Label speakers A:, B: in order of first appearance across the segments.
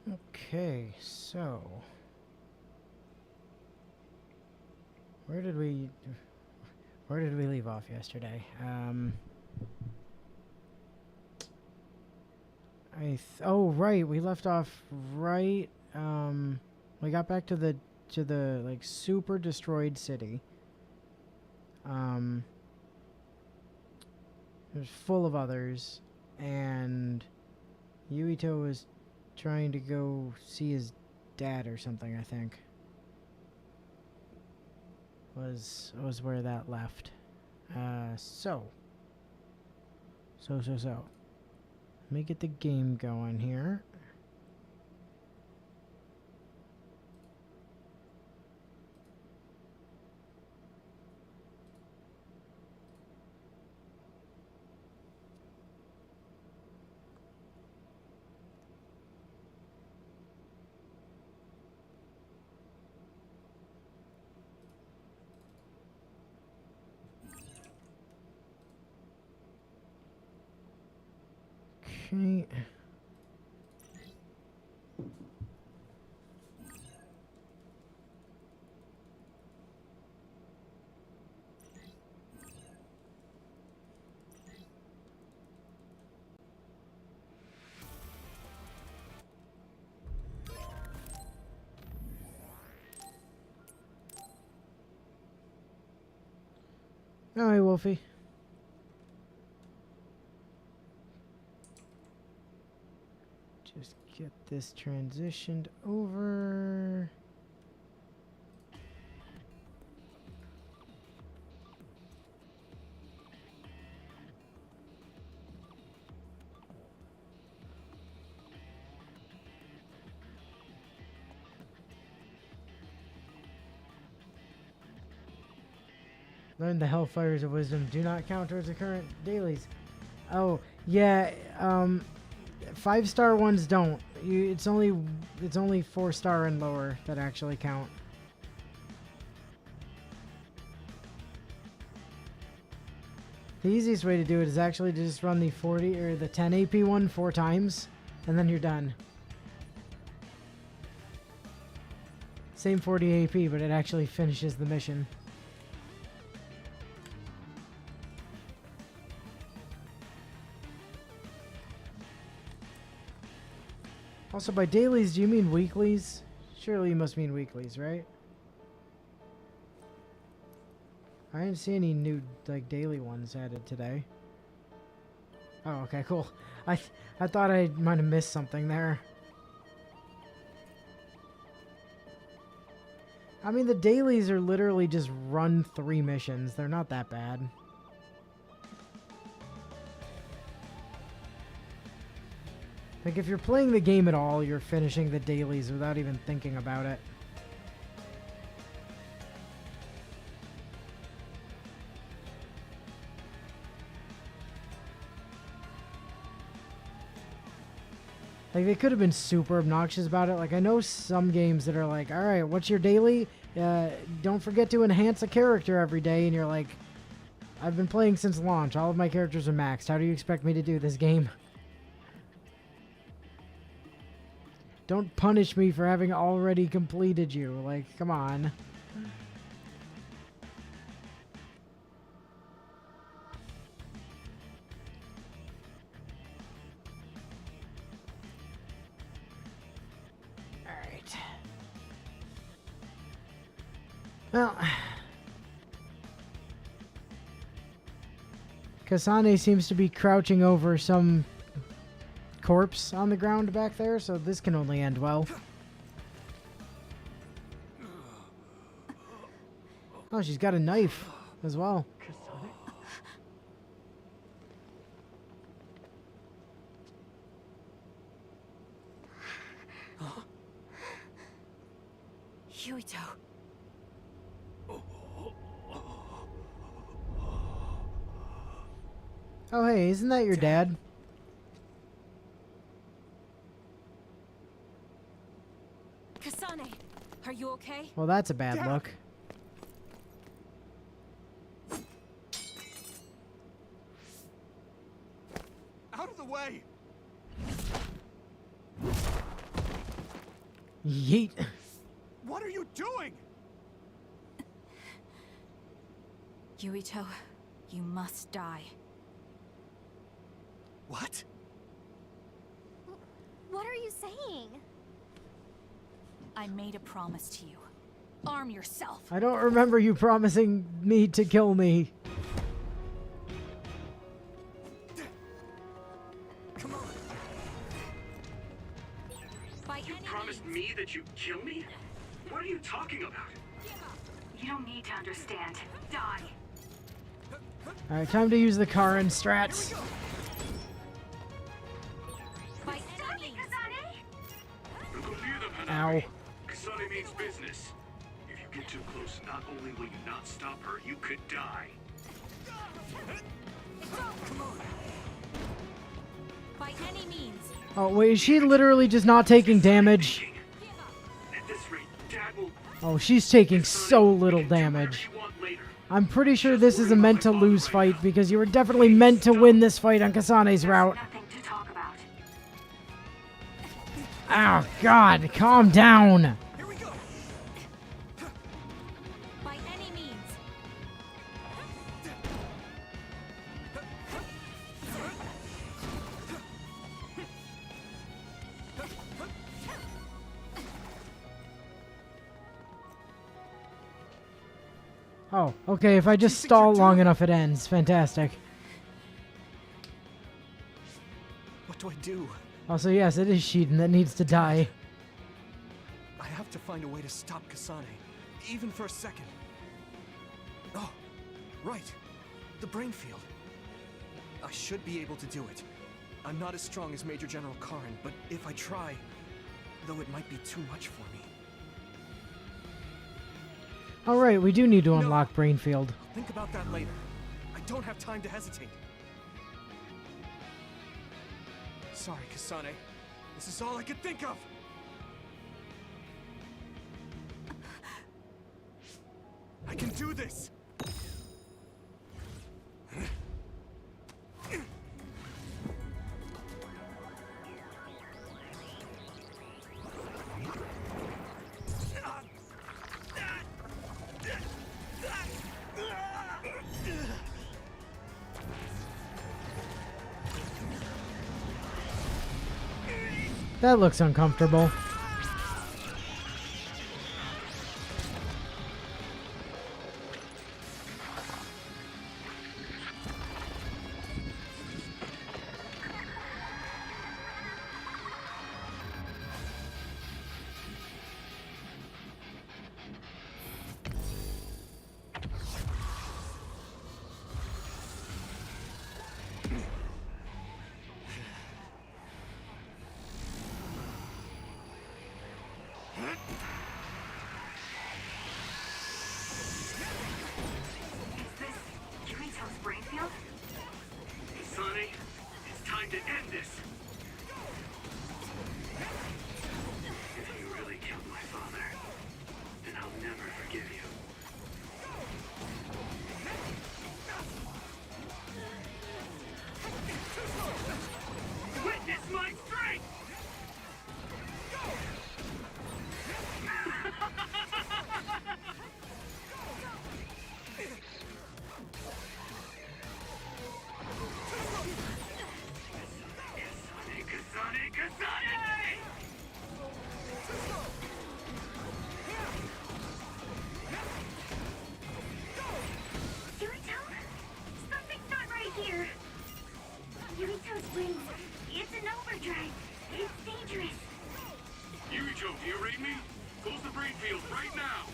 A: Okay, so where did we leave off yesterday? Oh right, we left off right. We got back to the like super destroyed city. It was full of others, and Yuito was trying to go see his dad or something, I think. Was where that left. So. Let me get the game going here. Okay. Alright, Wolfie. Just get this transitioned over. Learn the Hellfires of Wisdom. Do not count towards the current dailies. Oh, yeah, 5-star ones don't. It's only 4-star and lower that actually count. The easiest way to do it is actually to just run the 40 or the 10 AP one 4 times, and then you're done. Same 40 AP, but it actually finishes the mission. Also, by dailies, do you mean weeklies? Surely you must mean weeklies, right? I didn't see any new, like, daily ones added today. Oh, okay, cool. I thought I might have missed something there. I mean, the dailies are literally just run 3 missions. They're not that bad. Like, if you're playing the game at all, you're finishing the dailies without even thinking about it. Like, they could have been super obnoxious about it. Like, I know some games that are like, alright, what's your daily? Don't forget to enhance a character every day. And you're like, I've been playing since launch. All of my characters are maxed. How do you expect me to do this game? Don't punish me for having already completed you. Like, come on. Alright. Well, Kasane seems to be crouching over some corpse on the ground back there, so this can only end well. Oh, she's got a knife as well.
B: Yuito.
A: Oh, hey, isn't that your dad?
B: Kasane, are you okay?
A: Well, that's a bad look.
C: Out of the way!
A: Yeet.
C: What are you doing?
B: Yuito, you must die.
C: What?
D: What are you saying?
B: I made a promise to you. Arm yourself.
A: I don't remember you promising me to kill me.
C: Come on.
B: By
E: You
B: any
E: promised
B: means.
E: me that you'd kill me? What are you talking about?
B: You don't need to understand. Die.
A: Alright, time to use the Karin strats.
B: By any means.
E: Look near them,
A: Ow.
E: Hanami. Kasane means business. If you get too close, not only will you not stop her, you could die.
B: By any means.
A: Oh, wait, is she literally just not taking damage?
E: At this rate, Dad will
A: Oh, she's taking so little damage.
E: you want later.
A: I'm pretty sure this is a meant to lose fight because you were definitely meant to win this fight on Kasane's route.
B: Nothing to talk about.
A: Oh, God, calm down.
C: Here we go.
B: By any means.
A: Oh, okay, if I just stall long enough, it ends. Fantastic.
C: What do I do?
A: Also, yes, it is Shiden that needs to die.
C: I have to find a way to stop Kasane, even for a second. Oh, right. The brain field. I should be able to do it. I'm not as strong as Major General Karin, but if I try, though it might be too much for me.
A: Alright, we do need to unlock Brainfield.
C: Think about that later. I don't have time to hesitate. Sorry, Kasane. This is all I could think of. I can do this.
A: That looks uncomfortable.
E: Sonny, it's time to end this. If you really killed my father, then I'll never forgive you. Witness my strength! Kasane, Kasane!
D: Yuito? Something's not right here. Yuito's wings. It's an overdrive. It's dangerous.
E: Yuricho, do you read me? Close the brain field right now!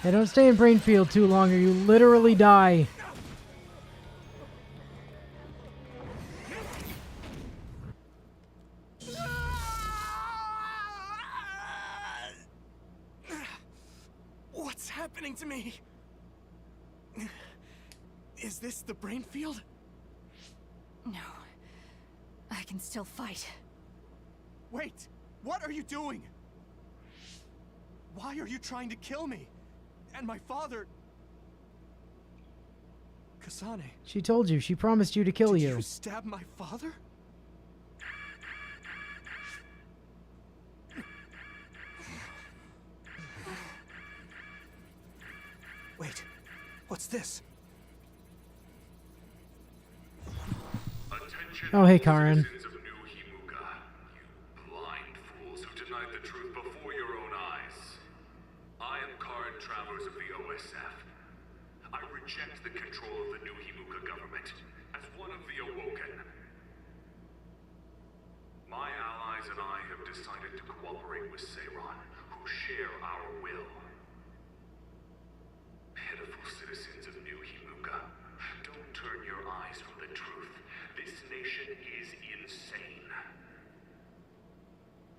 A: Hey, don't stay in Brainfield too long or you literally die.
C: What's happening to me? Is this the brain field?
B: No. I can still fight.
C: Wait, what are you doing? Why are you trying to kill me? And my father? Kasane,
A: She told you. She promised you to kill
C: did
A: you.
C: you stab my father? Wait, what's this?
E: Attention,
A: Oh, hey,
E: all
A: Karen.
E: citizens of New Himuka. You blind fools who denied the truth before your own eyes. I am Karen Travers of the OSF. I reject the control of the New Himuka government as one of the Awoken. My allies and I have decided to cooperate with Seiran, who share our will. Pitiful citizens of New Himuka, don't turn your eyes from the truth. This nation is insane.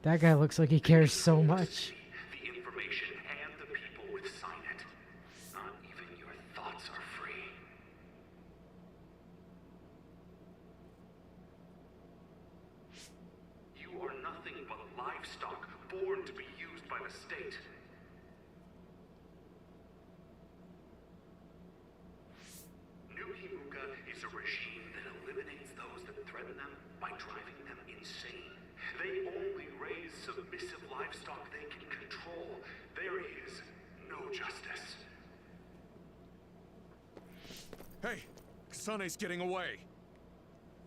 A: That guy looks like he cares so much.
E: The information and the people would sign it. Not even your thoughts are free. You are nothing but livestock born to be used by the state. New Himuka is a regime that eliminates those that threaten them by driving them insane. They only raise submissive livestock they can control. There is no justice.
C: Hey, Kasane's getting away.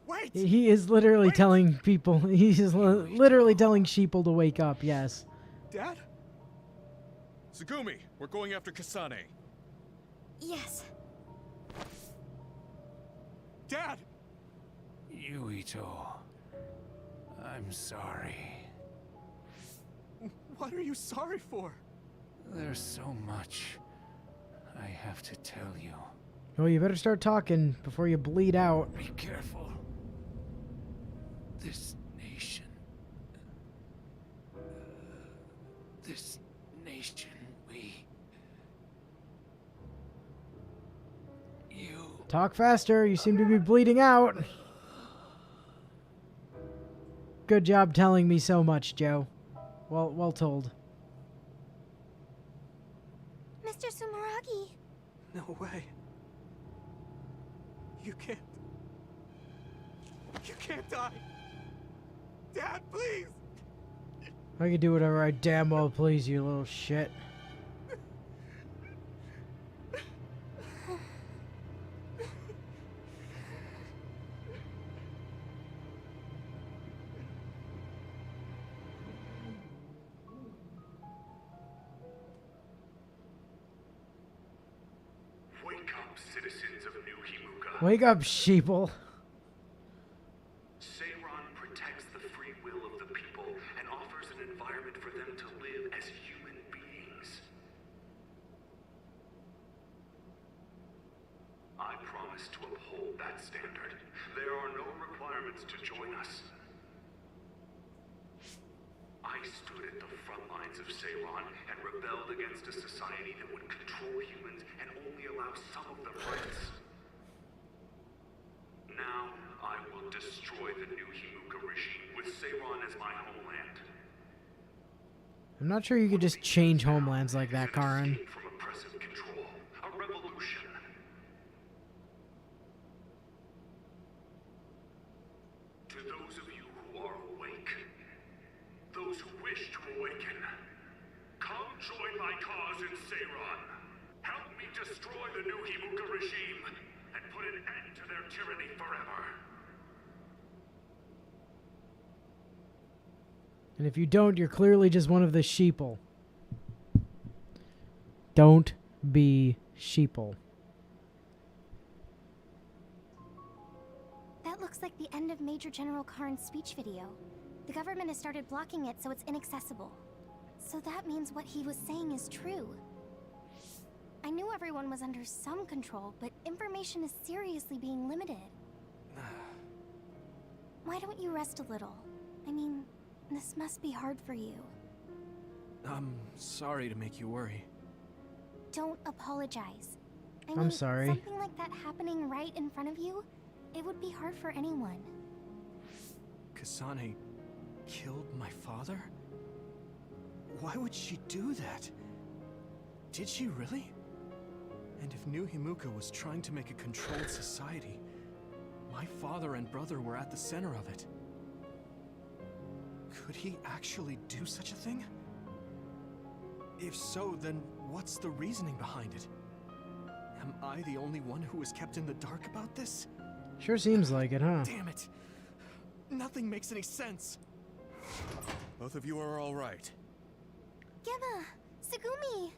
C: Wait!
A: He is literally telling people. He's literally telling sheeple to wake up. Yes.
C: Dad? Tsugumi, we're going after Kasane.
D: Yes.
C: Dad!
F: Yuito, I'm sorry.
C: What are you sorry for?
F: There's so much I have to tell you.
A: Well, you better start talking before you bleed out.
F: Be careful. This nation... This nation, You...
A: Talk faster. You seem to be bleeding out. Good job telling me so much, Joe. Well told.
D: Mr. Sumeragi.
C: No way. You can't die. Dad, please!
A: I can do whatever I damn well please, you little shit.
E: Wake up, citizens of New Himuka.
A: Wake up, sheeple.
E: Seiran protects the free will of the people and offers an environment for them to live as human beings. I promise to uphold that standard. There are no requirements to join us. I stood at the front lines of Seiran and rebelled against a society that would control humans and only allow some of their rights. Now, I will destroy the New Himuka regime with Seiran as my homeland.
A: I'm not sure you could just change homelands like that, Karen.
E: Escape from oppressive control. A revolution. To those of you who are awake, those who wish to awaken, come join my cause in Seiran. Help me destroy the New Himuka regime and put an end to their tyranny forever.
A: And if you don't, you're clearly just one of the sheeple. Don't be sheeple.
D: That looks like the end of Major General Karn's speech video. The government has started blocking it so it's inaccessible. So that means what he was saying is true. I knew everyone was under some control, but information is seriously being limited. Why don't you rest a little? I mean, this must be hard for you.
C: I'm sorry to make you worry.
D: Don't apologize. I
A: I'm
D: mean,
A: sorry.
D: something like that happening right in front of you, it would be hard for anyone.
C: Kasane killed my father? Why would she do that? Did she really? And if New Himuka was trying to make a controlled society, my father and brother were at the center of it. Could he actually do such a thing? If so, then what's the reasoning behind it? Am I the only one who was kept in the dark about this?
A: Sure seems like it, huh?
C: Damn it! Nothing makes any sense.
G: Both of you are all right.
D: Gemma! Segumi!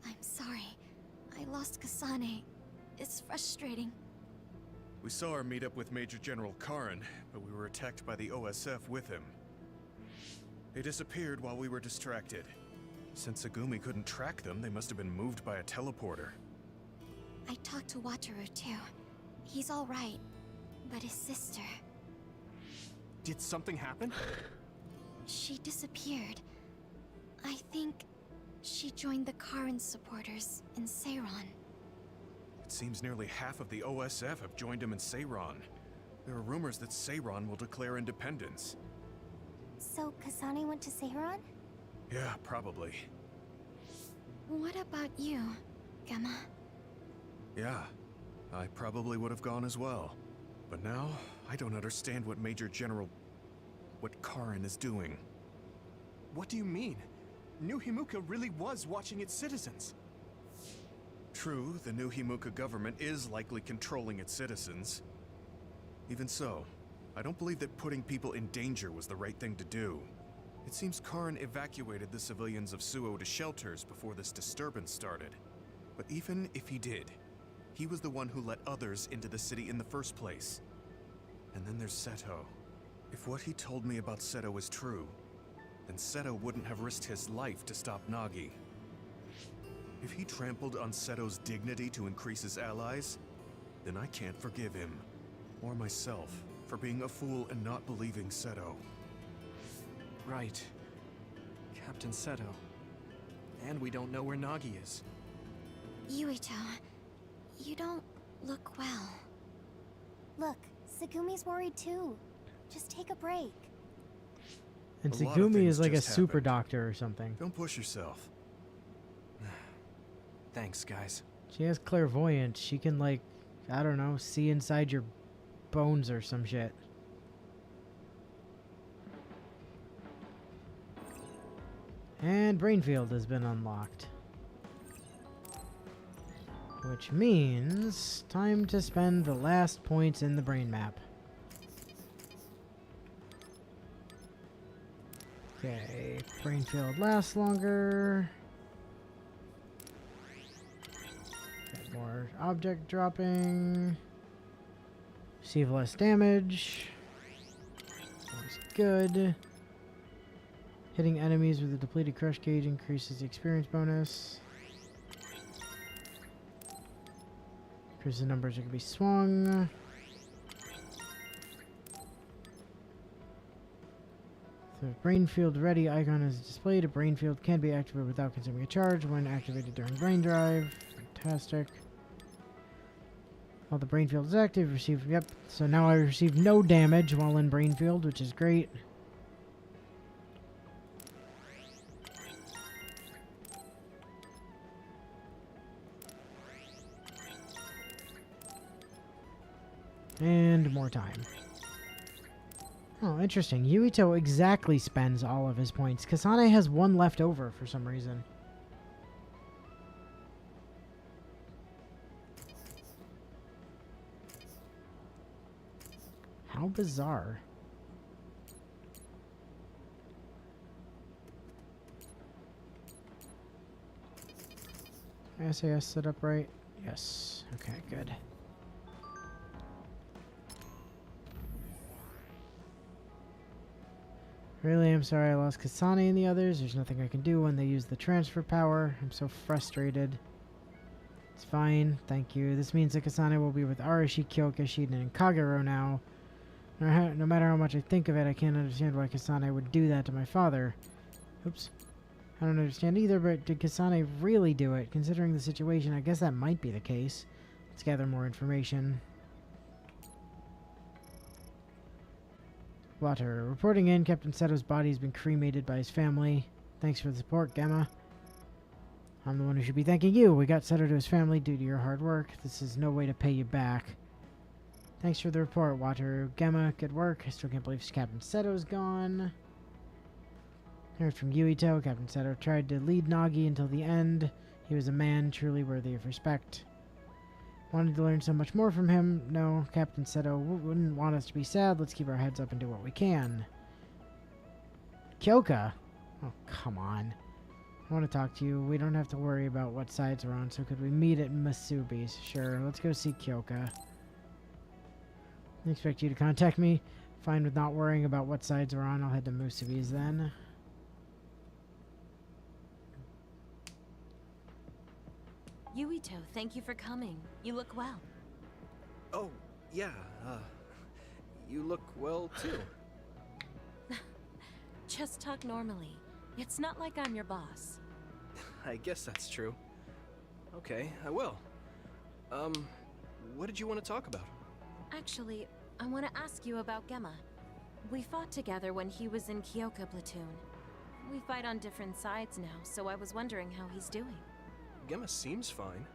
D: I'm sorry. I lost Kasane. It's frustrating.
G: We saw our meetup with Major General Karin, but we were attacked by the OSF with him. They disappeared while we were distracted. Since Segumi couldn't track them, they must have been moved by a teleporter.
D: I talked to Wataru too. He's all right. But his sister...
C: Did something happen?
D: she disappeared. I think she joined the Karin supporters in Seiron.
G: It seems nearly half of the OSF have joined him in Seiron. There are rumors that Seiron will declare independence.
D: So Kasane went to Seiron?
G: Yeah, probably.
D: What about you, Gemma?
G: Yeah, I probably would have gone as well. But now, I don't understand what what Karin is doing.
C: What do you mean? New Himuka really was watching its citizens.
G: True, the new Himuka government is likely controlling its citizens. Even so, I don't believe that putting people in danger was the right thing to do. It seems Karin evacuated the civilians of Suo to shelters before this disturbance started. But even if he did, he was the one who let others into the city in the first place. And then there's Seto. If what he told me about Seto is true, then Seto wouldn't have risked his life to stop Nagi. If he trampled on Seto's dignity to increase his allies, then I can't forgive him, or myself, for being a fool and not believing Seto.
C: Right. Captain Seto. And we don't know where Nagi is.
D: Yuito, you don't look well. Look, Segumi's worried too. Just take a break.
A: And
G: A lot of
A: Segumi
G: things
A: is like a
G: just
A: super
G: happened.
A: doctor or something.
G: Don't push yourself.
C: Thanks, guys.
A: She has clairvoyance. She can, like, I don't know, see inside your bones or some shit. And Brainfield has been unlocked. Which means time to spend the last points in the brain map. Okay, Brainfield lasts longer. Get more object dropping. Receive less damage. Always good. Hitting enemies with a depleted crush gauge increases the experience bonus. Increases the numbers that can be swung. The Brainfield Ready icon is displayed. A Brainfield can be activated without consuming a charge when activated during Brain Drive. Fantastic. While the Brainfield is active, receive... Yep. So now I receive no damage while in Brainfield, which is great. And more time. Oh, interesting. Yuito exactly spends all of his points. Kasane has one left over for some reason. How bizarre. SAS set up right? Yes. Okay, good. Really, I'm sorry I lost Kasane and the others. There's nothing I can do when they use the transfer power. I'm so frustrated. It's fine, thank you. This means that Kasane will be with Arashi, Kyokushi, and Kagero now. No matter how much I think of it, I can't understand why Kasane would do that to my father. Oops. I don't understand either, but did Kasane really do it? Considering the situation, I guess that might be the case. Let's gather more information. Water. Reporting in, Captain Seto's body has been cremated by his family. Thanks for the support, Gemma. I'm the one who should be thanking you. We got Seto to his family due to your hard work. This is no way to pay you back. Thanks for the report, Water. Gemma, good work. I still can't believe Captain Seto's gone. Heard from Yuito. Captain Seto tried to lead Nagi until the end. He was a man truly worthy of respect. Wanted to learn so much more from him. No, Captain Seto wouldn't want us to be sad. Let's keep our heads up and do what we can. Kyoka? Oh, come on. I want to talk to you. We don't have to worry about what sides we're on, so could we meet at Masubi's? Sure, let's go see Kyoka. I expect you to contact me. Fine with not worrying about what sides we're on. I'll head to Masubi's then.
H: Yuito, thank you for coming. You look well.
C: Oh, yeah, you look well too.
H: Just talk normally. It's not like I'm your boss.
C: I guess that's true. Okay, I will. What did you want to talk about?
H: Actually, I want to ask you about Gemma. We fought together when he was in Kyoka platoon. We fight on different sides now, so I was wondering how he's doing.
C: Gemma seems fine.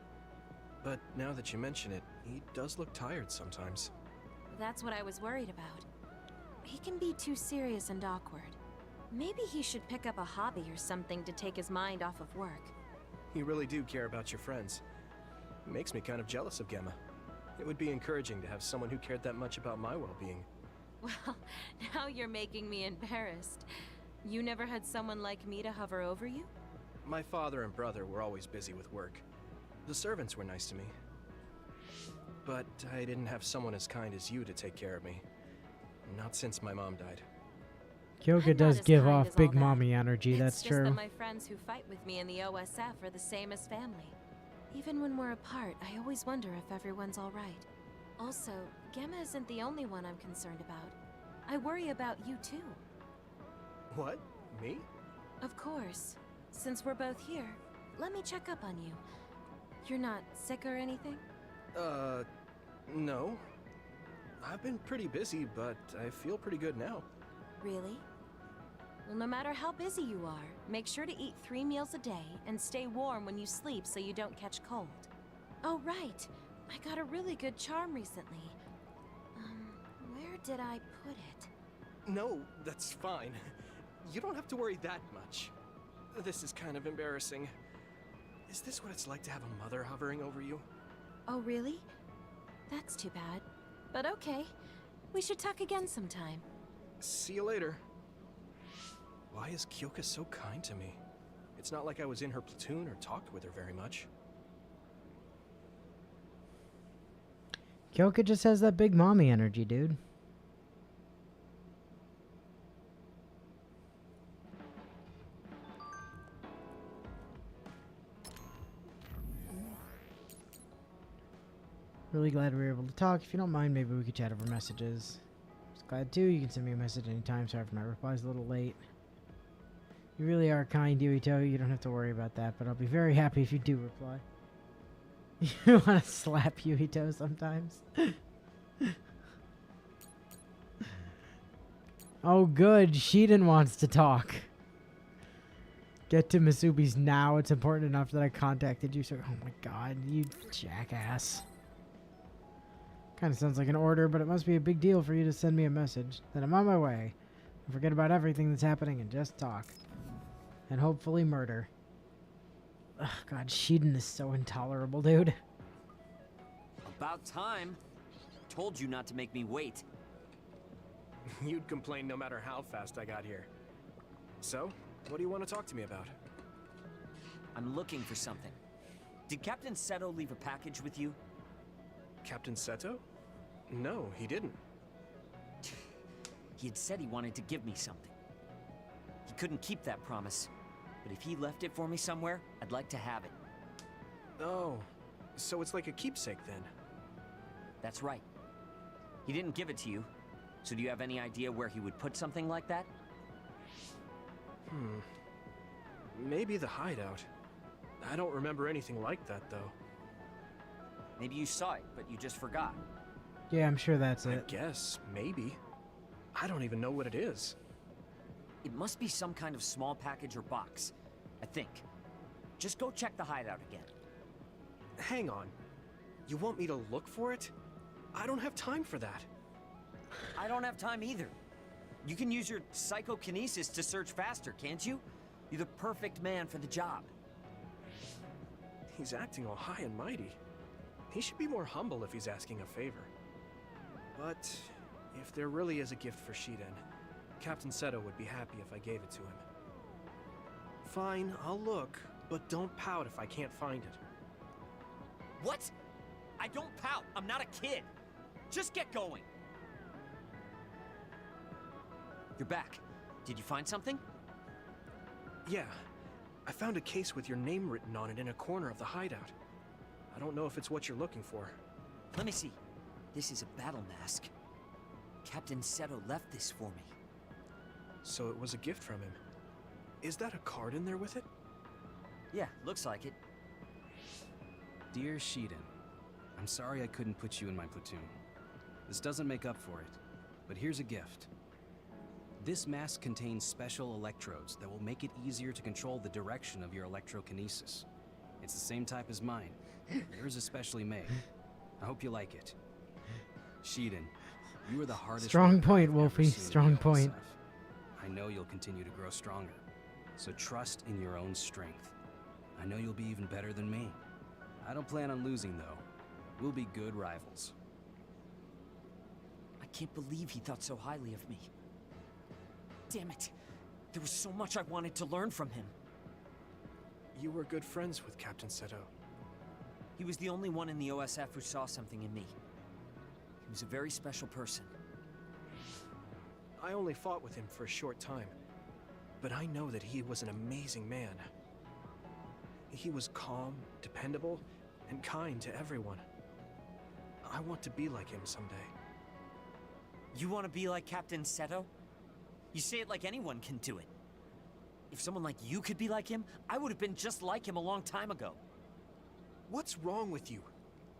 C: But now that you mention it, he does look tired sometimes.
H: That's what I was worried about. He can be too serious and awkward. Maybe he should pick up a hobby or something to take his mind off of work.
C: You really do care about your friends. It makes me kind of jealous of Gemma. It would be encouraging to have someone who cared that much about my well-being.
H: Well, now you're making me embarrassed. You never had someone like me to hover over you?
C: My father and brother were always busy with work. The servants were nice to me. But I didn't have someone as kind as you to take care of me. Not since my mom died.
A: Kyoka
H: I'm
A: does
H: not as
A: give
H: kind
A: off
H: as all
A: big
H: that.
A: mommy energy,
H: It's
A: that's
H: just
A: true.
H: that my friends who fight with me in the OSF are the same as family. Even when we're apart, I always wonder if everyone's all right. Also, Gemma isn't the only one I'm concerned about. I worry about you too.
C: What? Me?
H: Of course. Since we're both here, let me check up on you. You're not sick or anything?
C: No. I've been pretty busy, but I feel pretty good now.
H: Really? Well, no matter how busy you are, make sure to eat 3 meals a day and stay warm when you sleep so you don't catch cold. Oh, right. I got a really good charm recently. Where did I put it?
C: No, that's fine. You don't have to worry that much. This is kind of embarrassing. Is this what it's like to have a mother hovering over you?
H: Oh, really? That's too bad. But okay. We should talk again sometime.
C: See you later. Why is Kyoka so kind to me? It's not like I was in her platoon or talked with her very much.
A: Kyoka just has that big mommy energy, dude. Really glad we were able to talk. If you don't mind, maybe we could chat over messages. Just glad too. You can send me a message anytime. Sorry if my reply's a little late. You really are kind, Yuito. You don't have to worry about that, but I'll be very happy if you do reply. You want to slap Yuito sometimes? Oh, good. Shiden wants to talk. Get to Masubi's now. It's important enough that I contacted you. So, oh my god, you jackass. Kind of sounds like an order, but it must be a big deal for you to send me a message. Then I'm on my way. And forget about everything that's happening and just talk. And hopefully murder. Ugh, god, Shiden is so intolerable, dude.
I: About time. Told you not to make me wait.
C: You'd complain no matter how fast I got here. So, what do you want to talk to me about?
I: I'm looking for something. Did Captain Seto leave a package with you?
C: Captain Seto? No, he didn't.
I: He had said he wanted to give me something. He couldn't keep that promise. But if he left it for me somewhere, I'd like to have it.
C: Oh, so it's like a keepsake then?
I: That's right. He didn't give it to you. So do you have any idea where he would put something like that?
C: Maybe the hideout. I don't remember anything like that, though.
I: Maybe you saw it, but you just forgot.
A: Yeah, I'm sure that's
C: I
A: it.
C: guess, maybe. I don't even know what it is.
I: It must be some kind of small package or box, I think. Just go check the hideout again.
C: Hang on. You want me to look for it? I don't have time for that.
I: I don't have time either. You can use your psychokinesis to search faster, can't you? You're the perfect man for the job.
C: He's acting all high and mighty. He should be more humble if he's asking a favor. But if there really is a gift for Shiden, Captain Seto would be happy if I gave it to him. Fine, I'll look, but don't pout if I can't find it.
I: What? I don't pout. I'm not a kid. Just get going. You're back. Did you find something?
C: Yeah. I found a case with your name written on it in a corner of the hideout. I don't know if it's what you're looking for.
I: Let me see. This is a battle mask. Captain Seto left this for me.
C: So it was a gift from him. Is that a card in there with it?
I: Yeah, looks like it.
J: Dear Shiden, I'm sorry I couldn't put you in my platoon. This doesn't make up for it, but here's a gift. This mask contains special electrodes that will make it easier to control the direction of your electrokinesis. It's the same type as mine. Yours is specially made. I hope you like it. Shiden, you are the hardest.
A: Strong
J: worker
A: point,
J: I've ever
A: Wolfie.
J: seen in
A: Strong
J: the
A: point.
J: OSF. I know you'll continue to grow stronger, so trust in your own strength. I know you'll be even better than me. I don't plan on losing, though. We'll be good rivals.
I: I can't believe he thought so highly of me. Damn it. There was so much I wanted to learn from him.
C: You were good friends with Captain Seto.
I: He was the only one in the OSF who saw something in me. He was a very special person.
C: I only fought with him for a short time, but I know that he was an amazing man. He was calm, dependable, and kind to everyone. I want to be like him someday.
I: You want to be like Captain Seto? You say it like anyone can do it. If someone like you could be like him, I would have been just like him a long time ago.
C: What's wrong with you?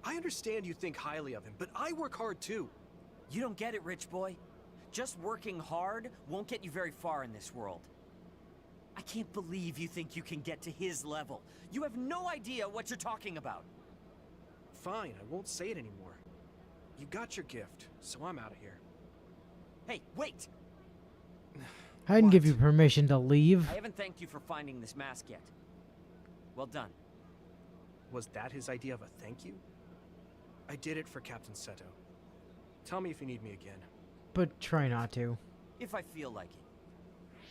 C: I understand you think highly of him, but I work hard too.
I: You don't get it, rich boy. Just working hard won't get you very far in this world. I can't believe you think you can get to his level. You have no idea what you're talking about.
C: Fine, I won't say it anymore. You got your gift, so I'm out of here.
I: Hey, wait!
A: I didn't give
C: What?
A: you permission to leave.
I: I haven't thanked you for finding this mask yet. Well done.
C: Was that his idea of a thank you? I did it for Captain Seto. Tell me if you need me again.
A: But try not to.
I: If I feel like it.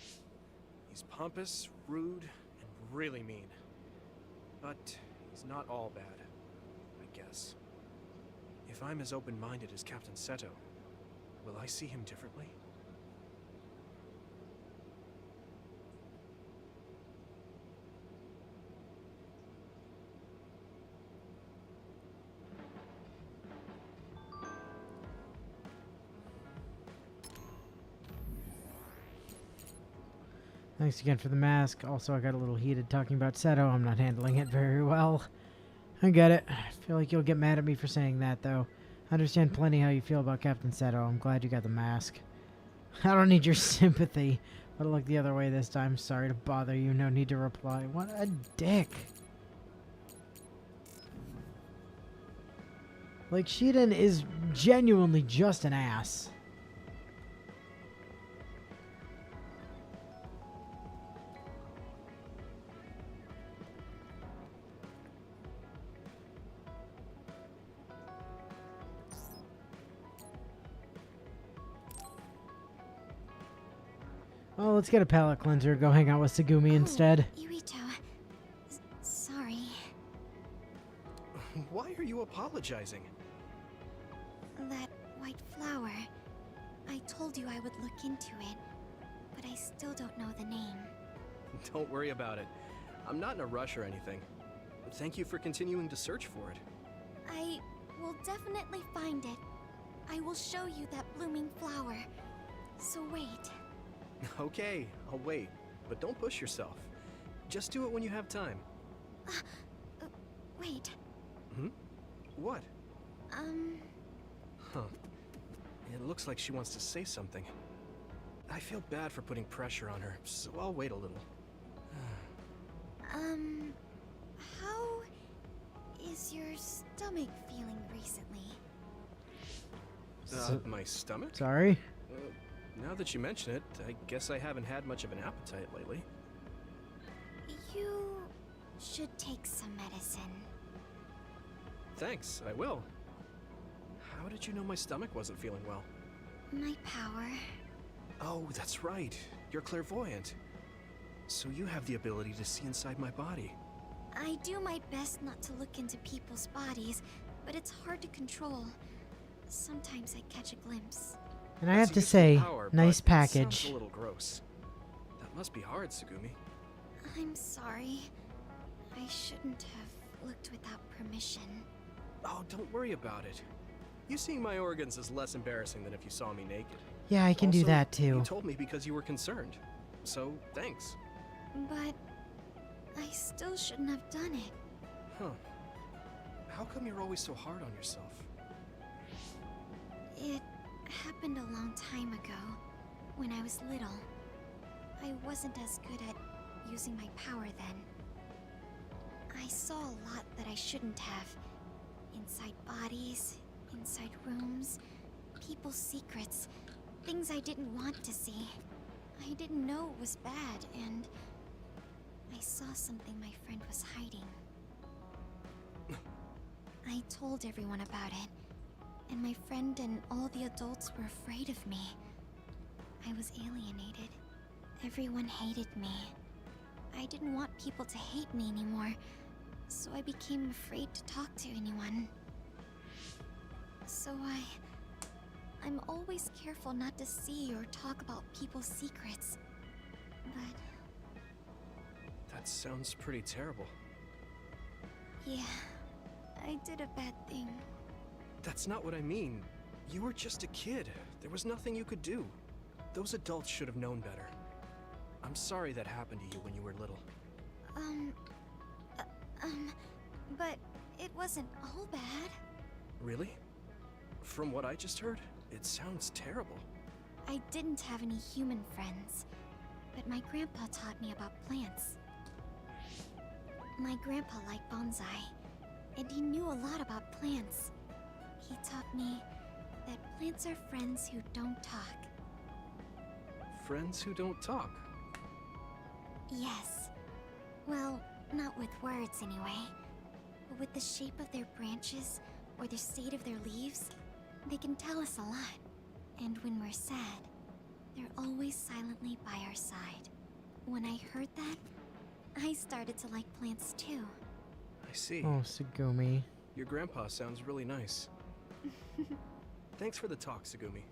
C: He's pompous, rude, and really mean. But he's not all bad, I guess. If I'm as open-minded as Captain Seto, will I see him differently?
A: Thanks again for the mask. Also, I got a little heated talking about Seto. I'm not handling it very well. I get it. I feel like you'll get mad at me for saying that, though. I understand plenty how you feel about Captain Seto. I'm glad you got the mask. I don't need your sympathy. But look the other way this time. Sorry to bother you. No need to reply. What a dick. Like, Shiden is genuinely just an ass. Oh, let's get a palate cleanser. Go hang out with Segumi instead.
D: Yuito. Sorry.
C: Why are you apologizing?
D: That white flower. I told you I would look into it, but I still don't know the name.
C: Don't worry about it. I'm not in a rush or anything. Thank you for continuing to search for it.
D: I will definitely find it. I will show you that blooming flower. So wait.
C: Okay, I'll wait. But don't push yourself. Just do it when you have time.
D: Wait.
C: Hmm? What? Huh. It looks like she wants to say something. I feel bad for putting pressure on her, so I'll wait a little.
D: How is your stomach feeling recently?
C: My stomach?
A: Sorry?
C: Now that you mention it, I guess I haven't had much of an appetite lately.
D: You should take some medicine.
C: Thanks, I will. How did you know my stomach wasn't feeling well?
D: My power.
C: Oh, that's right. You're clairvoyant. So you have the ability to see inside my body.
D: I do my best not to look into people's bodies, but it's hard to control. Sometimes I catch a glimpse.
A: And I have
C: That's a
A: to say,
C: useful power,
A: nice
C: but it sounds
A: package.
C: a little gross. That must be hard, Tsugumi.
D: I'm sorry. I shouldn't have looked without permission.
C: Oh, don't worry about it. You seeing my organs is less embarrassing than if you saw me naked.
A: Yeah, I can do
C: Also,
A: that too.
C: You told me because you were concerned. So, thanks.
D: But I still shouldn't have done it.
C: Huh. How come you're always so hard on yourself?
D: It happened a long time ago, when I was little. I wasn't as good at using my power then. I saw a lot that I shouldn't have. Inside bodies, inside rooms, people's secrets, things I didn't want to see. I didn't know it was bad, and I saw something my friend was hiding. I told everyone about it, and my friend and all the adults were afraid of me. I was alienated. Everyone hated me. I didn't want people to hate me anymore, so I became afraid to talk to anyone. So I'm always careful not to see or talk about people's secrets. But
C: That sounds pretty terrible.
D: yeah, I did a bad thing.
C: That's not what I mean. You were just a kid. There was nothing you could do. Those adults should have known better. I'm sorry that happened to you when you were little.
D: But it wasn't all bad.
C: Really? From what I just heard, it sounds terrible.
D: I didn't have any human friends, but my grandpa taught me about plants. My grandpa liked bonsai, and he knew a lot about plants. He taught me that plants are friends who don't talk.
C: Friends who don't talk.
D: Yes. Well, not with words anyway. But with the shape of their branches or the state of their leaves, they can tell us a lot. And when we're sad, they're always silently by our side. When I heard that, I started to like plants too.
C: I see.
A: Oh, Tsugumi.
C: Your grandpa sounds really nice. Thanks for the talk, Tsugumi.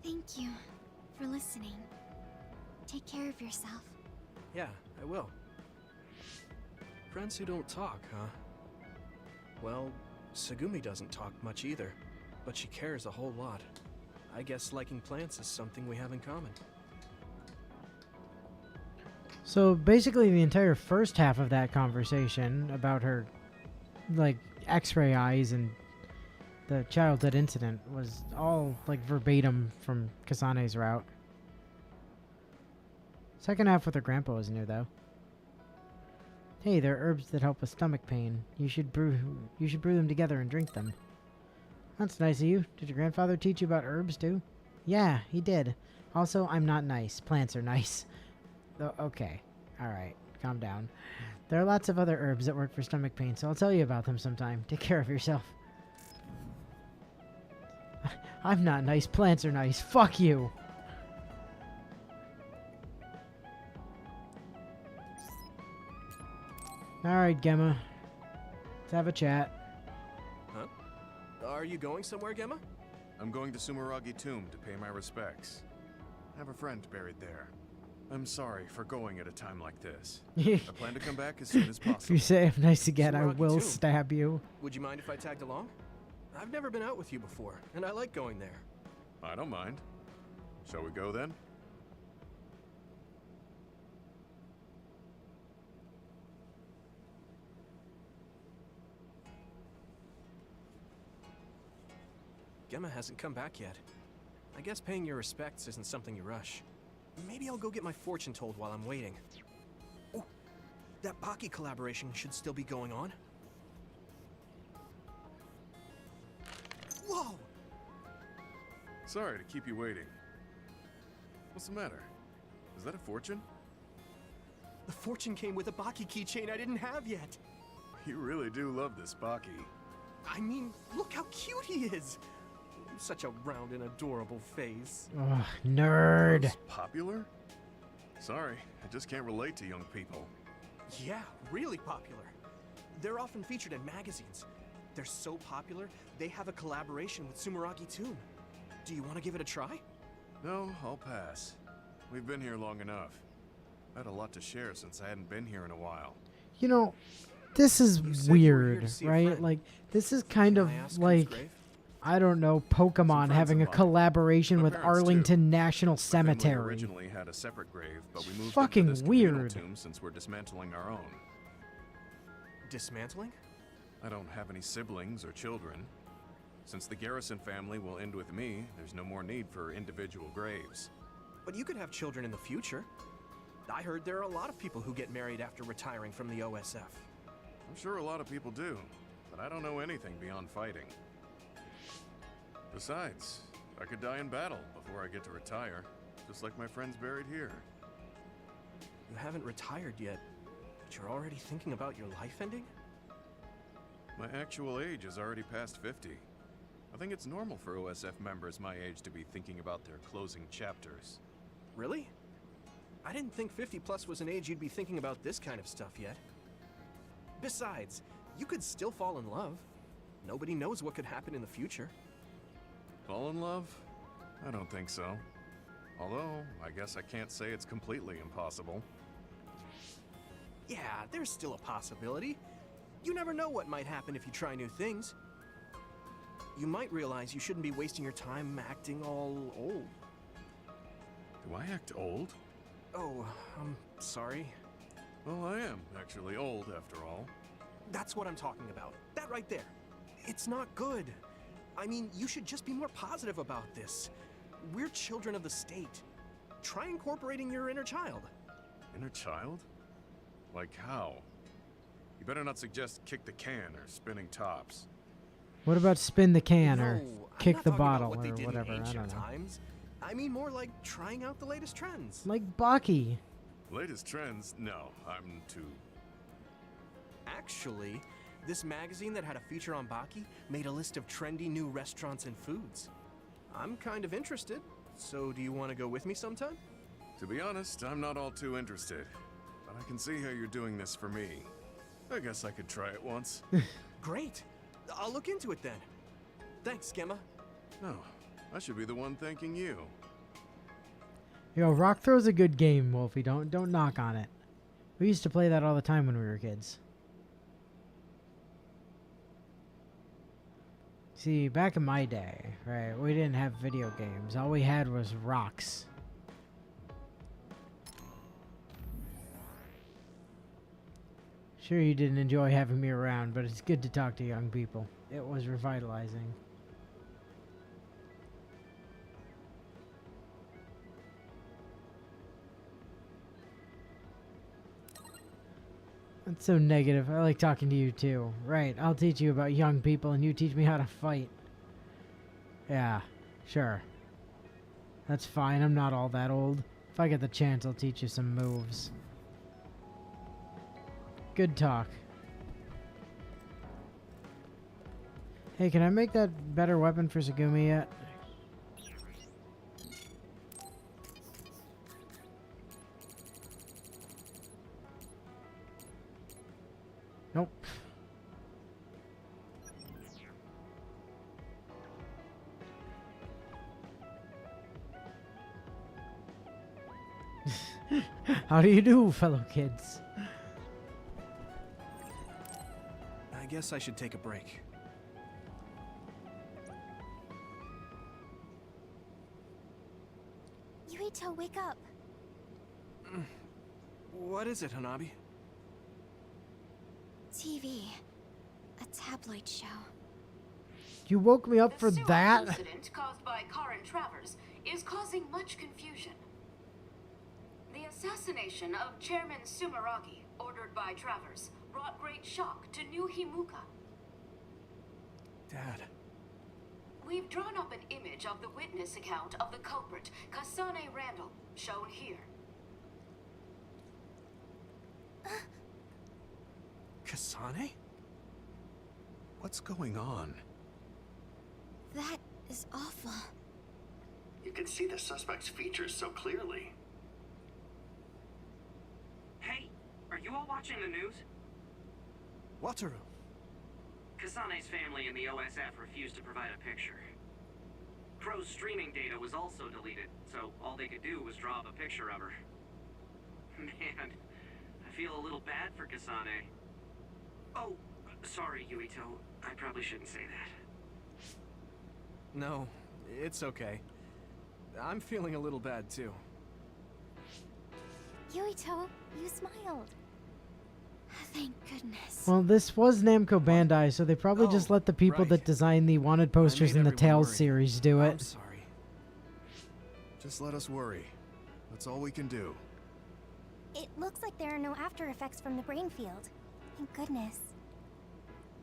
D: Thank you for listening. Take care of yourself.
C: Yeah, I will. Friends who don't talk, huh? Well, Tsugumi doesn't talk much either, but she cares a whole lot. I guess liking plants is something we have in common.
A: So basically the entire first half of that conversation about her, like, x-ray eyes and the childhood incident was all, like, verbatim from Kasane's route. Second half with her grandpa was new, though. Hey, there are herbs that help with stomach pain. You should brew them together and drink them. That's nice of you. Did your grandfather teach you about herbs, too? Yeah, he did. Also, I'm not nice. Plants are nice. Okay. Alright. Calm down. There are lots of other herbs that work for stomach pain, so I'll tell you about them sometime. Take care of yourself. I'm not nice. Plants are nice. Fuck you. Alright, Gemma. Let's have a chat.
C: Huh? Are you going somewhere, Gemma?
G: I'm going to Sumeragi Tomb to pay my respects. I have a friend buried there. I'm sorry for going at a time like this. I plan to come back as soon as
A: If
G: possible.
A: you say I'm nice again, I
C: Sumeragi
A: will
C: Tomb.
A: stab you.
C: Would you mind if I tagged along? I've never been out with you before, and I like going there.
G: I don't mind. Shall we go then?
C: Gemma hasn't come back yet. I guess paying your respects isn't something you rush. Maybe I'll go get my fortune told while I'm waiting. Oh, that Pocky collaboration should still be going on. Whoa!
G: Sorry to keep you waiting. What's the matter? Is that a fortune?
C: The fortune came with a Baki keychain I didn't have yet.
G: You really do love this Baki.
C: I mean, look how cute he is. Such a round and adorable face.
A: Ugh, nerd.
G: Those popular? Sorry, I just can't relate to young people.
C: Yeah, really popular. They're often featured in magazines. They're so popular, they have a collaboration with Sumeragi Toon. Do you want to give it a try?
G: No, I'll pass. We've been here long enough. I had a lot to share since I hadn't been here in a while.
A: You know, this is
C: You said you were here
A: weird,
C: to see a
A: right?
C: friend.
A: Like, this is kind
C: Can
A: of
C: I ask whose
A: like,
C: grave?
A: I don't know, Pokemon
G: friends
A: having a
G: of mine.
A: collaboration
G: My
A: with
G: parents, too.
A: Arlington National
G: My family
A: Cemetery.
G: originally had a separate grave, but we moved
A: Fucking
G: into this communal
A: weird.
G: tomb since we're dismantling our own.
C: Dismantling?
G: I don't have any siblings or children. Since the Garrison family will end with me, there's no more need for individual graves.
C: But you could have children in the future. I heard there are a lot of people who get married after retiring from the OSF.
G: I'm sure a lot of people do, but I don't know anything beyond fighting. Besides, I could die in battle before I get to retire, just like my friends buried here.
C: You haven't retired yet, but you're already thinking about your life ending?
G: My actual age is already past 50. I think it's normal for OSF members my age to be thinking about their closing chapters.
C: Really? I didn't think 50 plus was an age you'd be thinking about this kind of stuff yet. Besides, you could still fall in love. Nobody knows what could happen in the future.
G: Fall in love? I don't think so. Although, I guess I can't say it's completely impossible.
C: Yeah, there's still a possibility. You never know what might happen if you try new things. You might realize you shouldn't be wasting your time acting all old.
G: Do I act old?
C: Oh, I'm sorry.
G: Well, I am actually old, after all.
C: That's what I'm talking about. That right there. It's not good. I mean, you should just be more positive about this. We're children of the state. Try incorporating your inner child.
G: Inner child? Like how? You better not suggest kick the can or spinning tops.
A: What about spin the can or
C: No, I'm
A: kick
C: not
A: the
C: talking about
A: bottle
C: what they
A: or
C: did in
A: whatever? I
C: ancient
A: don't know.
C: times. I mean more like trying out the latest trends.
A: Like Baki.
G: Latest trends? No, I'm too...
C: Actually, this magazine that had a feature on Baki made a list of trendy new restaurants and foods. I'm kind of interested, so do you want to go with me sometime?
G: To be honest, I'm not all too interested. But I can see how you're doing this for me. I guess I could try it once.
C: Great. I'll look into it then. Thanks, Gemma.
G: No, I should be the one thanking you.
A: Yo, Rock Throw's a good game, Wolfie. Don't knock on it. We used to play that all the time when we were kids. See, back in my day, right, we didn't have video games. All we had was rocks. Sure, you didn't enjoy having me around, but it's good to talk to young people. It was revitalizing. That's so negative. I like talking to you too. Right, I'll teach you about young people and you teach me how to fight. Yeah, sure. That's fine, I'm not all that old. If I get the chance, I'll teach you some moves. Good talk. Hey, can I make that better weapon for Sagumi yet? Nope. How do you do, fellow kids?
C: I guess I should take a break.
D: Yuito, wake up.
C: What is it, Hanabi?
D: TV. A tabloid show.
A: You woke me up for
K: The
A: that?
K: sewer incident caused by Karin Travers is causing much confusion. The assassination of Chairman Sumeragi, ordered by Travers, brought great shock to New Himuka.
C: Dad.
K: We've drawn up an image of the witness account of the culprit, Kasane Randall, shown here.
G: Kasane? What's going on?
D: That is awful.
E: You can see the suspect's features so clearly.
I: Hey, are you all watching the news?
C: Wataru.
I: Kasane's family and the OSF refused to provide a picture. Crow's streaming data was also deleted, so all they could do was draw up a picture of her. Man, I feel a little bad for Kasane. Oh, sorry, Yuito. I probably shouldn't say that.
C: No, it's okay. I'm feeling a little bad too.
D: Yuito, you smiled. Thank goodness.
A: Well, this was Namco Bandai, so they probably just let the people
C: right.
A: that designed the wanted posters in the
C: everyone
A: Tales
C: worry.
A: series do
C: I'm
A: it.
C: sorry.
G: Just let us worry. That's all we can do.
D: It looks like there are no after effects from the brain field. Thank goodness.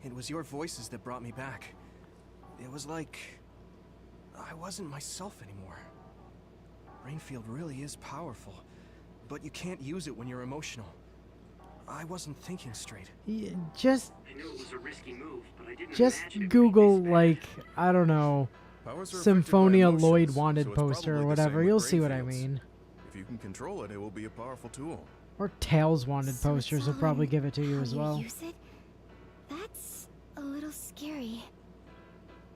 C: It was your voices that brought me back. It was like I wasn't myself anymore. Brainfield really is powerful, but you can't use it when you're emotional. I wasn't thinking straight.
A: Just
I: I knew it was a risky move, but I didn't
A: Just
I: imagine it would be
A: Google,
I: this bad.
A: like, I don't know,
G: Powers are affected by
A: Symphonia
G: emotions,
A: Lloyd
G: so
A: wanted
G: it's
A: poster or
G: probably the
A: whatever.
G: same
A: You'll
G: with
A: see what I
G: brain fields.
A: mean.
G: If you can control it, it will be a powerful tool.
A: Or Tales wanted
D: So
A: posters
D: it's
A: will
D: all
A: probably
D: in
A: give it to you
D: how
A: as well.
D: Use it? That's a little scary.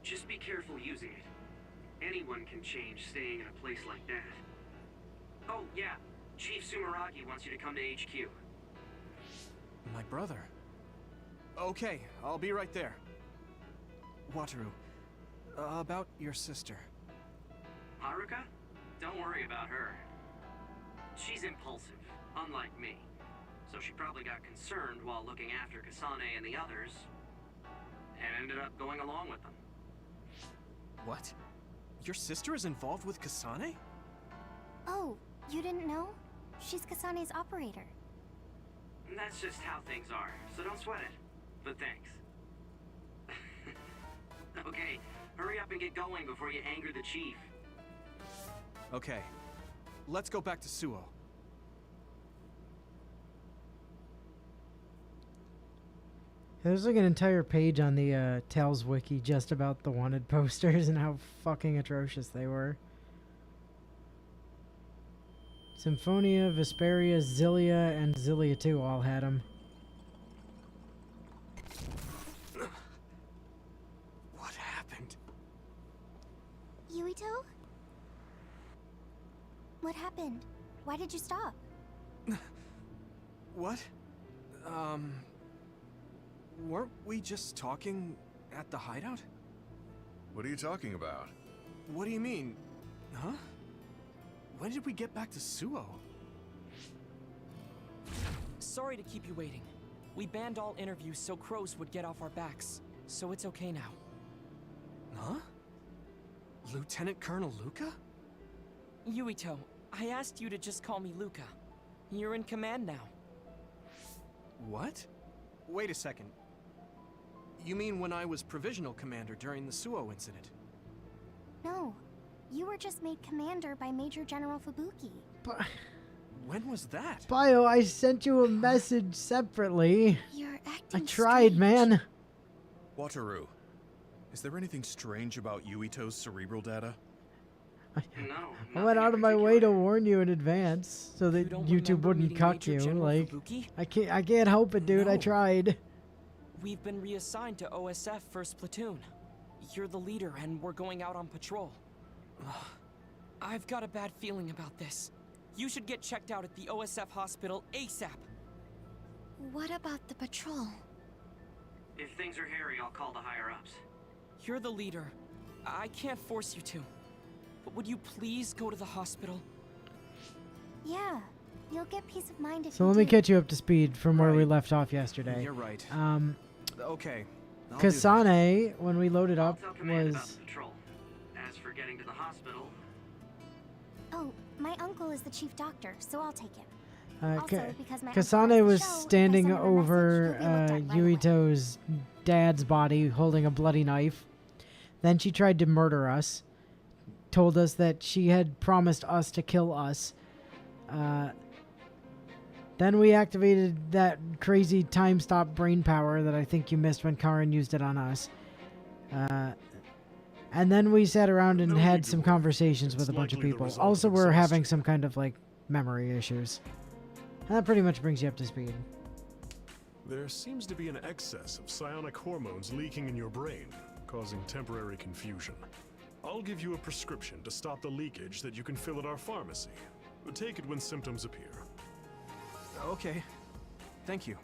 I: Just be careful using it. Anyone can change staying in a place like that. Oh, yeah. Chief Sumeragi wants you to come to HQ.
C: My brother. Okay, I'll be right there. Wataru, about your sister.
I: Haruka? Don't worry about her. She's impulsive, unlike me. So she probably got concerned while looking after Kasane and the others, and ended up going along with them.
C: What? Your sister is involved with Kasane?
D: Oh, you didn't know? She's Kasane's operator.
I: And that's just how things are, so don't sweat it. But thanks. Okay, hurry up and get going before you anger the chief.
C: Okay, let's go back to Suo.
A: There's like an entire page on the Tales wiki just about the wanted posters and how fucking atrocious they were. Symphonia, Vesperia, Zillia, and Zillia 2 all had them.
C: What happened?
D: Yuito? What happened? Why did you stop?
C: What? Weren't we just talking at the hideout?
G: What are you talking about?
C: What do you mean? Huh? When did we get back to Suo?
L: Sorry to keep you waiting. We banned all interviews so crows would get off our backs. So it's okay now.
C: Huh? Lieutenant Colonel Luca?
L: Yuito, I asked you to just call me Luca. You're in command now.
C: What? Wait a second. You mean when I was provisional commander during the Suo incident?
D: No. You were just made commander by Major General Fubuki.
C: When was that?
A: Bio, I sent you a message separately.
D: You're
A: I
D: acting
A: tried,
D: strange.
A: man.
G: Wataru, is there anything strange about Yuito's cerebral data?
A: I went out of my way to warn you in advance so that
L: don't
A: YouTube
L: remember
A: wouldn't
L: meeting
A: cuck
L: Major
A: you.
L: General
A: Like,
L: Fubuki?
A: I can't help it, dude. I
L: No.
A: tried.
L: We've been reassigned to OSF 1st Platoon. You're the leader and we're going out on patrol. I've got a bad feeling about this. You should get checked out at the OSF hospital ASAP.
D: What about the patrol?
I: If things are hairy, I'll call the higher-ups.
L: You're the leader. I can't force you to. But would you please go to the hospital?
D: Yeah. You'll get peace of mind if
A: So
D: you
A: let me
D: do.
A: catch you up to speed from where we
C: Right.
A: left off yesterday.
C: You're right. Okay. I'll do that.
A: Kasane, when we loaded
I: I'll
A: up,
I: tell command about
A: was...
I: the patrol. As for getting to the hospital,
D: Oh, my uncle is the chief doctor, so I'll take him.
A: Uh,
D: Also, because my uncle
A: Kasane
D: has
A: was
D: the show, if I
A: standing
D: send him a message,
A: over
D: he'll be looked at right away.
A: Yuito's dad's body holding a bloody knife. Then she tried to murder us. Told us that she had promised us to kill us. Then we activated that crazy time stop brain power that I think you missed when Karen used it on us. And then we sat around and had some conversations with a bunch of people. Also, we're having some kind of, like, memory issues. And that pretty much brings you up to speed.
E: There seems to be an excess of psionic hormones leaking in your brain, causing temporary confusion. I'll give you a prescription to stop the leakage that you can fill at our pharmacy. Take it when symptoms appear.
J: Okay. Thank you.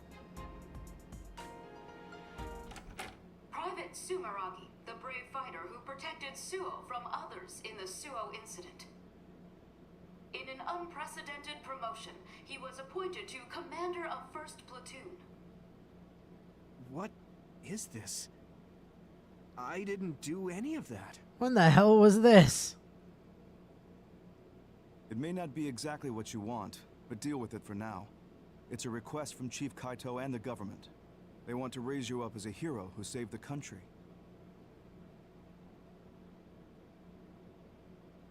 K: Private Sumeragi, the brave fighter who protected Suo from others in the Suo incident. In an unprecedented promotion, he was appointed to Commander of 1st Platoon.
J: What is this? I didn't do any of that.
A: What the hell was this?
M: It may not be exactly what you want, but deal with it for now. It's a request from Chief Kaito and the government. They want to raise you up as a hero who saved the country.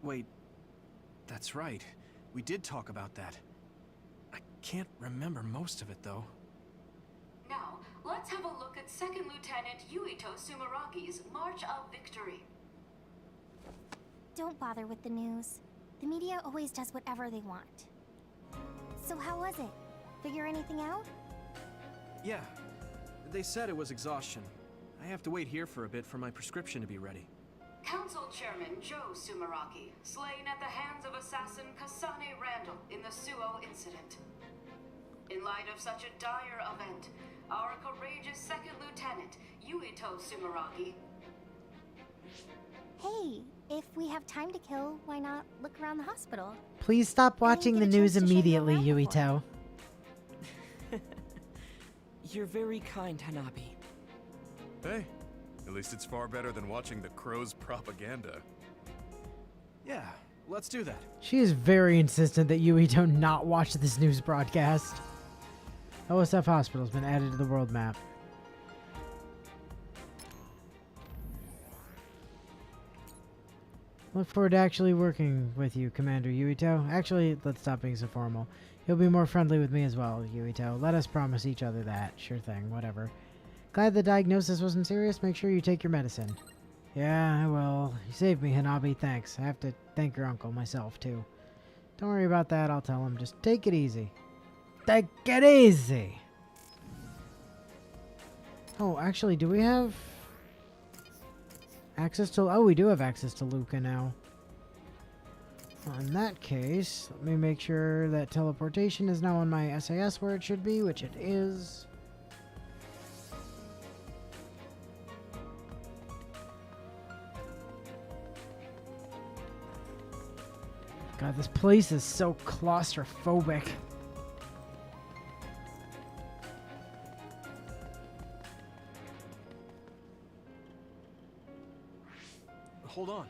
J: Wait, that's right. We did talk about that. I can't remember most of it, though.
K: Now, let's have a look at 2nd Lieutenant Yuito Sumeragi's March of Victory.
D: Don't bother with the news. The media always does whatever they want. So how was it? Figure anything out?
J: Yeah. They said it was exhaustion. I have to wait here for a bit for my prescription to be ready.
K: Council Chairman Joe Sumeragi, slain at the hands of assassin Kasane Randall in the Suo incident. In light of such a dire event, our courageous 2nd Lieutenant, Yuito Sumeragi.
D: Hey, if we have time to kill, why not look around the hospital?
A: Please stop watching the news immediately, Yuito.
L: You're very kind, Hanabi.
G: Hey, at least it's far better than watching the Crow's propaganda.
J: Yeah, let's do that.
A: She is very insistent that Yuito not watch this news broadcast. OSF Hospital's been added to the world map. Look forward to actually working with you, Commander Yuito. Actually, let's stop being so formal. You'll be more friendly with me as well, Yuito. Let us promise each other that. Sure thing, whatever. Glad the diagnosis wasn't serious. Make sure you take your medicine. Yeah, I will. You saved me, Hanabi. Thanks. I have to thank your uncle myself, too. Don't worry about that. I'll tell him. Just take it easy. Take it easy! Oh, actually, do we have access to... Oh, we do have access to Luca now. Well, in that case, let me make sure that teleportation is now on my SAS where it should be, which it is. God, this place is so claustrophobic.
J: Hold on.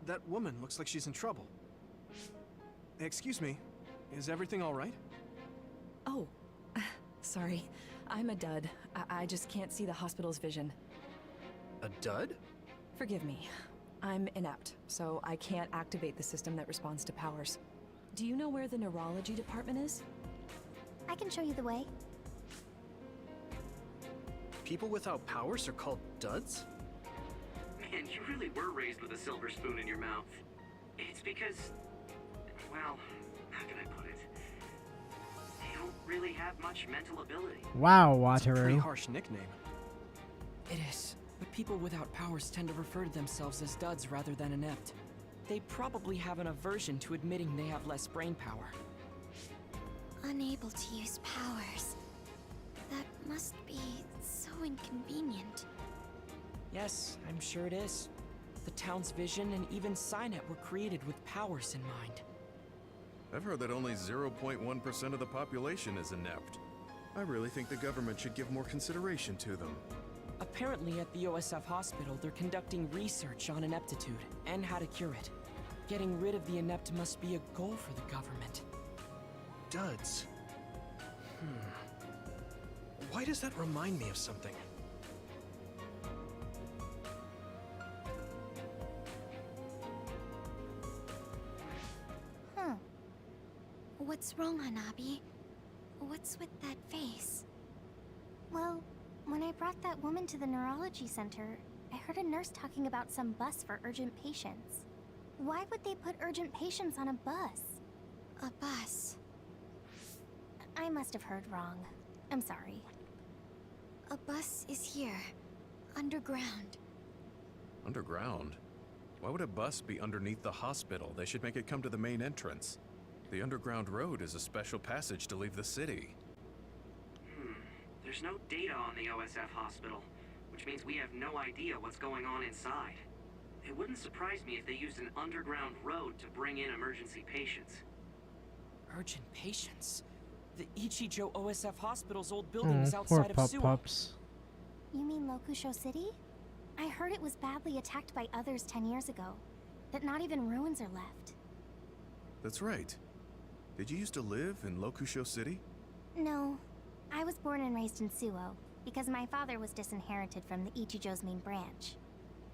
J: That woman looks like she's in trouble. Excuse me, is everything all right?
N: Oh, sorry. I'm a dud. I just can't see the hospital's vision.
J: A dud?
N: Forgive me. I'm inept, so I can't activate the system that responds to powers. Do you know where the neurology department is?
D: I can show you the way.
J: People without powers are called duds?
I: Man, you really were raised with a silver spoon in your mouth. It's because, well, how can I put it? They don't really have much mental ability.
A: Wow,
J: That's a pretty
A: Wataru.
J: harsh nickname.
L: It is, but people without powers tend to refer to themselves as duds rather than inept. They probably have an aversion to admitting they have less brain power.
D: Unable to use powers. That must be so inconvenient.
L: Yes, I'm sure it is. The town's vision and even Cynet were created with powers in mind.
G: I've heard that only 0.1% of the population is inept. I really think the government should give more consideration to them.
L: Apparently at the OSF hospital, they're conducting research on ineptitude and how to cure it. Getting rid of the inept must be a goal for the government.
J: Duds. Why does that remind me of something?
D: Huh. What's wrong, Hanabi? What's with that face? Well, when I brought that woman to the neurology center, I heard a nurse talking about some bus for urgent patients. Why would they put urgent patients on a bus? A bus. I must have heard wrong. I'm sorry. A bus is here. Underground.
G: Underground? Why would a bus be underneath the hospital? They should make it come to the main entrance. The underground road is a special passage to leave the city.
I: There's no data on the OSF hospital, which means we have no idea what's going on inside. It wouldn't surprise me if they used an underground road to bring in emergency patients.
L: Urgent patients? The Ichijo OSF hospital's old building is outside of Suwa.
A: Pups.
D: You mean Lokusho City? I heard it was badly attacked by others 10 years ago. That not even ruins are left.
G: That's right. Did you used to live in Lokusho City?
D: No. I was born and raised in Suwo, because my father was disinherited from the Ichijo's main branch.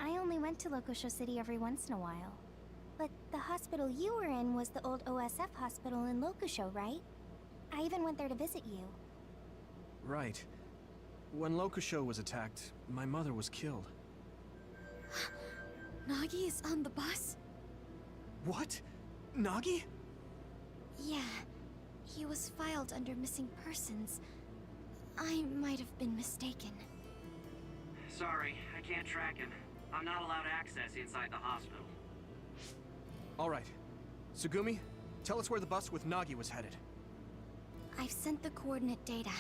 D: I only went to Lokusho City every once in a while. But the hospital you were in was the old OSF hospital in Lokusho, right? I even went there to visit you.
C: Right. When Lokusho was attacked, my mother was killed.
D: Nagi is on the bus?
C: What? Nagi?
D: Yeah. He was filed under missing persons. I might have been mistaken.
I: Sorry, I can't track him. I'm not allowed access inside the hospital.
C: All right. Tsugumi, tell us where the bus with Nagi was headed.
D: I've sent the coordinate data.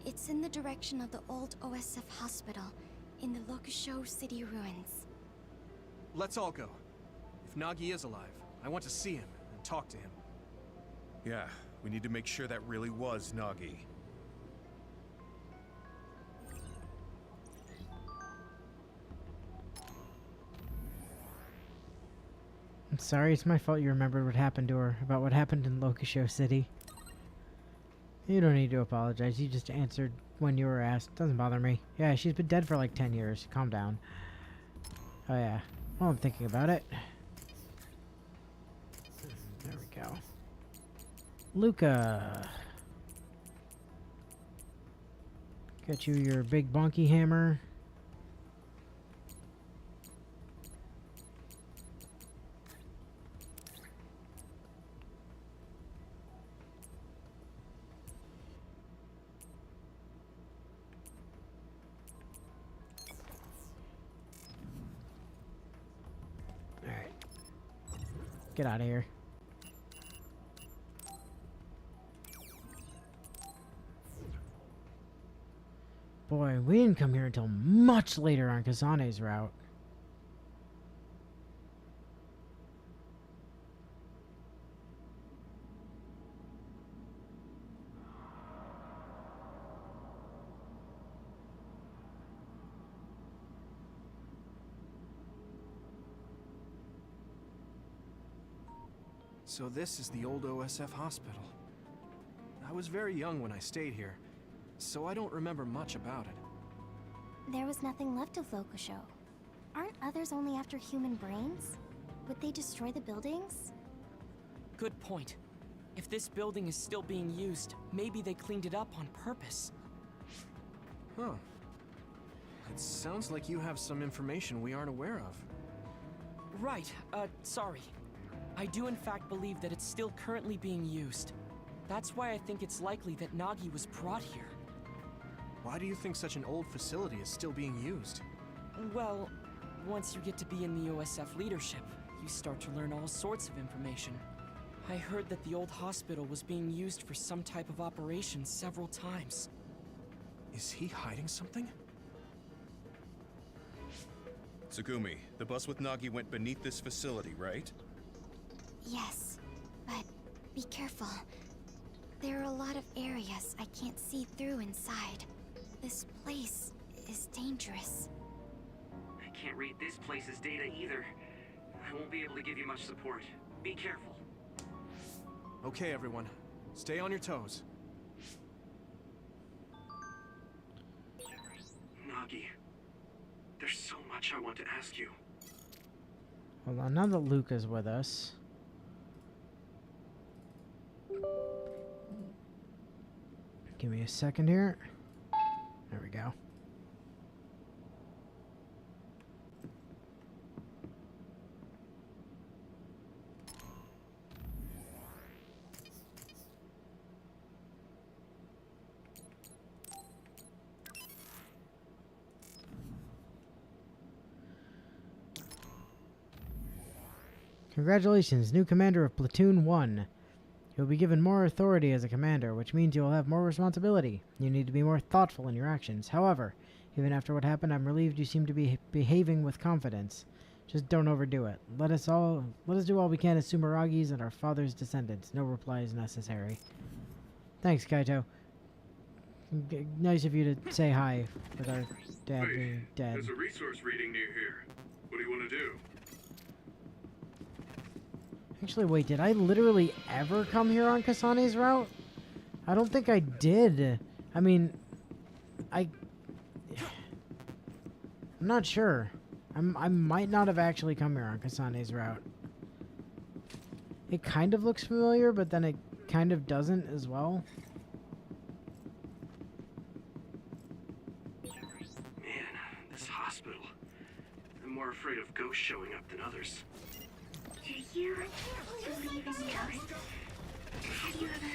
D: It's in the direction of the old OSF hospital, in the Lokusho City ruins.
C: Let's all go. If Nagi is alive, I want to see him and talk to him.
G: Yeah, we need to make sure that really was Nagi.
A: I'm sorry, it's my fault you remembered what happened to her, about what happened in Lokusho City. You don't need to apologize, you just answered when you were asked. Doesn't bother me. Yeah, she's been dead for like 10 years. Calm down. Oh yeah. Well, I'm thinking about it. There we go. Luca. Got you your big bonky hammer. Alright. Get out of here. Boy, we didn't come here until much later on Kasane's route.
C: So this is the old OSF hospital. I was very young when I stayed here, so I don't remember much about it.
D: There was nothing left of Lokusho. Aren't others only after human brains? Would they destroy the buildings?
L: Good point. If this building is still being used, maybe they cleaned it up on purpose.
C: Huh. It sounds like you have some information we aren't aware of.
L: Right, sorry. I do in fact believe that it's still currently being used. That's why I think it's likely that Nagi was brought here.
C: Why do you think such an old facility is still being used?
L: Well, once you get to be in the OSF leadership, you start to learn all sorts of information. I heard that the old hospital was being used for some type of operation several times.
C: Is he hiding something?
G: Tsugumi, the bus with Nagi went beneath this facility, right?
D: Yes, but be careful. There are a lot of areas I can't see through inside. This place is dangerous.
I: I can't read this place's data either. I won't be able to give you much support. Be careful.
C: Okay, everyone. Stay on your toes. Nagi, there's so much I want to ask you.
A: Hold on, now that Luca's with us. give me a second here. There we go. Congratulations, new commander of Platoon 1. You'll be given more authority as a commander, which means you'll have more responsibility. You need to be more thoughtful in your actions. However, even after what happened, I'm relieved you seem to be behaving with confidence. Just don't overdo it. Let us do all we can as Sumeragis and our father's descendants. No reply is necessary. Thanks, Kaito. Nice of you to say hi with our dad being dead.
E: There's a resource reading near here. What do you want to do?
A: Actually, wait, did I literally ever come here on Kasane's route? I don't think I did. I mean, I'm not sure. I might not have actually come here on Kasane's route. It kind of looks familiar, but then it kind of doesn't as well.
C: Man, this hospital. I'm more afraid of ghosts showing up than others.
D: Do you believe in ghosts? Have you ever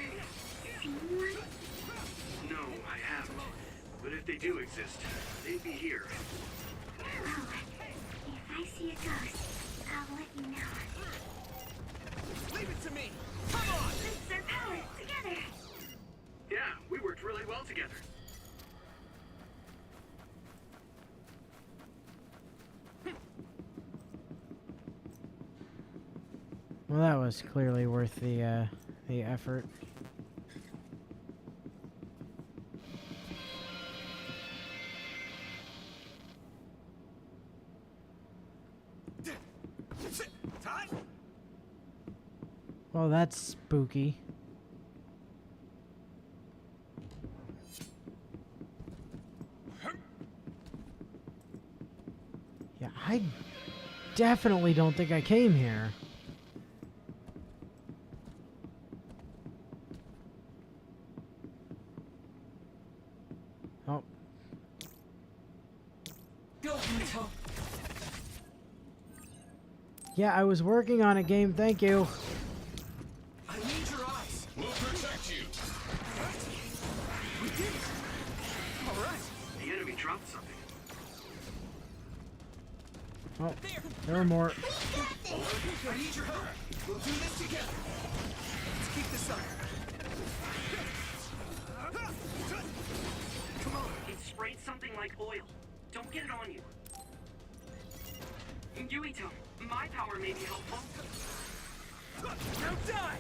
D: seen one?
C: No, I haven't. But if they do exist, they'd be here.
D: Well, if I see a ghost, I'll let you know.
C: Leave it to me! Come on!
D: Let's our powers together!
C: Yeah, we worked really well together.
A: Well, that was clearly worth the effort. Well, that's spooky. Yeah, I definitely don't think I came here. Oh.
L: Go, Kaito.
A: Yeah, I was working on a game, thank you.
C: I need your eyes.
E: We'll protect you.
C: We did it. All right. The enemy dropped something.
A: Oh, there are more.
C: I need your help. We'll do this together. Let's keep this up. Come on. It sprayed something like oil. Don't get it on you. Yuito, my power may be helpful. Now die!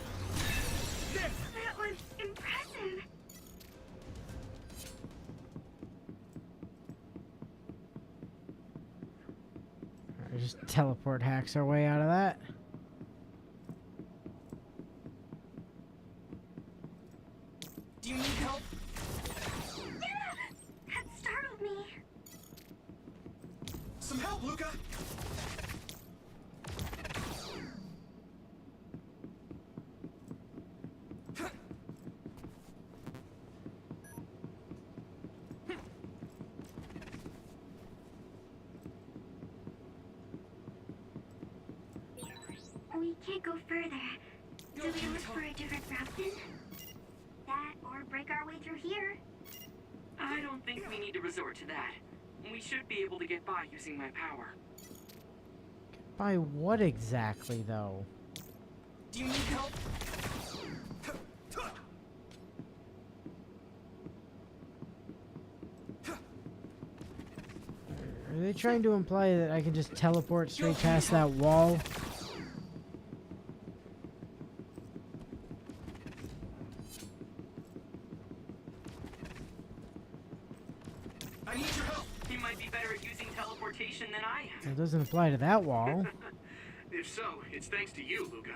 C: There!
D: That was impressive!
A: Alright, just teleport hacks our way out of that.
L: Do you need help?
D: That startled me.
C: Some help, Luca!
D: We can't go further. Do we look for a different route then? That or break our way through here?
I: I don't think we need to resort to that. We should be able to get by using my power.
A: By what exactly, though?
L: Do you need help?
A: Are they trying to imply that I can just teleport straight past that wall?
I: I need your help. You might be better at using teleportation than I am.
A: It doesn't apply to that wall.
C: If so, it's thanks to you, Luca.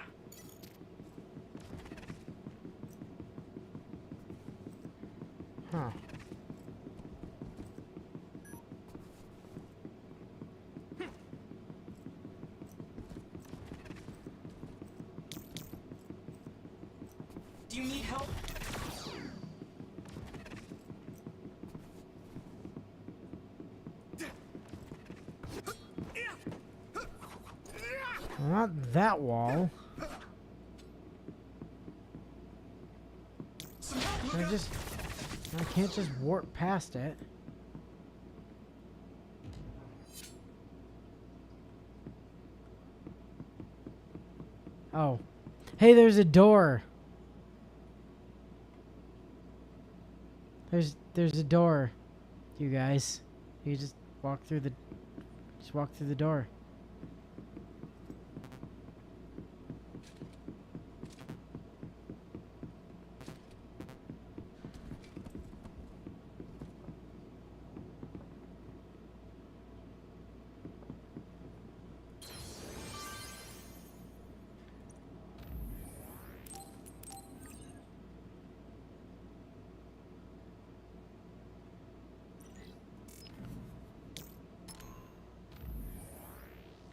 A: Huh.
L: Do you need help?
A: Not that wall. I can't just warp past it. Oh. Hey, there's a door. There's a door. You guys. You just walk through the door.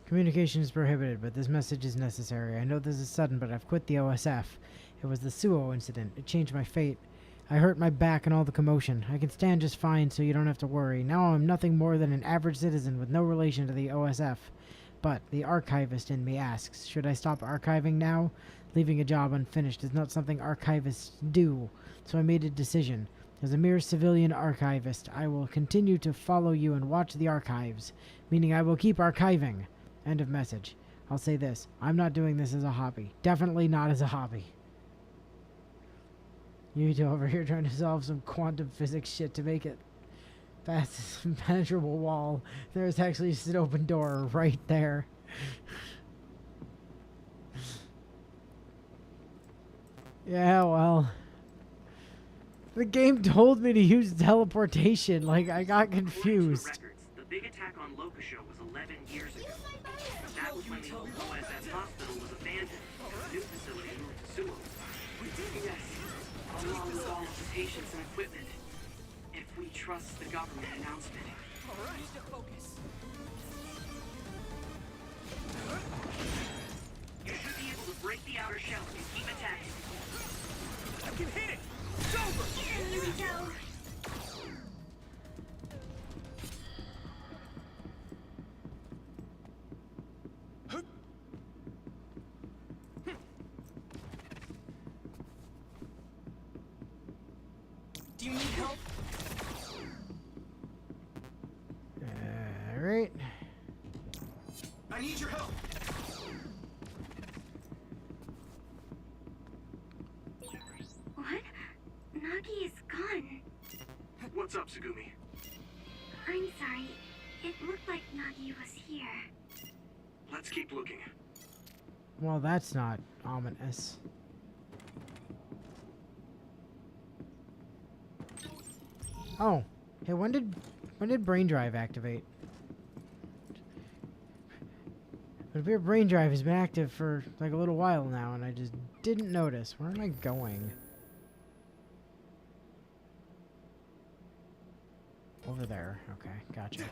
A: Communication is prohibited, but this message is necessary. I know this is sudden, but I've quit the OSF. It was the Suo incident. It changed my fate. I hurt my back and all the commotion. I can stand just fine, so you don't have to worry. Now I'm nothing more than an average citizen with no relation to the OSF. But the archivist in me asks, should I stop archiving now? Leaving a job unfinished is not something archivists do, so I made a decision. As a mere civilian archivist, I will continue to follow you and watch the archives, meaning I will keep archiving. End of message. I'll say this. I'm not doing this as a hobby. Definitely not as a hobby. You two over here trying to solve some quantum physics shit to make it past this impenetrable wall. There's actually just an open door right there. Yeah, well. The game told me to use teleportation. Like, I got confused.
I: The big attack on Locusho was 11 years ago. That was when the old OSS hospital was abandoned and the new facility moved to Suo. Yes, along with all of the patients and equipment. If we trust the government announcement.
L: Alright, need to focus.
I: You should be able to break the outer shell and keep attacking.
L: I can hit it! It's over!
D: Here we go.
L: Do you need help?
A: Alright.
C: I need your help.
D: What? Nagi is gone.
I: What's up, Tsugumi?
D: I'm sorry. It looked like Nagi was here.
I: Let's keep looking.
A: Well, that's not ominous. Oh. Hey, when did brain drive activate? It appears brain drive has been active for like a little while now, and I just didn't notice. Where am I going? Over there. Okay, gotcha.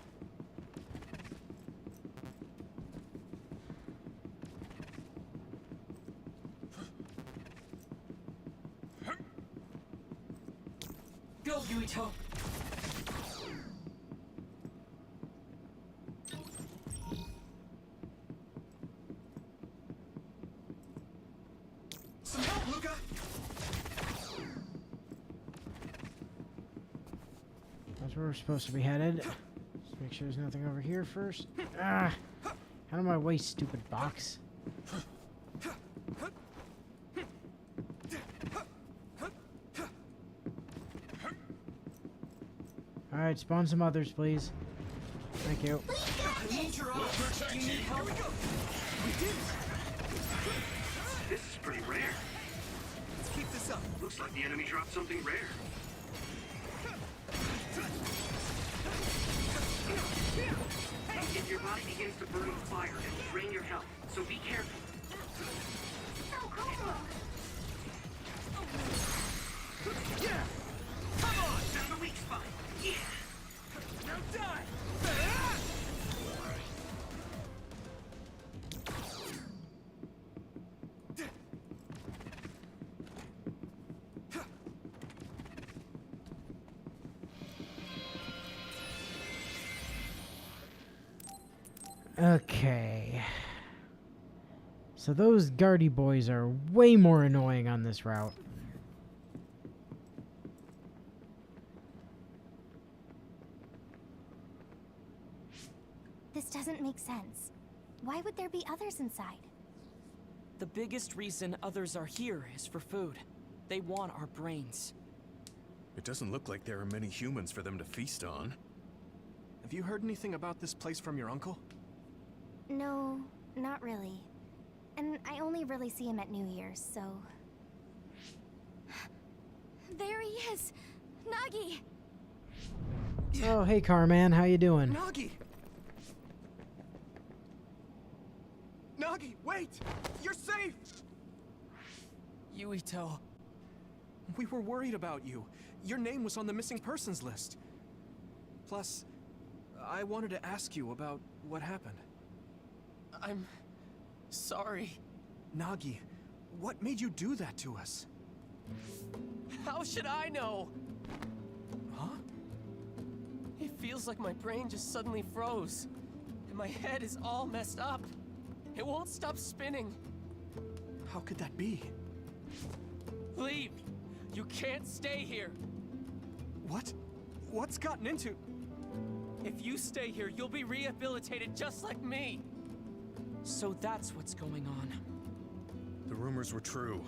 L: Go, Yuito!
C: Some help, Luca!
A: That's where we're supposed to be headed. Just make sure there's nothing over here first. Ah! Out of my way, stupid box. Alright, spawn some others, please. Thank you.
L: I need your help. Do you need help?
I: This is pretty rare.
C: Let's keep this up.
I: Looks like the enemy dropped something rare. If your body begins to burn with fire, it will drain your health, so be careful.
D: So cool.
C: Yeah! Come on!
I: Found the weak spot. Yeah.
C: Now die!
A: Okay. So those guardy boys are way more annoying on this route.
D: This doesn't make sense. Why would there be others inside?
L: The biggest reason others are here is for food. They want our brains.
G: It doesn't look like there are many humans for them to feast on.
C: Have you heard anything about this place from your uncle?
D: No, not really. And I only really see him at New Year's, so...
H: There he is! Nagi!
A: Oh, hey, Carman, how you doing?
C: Nagi! Nagi, wait! You're safe!
L: Yuito.
C: We were worried about you. Your name was on the missing persons list. Plus, I wanted to ask you about what happened.
L: I'm... sorry.
C: Nagi, what made you do that to us?
L: How should I know?
C: Huh?
L: It feels like my brain just suddenly froze. And my head is all messed up. It won't stop spinning.
C: How could that be?
L: Leave! You can't stay here!
C: What? What's gotten into...
L: If you stay here, you'll be rehabilitated just like me! So that's what's going on.
G: The rumors were true.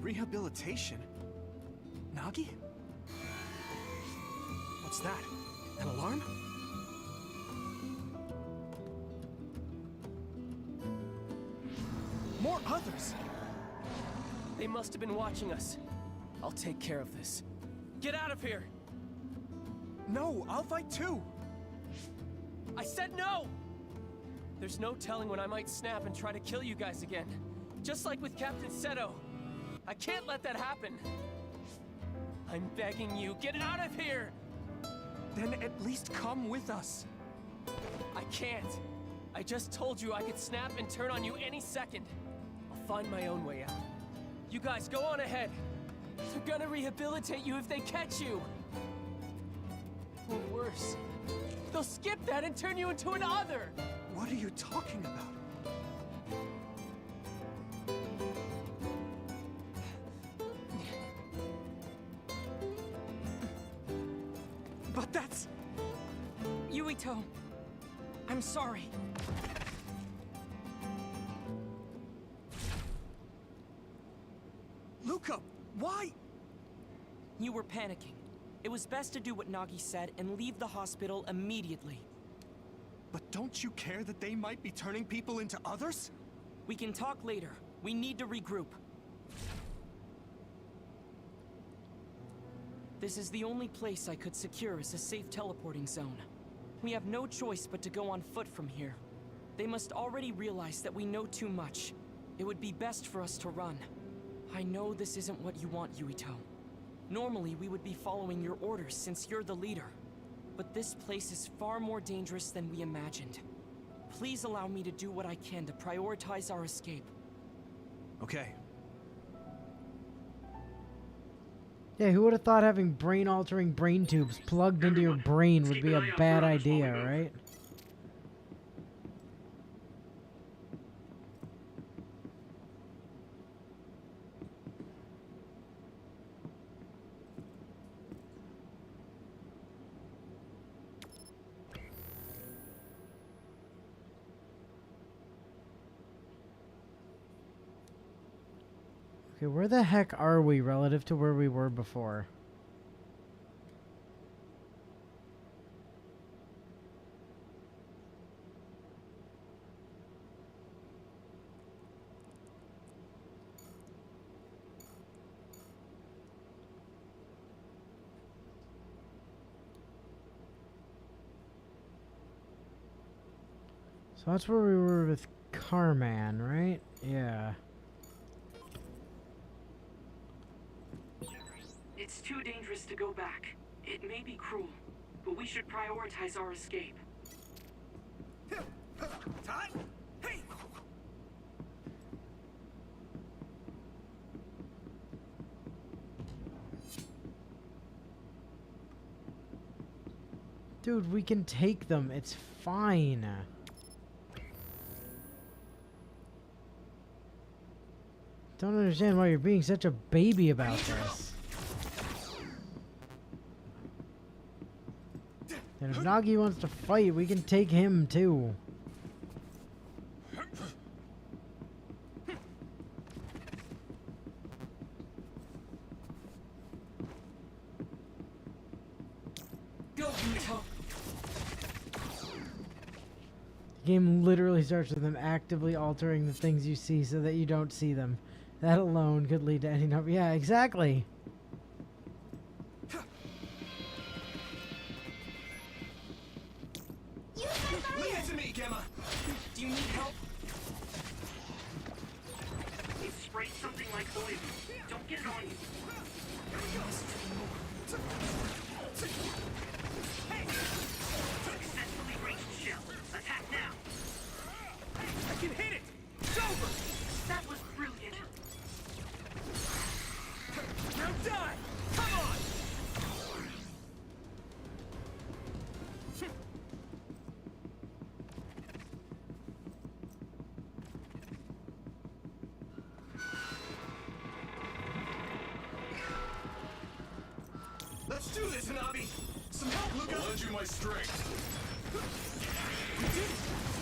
C: Rehabilitation? Nagi? What's that? An alarm? More others!
L: They must have been watching us. I'll take care of this. Get out of here!
C: No, I'll fight too!
L: I said no! There's no telling when I might snap and try to kill you guys again. Just like with Captain Seto. I can't let that happen. I'm begging you, get out of here!
C: Then at least come with us.
L: I can't. I just told you I could snap and turn on you any second. I'll find my own way out. You guys, go on ahead. They're gonna rehabilitate you if they catch you. Or worse, they'll skip that and turn you into an other.
C: What are you talking about? But that's...
L: Yuito, I'm sorry.
C: Luca, why?
L: You were panicking. It was best to do what Nagi said and leave the hospital immediately.
C: But don't you care that they might be turning people into others?
L: We can talk later. We need to regroup. This is the only place I could secure as a safe teleporting zone. We have no choice but to go on foot from here. They must already realize that we know too much. It would be best for us to run. I know this isn't what you want, Yuito. Normally, we would be following your orders since you're the leader. But this place is far more dangerous than we imagined. Please allow me to do what I can to prioritize our escape.
C: Okay.
A: Yeah, who would have thought having brain-altering brain tubes plugged into your brain would be a bad idea, right? Okay, where the heck are we relative to where we were before? So that's where we were with Carman, right? Yeah.
I: It's too dangerous to go back. It may be cruel, but we should prioritize our escape.
C: Hey!
A: Dude, we can take them. It's fine. don't understand why you're being such a baby about this. And if Nagi wants to fight, we can take him too. The game literally starts with them actively altering the things you see so that you don't see them. That alone could lead to any number. Yeah, exactly.
C: Leave it to me, Gemma. Do you need help?
I: It sprayed something like oil. Don't get it on you. Hey! Successfully reached shell. Attack now.
C: I can hit it. It's over.
I: That was brilliant.
C: Now die. Come on. Let's do this, Hanabi! Some help, Luca!
E: I'll lend you my strength.
C: We did it!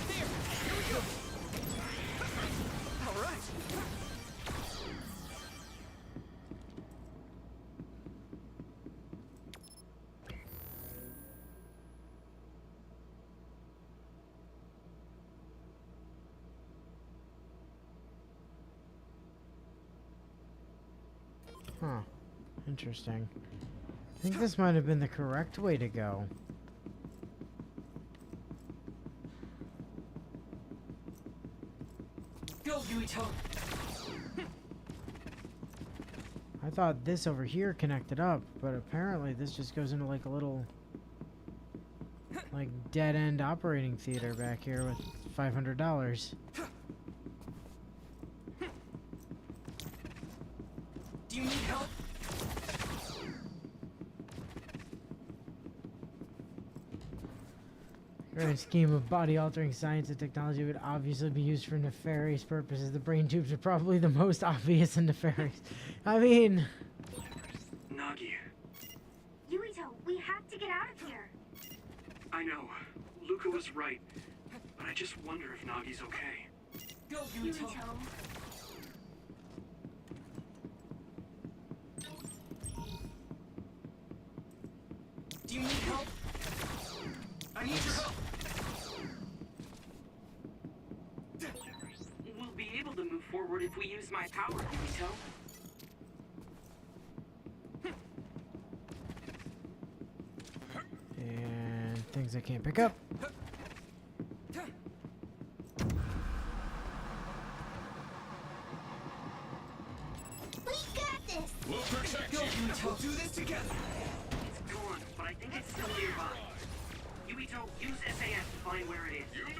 C: There! Here we go! All right!
A: Huh. Interesting. I think this might have been the correct way to go.
L: Go, Yuito!
A: I thought this over here connected up, but apparently this just goes into like a little like dead-end operating theater back here with $500.
L: Do you need help?
A: Grand scheme of body-altering science and technology would obviously be used for nefarious purposes. The brain tubes are probably the most obvious and nefarious. I mean...
I: Nagi.
D: Yuito, we have to get out of here.
I: I know. Luca was right. But I just wonder if Nagi's okay.
L: Go, Yuito! Do you need help?
C: I need your help!
I: We'll be able to move forward if we use my power, Yuito.
A: And things I can't pick up.
D: We got this!
E: We'll protect you.
C: We'll do this together!
I: It's gone, but I think it's still nearby. Yuito, use SAS to find where it is.
E: You lead.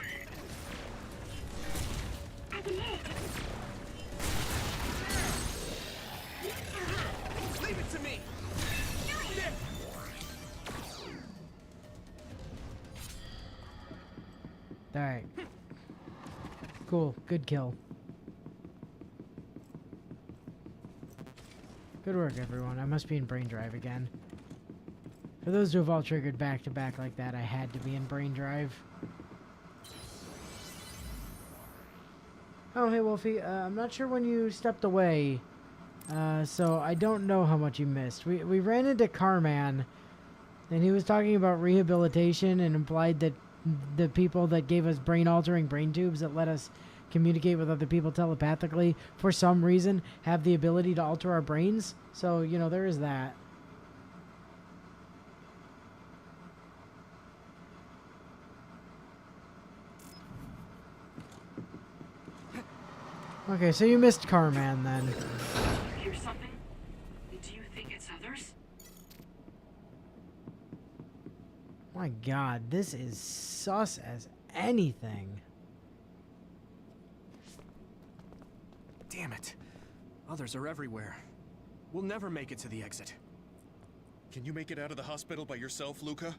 D: I can hit it!
C: Leave it to me! There.
A: Alright. Cool. Good kill. Good work, everyone. I must be in Brain Drive again. For those who have all triggered back to back like that, I had to be in Brain Drive. Oh, hey, Wolfie. I'm not sure when you stepped away, so I don't know how much you missed. We ran into Carman, and he was talking about rehabilitation and implied that the people that gave us brain-altering brain tubes that let us communicate with other people telepathically, for some reason, have the ability to alter our brains. So, you know, there is that. Okay, so you missed Carman then.
I: Hear something? Do you think it's others?
A: My god, this is sus as anything.
C: Damn it. Others are everywhere. We'll never make it to the exit.
G: Can you make it out of the hospital by yourself, Luca?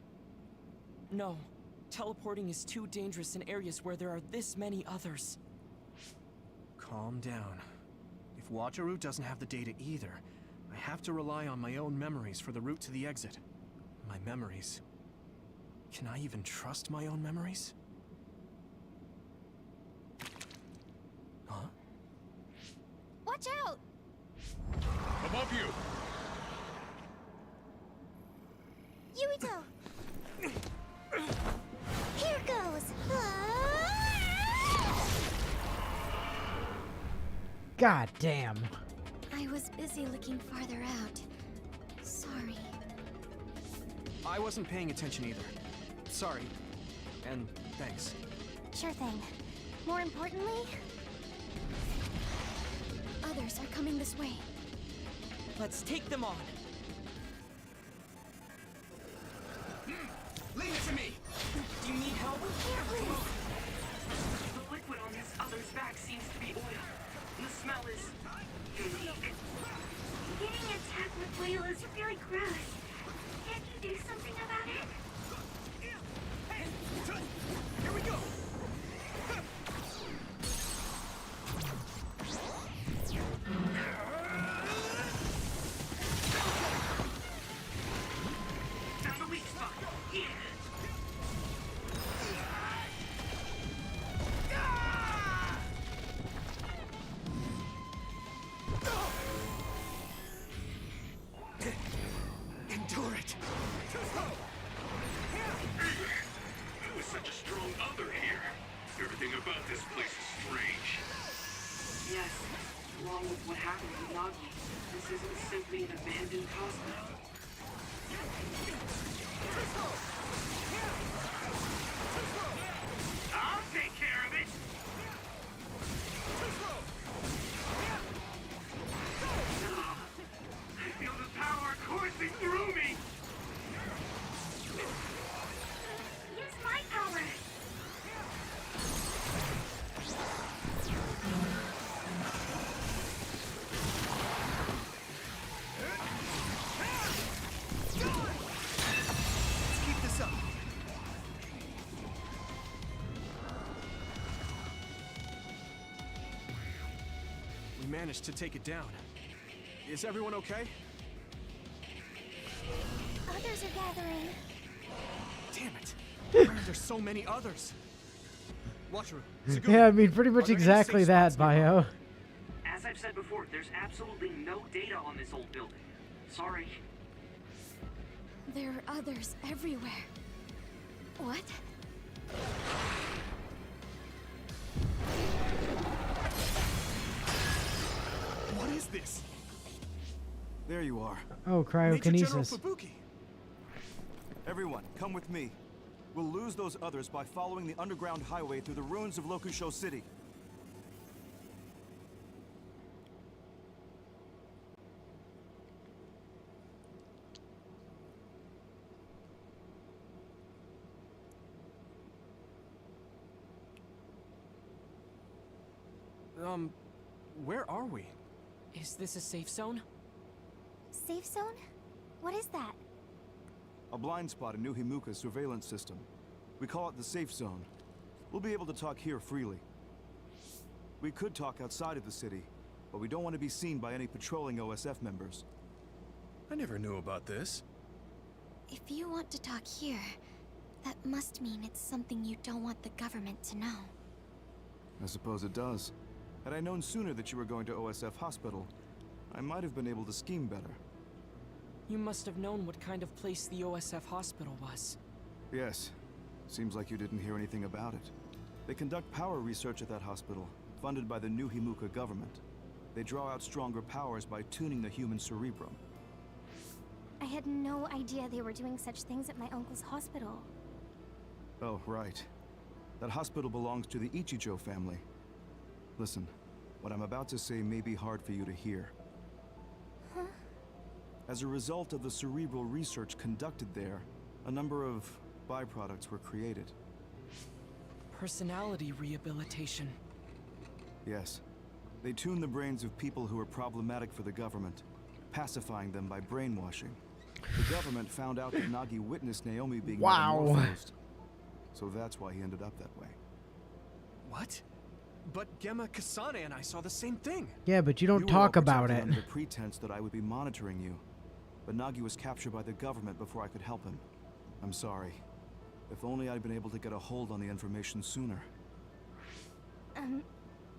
L: No. Teleporting is too dangerous in areas where there are this many others.
C: Calm down. If Wateru doesn't have the data either, I have to rely on my own memories for the route to the exit. My memories. Can I even trust my own memories? Huh?
D: Watch out!
E: Above you!
D: Yuito! Here goes!
A: God damn.
D: I was busy looking farther out. Sorry.
C: I wasn't paying attention either. Sorry. And thanks.
D: Sure thing. More importantly, others are coming this way.
L: Let's take them on.
C: Leave it to me!
L: Do you need help?
I: The liquid on this other's back seems to be oil. And the smell is unique.
O: Getting attacked with oil is really gross. Can't you do something about it?
C: Hey! Here we go!
I: Found the weak spot. Yeah.
C: Endure it!
E: There was such a strong other here. Everything about this place is strange.
I: Yes, along with what happened with Nagi, this isn't simply an abandoned hospital.
E: I'll take care of it!
I: I feel the power coursing through me!
O: Use my power.
C: Let's keep this up. We managed to take it down. Is everyone okay?
D: Others are gathering.
C: Damn it! Why are there so many others? Wateru, Sugumi,
A: Yeah, I mean, pretty much
C: are there any
A: exactly
C: safe
A: that,
C: spots nearby?
A: Bio.
I: As I've said before, there's absolutely no data on this old building. Sorry.
D: There are others everywhere. What?
C: What is this?
M: There you are.
A: Oh,
C: Major General
A: cryokinesis.
C: Fubuki.
M: Everyone, come with me. We'll lose those others by following the underground highway through the ruins of Lokusho City.
C: Where are we?
L: Is this a safe zone?
D: Safe zone? What is that?
M: A blind spot in New Himuka's surveillance system. We call it the safe zone. We'll be able to talk here freely. We could talk outside of the city, but we don't want to be seen by any patrolling OSF members.
G: I never knew about this.
D: If you want to talk here, that must mean it's something you don't want the government to know.
M: I suppose it does. Had I known sooner that you were going to OSF Hospital, I might have been able to scheme better.
L: You must have known what kind of place the OSF hospital was.
M: Yes. Seems like you didn't hear anything about it. They conduct power research at that hospital, funded by the New Himuka government. They draw out stronger powers by tuning the human cerebrum.
D: I had no idea they were doing such things at my uncle's hospital.
M: Oh, right. That hospital belongs to the Ichijo family. Listen, what I'm about to say may be hard for you to hear.
D: Huh?
M: As a result of the cerebral research conducted there, a number of byproducts were created.
L: Personality rehabilitation.
M: Yes. They tune the brains of people who are problematic for the government, pacifying them by brainwashing. The government found out that Nagi witnessed Naomi being
A: Wow.
M: metamorphosed. So that's why he ended up that way.
C: What? But Gemma, Kasane, and I saw the same thing.
A: Yeah, but you don't
M: You were
A: talk
M: all
A: about
M: protected
A: it.
M: under the pretense that I would be monitoring you. But Nagi was captured by the government before I could help him. I'm sorry. If only I'd been able to get a hold on the information sooner.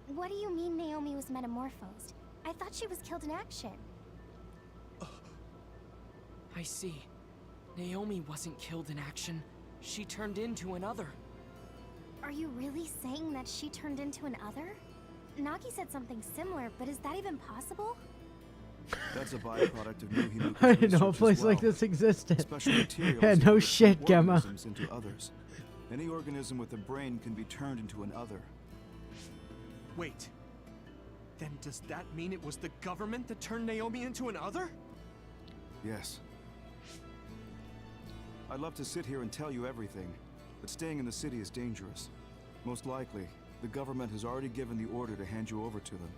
D: What do you mean Naomi was metamorphosed? I thought she was killed in action.
L: I see. Naomi wasn't killed in action. She turned into another.
D: Are you really saying that she turned into an other? Nagi said something similar, but is that even possible?
M: That's a byproduct of New Himuka's
A: I didn't know a
M: research as
A: place like
M: well.
A: this existed.
M: Special materials
A: Yeah, no
M: either
A: shit,
M: turn
A: Gemma.
M: organisms into others. Any organism with a brain can be turned into an other.
C: Wait. Then does that mean it was the government that turned Naomi into an other?
M: Yes. I'd love to sit here and tell you everything, but staying in the city is dangerous. Most likely, the government has already given the order to hand you over to them.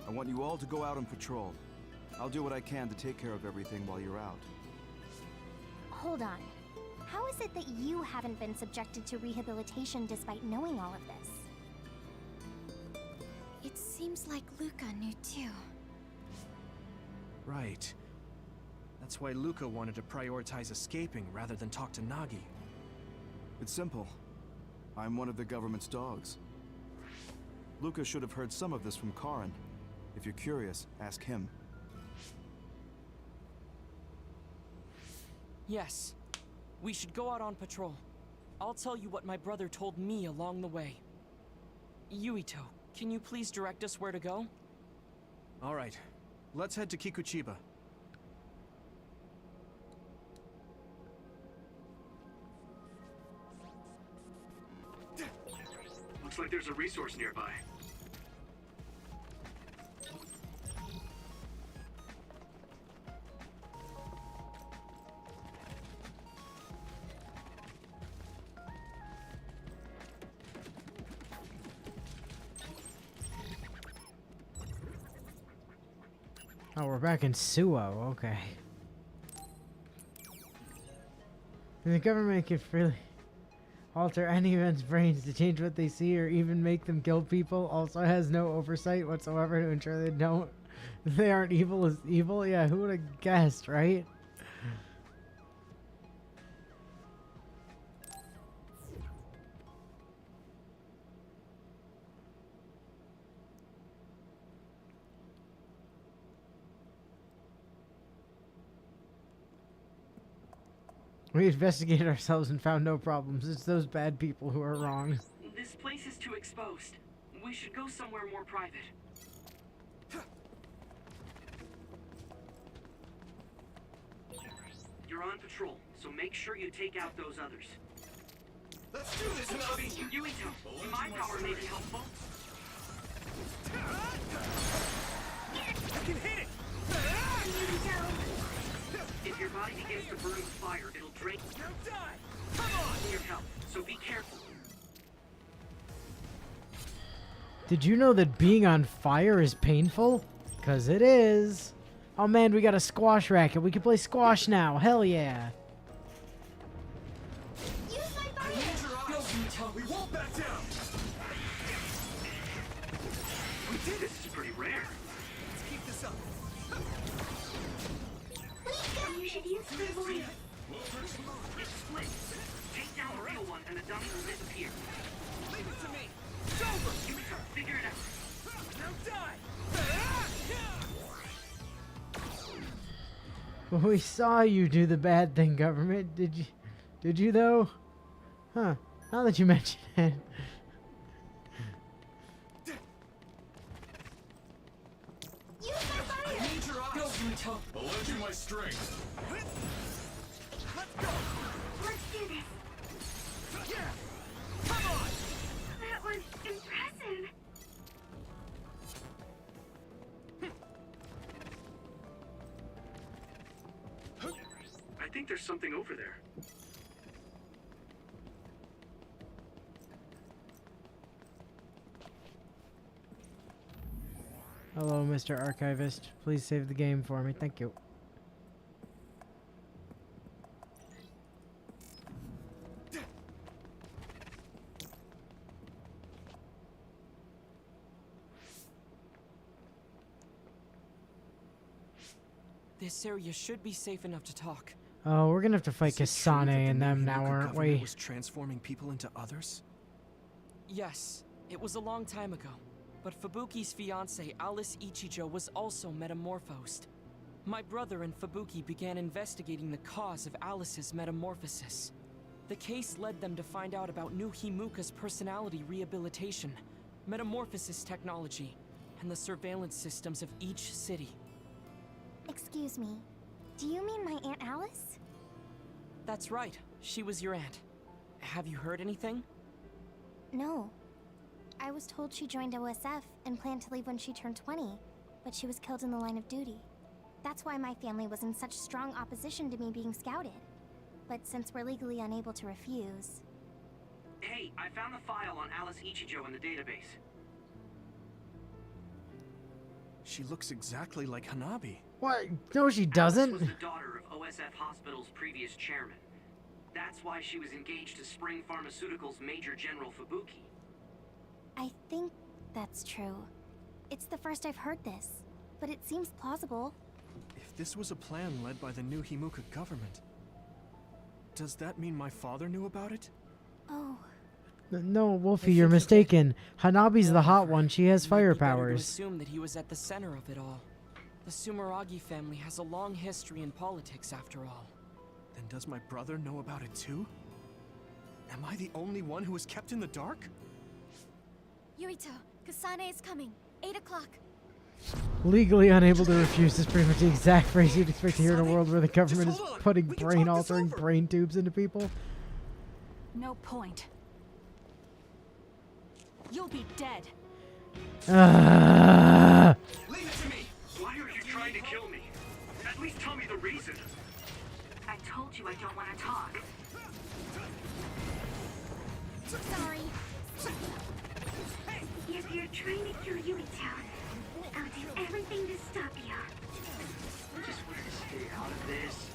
M: I want you all to go out on patrol. I'll do what I can to take care of everything while you're out.
D: Hold on. How is it that you haven't been subjected to rehabilitation despite knowing all of this?
B: It seems like Luca knew too.
C: Right. That's why Luca wanted to prioritize escaping rather than talk to Nagi.
M: It's simple. I'm one of the government's dogs. Luca should have heard some of this from Karin. If you're curious, ask him.
L: Yes. We should go out on patrol. I'll tell you what my brother told me along the way. Yuito, can you please direct us where to go?
C: All right. Let's head to Kikuchiba.
I: Looks like there's a resource nearby.
A: Oh, we're back in Suo. Okay. And the government can freely alter any event's brains to change what they see or even make them kill people. Also has no oversight whatsoever to ensure they aren't evil as evil. Yeah, who would have guessed, right? We investigated ourselves and found no problems. It's those bad people who are wrong.
I: This place is too exposed. We should go somewhere more private. You're on patrol, so make sure you take out those others.
C: Let's do this, Navi!
I: Yuito, my power may be helpful.
C: I can hit it!
I: If your body begins to burn with fire, it'll drain.
C: Now die! Come on!
I: Your health, so be careful.
A: Did you know that being on fire is painful? 'Cause it is. Oh man, we got a squash racket. We can play squash now. Hell yeah.
C: We won't back down!
I: This is pretty rare.
C: Let's keep this up.
O: You should use the voice.
I: It's split. Take down the real one and the dummy will disappear.
C: Leave it to me! It's over!
I: Yuito, figure it out.
C: Now die!
A: We saw you do the bad thing, government. Did you though? Huh. Now that you mention it.
C: I need your eyes! Go, I'll lend you my strength. Let's go!
O: Let's do this.
C: Yeah! Come on!
O: That was impressive.
I: I think there's something over there.
A: Hello, Mr. Archivist. Please save the game for me. Thank you.
L: This area should be safe enough to talk.
A: Oh, we're gonna have to fight
C: Is it true that
A: Kasane
C: the
A: and
C: new
A: them now,
C: Himuka
A: aren't
C: government
A: we?
C: was transforming people into others?
L: Yes, it was a long time ago. But Fubuki's fiancée, Alice Ichijo, was also metamorphosed. My brother and Fubuki began investigating the cause of Alice's metamorphosis. The case led them to find out about new Himuka's personality rehabilitation, metamorphosis technology, and the surveillance systems of each city.
D: Excuse me. Do you mean my Aunt Alice?
L: That's right, she was your aunt. Have you heard anything?
D: No. I was told she joined OSF and planned to leave when she turned 20, but she was killed in the line of duty. That's why my family was in such strong opposition to me being scouted. But since we're legally unable to refuse...
I: Hey, I found the file on Alice Ichijo in the database.
C: She looks exactly like Hanabi.
A: What? No, she doesn't.
I: Alice was the daughter of OSF Hospital's previous chairman. That's why she was engaged to Spring Pharmaceuticals Major General Fubuki.
D: I think that's true. It's the first I've heard this, but it seems plausible.
C: If this was a plan led by the new Himuka government, does that mean my father knew about it?
D: Oh.
A: No, Wolfie, you're mistaken. Hanabi's the hot one. She has fire powers.
L: Assume that he was at the center of it all. The Sumeragi family has a long history in politics, after all.
C: Then does my brother know about it too? Am I the only one who is kept in the dark?
D: Yuito, Kasane is coming. 8 o'clock.
A: Legally unable to refuse is pretty much the exact phrase you'd expect to hear in a world where the government is putting brain-altering brain tubes into people.
B: No point. You'll be dead.
E: Leave it to me! Why are you trying to kill me? At least tell me the reason.
O: I told you I don't want to talk.
D: Sorry.
O: If you're trying to kill Yuito, I'll do everything to stop you.
I: I just wanted to stay out of this.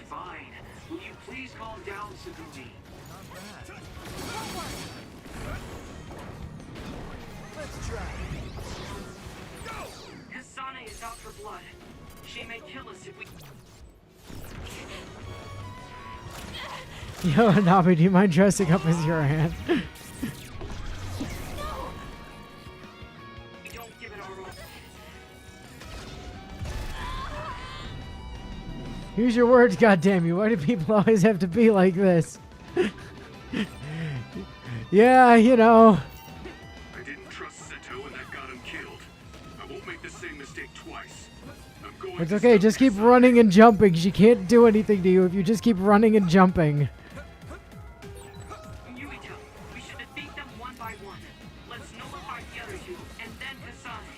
I: Fine. Will you please calm down, Suzuki?
C: Let's try.
I: Go! Kasane is out for blood. She may kill us if we...
A: Yo, Hanabi, do you mind dressing up as your aunt? Use your words, goddamn you. Why do people always have to be like this? Yeah, you know.
E: I didn't trust Seto and that got him killed. I won't make the same mistake twice. I'm going
A: It's
E: to
A: okay,
E: stop
A: just keep
E: Kasane.
A: running and jumping. She can't do anything to you if you just keep running and jumping.
I: Yuito, we should defeat them one by one. Let's nullify the other two, and then Kasane.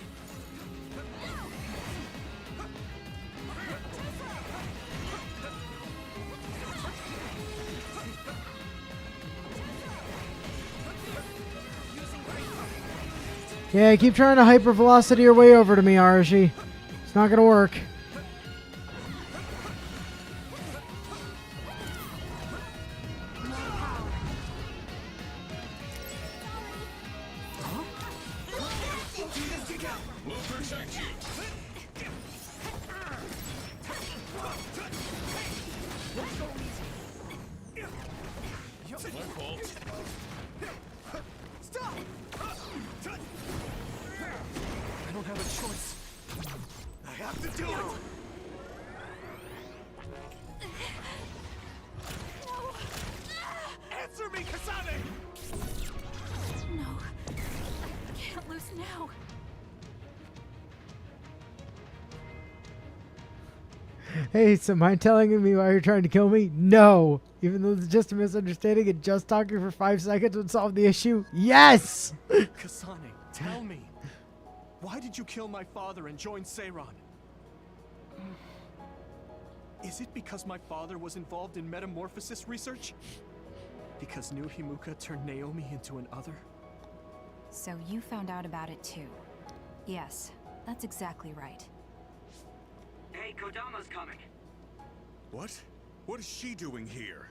A: Yeah, keep trying to hypervelocity your way over to me, Arashi. It's not gonna work.
E: We'll protect you. My fault.
C: Stop! I don't have a choice. I have to do it. Answer me, Kasane!
B: No. I can't lose now.
A: Hey, so mind telling me why you're trying to kill me? No! Even though it's just a misunderstanding and just talking for 5 seconds would solve the issue? Yes!
C: Kasane, tell me. Why did you kill my father and join Seiran? Is it because my father was involved in metamorphosis research? Because new Himuka turned Naomi into an other?
P: So you found out about it too. Yes, that's exactly right.
I: Hey, Kodama's coming.
G: What? What is she doing here?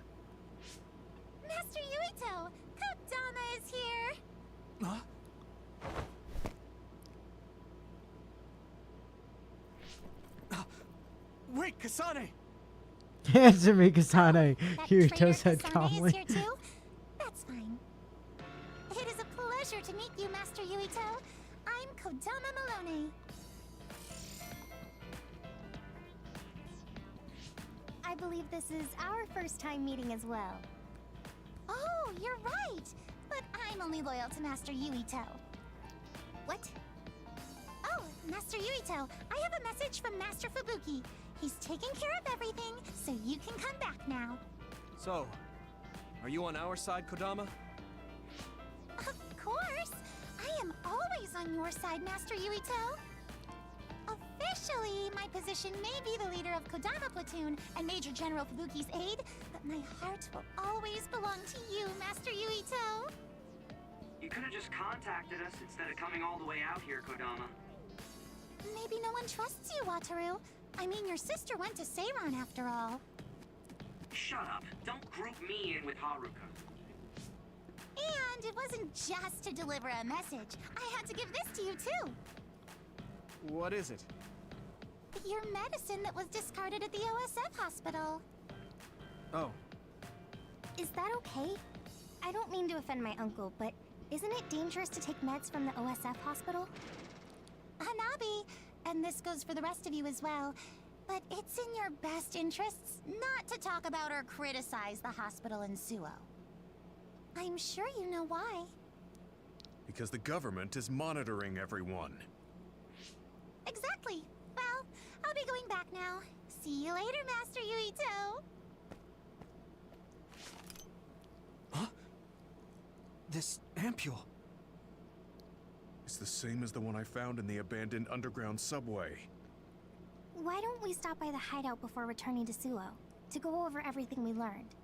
D: Master Yuito! Kodama is here!
C: Huh? Wait, Kasane!
A: Answer me, Kasane.
D: That
A: Yuito
D: traitor
A: said
D: Kasane
A: calmly.
D: is here too? That's fine. It is a pleasure to meet you, Master Yuito. I'm Kodama Malone. I believe this is our first time meeting as well. Oh, you're right. But I'm only loyal to Master Yuito. What? Oh, Master Yuito, I have a message from Master Fubuki. He's taking care of everything, so you can come back now.
C: So, are you on our side, Kodama?
D: Of course! I am always on your side, Master Yuito. Officially, my position may be the leader of Kodama Platoon and Major General Fubuki's aide, but my heart will always belong to you, Master Yuito.
I: You could have just contacted us instead of coming all the way out here, Kodama.
D: Maybe no one trusts you, Wataru. I mean, your sister went to Seiran after all.
I: Shut up. Don't group me in with Haruka.
D: And it wasn't just to deliver a message. I had to give this to you, too.
C: What is it?
D: Your medicine that was discarded at the OSF hospital.
C: Oh.
D: Is that okay? I don't mean to offend my uncle, but isn't it dangerous to take meds from the OSF hospital? Hanabi, and this goes for the rest of you as well, but it's in your best interests not to talk about or criticize the hospital in Suo. I'm sure you know why.
G: Because the government is monitoring everyone.
D: Exactly. Well, I'll be going back now. See you later, Master Yuito.
C: Huh? This ampule.
G: It's the same as the one I found in the abandoned underground subway.
D: Why don't we stop by the hideout before returning to Suo to go over everything we learned?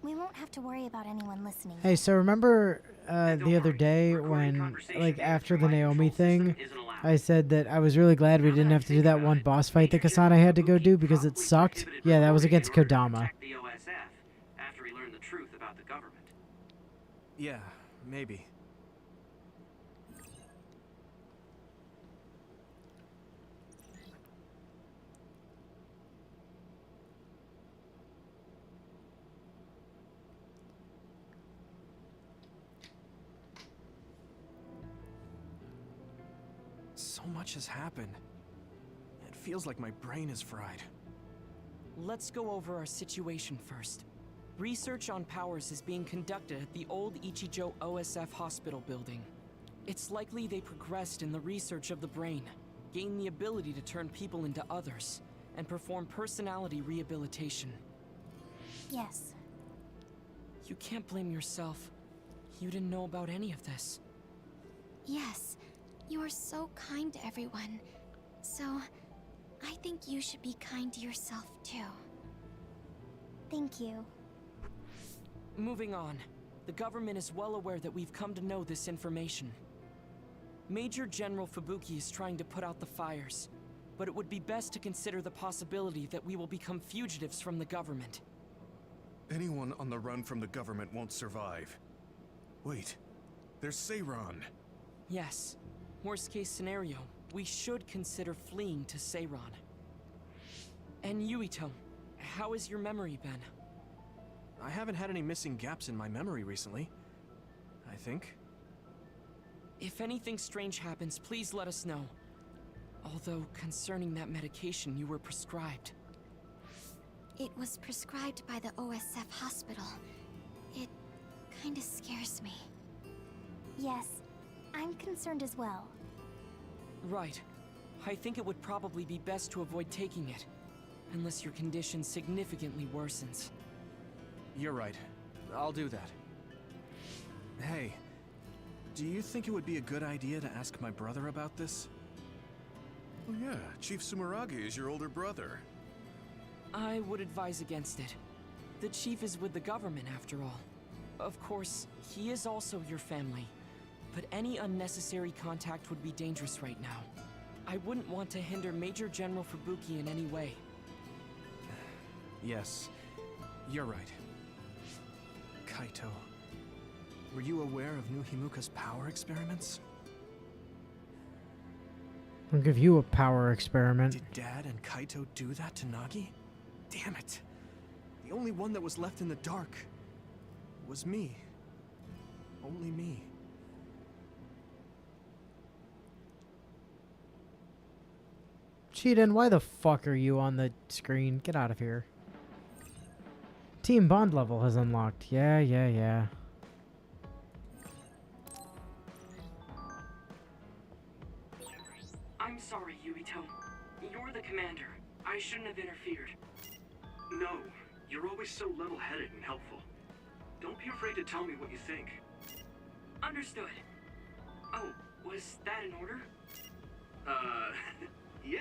D: We won't have to worry about anyone listening.
A: Hey, so remember the other day when, like, after the Naomi thing, I said that I was really glad we didn't have to do that one boss fight that Kasane had to go do because it sucked? Yeah, that was against Kodama.
I: The OSF after he learned the truth about the government.
C: Yeah, maybe. So much has happened. It feels like my brain is fried.
L: Let's go over our situation first. Research on powers is being conducted at the old Ichijo OSF hospital building. It's likely they progressed in the research of the brain, gained the ability to turn people into others, and perform personality rehabilitation.
D: Yes.
L: You can't blame yourself. You didn't know about any of this.
Q: Yes, you are so kind to everyone. So, I think you should be kind to yourself too.
D: Thank you.
L: Moving on. The government is well aware that we've come to know this information. Major General Fubuki is trying to put out the fires, but it would be best to consider the possibility that we will become fugitives from the government.
G: Anyone on the run from the government won't survive. Wait, there's Seiran.
L: Yes. Worst case scenario, we should consider fleeing to Seiran. And Yuito, how has your memory been?
C: I haven't had any missing gaps in my memory recently. I think.
L: If anything strange happens, please let us know. Although, concerning that medication you were prescribed.
Q: It was prescribed by the OSF hospital. It kinda scares me.
D: Yes, I'm concerned as well.
L: Right. I think it would probably be best to avoid taking it, unless your condition significantly worsens.
C: You're right. I'll do that. Hey, do you think it would be a good idea to ask my brother about this?
G: Oh yeah, Chief Sumeragi is your older brother.
L: I would advise against it. The chief is with the government, after all. Of course, he is also your family, but any unnecessary contact would be dangerous right now. I wouldn't want to hinder Major General Fubuki in any way.
C: Yes, you're right. Kaito, were you aware of New Himuka's power experiments?
A: I'll give you a power experiment.
C: Did Dad and Kaito do that to Nagi? Damn it. The only one that was left in the dark was me. Only me.
A: Cheatin', why the fuck are you on the screen? Get out of here. Team bond level has unlocked. Yeah.
I: I'm sorry, Yubito. You're the commander. I shouldn't have interfered.
E: No, you're always so level-headed and helpful. Don't be afraid to tell me what you think.
I: Understood. Oh, was that in order?
E: Yeah.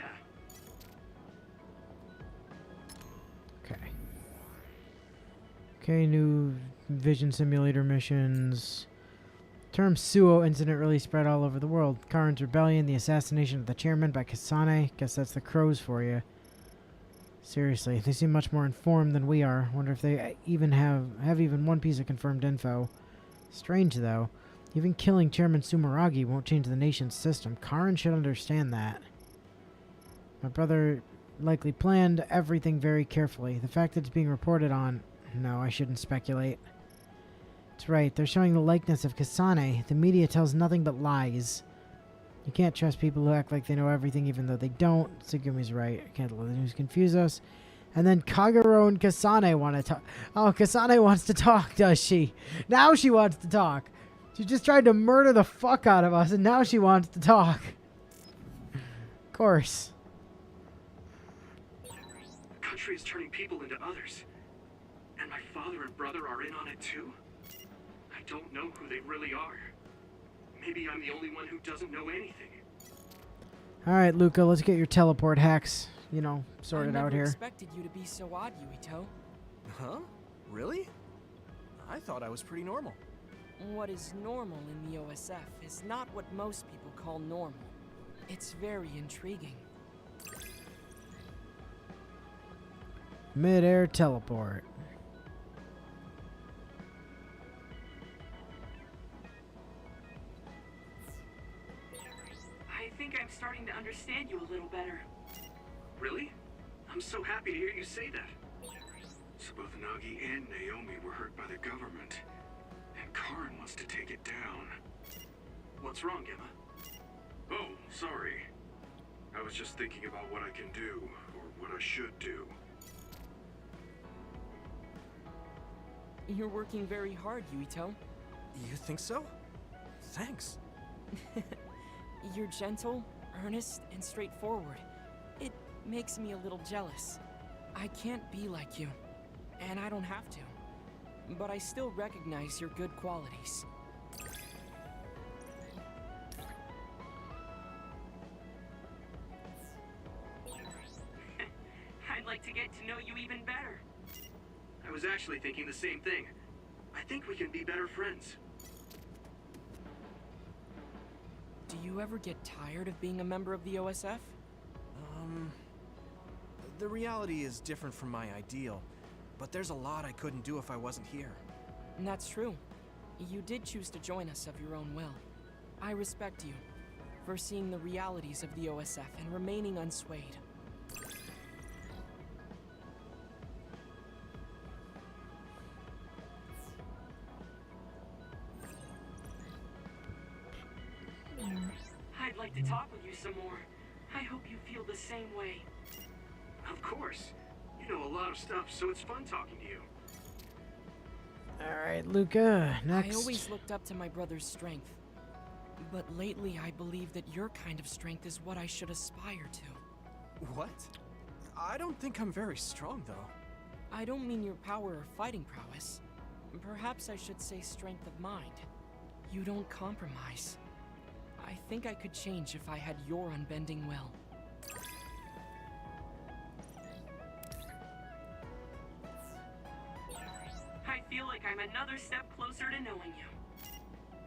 A: Okay, new vision simulator missions. Term Suo incident really spread all over the world. Karin's rebellion, the assassination of the chairman by Kasane. Guess that's the crows for you. Seriously, they seem much more informed than we are. Wonder if they even have even one piece of confirmed info. Strange, though. Even killing Chairman Sumeragi won't change the nation's system. Karin should understand that. My brother likely planned everything very carefully. The fact that it's being reported on... No, I shouldn't speculate. That's right, they're showing the likeness of Kasane. The media tells nothing but lies. You can't trust people who act like they know everything even though they don't. Tsugumi's right. I can't let the news confuse us. And then Kagero and Kasane want to talk. Oh, Kasane wants to talk, does she? Now she wants to talk. She just tried to murder the fuck out of us and now she wants to talk. Of course.
E: The country is turning people into others. And my father and brother are in on it too? I don't know who they really are. Maybe I'm the only one who doesn't know anything.
A: Alright, Luca, let's get your teleport hacks, sorted out here.
L: I never expected you to be so odd, Yuito.
C: Huh? Really? I thought I was pretty normal.
L: What is normal in the OSF is not what most people call normal. It's very intriguing.
A: Mid-air teleport.
I: I think I'm starting to understand you a little better.
E: Really? I'm so happy to hear you say that. So both Nagi and Naomi were hurt by the government. And Karin wants to take it down. What's wrong, Emma? Oh, sorry. I was just thinking about what I can do, or what I should do.
L: You're working very hard, Yuito.
C: You think so? Thanks.
L: You're gentle, earnest, and straightforward. It makes me a little jealous. I can't be like you, and I don't have to. But I still recognize your good qualities.
I: I'd like to get to know you even better.
E: I was actually thinking the same thing. I think we can be better friends.
L: Do you ever get tired of being a member of the OSF?
C: The reality is different from my ideal, but there's a lot I couldn't do if I wasn't here.
L: And that's true. You did choose to join us of your own will. I respect you for seeing the realities of the OSF and remaining unswayed.
I: I'd like to talk with you some more. I hope you feel the same way.
E: Of course. You know a lot of stuff, so it's fun talking to you.
A: Alright, Luca, next.
L: I always looked up to my brother's strength. But lately, I believe that your kind of strength is what I should aspire to.
C: What? I don't think I'm very strong, though.
L: I don't mean your power or fighting prowess. Perhaps I should say strength of mind. You don't compromise. I think I could change if I had your unbending will.
I: I feel like I'm another step closer to knowing you.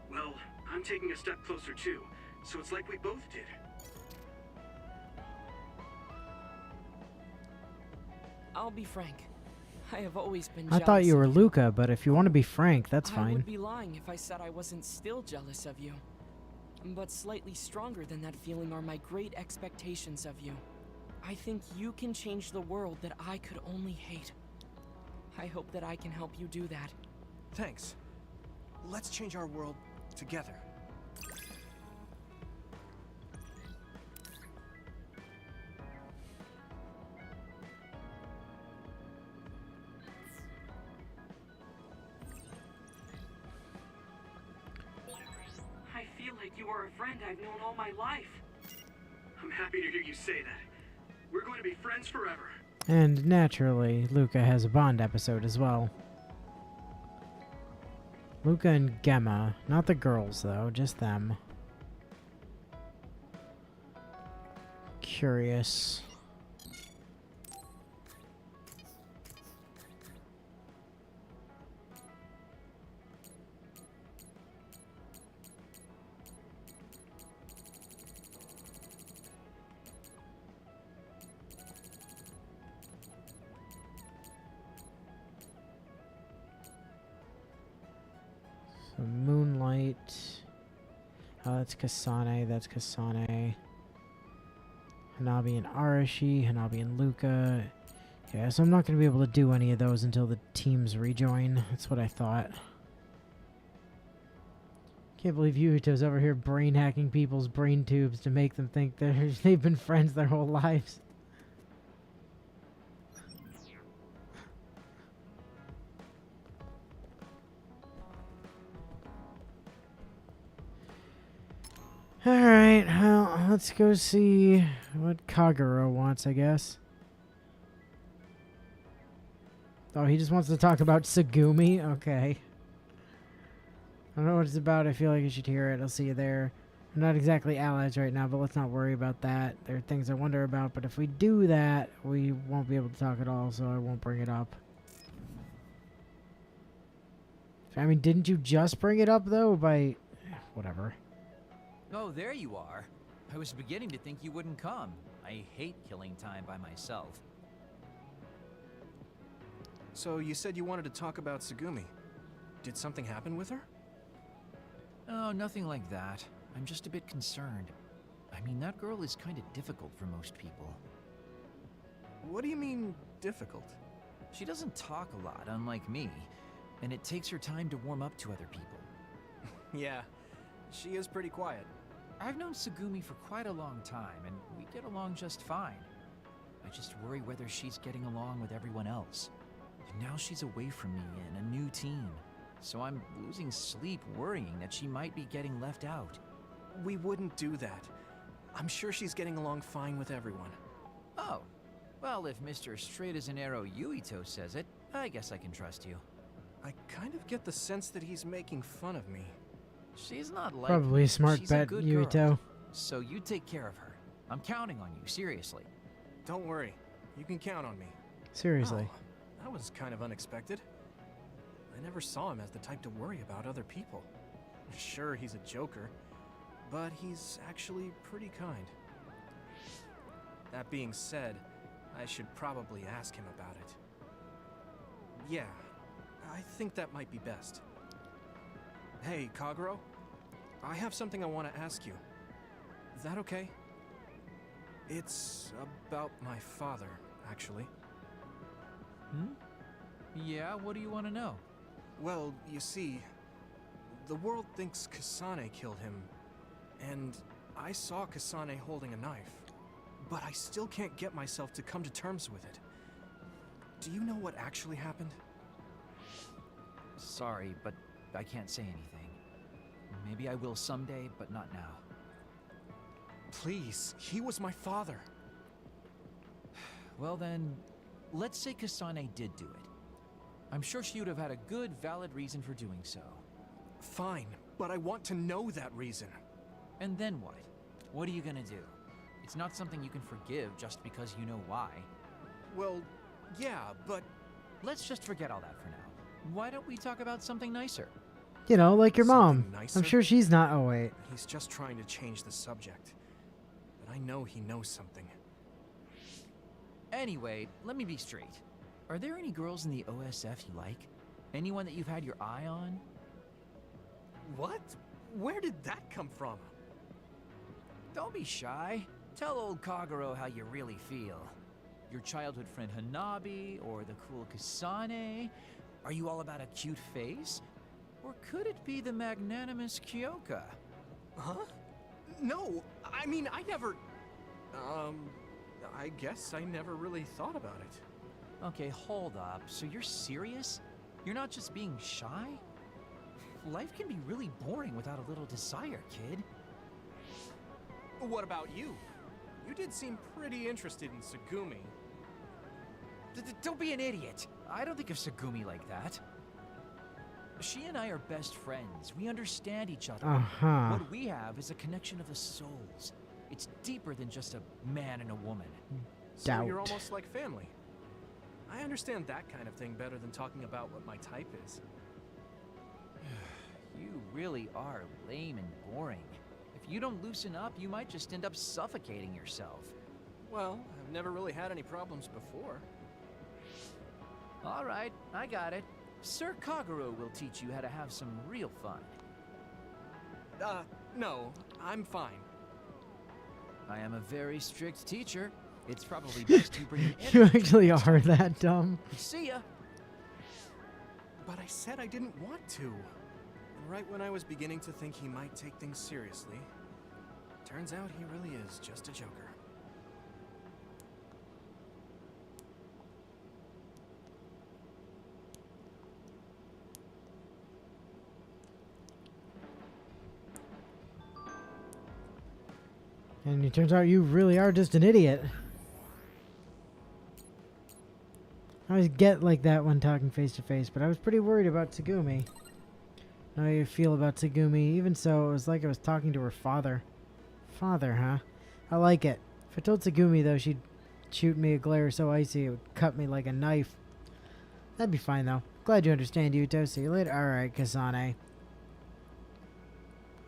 E: Well, I'm taking a step closer too, so it's like we both did.
L: I'll be frank. I have always been
A: I
L: jealous.
A: thought you were Luca, but if you want to be frank, that's
L: I
A: fine.
L: would be lying if I said I wasn't still jealous of you. But slightly stronger than that feeling are my great expectations of you. I think you can change the world that I could only hate. I hope that I can help you do that.
C: Thanks. Let's change our world together.
I: I feel like you are a friend I've known all my life.
E: I'm happy to hear you say that. We're going to be friends forever.
A: And naturally, Luca has a Bond episode as well. Luca and Gemma. Not the girls, though. Just them. Curious. So Moonlight. Oh, that's Kasane. That's Kasane. Hanabi and Arashi. Hanabi and Luca. Yeah, so I'm not going to be able to do any of those until the teams rejoin. That's what I thought. Can't believe Yuito's over here brain hacking people's brain tubes to make them think they've been friends their whole lives. Alright, well, let's go see what Kagero wants, I guess. Oh, he just wants to talk about Tsugumi? Okay. I don't know what it's about. I feel like you should hear it. I'll see you there. We're not exactly allies right now, but let's not worry about that. There are things I wonder about, but if we do that, we won't be able to talk at all, so I won't bring it up. I mean, didn't you just bring it up, though, by... whatever.
R: Oh, there you are. I was beginning to think you wouldn't come. I hate killing time by myself.
C: So you said you wanted to talk about Tsugumi. Did something happen with her?
R: Oh, nothing like that. I'm just a bit concerned. I mean, that girl is kind of difficult for most people.
C: What do you mean, difficult?
R: She doesn't talk a lot, unlike me, and it takes her time to warm up to other people.
C: Yeah, she is pretty quiet.
R: I've known Tsugumi for quite a long time, and we get along just fine. I just worry whether she's getting along with everyone else. And now she's away from me in a new team, so I'm losing sleep worrying that she might be getting left out.
C: We wouldn't do that. I'm sure she's getting along fine with everyone.
R: Oh, well, if Mr. Straight as an Arrow Yuito says it, I guess I can trust you.
C: I kind of get the sense that he's making fun of me.
R: She's not like
A: Probably a smart
R: she's
A: bet,
R: a good
A: Yuito.
R: girl. So you take care of her. I'm counting on you, seriously.
C: Don't worry. You can count on me.
A: Seriously.
C: Oh, that was kind of unexpected. I never saw him as the type to worry about other people. Sure, he's a joker, but he's actually pretty kind. That being said, I should probably ask him about it. Yeah, I think that might be best. Hey, Kagero, I have something I want to ask you. Is that okay? It's about my father, actually.
R: Hmm? Yeah, what do you want to know?
C: Well, you see, the world thinks Kasane killed him, and I saw Kasane holding a knife, but I still can't get myself to come to terms with it. Do you know what actually happened?
R: Sorry, but I can't say anything. Maybe I will someday, but not now.
C: Please, he was my father.
R: Well then, let's say Kasane did do it. I'm sure she would have had a good, valid reason for doing so.
C: Fine, but I want to know that reason.
R: And then what? What are you gonna do? It's not something you can forgive just because you know why.
C: Well, yeah, but...
R: Let's just forget all that for now. Why don't we talk about something nicer?
A: You know, like your mom.
C: Nicer?
A: I'm sure she's not. Oh, wait.
C: He's just trying to change the subject. But I know he knows something.
R: Anyway, let me be straight. Are there any girls in the OSF you like? Anyone that you've had your eye on?
C: What? Where did that come from?
R: Don't be shy. Tell old Kagero how you really feel. Your childhood friend Hanabi, or the cool Kasane? Are you all about a cute face? Or could it be the magnanimous Kyoka?
C: Huh? No, I mean, I never... I guess I never really thought about it.
R: Okay, hold up. So you're serious? You're not just being shy? Life can be really boring without a little desire, kid.
C: What about you? You did seem pretty interested in Tsugumi.
R: Don't be an idiot. I don't think of Tsugumi like that. She and I are best friends. We understand each other. What we have is a connection of the souls. It's deeper than just a man and a woman.
C: So you're almost like family. I understand that kind of thing better than talking about what my type is.
R: You really are lame and boring. If you don't loosen up, you might just end up suffocating yourself.
C: Well, I've never really had any problems before.
R: All right, I got it. Sir Kagero will teach you how to have some real fun.
C: No, I'm fine.
R: I am a very strict teacher. It's probably best you bring your
A: You actually are that dumb.
R: See ya.
C: But I said I didn't want to. And right when I was beginning to think he might take things seriously, turns out he really is just a joker.
A: And it turns out you really are just an idiot. I always get like that when talking face to face, but I was pretty worried about Tsugumi. How you feel about Tsugumi. Even so, it was like I was talking to her father. Father, huh? I like it. If I told Tsugumi, though, she'd shoot me a glare so icy it would cut me like a knife. That'd be fine, though. Glad you understand, Yuto. See you later. Alright, Kasane.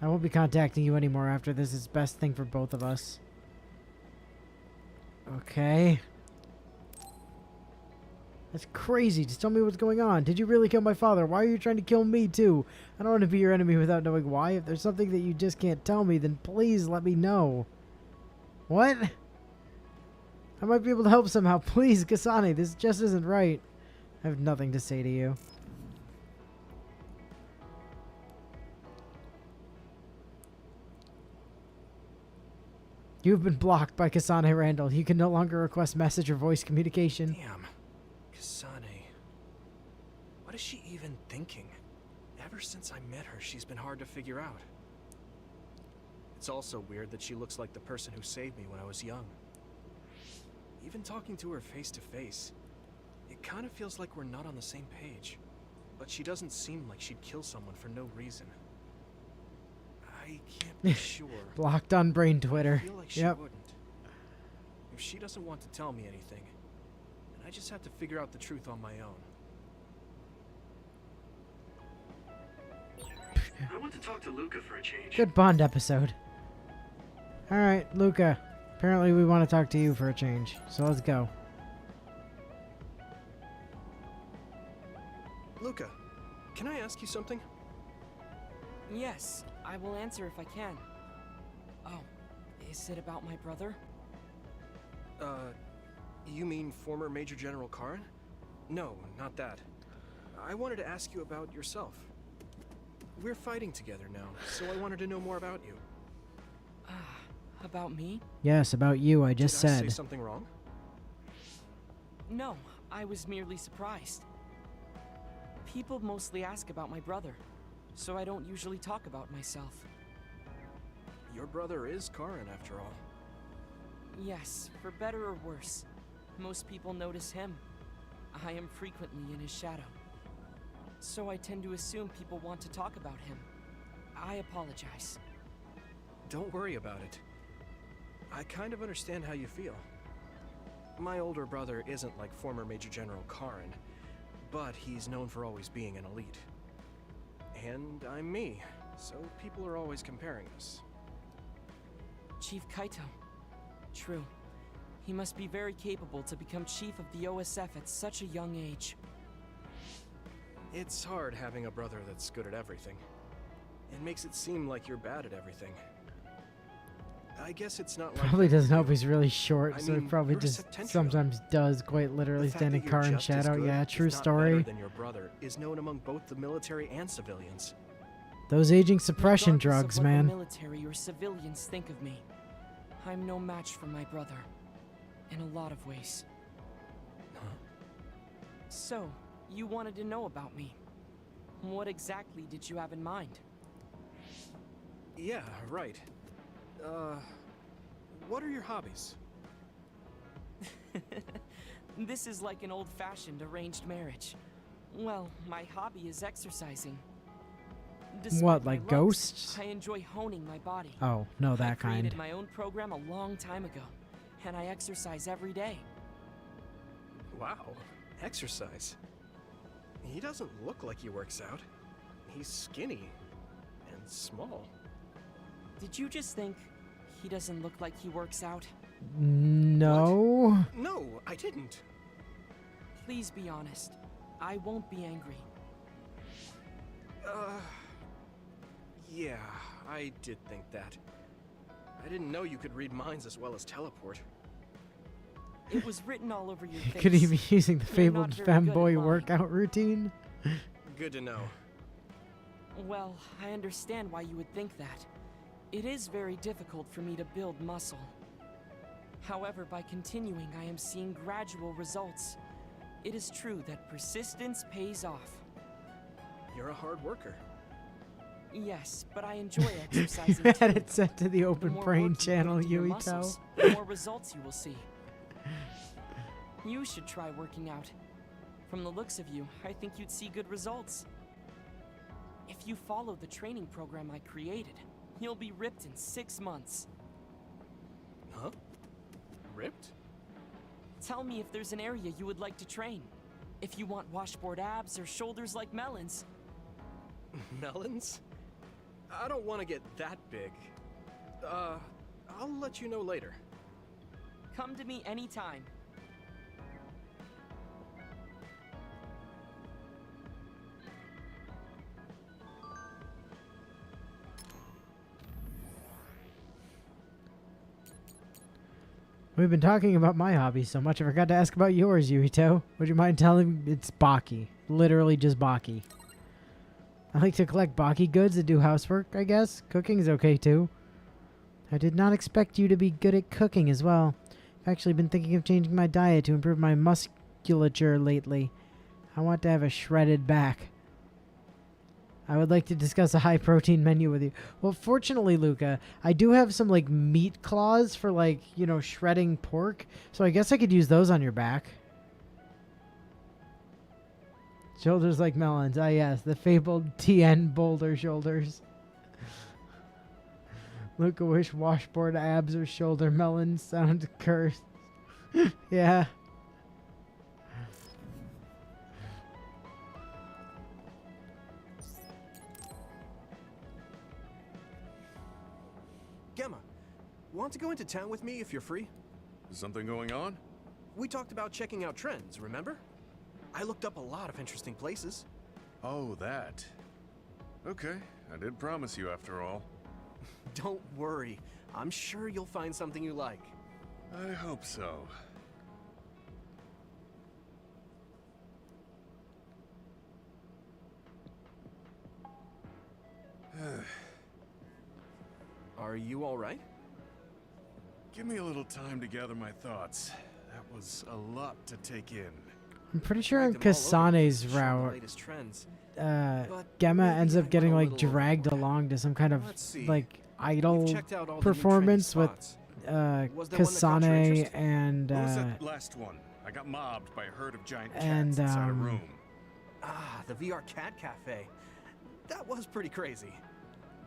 A: I won't be contacting you anymore after this. It's best thing for both of us. Okay. That's crazy. Just tell me what's going on. Did you really kill my father? Why are you trying to kill me too? I don't want to be your enemy without knowing why. If there's something that you just can't tell me, then please let me know. What? I might be able to help somehow. Please, Kasane, this just isn't right. I have nothing to say to you. You've been blocked by Kasane Randall. You can no longer request message or voice communication.
C: Damn. Kasane. What is she even thinking? Ever since I met her, she's been hard to figure out. It's also weird that she looks like the person who saved me when I was young. Even talking to her face to face, it kind of feels like we're not on the same page. But she doesn't seem like she'd kill someone for no reason. I can't be sure.
A: Blocked on Brain Twitter.
C: I feel like she wouldn't. If she doesn't want to tell me anything, then I just have to figure out the truth on my own.
E: I want to talk to Luca for a change.
A: Good Bond episode. Alright, Luca. Apparently we want to talk to you for a change. So let's go.
C: Luca, can I ask you something?
L: Yes, I will answer if I can. Oh, is it about my brother?
C: You mean former Major General Karin? No, not that. I wanted to ask you about yourself. We're fighting together now, so I wanted to know more about you.
L: About me?
A: Yes, about you, I just
C: Did I
A: said.
C: say something wrong?
L: No, I was merely surprised. People mostly ask about my brother, so I don't usually talk about myself.
C: Your brother is Karin, after all.
L: Yes, for better or worse. Most people notice him. I am frequently in his shadow. So I tend to assume people want to talk about him. I apologize.
C: Don't worry about it. I kind of understand how you feel. My older brother isn't like former Major General Karin, but he's known for always being an elite. And I'm me, so people are always comparing us.
L: Chief Kaito. True. He must be very capable to become chief of the OSF at such a young age.
C: It's hard having a brother that's good at everything. It makes it seem like you're bad at everything. I guess it's not like
A: Probably
C: that
A: doesn't
C: for
A: help
C: you.
A: he's really short,
C: I
A: so
C: mean,
A: he probably
C: you're a
A: just
C: septentrion.
A: sometimes does quite literally
C: The fact
A: stand in
C: that you're
A: car in
C: just as
A: shadow.
C: good,
A: Yeah,
C: if
A: true
C: not better
A: story.
C: than your brother is known among both the military and civilians.
A: Those aging suppression
L: Regardless
A: drugs,
L: of what
A: man.
L: the military or civilians think of me, I'm no match for my brother. In a lot of ways.
C: Huh?
L: So, you wanted to know about me. What exactly did you have in mind?
C: Yeah, right. What are your hobbies?
L: This is like an old-fashioned arranged marriage. Well, my hobby is exercising. Despite
A: What,
L: my
A: like
L: looks,
A: ghosts?
L: I enjoy honing my body.
A: Oh, no,
L: I
A: that
L: created
A: kind.
L: my own program a long time ago, and I exercise every day.
C: Wow, exercise. He doesn't look like he works out. He's skinny and small.
L: Did you just think he doesn't look like he works out?
A: No.
C: No, I didn't.
L: Please be honest. I won't be angry.
C: Yeah, I did think that. I didn't know you could read minds as well as teleport.
L: It was written all over your face.
A: Could he be using the
L: You're not
A: fabled
L: very good at
A: femboy
L: lying.
A: workout routine?
C: Good to know.
L: Well, I understand why you would think that. It is very difficult for me to build muscle. However, by continuing, I am seeing gradual results. It is true that persistence pays off.
C: You're a hard worker.
L: Yes, but I enjoy exercising
A: Had
L: too.
A: it set to the open
L: more
A: brain
L: work you put
A: channel,
L: into your
A: Yuito.
L: muscles, the more results you will see. You should try working out. From the looks of you, I think you'd see good results. If you follow the training program I created, you'll be ripped in 6 months.
C: Huh? Ripped?
L: Tell me if there's an area you would like to train. If you want washboard abs or shoulders like melons.
C: Melons? I don't want to get that big. I'll let you know later.
L: Come to me anytime.
A: We've been talking about my hobby so much, I forgot to ask about yours, Yuito. Would you mind telling me? It's Baki. Literally just Baki. I like to collect Baki goods and do housework, I guess. Cooking's okay, too. I did not expect you to be good at cooking as well. I've actually been thinking of changing my diet to improve my musculature lately. I want to have a shredded back. I would like to discuss a high-protein menu with you. Well, fortunately, Luca, I do have some, like, meat claws for, like, you know, shredding pork. So I guess I could use those on your back. Shoulders like melons. Ah, yes, the fabled TN boulder shoulders. Luca wish washboard abs or shoulder melons sound cursed. Yeah.
C: Gemma, want to go into town with me if you're free?
G: Is something going on?
C: We talked about checking out trends, remember? I looked up a lot of interesting places.
G: Oh, that. Okay, I did promise you after all.
C: Don't worry. I'm sure you'll find something you like.
G: I hope so.
C: Are you alright?
G: Give me a little time to gather my thoughts. That was a lot to take in.
A: I'm pretty sure on Kasane's route,
C: Latest trends.
A: Gemma ends up getting like dragged along to some kind of like idol
C: checked out all the new
A: performance with
C: trending Was there one that caught your
A: Kasane
C: interest?
A: and
G: What was that last one? I got mobbed by a herd of giant cats
A: and,
G: inside a room.
C: Ah, the VR Cat Cafe. That was pretty crazy.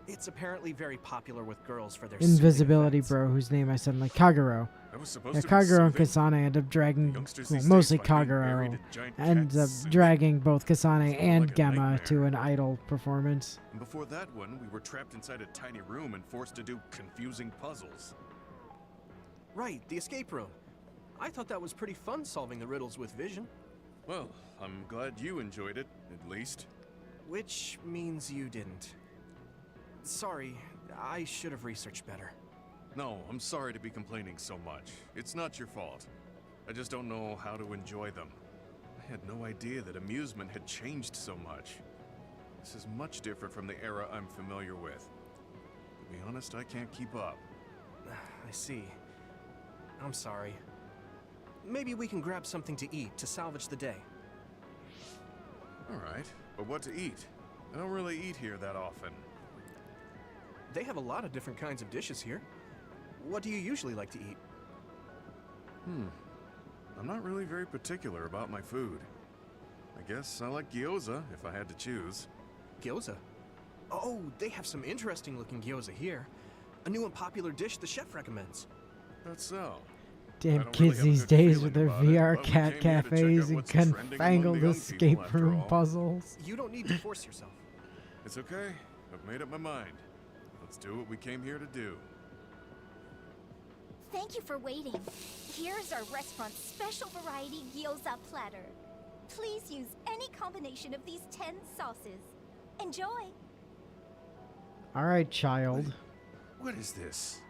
C: It's apparently very popular with girls for their
A: invisibility bro, whose name I said like Kagero.
G: That was supposed
A: Yeah,
G: to be
A: Kagero and
G: soothing.
A: Kasane end up dragging,
G: Youngsters
A: well,
G: these
A: mostly
G: days find being buried
A: Kagero
G: in giant
A: ends up
G: cats
A: dragging both Kasane and
G: like a
A: Gemma
G: nightmare.
A: to an idol performance.
G: And before that one, we were trapped inside a tiny room and forced to do confusing puzzles.
C: Right, the escape room. I thought that was pretty fun solving the riddles with vision.
G: Well, I'm glad you enjoyed it, at least.
C: Which means you didn't. Sorry, I should have researched better.
G: No, I'm sorry to be complaining so much. It's not your fault. I just don't know how to enjoy them. I had no idea that amusement had changed so much. This is much different from the era I'm familiar with. To be honest, I can't keep up.
C: I see. I'm sorry. Maybe we can grab something to eat to salvage the day.
G: Alright, but what to eat? I don't really eat here that often.
C: They have a lot of different kinds of dishes here. What do you usually like to eat?
G: I'm not really very particular about my food. I guess I like gyoza if I had to choose.
C: Gyoza? Oh, they have some interesting looking gyoza here. A new and popular dish the chef recommends.
G: That's so.
A: Damn kids these days with their VR cat cafes and confangled escape room puzzles.
C: You don't need to force yourself.
G: It's okay. I've made up my mind. Let's do what we came here to do.
D: Thank you for waiting. Here's our restaurant's special variety gyoza platter. Please use any combination of these 10 sauces. Enjoy!
A: Alright, child.
G: What is this?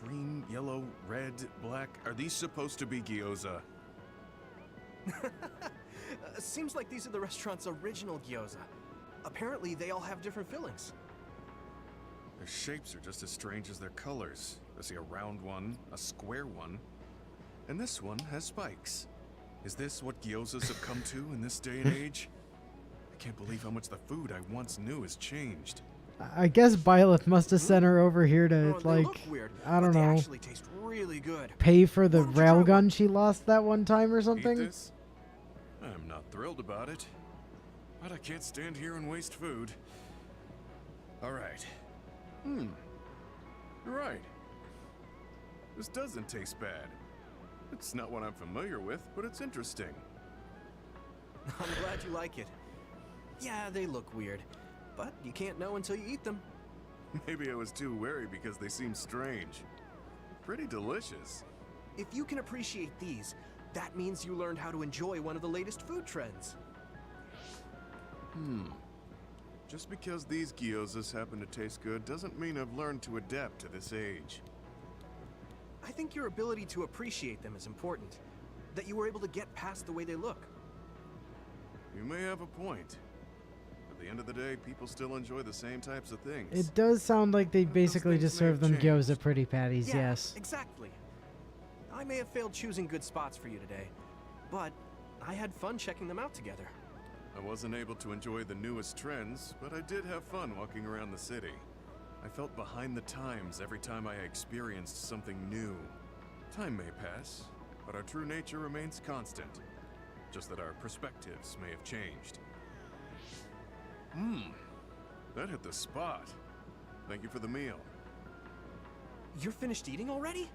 G: Green, yellow, red, black. Are these supposed to be gyoza?
C: Seems like these are the restaurant's original gyoza. Apparently, they all have different fillings.
G: Their shapes are just as strange as their colors. I see a round one, a square one, and this one has spikes. Is this what gyozas have come to in this day and age? I can't believe how much the food I once knew has changed.
A: I guess Byleth must have sent her over here to,
C: They
A: like,
C: look weird,
A: I don't
C: but
A: know,
C: they actually taste really good.
A: pay for the railgun she lost that one time or something?
G: Eat this? I'm not thrilled about it, but I can't stand here and waste food. All right. You're right. This doesn't taste bad. It's not what I'm familiar with, but it's interesting.
C: I'm glad you like it. Yeah, they look weird, but you can't know until you eat them.
G: Maybe I was too wary because they seem strange. Pretty delicious.
C: If you can appreciate these, that means you learned how to enjoy one of the latest food trends.
G: Just because these gyozas happen to taste good doesn't mean I've learned to adapt to this age.
C: I think your ability to appreciate them is important. That you were able to get past the way they look.
G: You may have a point. At the end of the day, people still enjoy the same types of things.
A: It does sound like they basically just serve them gyoza pretty patties,
C: Yeah,
A: yes.
C: exactly. I may have failed choosing good spots for you today, but I had fun checking them out together.
G: I wasn't able to enjoy the newest trends, but I did have fun walking around the city. I felt behind the times every time I experienced something new. Time may pass, but our true nature remains constant. Just that our perspectives may have changed. That hit the spot. Thank you for the meal.
C: You're finished eating already?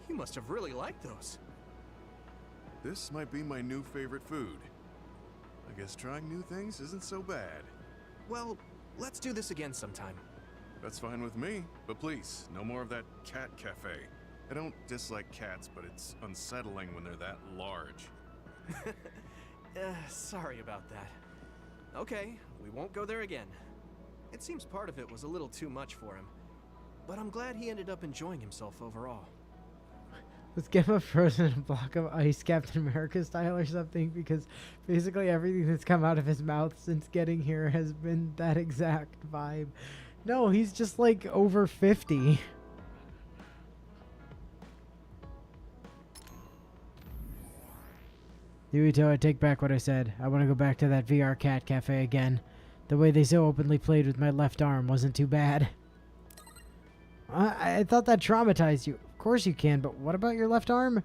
C: You must have really liked those.
G: This might be my new favorite food. I guess trying new things isn't so bad.
C: Well, let's do this again sometime.
G: That's fine with me, but please, no more of that cat cafe. I don't dislike cats, but it's unsettling when they're that large.
C: Sorry about that. Okay, we won't go there again. It seems part of it was a little too much for him, but I'm glad he ended up enjoying himself overall.
A: Let's give him a frozen block of ice, Captain America style or something, because basically everything that's come out of his mouth since getting here has been that exact vibe. No, he's just like over 50. Yuito, I take back what I said. I want to go back to that VR cat cafe again. The way they so openly played with my left arm wasn't too bad. I thought that traumatized you. Of course you can, but what about your left arm?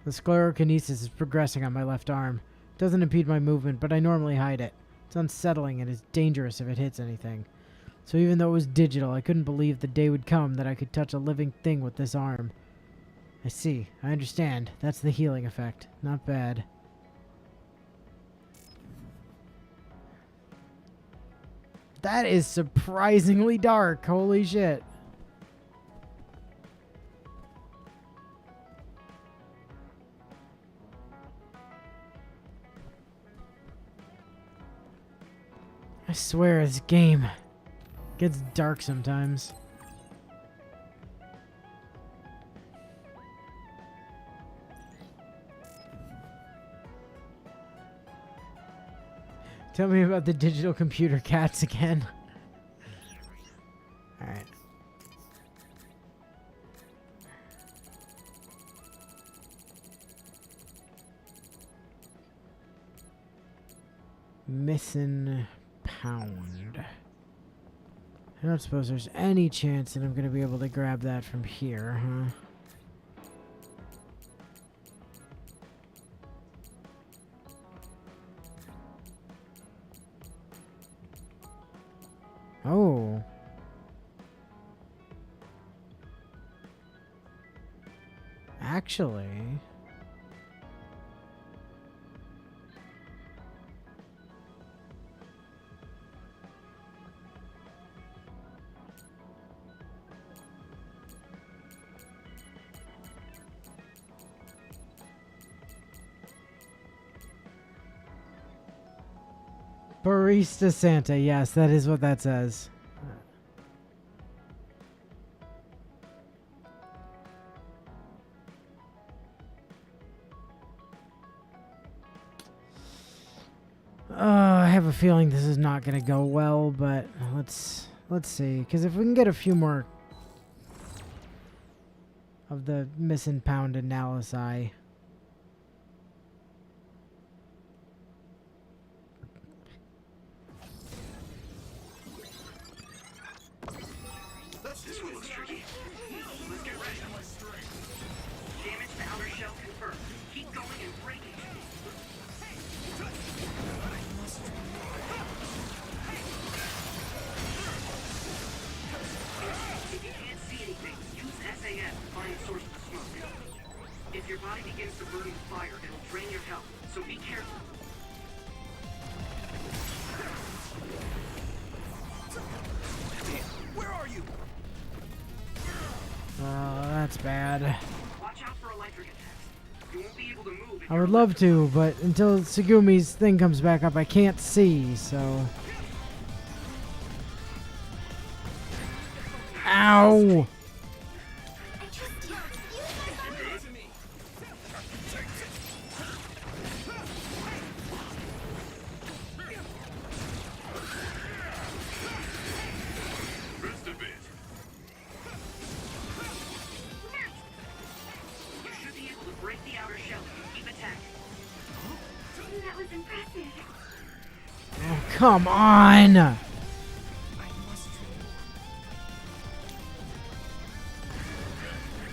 A: The sclerokinesis is progressing on my left arm. It doesn't impede my movement, but I normally hide it. It's unsettling and it's dangerous if it hits anything. So even though it was digital, I couldn't believe the day would come that I could touch a living thing with this arm. I see. I understand. That's the healing effect. Not bad. That is surprisingly dark. Holy shit. I swear this game gets dark sometimes. Tell me about the digital computer cats again. Alright. Missing pound. I don't suppose there's any chance that I'm going to be able to grab that from here, huh? Oh. Actually... Barista Santa, yes, that is what that says. I have a feeling this is not going to go well, but let's see. Because if we can get a few more of the missing pound analysis.
I: This one looks tricky. Let's get ready. Damage to outer shell confirmed. Keep going and break it. If you can't see anything, use SAF to find the source of the smoke. If your body begins to burn with fire, it'll drain your health, so be careful.
C: Where are you?
A: Oh, that's bad.
I: Watch out for electric attacks. You won't be able to move if
A: I would love to, but until Tsugumi's thing comes back up, I can't see, so... Ow! Oh, come on!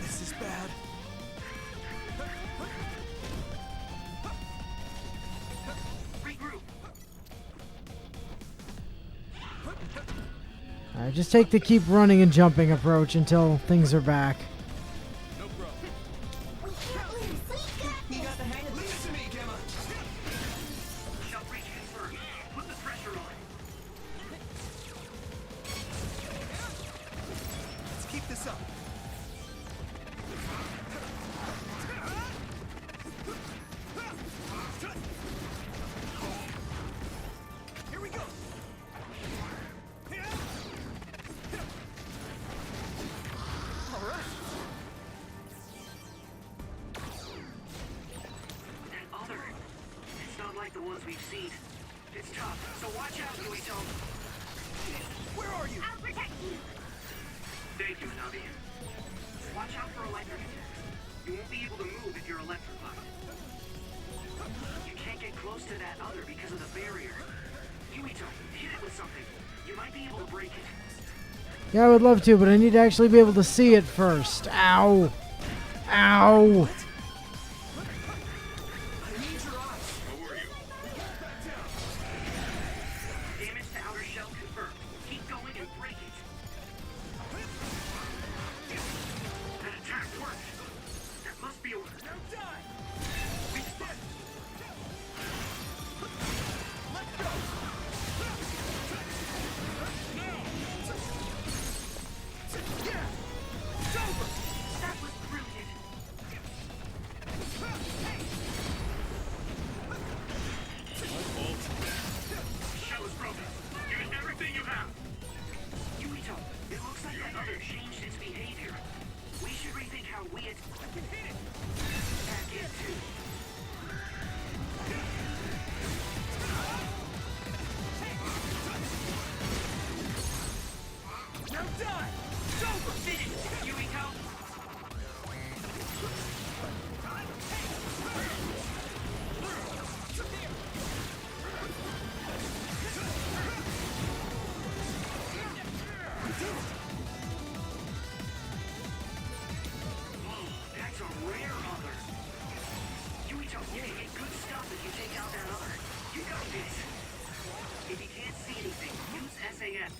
C: This is bad.
A: Alright, just take the keep running and jumping approach until things are back.
I: The ones we've seen. It's tough, so watch out, Yuito. Where are you? I'll protect you. Thank you, Hanabi. Watch out for electric attacks. You won't be able to move if you're electrified. You can't get close to that other because of the barrier. Yuito, hit it with something. You might be able to break it.
A: Yeah, I would love to, but I need to actually be able to see it first. Ow! Ow!
I: can take out that other. You got this. If you can't see anything, use SAS.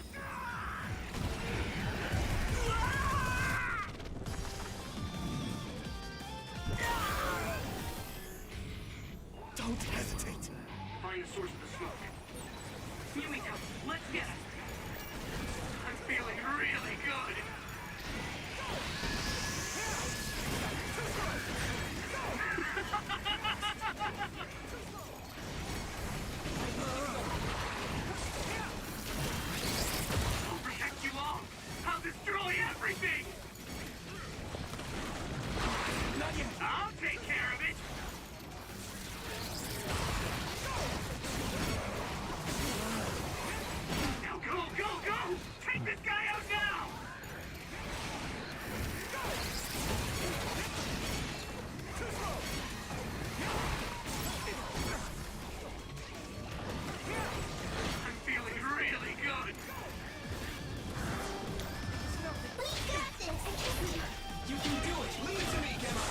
C: Don't hesitate.
I: Find the source of the smoke. Yumiko, let's get it. I'm feeling really good. I'll protect you all. I'll destroy everything.
C: Not yet.
I: I'll take care of it. Now go, go, go! Take this guy out now! I'm feeling really good.
O: We got this!
C: You can do it. Leave it to me, Gemma.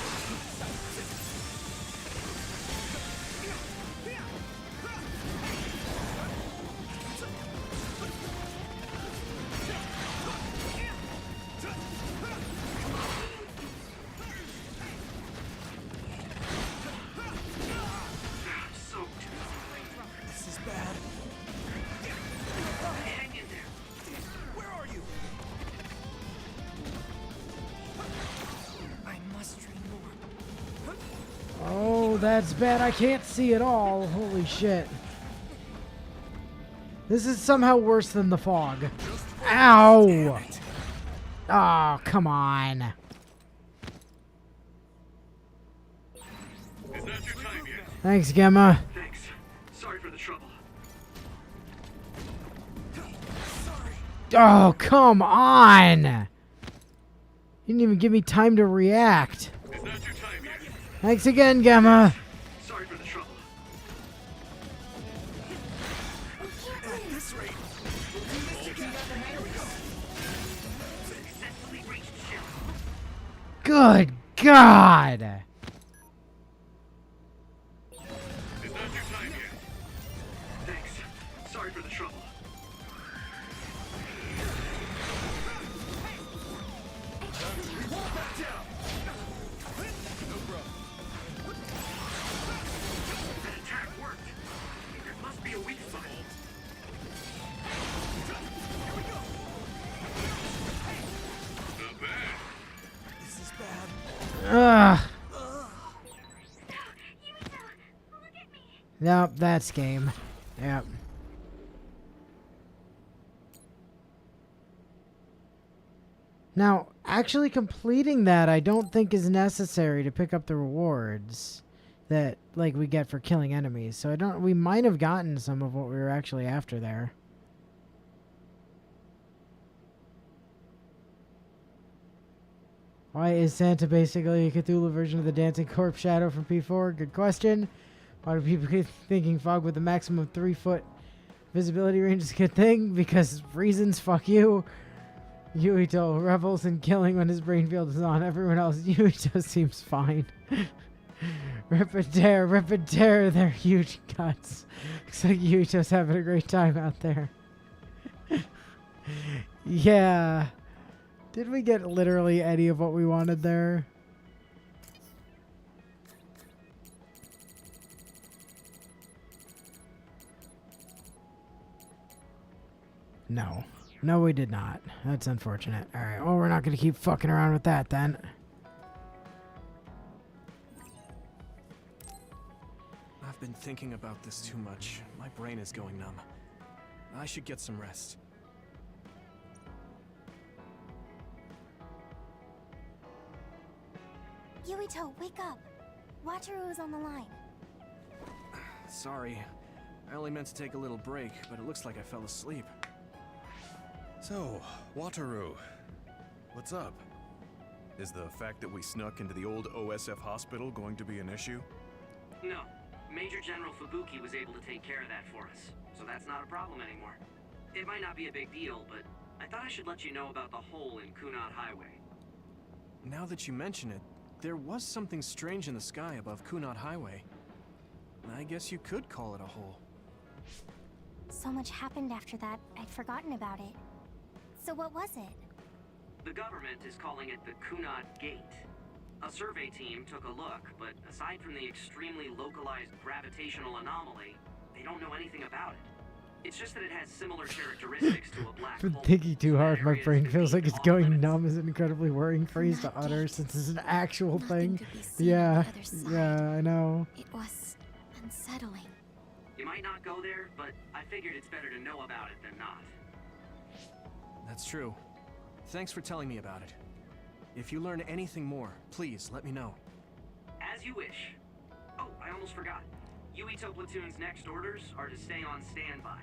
I: I'm soaked.
C: This is bad.
I: Hang in there.
C: Where are you?
L: I must train more.
A: Oh, that's bad. I can't see at all. Holy shit. This is somehow worse than the fog. Ow! Oh, come on.
E: Is that your time yet?
A: Thanks, Gemma.
I: Thanks. Sorry for the trouble.
A: Oh, come on! You didn't even give me time to react.
E: Is that your time yet?
A: Thanks again, Gemma.
I: Sorry for the trouble.
C: At this rate, we'll do this together. Here we go.
I: Successfully reached shell.
A: Good God!
E: Is that your time yet?
I: Thanks. Sorry for the trouble.
C: We won't back down. No problem.
I: That attack worked. There must be a weak spot.
C: Here we go.
E: Not bad.
C: This is bad.
A: Ugh.
O: Yumiko, look at me!
A: Nope, that's game. Yep. Now, actually completing that I don't think is necessary to pick up the rewards that like we get for killing enemies. So we might have gotten some of what we were actually after there. Why is Santa basically a Cthulhu version of the dancing corpse shadow from P4? Good question. Why do people keep thinking fog with a maximum 3-foot visibility range is a good thing? Because reasons, fuck you. Yuito revels in killing when his brain field is on. Everyone else, Yuito seems fine. Rip and tear, they're huge guts. Looks like Yuito's having a great time out there. Yeah. Did we get literally any of what we wanted there? No. No, we did not. That's unfortunate. Alright, well, we're not going to keep fucking around with that then.
C: I've been thinking about this too much. My brain is going numb. I should get some rest.
D: Yuito, wake up. Wataru is on the line.
C: Sorry. I only meant to take a little break, but it looks like I fell asleep.
G: So, Wataru, what's up? Is the fact that we snuck into the old OSF hospital going to be an issue?
I: No. Major General Fubuki was able to take care of that for us, so that's not a problem anymore. It might not be a big deal, but I thought I should let you know about the hole in Kunad Highway.
C: Now that you mention it, there was something strange in the sky above Kunad Highway. I guess you could call it a hole.
D: So much happened after that, I'd forgotten about it. So what was it?
I: The government is calling it the Kunad Gate. A survey team took a look, but aside from the extremely localized gravitational anomaly, they don't know anything about it. It's just that it has similar characteristics to a black
A: For
I: hole.
A: thinking too hard, my brain feels like it's going numb is an incredibly worrying phrase to utter since it's an actual thing. Yeah, yeah, I know.
D: It was unsettling.
I: You might not go there, but I figured it's better to know about it than not.
C: That's true. Thanks for telling me about it. If you learn anything more, please let me know.
I: As you wish. Oh, I almost forgot. Yuito Platoon's next orders are to stay on standby,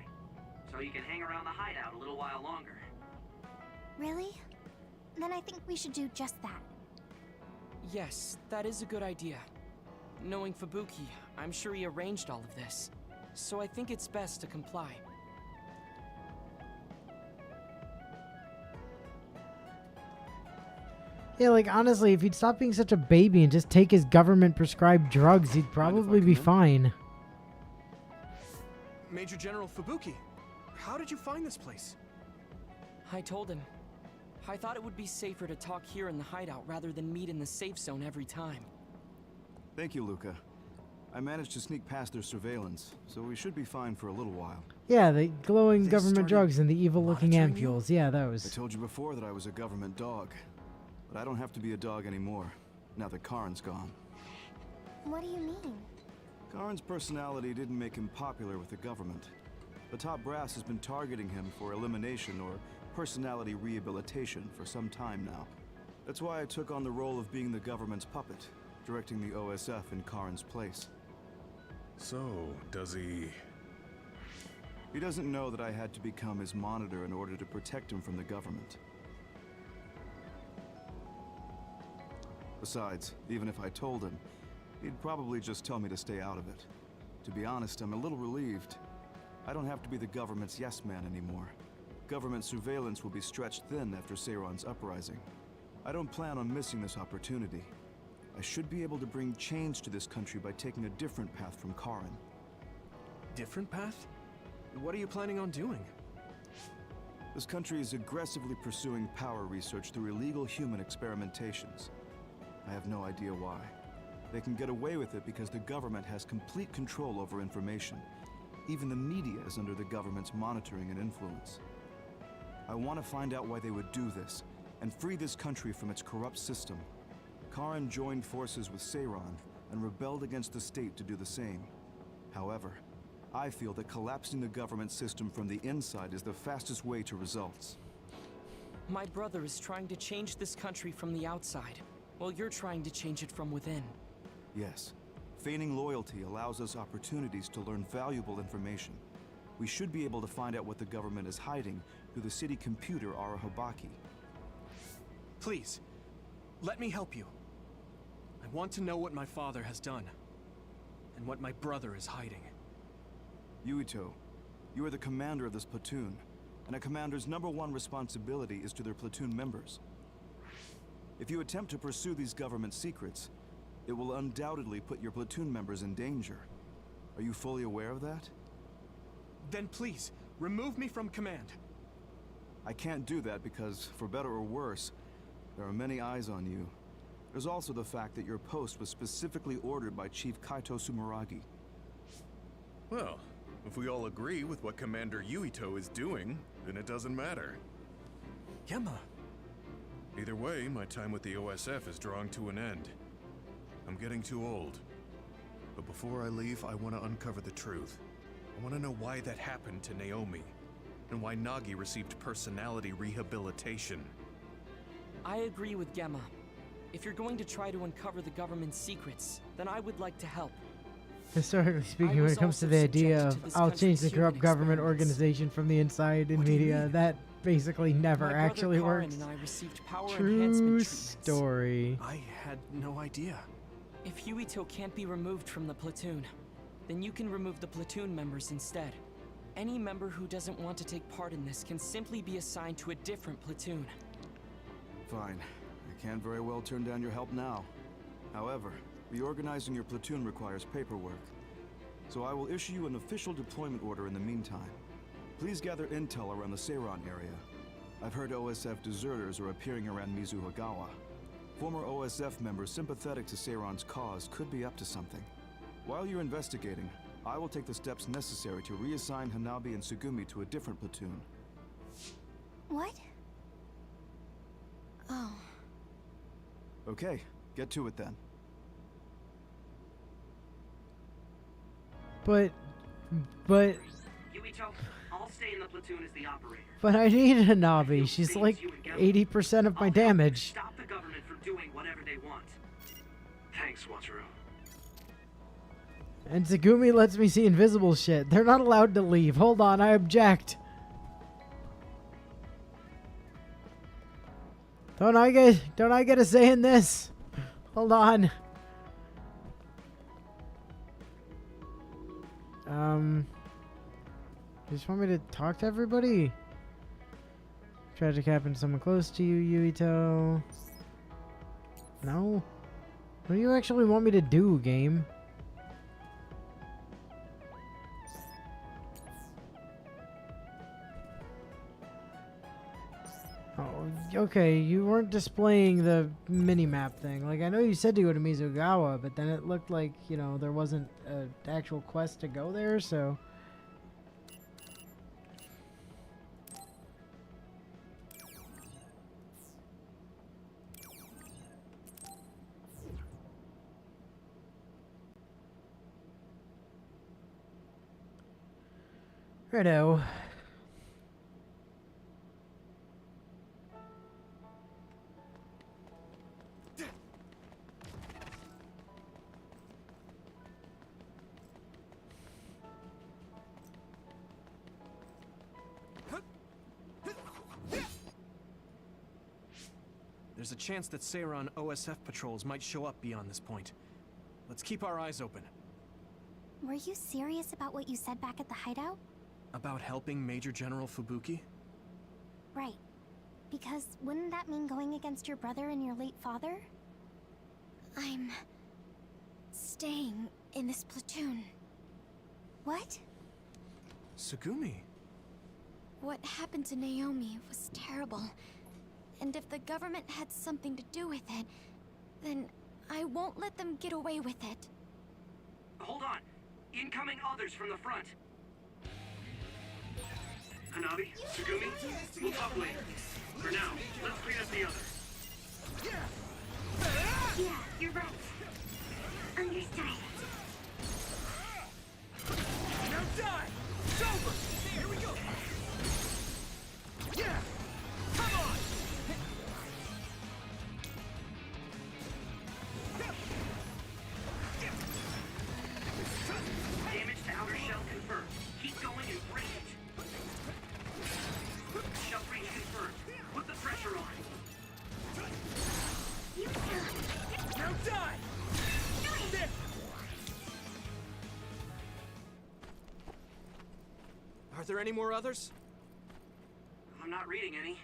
I: so you can hang around the hideout a little while longer.
D: Really? Then I think we should do just that.
L: Yes, that is a good idea. Knowing Fubuki, I'm sure he arranged all of this. So I think it's best to comply.
A: Yeah, like honestly, if he'd stop being such a baby and just take his government prescribed drugs, he'd probably be fine.
C: Major General Fubuki, how did you find this place?
L: I told him. I thought it would be safer to talk here in the hideout rather than meet in the safe zone every time.
M: Thank you, Luca. I managed to sneak past their surveillance, so we should be fine for a little while.
A: Yeah, the glowing government drugs and the evil-looking ampules. Yeah, those.
M: I told you before that I was a government dog. But I don't have to be a dog anymore, now that Karin's gone.
D: What do you mean?
M: Karin's personality didn't make him popular with the government. The top brass has been targeting him for elimination or personality rehabilitation for some time now. That's why I took on the role of being the government's puppet, directing the OSF in Karin's place.
G: So, does he...
M: He doesn't know that I had to become his monitor in order to protect him from the government. Besides, even if I told him, he'd probably just tell me to stay out of it. To be honest, I'm a little relieved. I don't have to be the government's yes man anymore. Government surveillance will be stretched thin after Seiron's uprising. I don't plan on missing this opportunity. I should be able to bring change to this country by taking a different path from Karin.
C: Different path? What are you planning on doing?
M: This country is aggressively pursuing power research through illegal human experimentations. I have no idea why. They can get away with it because the government has complete control over information. Even the media is under the government's monitoring and influence. I want to find out why they would do this, and free this country from its corrupt system. Karin joined forces with Seiron, and rebelled against the state to do the same. However, I feel that collapsing the government system from the inside is the fastest way to results.
L: My brother is trying to change this country from the outside, while you're trying to change it from within.
M: Yes. Feigning loyalty allows us opportunities to learn valuable information. We should be able to find out what the government is hiding through the city computer Arahobaki.
C: Please, let me help you. I want to know what my father has done, and what my brother is hiding.
M: Yuito, you are the commander of this platoon, and a commander's #1 responsibility is to their platoon members. If you attempt to pursue these government secrets, it will undoubtedly put your platoon members in danger. Are you fully aware of that?
C: Then please, remove me from command.
M: I can't do that because, for better or worse, there are many eyes on you. There's also the fact that your post was specifically ordered by Chief Kaito Sumeragi.
G: Well, if we all agree with what Commander Yuito is doing, then it doesn't matter.
C: Gemma.
G: Either way, my time with the OSF is drawing to an end. I'm getting too old. But before I leave, I want to uncover the truth. I want to know why that happened to Naomi, and why Nagi received personality rehabilitation.
L: I agree with Gemma. If you're going to try to uncover the government's secrets, then I would like to help.
A: Historically speaking, when it comes to the idea of I'll change the corrupt government organization from the inside in media, that basically never actually works. True story.
C: I had no idea.
L: If Yuito can't be removed from the platoon, then you can remove the platoon members instead. Any member who doesn't want to take part in this can simply be assigned to a different platoon.
M: Fine. I can't very well turn down your help now. However, reorganizing your platoon requires paperwork. so I will issue you an official deployment order in the meantime. Please gather intel around the Seiron area. I've heard OSF deserters are appearing around Mizuhagawa. Former OSF members sympathetic to Seiron's cause could be up to something. While you're investigating, I will take the steps necessary to reassign Hanabi and Tsugumi to a different platoon.
D: What? Oh.
M: Okay, get to it then.
A: But
I: Yuito, I'll stay in the platoon as the operator.
A: But I need Hanabi. She's like 80% of my damage.
I: Stop the government from doing whatever they want. Thanks, Wataru.
A: And Tsugumi lets me see invisible shit. They're not allowed to leave. Hold on, I object. Don't I get a say in this? Hold on. You just want me to talk to everybody? Tragic happened to someone close to you, Yuito. No? What do you actually want me to do, game? Oh, okay, you weren't displaying the mini-map thing. Like, I know you said to go to Mizugawa, but then it looked like, you know, there wasn't an actual quest to go there, so... Righto.
C: There's a chance that Seiron OSF patrols might show up beyond this point. Let's keep our eyes open.
D: Were you serious about what you said back at the hideout?
C: About helping Major General Fubuki?
D: Right. Because wouldn't that mean going against your brother and your late father? I'm... staying in this platoon. What?
C: Tsugumi.
Q: What happened to Naomi was terrible. And if the government had something to do with it, then I won't let them get away with it.
I: Hold on. Incoming others from the front. Hanabi, Tsugumi, we'll talk later. For now, let's clean up the others.
O: Yeah, you're right. Understood.
C: Now die! It's over! Here we go! Yeah! Come on!
I: Damage to outer shell confirmed. Keep going and break it. Shell breach confirmed. Put the pressure on.
C: Now die! There. Are there any more others?
I: I'm not reading any.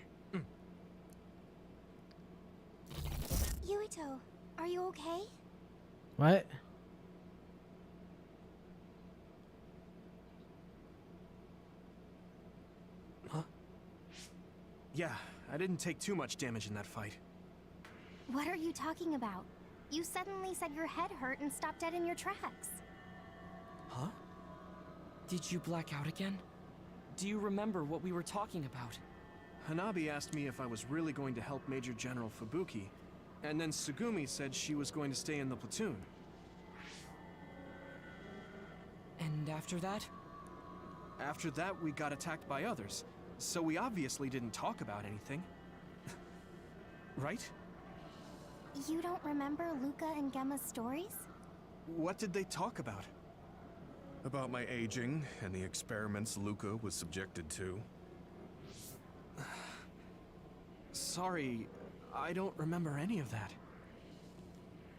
D: Yuito, are you okay?
A: What?
C: Huh? Yeah, I didn't take too much damage in that fight.
D: What are you talking about? You suddenly said your head hurt and stopped dead in your tracks.
L: Huh? Did you black out again? Do you remember what we were talking about?
C: Hanabi asked me if I was really going to help Major General Fubuki, and then Tsugumi said she was going to stay in the platoon.
L: And after that?
C: After that, we got attacked by others, so we obviously didn't talk about anything. Right?
D: You don't remember Luca and Gemma's stories?
C: What did they talk about?
G: About my aging and the experiments Luca was subjected to.
C: Sorry, I don't remember any of that.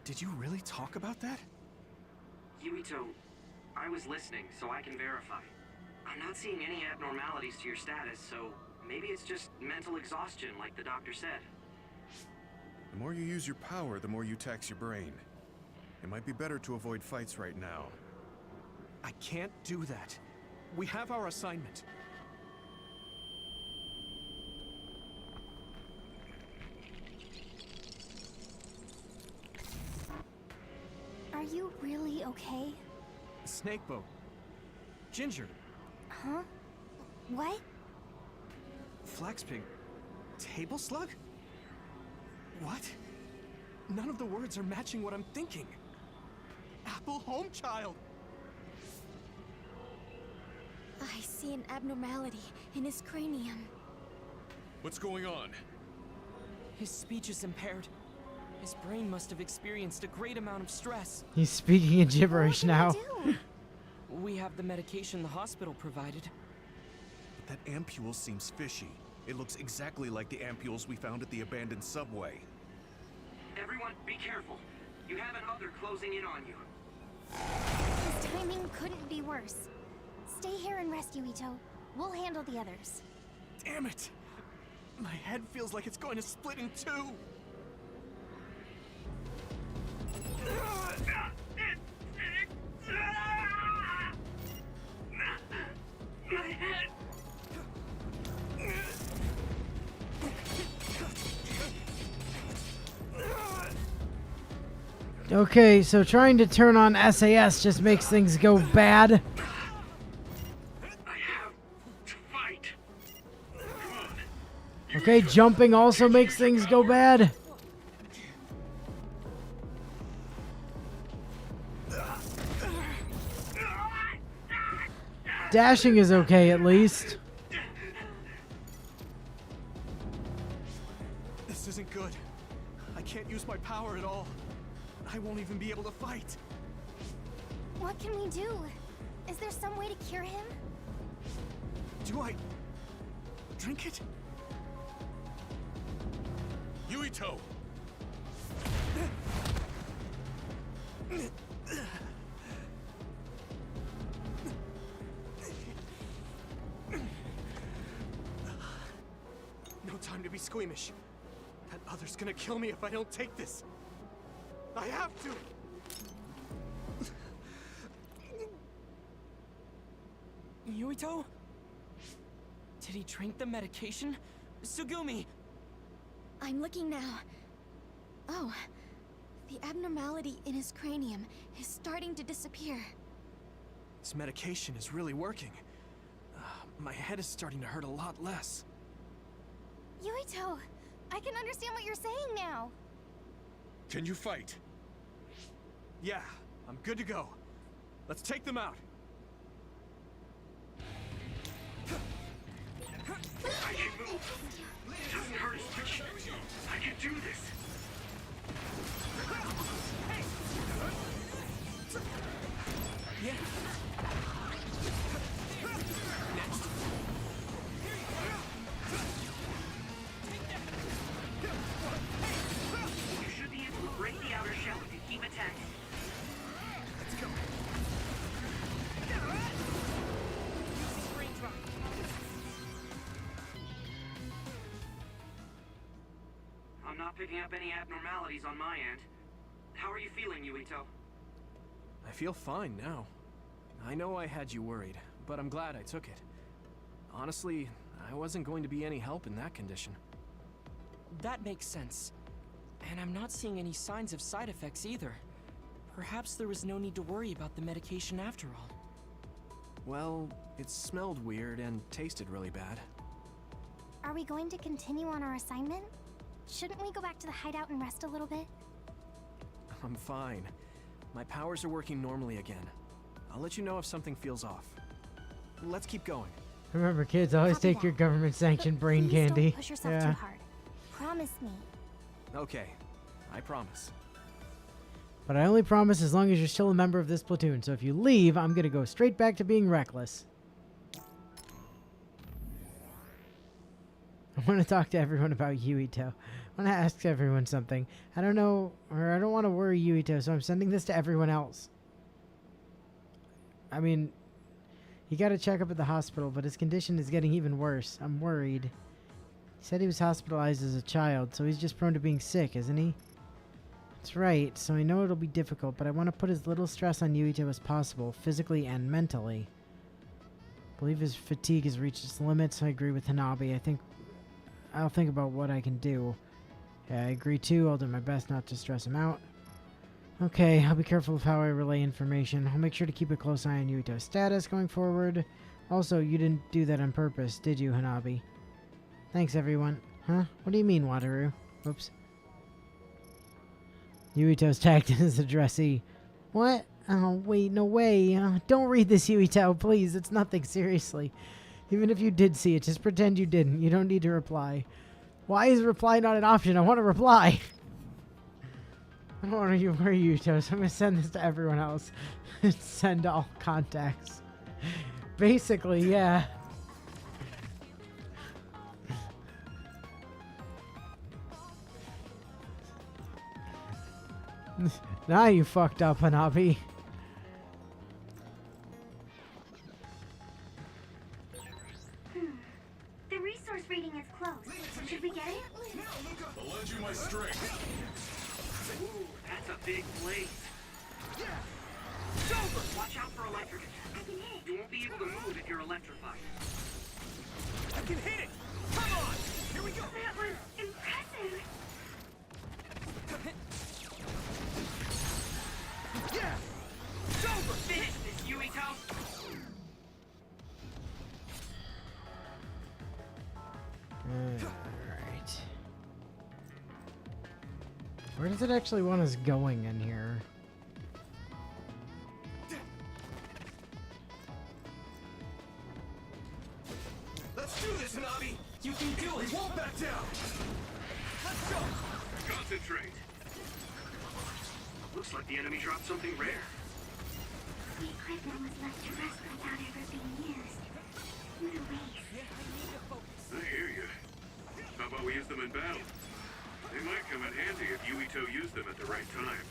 C: Did you really talk about that?
I: Yuito, I was listening, so I can verify. I'm not seeing any abnormalities to your status, so maybe it's just mental exhaustion, like the doctor said.
G: The more you use your power, the more you tax your brain. It might be better to avoid fights right now.
C: I can't do that. We have our assignment.
D: Are you really okay?
C: Snakeboat. Ginger.
D: Huh? What?
C: Flaxpig. Table slug? What? None of the words are matching what I'm thinking. Apple Homechild!
Q: I see an abnormality in his cranium.
G: What's going on?
L: His speech is impaired. His brain must have experienced a great amount of stress.
A: He's speaking in gibberish now.
L: We have the medication the hospital provided.
G: But that ampule seems fishy. It looks exactly like the ampules we found at the abandoned subway.
I: Everyone, be careful. You have an other closing in on you.
D: His timing couldn't be worse. Stay here and rest, Yuito. We'll handle the others.
C: Damn it! My head feels like it's going to split in two!
E: My head!
A: Okay, so trying to turn on SAS just makes things go bad. Okay, jumping also makes things go bad. Dashing is okay at least.
C: This isn't good. I can't use my power at all. I won't even be able to fight.
D: What can we do? Is there some way to cure him?
C: Do I drink it?
G: Yuito!
C: No time to be squeamish. That other's gonna kill me if I don't take this. I have to!
L: Yuito? Did he drink the medication? Sugumi!
Q: I'm looking now. Oh, the abnormality in his cranium is starting to disappear.
C: This medication is really working. My head is starting to hurt a lot less.
D: Yuito, I can understand what you're saying now.
G: Can you fight?
C: Yeah, I'm good to go. Let's take them out.
E: I can move. It doesn't hurt as much. I can do this.
C: Yeah. Next.
I: You should be able to break the outer shell if you keep attacking.
C: Let's go.
I: I'm not picking up any abnormalities on my end. How are you feeling, Yuito?
C: I feel fine now. I know I had you worried, but I'm glad I took it. Honestly, I wasn't going to be any help in that condition.
L: That makes sense. And I'm not seeing any signs of side effects either. Perhaps there was no need to worry about the medication after all.
C: Well, it smelled weird and tasted really bad.
D: Are we going to continue on our assignment? Shouldn't we go back to the hideout and rest a little bit?
C: I'm fine. My powers are working normally again. I'll let you know if something feels off. Let's keep going.
A: Remember, kids, always
D: Copy
A: take
D: that.
A: your government-sanctioned brain
D: Please
A: candy.
D: Don't push yourself too hard. Promise me.
C: Okay, I promise.
A: But I only promise as long as you're still a member of this platoon. So if you leave, I'm gonna go straight back to being reckless. I want to talk to everyone about Yuito. I want to ask everyone something. I don't know, or I don't want to worry Yuito, so I'm sending this to everyone else. I mean, he got a checkup at the hospital, but his condition is getting even worse. I'm worried. He said he was hospitalized as a child, so he's just prone to being sick, isn't he? That's right, so I know it'll be difficult, but I want to put as little stress on Yuito as possible, physically and mentally. I believe his fatigue has reached its limits. I agree with Hanabi. I'll think about what I can do. Yeah, I agree too. I'll do my best not to stress him out. Okay, I'll be careful of how I relay information. I'll make sure to keep a close eye on Yuito's status going forward. Also, you didn't do that on purpose, did you, Hanabi? Thanks, everyone. Huh? What do you mean, Wataru? Oops. Yuito's tagged in as addressee. What? Oh, wait, no way. Don't read this, Yuito, please. It's nothing, seriously. Even if you did see it, just pretend you didn't. You don't need to reply. Why is reply not an option? I want to reply. I don't want to worry, Yuito, so I'm going to send this to everyone else. Send all contacts. Basically, yeah. Now you fucked up, Hanabi.
O: The resource reading is close. Should we get it?
E: I'll lend you my strength.
I: Ooh, that's a big blade. Watch out for electric.
O: I can hit.
I: You won't be able to move if you're electrified.
C: I can hit it! Come on! Here we go!
O: That was impressive.
C: Yeah! It's over!
I: Finish this, Yuito!
A: Alright. Where does it actually want us going in here?
C: Let's do this, Hanabi! You can do it! Won't back down! Let's go!
E: Concentrate.
I: Looks like the enemy dropped something rare.
O: The equipment was left to rest without ever being used. What a waste.
E: I hear you. How about we use them in battle? They might come in handy if Yuito used them at the right time.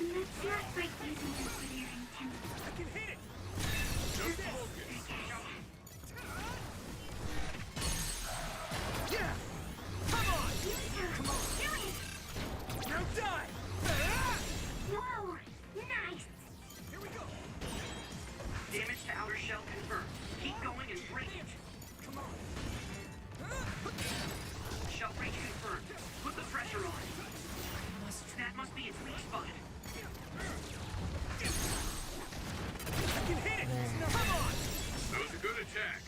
O: Let's not break using them for their intent.
C: I can hit it!
E: Just focus.
C: Yeah! Come on!
O: Come on! Do it!
C: Now die!
O: Whoa! Nice!
C: Here we go!
I: Damage to outer shell confirmed. Keep going and break it.
C: Come on!
I: Shell breach confirmed. Put the pressure on. That must be its weak spot.
C: I can hit it! Come on!
E: That was a good attack.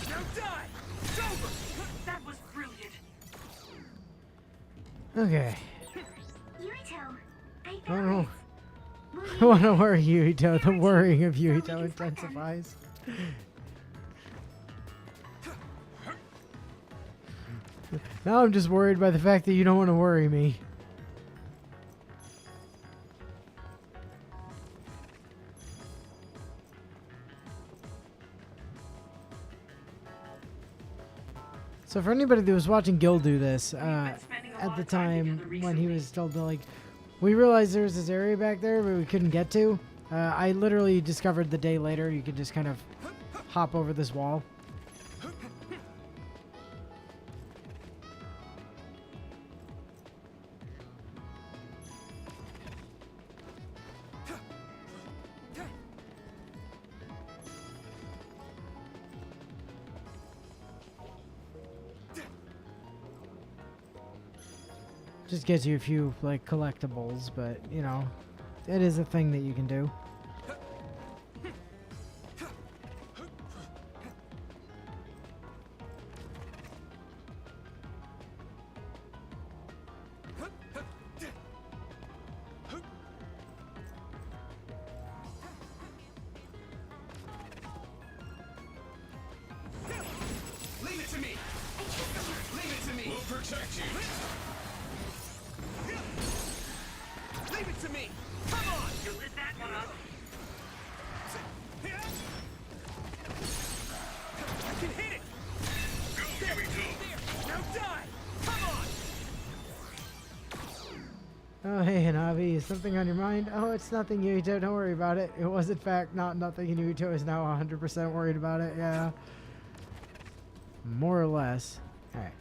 C: Now die! It's over!
I: That was brilliant.
A: Okay.
O: Yuito, I
A: I don't know.
O: found
A: I want to worry Yuito. The worrying of Yuito intensifies. Now I'm just worried by the fact that you don't want to worry me. So for anybody that was watching Gil do this, at the time when he was still like, we realized there was this area back there but we couldn't get to. I literally discovered the day later you could just kind of hop over this wall. Just gets you a few, like, collectibles, but, you know, it is a thing that you can do.
C: Leave it to me! Leave it to me!
E: We'll protect you.
C: Leave it to me! Come on!
I: You lit that one up.
A: Avi? Is something on your mind? Oh, it's nothing, Yuito. Don't worry about it. It was, in fact, not nothing, and Yuito is now 100% worried about it. Yeah. More or less. Alright.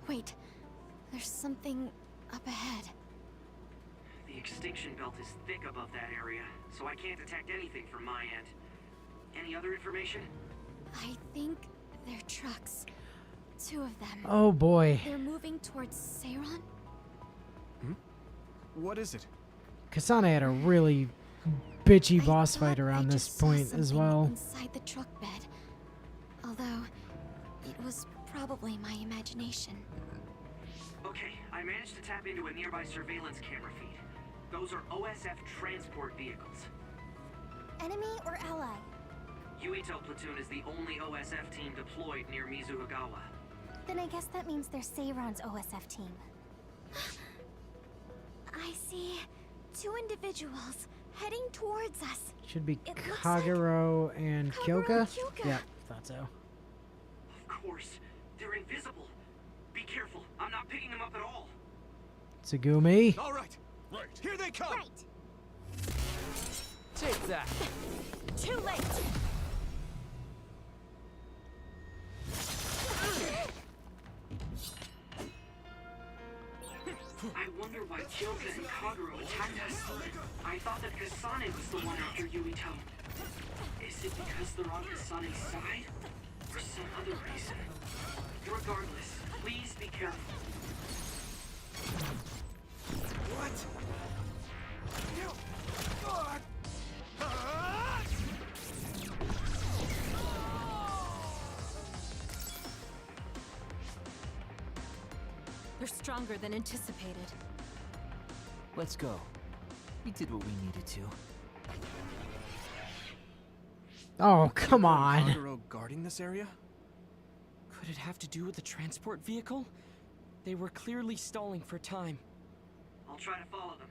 Q: Wait, there's something up ahead.
I: The extinction belt is thick above that area, so I can't detect anything from my end. Any other information?
Q: I think they're trucks. 2 of them.
A: Oh boy.
Q: They're moving towards Seiron?
G: What is it?
A: Kasane had a really bitchy boss fight around this point as well.
Q: Inside the truck bed. Although, it was probably my imagination.
I: Okay, I managed to tap into a nearby surveillance camera feed. Those are OSF transport vehicles.
D: Enemy or ally?
I: Yuito platoon is the only OSF team deployed near Mizuhagawa.
D: Then I guess that means they're Seiron's OSF team.
Q: I see 2 individuals heading towards us.
A: Should be
Q: It looks
A: Kagero and
Q: Kagero
A: Kyoka?
Q: and Kyoka.
A: Yeah, thought so.
I: Of course, they're invisible. Be careful, I'm not picking them up at all.
A: Tsugumi.
C: All right, here they come.
D: Right.
L: Take that.
Q: Too late.
I: I wonder why Kyoka and Kagero attacked us. I thought that Kasane was the one after Yuito. Is it because they're on Kasane's side? For some other reason? Regardless, please be careful.
C: What?
H: They're stronger than anticipated.
R: Let's go. We did what we needed to.
A: Oh, come on.
C: Kagero guarding this area?
L: Could it have to do with the transport vehicle? They were clearly stalling for time.
I: I'll try to follow them.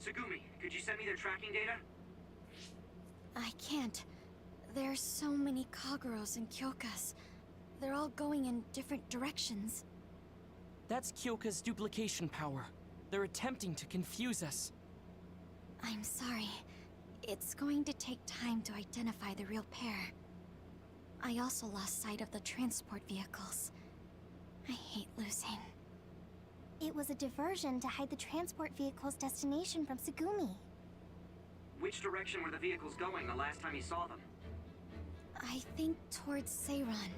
I: Tsugumi, could you send me their tracking data?
Q: I can't. There's so many Kageros and Kyokas. They're all going in different directions.
L: That's Kyoka's duplication power. They're attempting to confuse us.
Q: I'm sorry. It's going to take time to identify the real pair. I also lost sight of the transport vehicles. I hate losing.
D: It was a diversion to hide the transport vehicle's destination from Tsugumi.
I: Which direction were the vehicles going the last time you saw them?
Q: I think towards Seiron.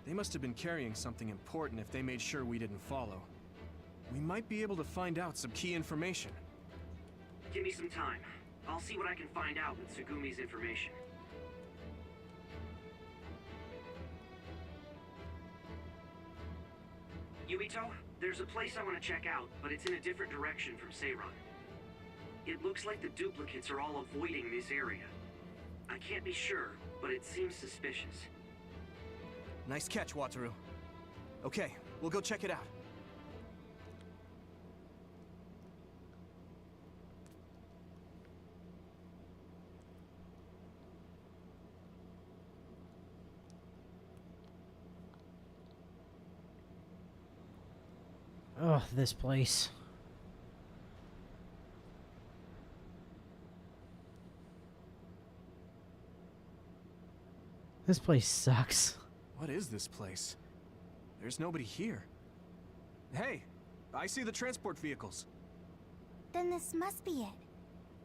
C: They must have been carrying something important if they made sure we didn't follow. We might be able to find out some key information.
I: Give me some time. I'll see what I can find out with Tsugumi's information. Yuito, there's a place I want to check out, but it's in a different direction from Seiron. It looks like the duplicates are all avoiding this area. I can't be sure, but it seems suspicious.
C: Nice catch, Wataru. Okay, we'll go check it out.
A: Ugh, this place. This place sucks.
C: What is this place? There's nobody here. Hey, I see the transport vehicles.
D: Then this must be it.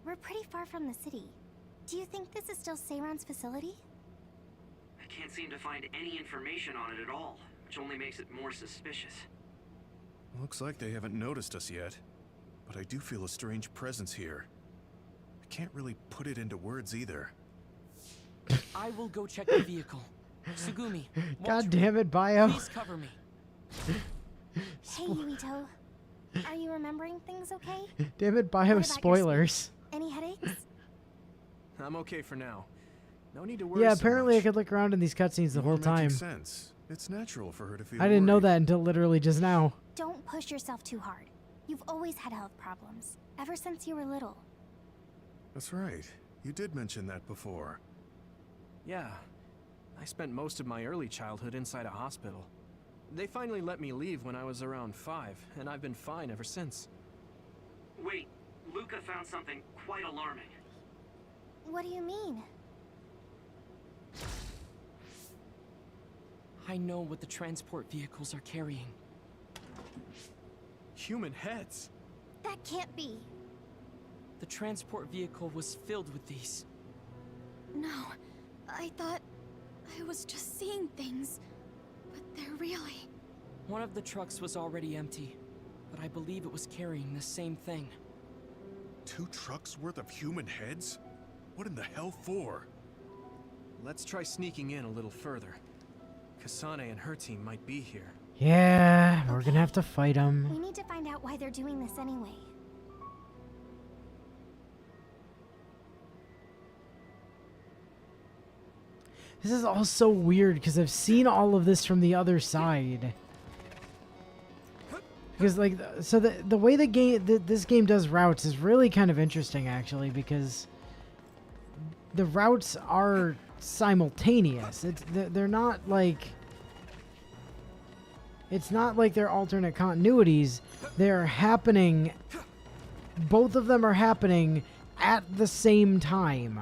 D: We're pretty far from the city. Do you think this is still Seiron's facility?
I: I can't seem to find any information on it at all, which only makes it more suspicious.
G: Looks like they haven't noticed us yet, but I do feel a strange presence here. I can't really put it into words either.
L: I will go check the vehicle. Tsugumi,
A: God damn it, Bio.
L: please cover me.
D: Hey, Yuito. Are you remembering things okay?
A: Damn it, Bio
D: What about your
A: spoilers.
D: sleep? Any headaches?
C: I'm okay for now. No need to worry.
A: Yeah,
C: so
A: apparently I
C: much.
A: could look around in these cutscenes the whole
G: You're
A: time.
G: making sense. It's natural for her to feel
A: I didn't know
G: worried.
A: that until literally just now.
D: Don't push yourself too hard. You've always had health problems, ever since you were little.
G: That's right. You did mention that before.
C: Yeah. I spent most of my early childhood inside a hospital. They finally let me leave when I was around 5, and I've been fine ever since.
I: Wait, Luca found something quite alarming.
D: What do you mean?
L: I know what the transport vehicles are carrying.
C: Human heads?
D: That can't be.
L: The transport vehicle was filled with these.
Q: No, I thought I was just seeing things, but they're really...
L: One of the trucks was already empty, but I believe it was carrying the same thing.
G: 2 trucks worth of human heads? What in the hell for?
C: Let's try sneaking in a little further. Kasane and her team might be here.
A: Yeah, we're gonna have to fight
D: We
A: them.
D: need to find out why they're doing this anyway.
A: This is all so weird because I've seen all of this from the other side. Because like, so the way the game, this game does routes is really kind of interesting actually, because the routes are simultaneous. They're not like, it's not like they're alternate continuities. They're happening, both of them are happening at the same time.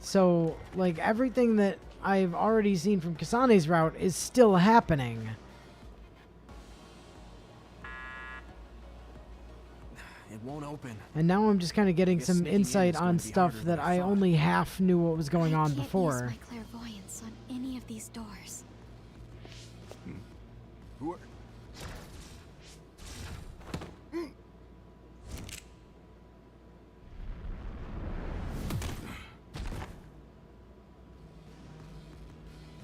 A: So, like, everything that I've already seen from Kasane's route is still happening.
C: It won't open.
A: And now I'm just kind of getting
C: Guess
A: some
C: sneaking in
A: insight
C: is gonna
A: on
C: be
A: stuff
C: harder than
A: that
C: I
A: I
C: thought.
A: only half knew what was going on
Q: I can't
A: before.
Q: use my clairvoyance on any of these doors.
M: Who are...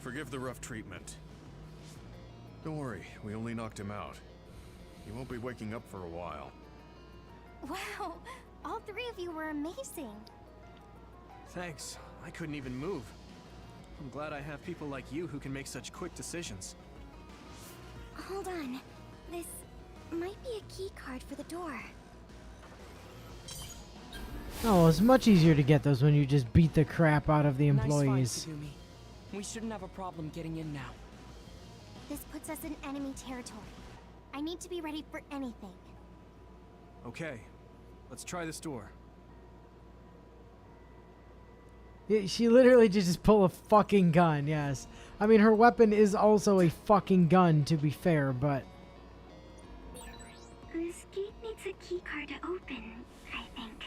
G: Forgive the rough treatment. Don't worry, we only knocked him out. He won't be waking up for a while.
D: Wow, all 3 of you were amazing.
C: Thanks. I couldn't even move. I'm glad I have people like you who can make such quick decisions.
D: Hold on. This might be a key card for the door.
A: Oh, well, it's much easier to get those when you just beat the crap out of the
L: Nice find,
A: employees.
L: Tsugumi. We shouldn't have a problem getting in now.
D: This puts us in enemy territory. I need to be ready for anything.
C: Okay, let's try this door.
A: Yeah, she literally just pull a fucking gun, yes. I mean, her weapon is also a fucking gun, to be fair, but...
O: This gate needs a key card to open, I think.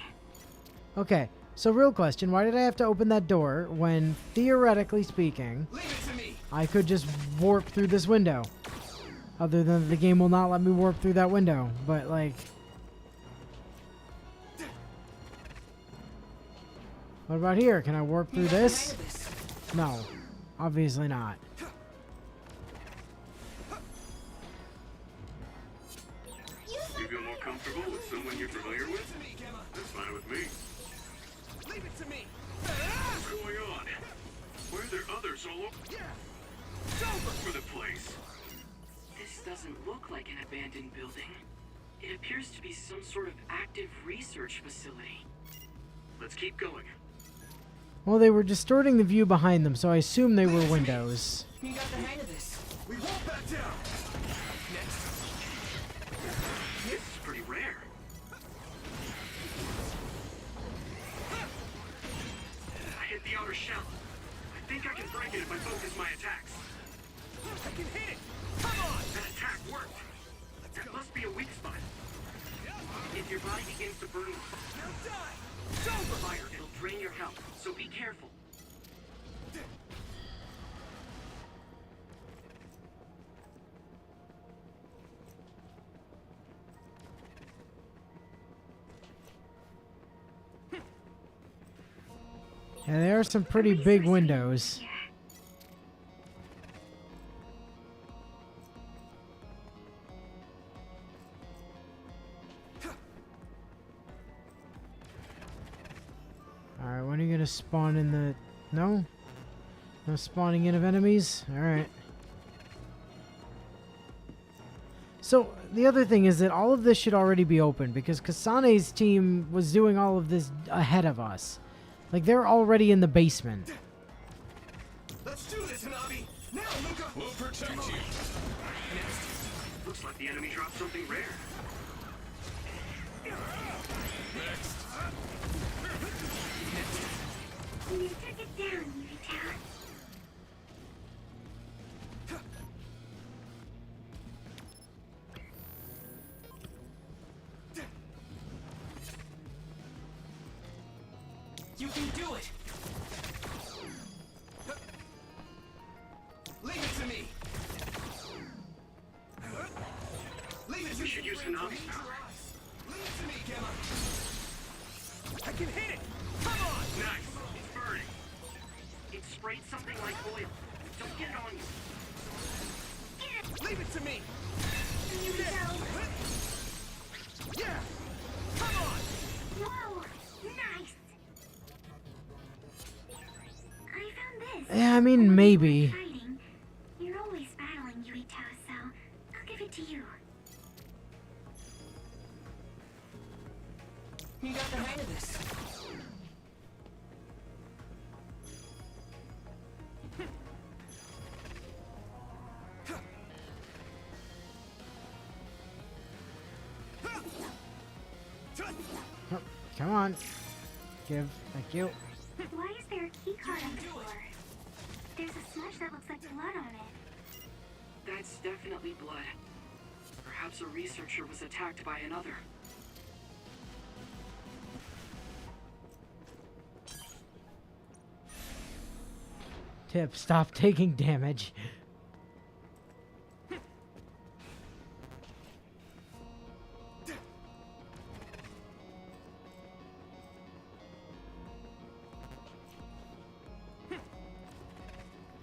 A: Okay, so real question, why did I have to open that door when, theoretically speaking, I could just warp through this window? Other than the game will not let me warp through that window, but like... What about here? Can I warp through this? No, obviously not.
E: You feel more comfortable with someone you're familiar with? That's fine with me.
C: Leave it to me!
E: What's going on? Why are there others all over the place?
I: This doesn't look like an abandoned building. It appears to be some sort of active research facility.
E: Let's keep going.
A: Well, they were distorting the view behind them, so I assume they were windows.
L: You got the hang of this.
C: We won't back down! Next.
E: This is pretty rare. I hit the outer shell. I think I can break it if I focus my attacks.
C: I can hit it! Come on!
E: That attack worked. That must be a weak spot. If your body begins to burn
C: Now die!
I: fire, it'll drain your health, so be careful.
A: Yeah, there are some pretty big windows. gonna spawn in the... No? No spawning in of enemies? Alright. So, the other thing is that all of this should already be open, because Kasane's team was doing all of this ahead of us. Like, they're already in the basement.
C: Let's do this, Hanabi! Now, Luca!
E: We'll protect you.
I: Next. Looks like the enemy dropped something rare.
E: Next.
O: You took it down, Yurita.
L: You can do it!
C: Leave it to me! Leave it to
I: We should use Hanabi's power.
C: Leave it to me, Gemma! I can hit it! Come on!
I: Nice. It's burning. It sprayed something like oil. Don't get it on you.
C: Leave it to me!
O: You go.
C: Yeah! Come on!
O: Whoa, nice. I found this.
A: Yeah, I mean, maybe.
O: Fighting. You're always battling, Yurita, so I'll give it to you.
L: You got the hang of this.
A: Oh, come on. Give. Thank you.
O: Why is there a key card on the floor? There's a smudge that looks like blood on it.
I: That's definitely blood. Perhaps a researcher was attacked by another.
A: Tip, stop taking damage.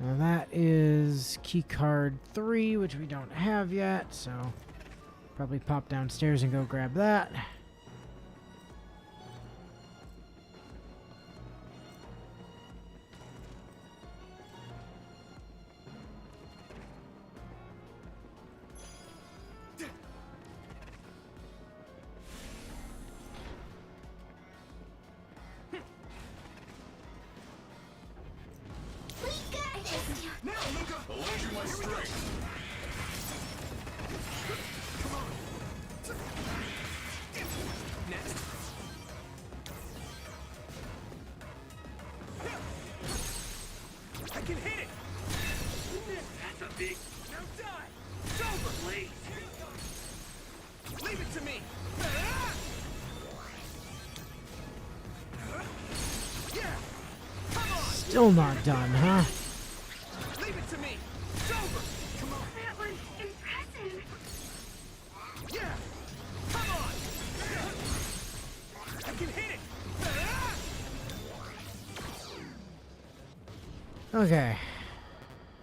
A: Now that is keycard 3, which we don't have yet, so probably pop downstairs and go grab that.
C: Now, Luca!
E: I'll lend you my strength.
C: Next. I can hit it!
I: That's a big
C: Now die! It's over!
I: blaze.
C: Leave it to me! Yeah! Come on!
A: Still not done, huh?
C: Leave it to me! It's over! Come on!
O: That was impressive.
C: Yeah! Come on! I can hit it!
A: Okay.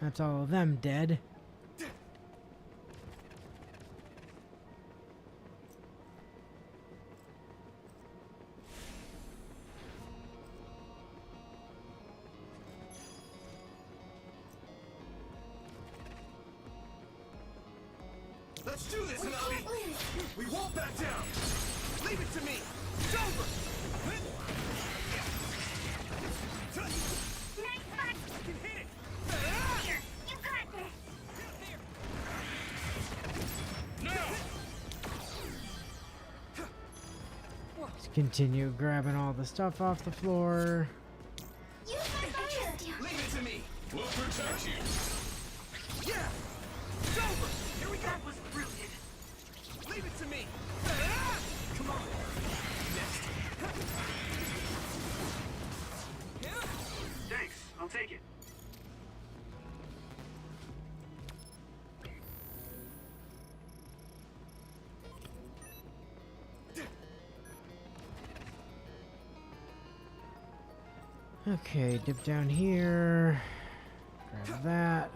A: That's all of them dead.
C: Let's do this, Hanabi! We won't back down! Leave it to me! It's over!
O: Nice fight.
C: I can hit it!
O: Here, you got this.
A: Let's continue grabbing all the stuff off the floor.
C: Leave it to me!
E: We'll protect you.
C: Yeah! It's over! Here we go!
I: That was brilliant.
C: Leave it to me! Come on! Next!
I: Thanks. I'll take it.
A: Okay, dip down here. Grab that.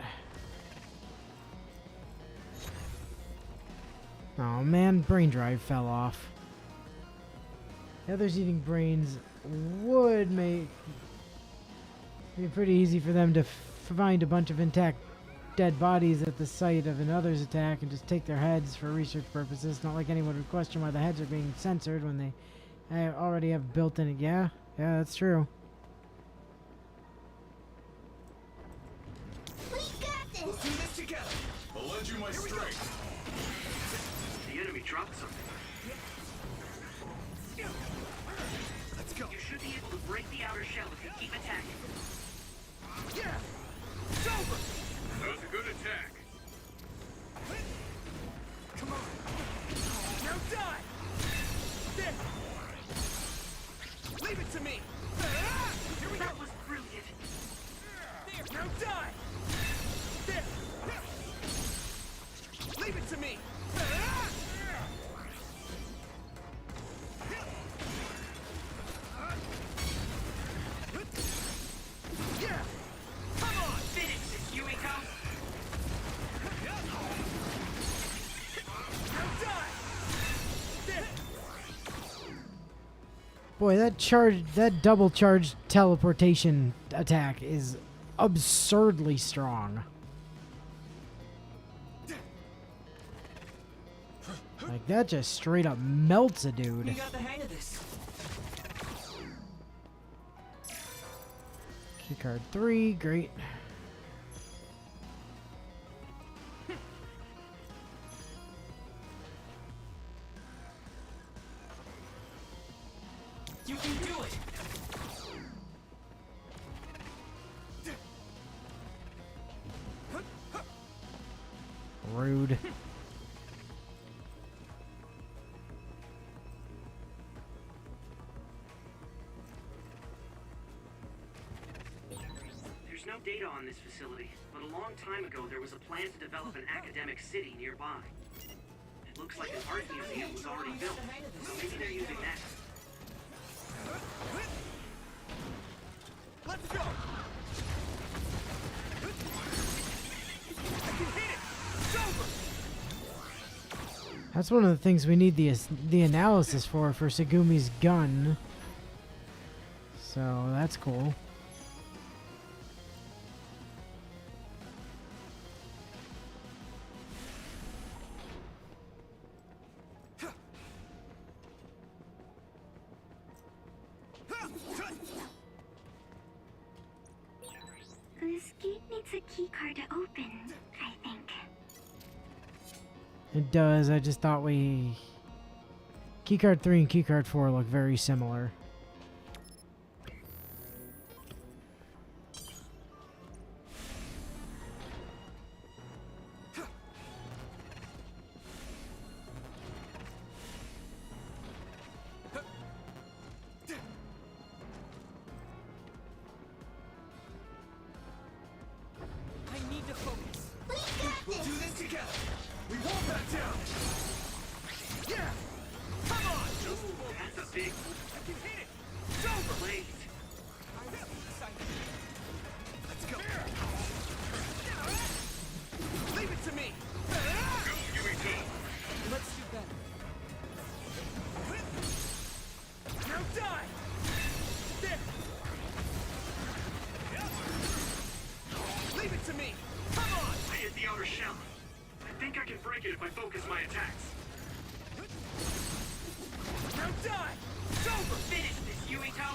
A: Oh man, brain drive fell off. The others eating brains would make It'd be pretty easy for them to find a bunch of intact dead bodies at the site of another's attack and just take their heads for research purposes. Not like anyone would question why the heads are being censored when they already have built-in it. Yeah, that's true.
E: We got this! Let's do this together! I'll lend you my strength.
I: The enemy dropped something.
E: Let's go.
I: You should be able to break the outer shell if you keep attacking.
E: Yeah! It's over! That was a good attack. Come on. Now die! There! Leave it to me! Here we go!
I: That was brilliant.
E: There! Now die! There! Leave it to me! Yeah! Come on!
I: Finish this, Yumiko!
E: Now die! There!
A: Boy, that double charge teleportation attack is absurdly strong. Like, that just straight up melts a dude.
L: You got the hang of this.
A: Keycard 3, great.
L: You can do it.
A: Rude.
I: There's no data on this facility, but a long time ago there was a plan to develop an academic city nearby. It looks like an art museum was already built, so maybe they're using that.
E: Let's go! I can hit it! It's over!
A: That's one of the things we need the analysis for Segumi's gun. So that's cool.
O: This gate needs a keycard to open, I think.
A: It does. I just thought Keycard 3 and Keycard 4 look very similar.
L: I need to focus.
E: We'll do this together! We won't back down! Yeah! Come on!
I: That's a big...
E: I can hit it! It's over!
I: Blaze.
E: Let's go! Leave it to me!
L: Let's do better.
E: Now die! There! Leave it to me! Come on!
I: I hit the outer shell. I think I can break it if I focus my attacks.
E: Now die! It's over!
I: Finish this, Yumiko!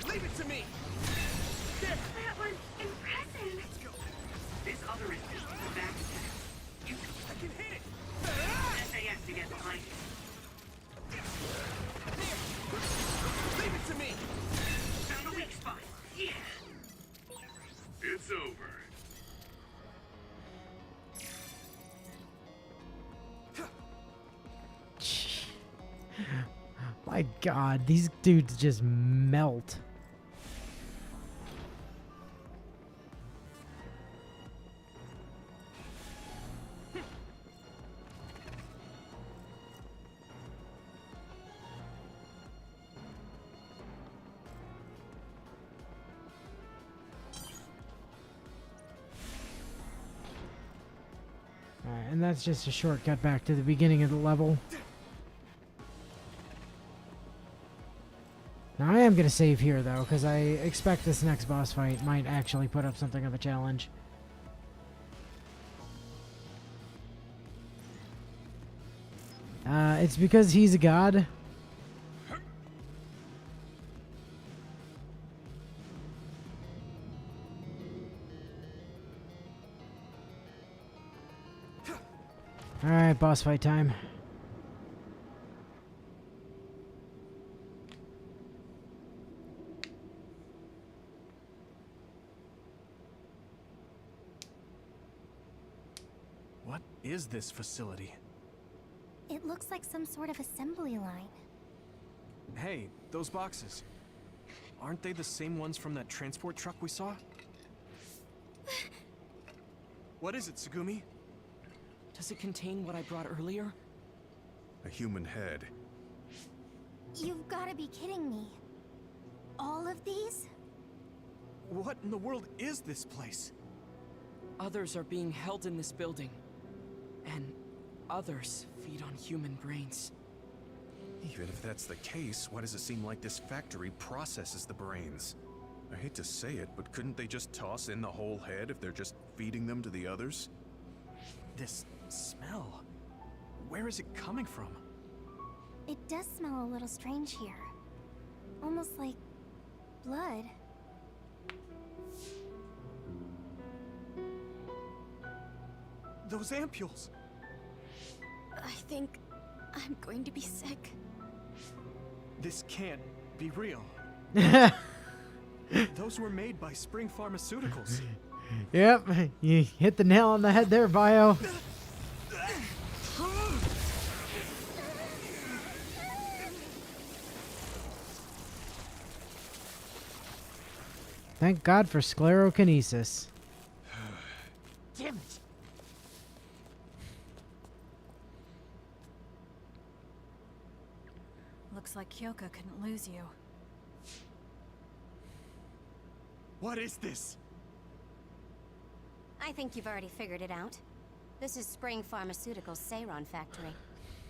E: Leave it to me! There!
O: That was impressive.
E: Let's go!
I: This other is just the back attack. You
E: I can hit it!
I: SAS to get behind it.
E: Leave it to me!
I: Found a weak spot. Yeah.
E: It's over.
A: My god, these dudes just melt. Alright, and that's just a shortcut back to the beginning of the level. gonna save here though, because I expect this next boss fight might actually put up something of a challenge. It's because he's a god. Alright, boss fight time.
C: What is this facility?
D: It looks like some sort of assembly line.
C: Hey, those boxes. Aren't they the same ones from that transport truck we saw? What is it, Tsugumi?
L: Does it contain what I brought earlier?
G: A human head.
D: You've got to be kidding me. All of these?
C: What in the world is this place?
L: Others are being held in this building. And others feed on human brains.
G: Even if that's the case, why does it seem like this factory processes the brains? I hate to say it, but couldn't they just toss in the whole head if they're just feeding them to the others?
C: This smell. Where is it coming from?
D: It does smell a little strange here. Almost like blood.
C: Those ampules!
Q: I think I'm going to be sick.
C: This can't be real. Those were made by Spring Pharmaceuticals.
A: Yep, you hit the nail on the head there, Bio. Thank God for sclerokinesis.
L: Damn it!
P: Looks like Kyoka couldn't lose you.
C: What is this?
S: I think you've already figured it out. This is Spring Pharmaceuticals' Seiron factory.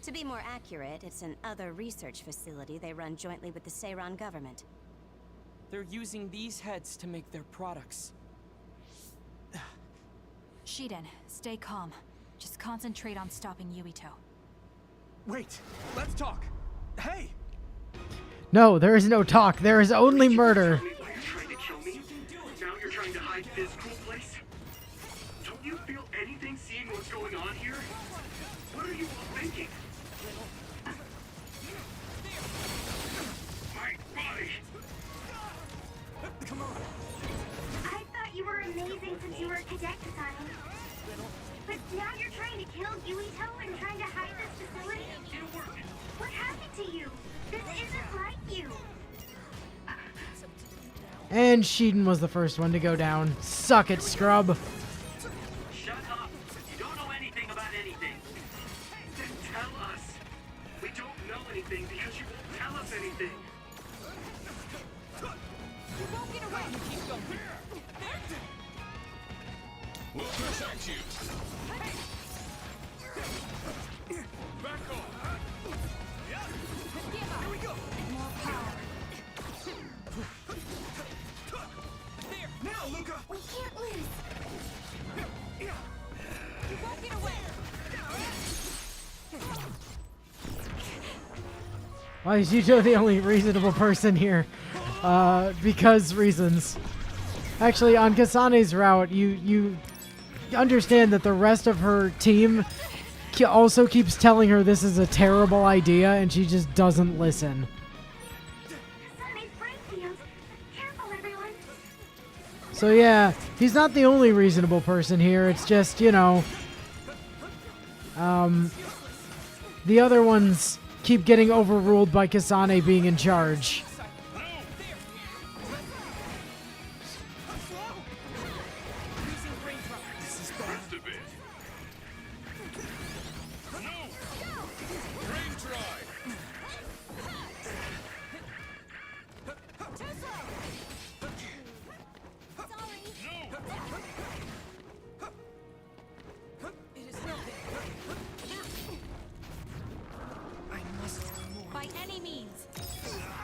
S: To be more accurate, it's an other research facility they run jointly with the Seiron government.
L: They're using these heads to make their products.
P: Shiden, stay calm. Just concentrate on stopping Yuito.
C: Wait, let's talk. Hey!
A: No, there is no talk. There is only murder.
E: Are you trying to kill me? Now you're trying to hide this cool place? Don't you feel anything seeing what's going on here? What are you all thinking? My body!
C: Come on!
O: I thought you were amazing since you were a cadet, Kasane. But now you're trying to kill Yuito and trying to hide this facility? What happened to you? This isn't like you.
A: And Shiden was the first one to go down. Suck it, scrub.
E: Shut up! You don't know anything about anything. Then tell us. We don't know anything because you won't tell us anything.
H: You won't get away! Keep going.
E: We'll protect you. Back off.
C: Here we go!
P: More power.
C: There! Now, Luca!
D: We can't lose.
H: You won't get away!
A: Why is Yuto the only reasonable person here? Because reasons. Actually, on Kasane's route, you understand that the rest of her team also keeps telling her this is a terrible idea, and she just doesn't listen.
O: Kasane's brain field. Careful, everyone.
A: So yeah, he's not the only reasonable person here. It's just, you know, the other ones keep getting overruled by Kasane being in charge.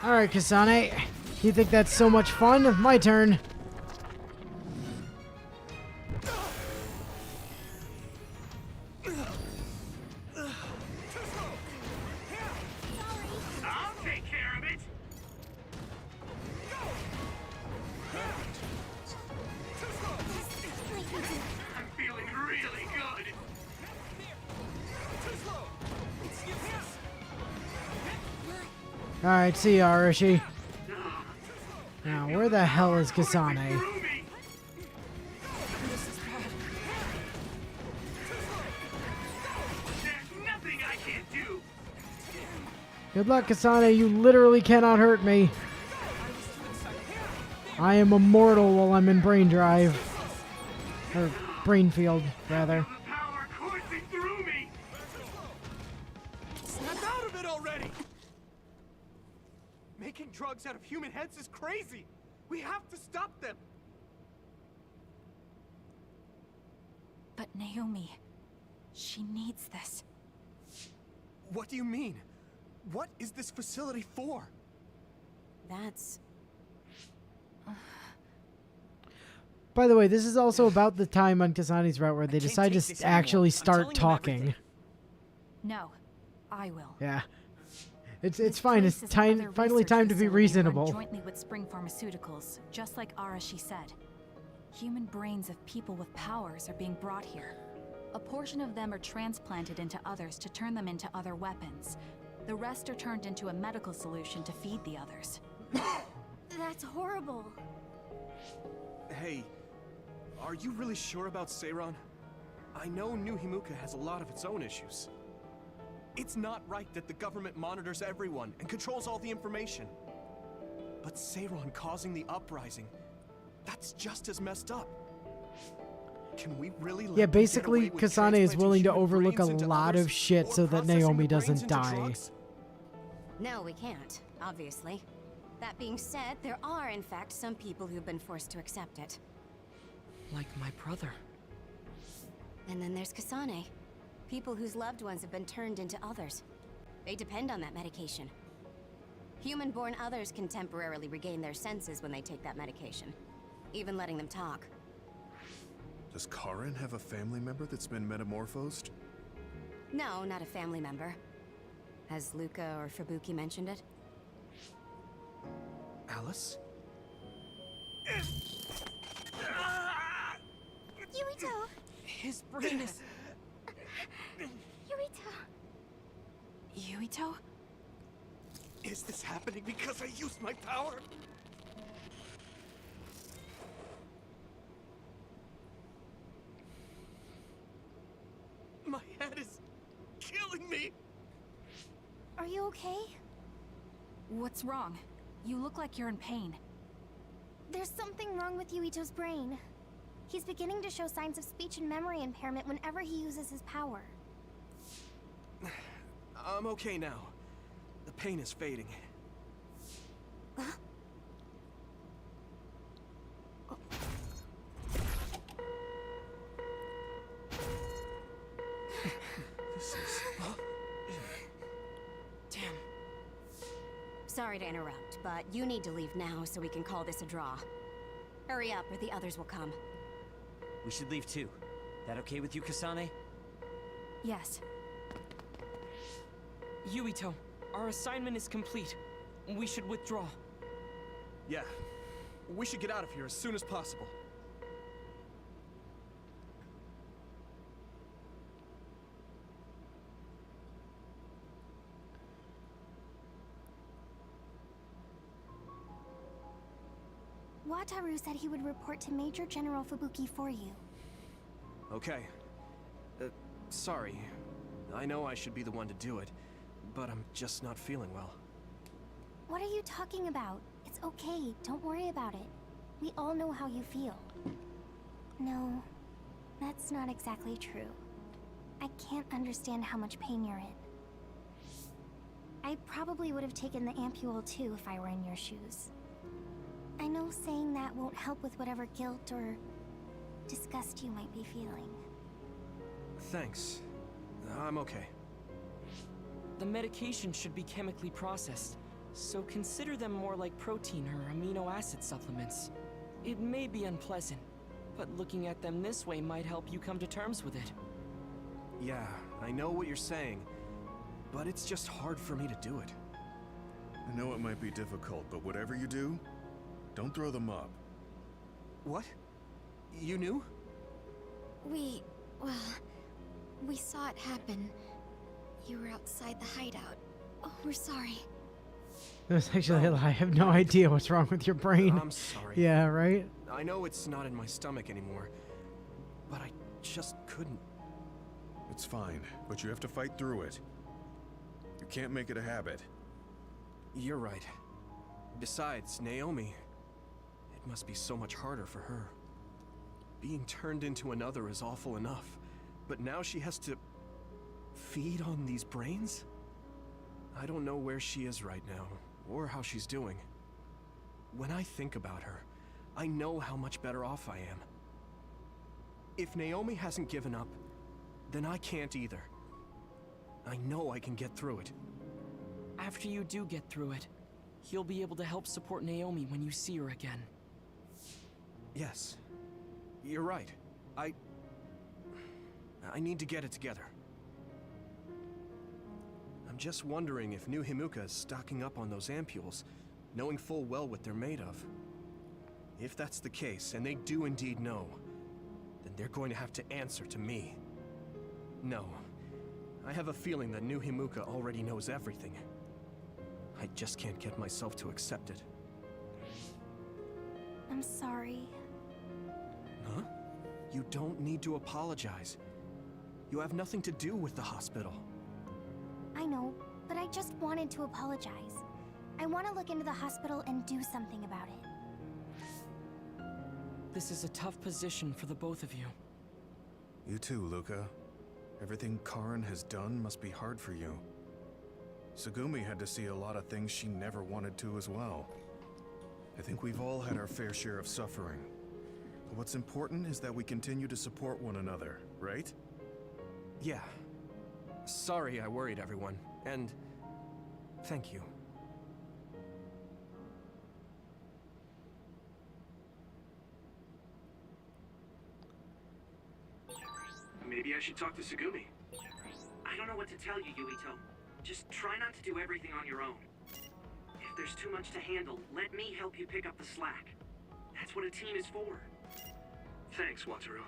A: Alright, Kasane. You think that's so much fun? My turn.
E: I'll take care of it. I'm feeling really good.
A: Alright, see ya, Arishi. Now, where the hell is Kasane?
E: There's nothing I can't do.
A: Good luck, Kasane. You literally cannot hurt me. I am immortal while I'm in Brain Drive. Or Brain Field, rather.
E: Power coursing through me.
C: Snap out of it already! Making drugs out of human heads is crazy! We have to stop them!
B: But Naomi, she needs this.
C: What do you mean? What is this facility for?
S: That's...
A: By the way, this is also about the time on Kasane's route where they decide to actually start talking.
B: No, I will.
A: Yeah. It's fine. It's finally time to be reasonable.
B: Jointly with Spring Pharmaceuticals, just like Arashi said. Human brains of people with powers are being brought here. A portion of them are transplanted into others to turn them into other weapons. The rest are turned into a medical solution to feed the others.
D: That's horrible.
C: Hey, are you really sure about Seiron? I know New Himuka has a lot of its own issues. It's not right that the government monitors everyone and controls all the information. But Seiron causing the uprising, that's just as messed up. Can we really let
A: Yeah,
C: them get
A: basically,
C: away with
A: Kasane is
C: transplanting
A: willing to
C: human
A: overlook a
C: brains into
A: lot
C: others
A: of shit
C: or
A: so that
C: processing
A: Naomi
C: the brains
A: doesn't
C: into
A: die.
C: drugs?
S: No, we can't, obviously. That being said, there are, in fact, some people who've been forced to accept it.
L: Like my brother.
S: And then there's Kasane. People whose loved ones have been turned into others. They depend on that medication. Human-born others can temporarily regain their senses when they take that medication. Even letting them talk.
G: Does Karin have a family member that's been metamorphosed?
S: No, not a family member. Has Luca or Fubuki mentioned it?
C: Alice?
D: Yuito!
L: His brain is...
D: Yuito!
B: Yuito?
C: Is this happening because I used my power? My head is killing me!
D: Are you okay?
B: What's wrong? You look like you're in pain.
D: There's something wrong with Yuito's brain. He's beginning to show signs of speech and memory impairment whenever he uses his power.
C: I'm okay now. The pain is fading. This is...
S: Damn. Sorry to interrupt, but you need to leave now so we can call this a draw. Hurry up or the others will come.
T: We should leave too. That okay with you, Kasane?
B: Yes.
L: Yuito, our assignment is complete. We should withdraw.
C: Yeah. We should get out of here as soon as possible.
D: Wataru said he would report to Major General Fubuki for you.
C: Okay. Sorry. I know I should be the one to do it, but I'm just not feeling well.
D: What are you talking about? It's okay, don't worry about it. We all know how you feel. No, that's not exactly true. I can't understand how much pain you're in. I probably would have taken the ampule too if I were in your shoes. I know saying that won't help with whatever guilt or disgust you might be feeling.
C: Thanks. I'm okay.
L: The medication should be chemically processed. So consider them more like protein or amino acid supplements. It may be unpleasant, but looking at them this way might help you come to terms with it.
C: Yeah, I know what you're saying, but it's just hard for me to do it.
G: I know it might be difficult, but whatever you do, don't throw them up.
C: What? You knew?
Q: Well, we saw it happen. You were outside the hideout. Oh, we're sorry.
A: It was actually a lie. I have no idea what's wrong with your brain.
C: I'm sorry.
A: Yeah, right?
C: I know it's not in my stomach anymore, but I just couldn't.
G: It's fine, but you have to fight through it. You can't make it a habit.
C: You're right. Besides, Naomi, it must be so much harder for her. Being turned into another is awful enough, but now she has to feed on these brains? I don't know where she is right now, or how she's doing. When I think about her, I know how much better off I am. If Naomi hasn't given up, then I can't either. I know I can get through it.
L: After you do get through it, you'll be able to help support Naomi when you see her again.
C: Yes, you're right. I need to get it together. I'm just wondering if New Himuka is stocking up on those ampules, knowing full well what they're made of. If that's the case, and they do indeed know, then they're going to have to answer to me. No, I have a feeling that New Himuka already knows everything. I just can't get myself to accept it.
D: I'm sorry.
C: Huh? You don't need to apologize. You have nothing to do with the hospital.
D: I know, but I just wanted to apologize. I want to look into the hospital and do something about it.
L: This is a tough position for the both of you.
G: You too, Luca. Everything Karin has done must be hard for you. Tsugumi had to see a lot of things she never wanted to as well. I think we've all had our fair share of suffering. But what's important is that we continue to support one another, right?
C: Yeah. Sorry I worried everyone, and thank you.
I: Maybe I should talk to Tsugumi. I don't know what to tell you, Yuito. Just try not to do everything on your own. If there's too much to handle, let me help you pick up the slack. That's what a team is for. Thanks, Wataru.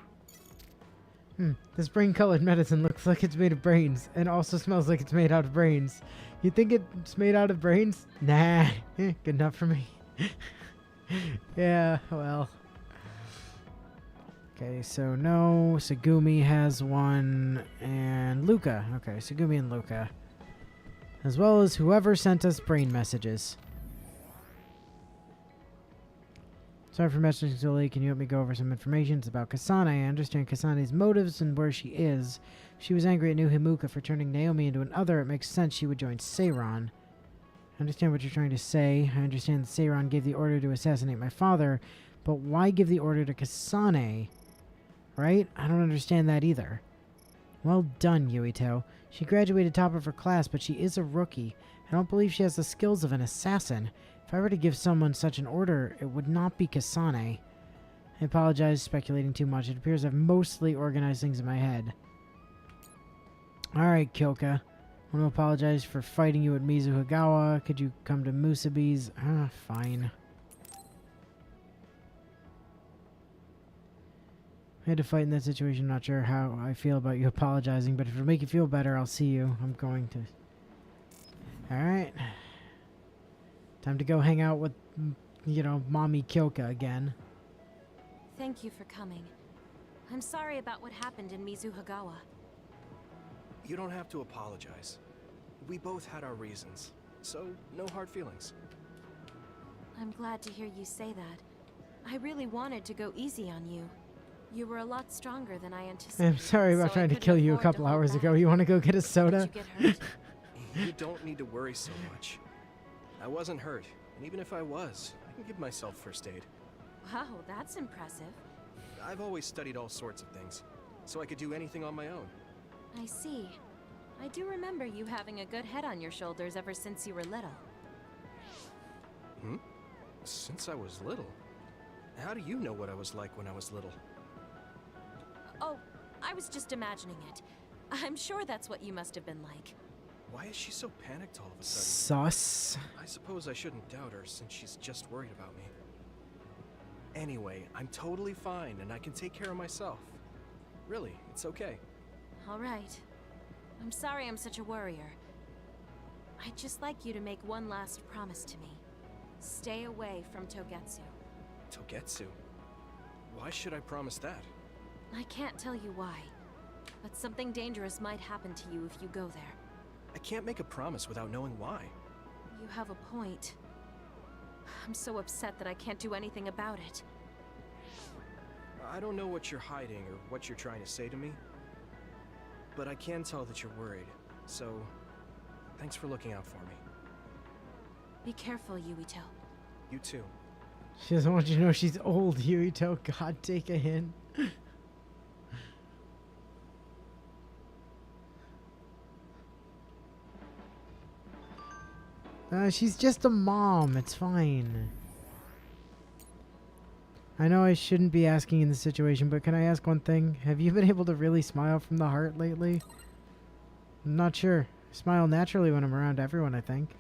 A: This brain-colored medicine looks like it's made of brains, and also smells like it's made out of brains. You think it's made out of brains? Nah, good enough for me. Yeah, well. Okay, so no, Tsugumi has one, and Luca. Okay, Tsugumi and Luca. As well as whoever sent us brain messages. Sorry for messaging so late. Can you help me go over some information? It's about Kasane. I understand Kasane's motives and where she is. She was angry at New Himuka for turning Naomi into an other. It makes sense she would join Seiran. I understand what you're trying to say. I understand that Seiran gave the order to assassinate my father, but why give the order to Kasane? Right? I don't understand that either. Well done, Yuito. She graduated top of her class, but she is a rookie. I don't believe she has the skills of an assassin. If I were to give someone such an order, it would not be Kasane. I apologize, speculating too much. It appears I've mostly organized things in my head. Alright, Kyoka. I want to apologize for fighting you at Mizuhigawa. Could you come to Musabi's? Fine. I had to fight in that situation. Not sure how I feel about you apologizing, but if it'll make you feel better, I'll see you. I'm going to... Alright. Time to go hang out with, you know, Mommy Kyoka again.
H: Thank you for coming. I'm sorry about what happened in Mizuhigawa.
C: You don't have to apologize. We both had our reasons, so no hard feelings.
H: I'm glad to hear you say that. I really wanted to go easy on you. You were a lot stronger than I anticipated.
A: I'm sorry about trying to kill you a couple hours ago. You want to go get a soda?
C: You don't need to worry so much. I wasn't hurt, and even if I was, I can give myself first aid.
H: Wow, that's impressive.
C: I've always studied all sorts of things, so I could do anything on my own.
H: I see. I do remember you having a good head on your shoulders ever since you were little.
U: Since I was little? How do you know what I was like when I was little?
H: Oh, I was just imagining it. I'm sure that's what you must have been like.
U: Why is she so panicked all of a sudden?
A: Sus.
U: I suppose I shouldn't doubt her since she's just worried about me. Anyway, I'm totally fine and I can take care of myself. Really, it's okay.
H: All right. I'm sorry I'm such a worrier. I'd just like you to make one last promise to me. Stay away from Togetsu.
U: Togetsu? Why should I promise that?
H: I can't tell you why, but something dangerous might happen to you if you go there.
U: I can't make a promise without knowing why.
H: You have a point. I'm so upset that I can't do anything about it.
U: I don't know what you're hiding or what you're trying to say to me, but I can tell that you're worried, so thanks for looking out for me.
H: Be careful, Yuito.
U: You too.
A: She doesn't want you to know she's old, Yuito. God, take a hint. She's just a mom. It's fine. I know I shouldn't be asking in this situation, but can I ask one thing? Have you been able to really smile from the heart lately? I'm not sure. I smile naturally when I'm around everyone, I think.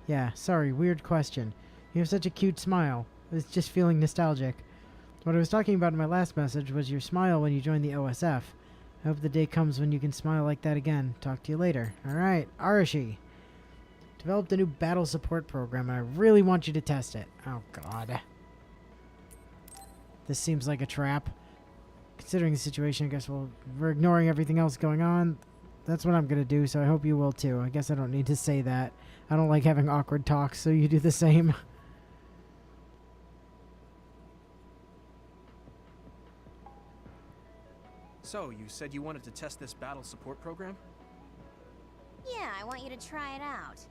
A: Yeah, sorry, weird question. You have such a cute smile. I was just feeling nostalgic. What I was talking about in my last message was your smile when you joined the OSF. I hope the day comes when you can smile like that again. Talk to you later. Alright, Arashi. Developed a new battle support program, and I really want you to test it. Oh, God. This seems like a trap. Considering the situation, I guess we're ignoring everything else going on. That's what I'm going to do, so I hope you will too. I guess I don't need to say that. I don't like having awkward talks, so you do the same.
U: So, you said you wanted to test this battle support program?
S: Yeah, I want you to try it out.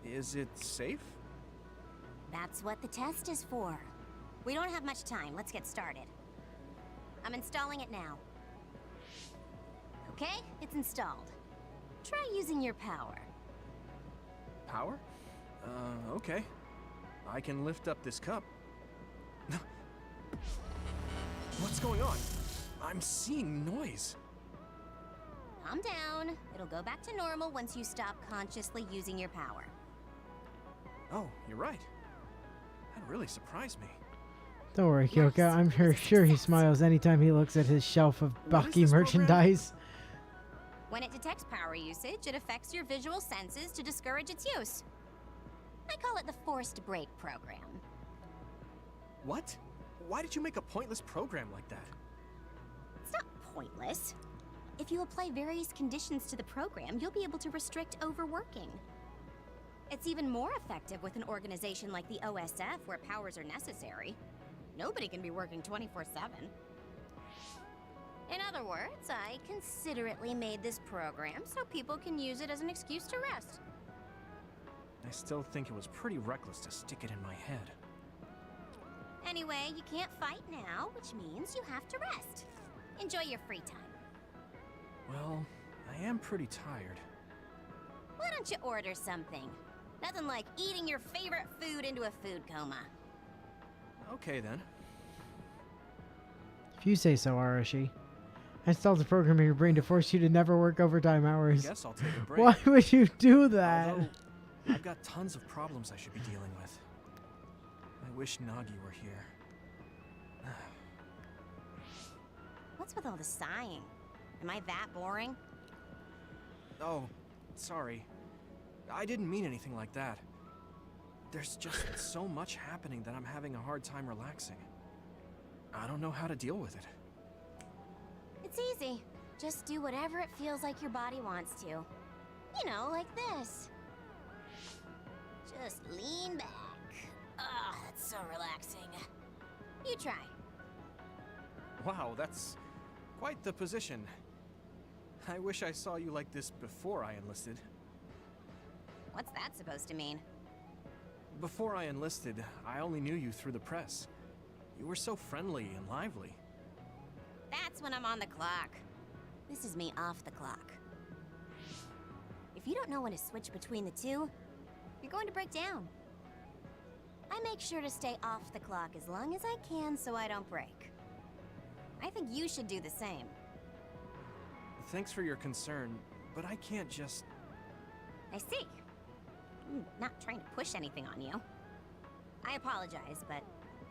U: Is it safe?
S: That's what the test is for. We don't have much time. Let's get started. I'm installing it now. Okay, it's installed. Try using your power.
U: Power? Okay. I can lift up this cup. What's going on? I'm seeing noise.
S: Calm down. It'll go back to normal once you stop consciously using your power.
U: Oh, you're right. That really surprised me.
A: Don't worry, Kyoka. I'm sure he smiles anytime he looks at his shelf of Baki merchandise.
S: When it detects power usage, it affects your visual senses to discourage its use. I call it the forced break program.
U: What? Why did you make a pointless program like that?
S: It's not pointless. If you apply various conditions to the program, you'll be able to restrict overworking. It's even more effective with an organization like the OSF where powers are necessary. Nobody can be working 24/7. In other words, I considerately made this program so people can use it as an excuse to rest.
U: I still think it was pretty reckless to stick it in my head.
S: Anyway, you can't fight now, which means you have to rest. Enjoy your free time.
U: Well, I am pretty tired.
S: Why don't you order something? Nothing like eating your favorite food into a food coma.
U: Okay, then.
A: If you say so, Arashi. I installed a program in your brain to force you to never work overtime hours.
U: I guess I'll take a break.
A: Why would you do that?
U: Although, I've got tons of problems I should be dealing with. I wish Nagi were here.
S: What's with all the sighing? Am I that boring?
U: Oh, sorry. I didn't mean anything like that. There's just so much happening that I'm having a hard time relaxing. I don't know how to deal with it.
S: It's easy. Just do whatever it feels like your body wants to. You know, like this. Just lean back. Ah, that's so relaxing. You try.
U: Wow, that's quite the position. I wish I saw you like this before I enlisted.
S: What's that supposed to mean?
U: Before I enlisted, I only knew you through the press. You were so friendly and lively.
S: That's when I'm on the clock. This is me off the clock. If you don't know when to switch between the two, you're going to break down. I make sure to stay off the clock as long as I can so I don't break. I think you should do the same.
U: Thanks for your concern, but I can't just...
S: I see. I'm not trying to push anything on you. I apologize, but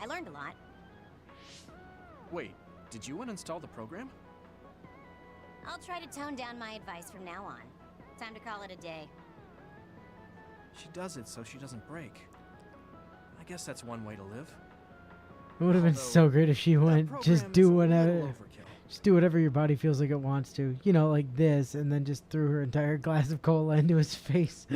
S: I learned a lot.
U: Wait, did you uninstall the program?
S: I'll try to tone down my advice from now on. Time to call it a day.
U: She does it so she doesn't break. I guess that's one way to live.
A: It would have been so great if she went, just do whatever. Just do whatever your body feels like it wants to. You know, like this, and then just threw her entire glass of cola into his face.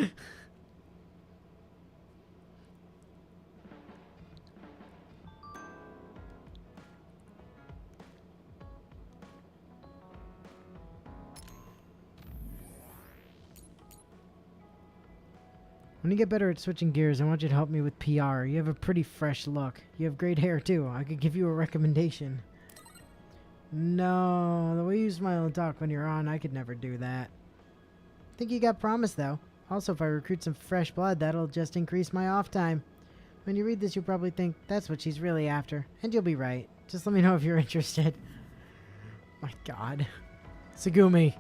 A: When you get better at switching gears, I want you to help me with PR. You have a pretty fresh look. You have great hair, too. I could give you a recommendation. No, the way you smile and talk when you're on, I could never do that. I think you got promise, though. Also, if I recruit some fresh blood, that'll just increase my off time. When you read this, you'll probably think, that's what she's really after. And you'll be right. Just let me know if you're interested. My god. Tsugumi.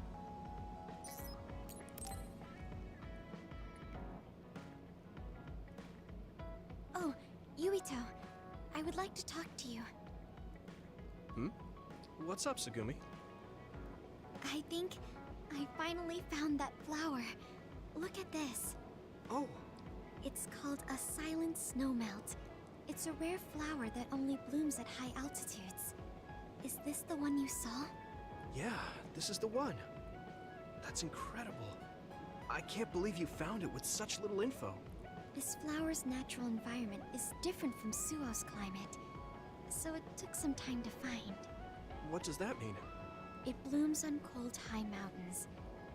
D: Oh, Yuito. I would like to talk to you.
U: What's up, Tsugumi?
D: I think I finally found that flower. Look at this.
U: Oh.
D: It's called a silent snowmelt. It's a rare flower that only blooms at high altitudes. Is this the one you saw?
U: Yeah, this is the one. That's incredible. I can't believe you found it with such little info.
D: This flower's natural environment is different from Suo's climate, so it took some time to find.
U: What does that mean?
D: It blooms on cold, high mountains,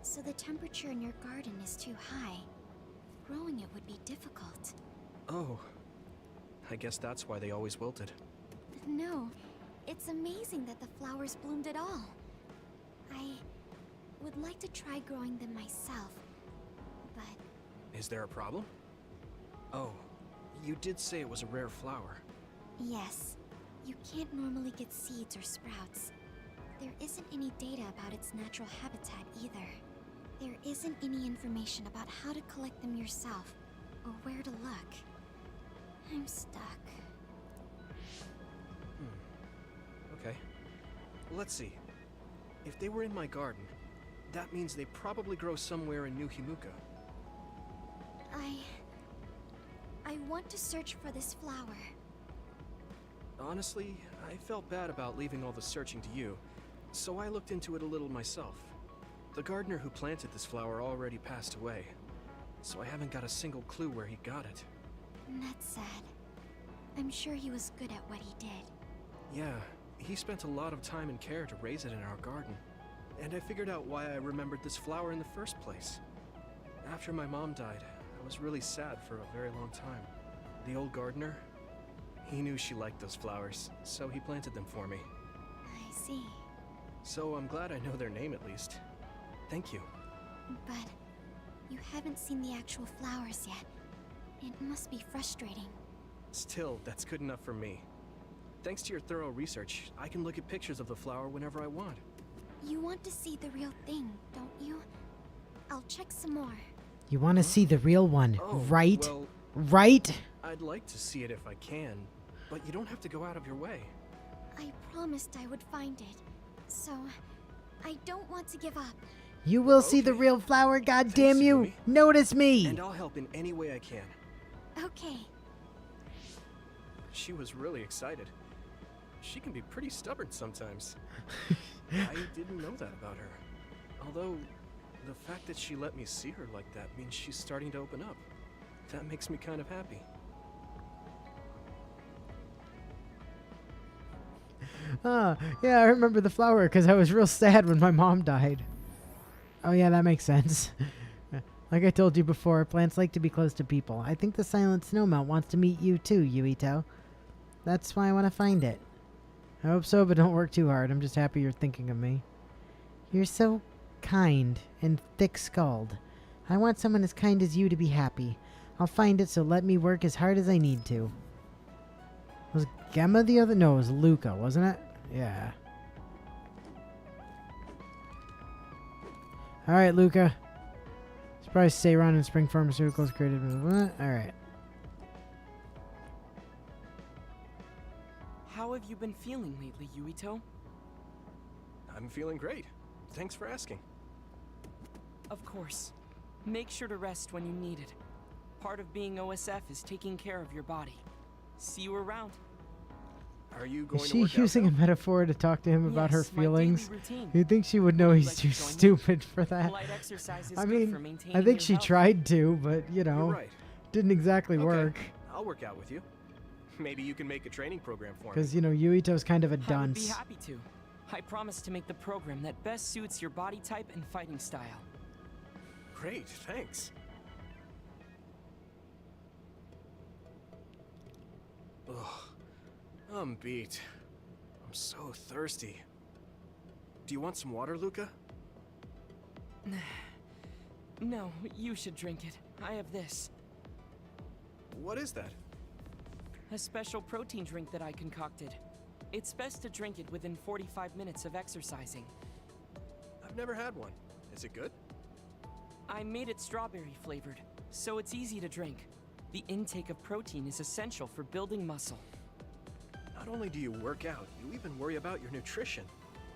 D: so the temperature in your garden is too high. Growing it would be difficult.
U: Oh. I guess that's why they always wilted.
D: No, it's amazing that the flowers bloomed at all. I would like to try growing them myself, but...
U: Is there a problem? Oh, you did say it was a rare flower.
D: Yes. You can't normally get seeds or sprouts. There isn't any data about its natural habitat either. There isn't any information about how to collect them yourself, or where to look. I'm stuck.
U: Okay. Let's see. If they were in my garden, that means they probably grow somewhere in New Himuka.
D: I want to search for this flower.
U: Honestly, I felt bad about leaving all the searching to you, so I looked into it a little myself. The gardener who planted this flower already passed away, so I haven't got a single clue where he got it.
D: That's sad. I'm sure he was good at what he did.
U: Yeah, he spent a lot of time and care to raise it in our garden, and I figured out why I remembered this flower in the first place. After my mom died, I was really sad for a very long time. The old gardener, he knew she liked those flowers, so he planted them for me.
D: I see.
U: So I'm glad I know their name at least. Thank you.
D: But you haven't seen the actual flowers yet. It must be frustrating.
U: Still, that's good enough for me. Thanks to your thorough research, I can look at pictures of the flower whenever I want.
D: You want to see the real thing, don't you? I'll check some more.
A: You want to see the real one,
U: Oh,
A: right?
U: well,
A: right?
U: I'd like to see it if I can, but you don't have to go out of your way.
D: I promised I would find it, so I don't want to give up.
A: You will see the real flower, goddamn you! Notice me!
U: And I'll help in any way I can.
D: Okay.
U: She was really excited. She can be pretty stubborn sometimes. I didn't know that about her. Although, the fact that she let me see her like that means she's starting to open up. That makes me kind of happy.
A: Yeah, I remember the flower because I was real sad when my mom died. Oh yeah, that makes sense. Like I told you before, plants like to be close to people. I think the silent snowmelt wants to meet you too, Yuito. That's why I want to find it. I hope so, but don't work too hard. I'm just happy you're thinking of me. You're so kind and thick-skulled. I want someone as kind as you to be happy. I'll find it, so let me work as hard as I need to. Was Gemma the other? No, it was Luca, wasn't it? Yeah. Alright, Luca. Surprise Seiron and Spring Pharmaceuticals created. Alright.
L: How have you been feeling lately, Yuito?
U: I'm feeling great. Thanks for asking.
L: Of course. Make sure to rest when you need it. Part of being OSF is taking care of your body. See you around.
U: Are you going
A: Is
U: to
A: she
U: work
A: using
U: out
A: a metaphor to talk to him about her
L: Yes, my daily
A: feelings?
L: routine.
A: You'd think she would know
L: Would you
A: he's
L: like
A: too
L: to join me?
A: stupid for that.
L: Light exercise is
A: I
L: good
A: mean,
L: for
A: I
L: maintaining
A: think
L: your
A: she
L: health.
A: tried to, but you know,
U: You're right.
A: didn't exactly
U: Okay,
A: work.
U: I'll work out with you. Maybe you can make a training program for me.
A: Because, you know, Yuito's kind of a
L: I would be
A: dunce.
L: happy to. I promise to make the program that best suits your body type and fighting style.
U: Great, thanks. Ugh, I'm beat. I'm so thirsty. Do you want some water, Luca?
L: No, you should drink it. I have this.
U: What is that?
L: A special protein drink that I concocted. It's best to drink it within 45 minutes of exercising.
U: I've never had one. Is it good?
L: I made it strawberry flavored, so it's easy to drink. The intake of protein is essential for building muscle.
U: Not only do you work out, you even worry about your nutrition.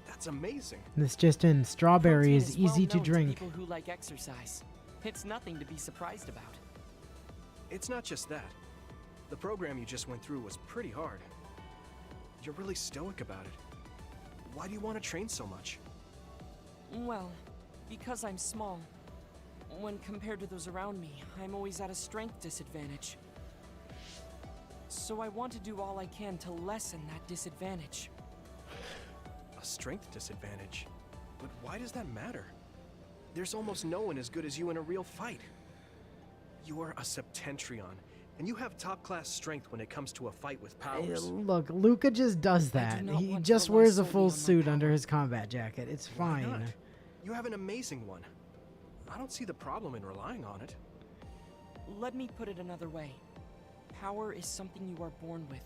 U: That's amazing.
A: This just in, strawberry
L: Protein
A: is easy to
L: well known
A: drink.
L: people who like exercise. It's nothing to be surprised about.
U: It's not just that. The program you just went through was pretty hard. You're really stoic about it. Why do you want to train so much?
L: Well, because I'm small. When compared to those around me, I'm always at a strength disadvantage. So I want to do all I can to lessen that disadvantage.
U: A strength disadvantage? But why does that matter? There's almost no one as good as you in a real fight. You're a Septentrion, and you have top-class strength when it comes to a fight with powers.
A: Look, Luca just does that.
L: not
A: He
L: want to
A: just
L: rely
A: wears a
L: solely
A: full
L: on my
A: suit under his combat jacket. It's
U: Why not?
A: fine.
U: You have an amazing one. I don't see the problem in relying on it.
L: Let me put it another way. Power is something you are born with.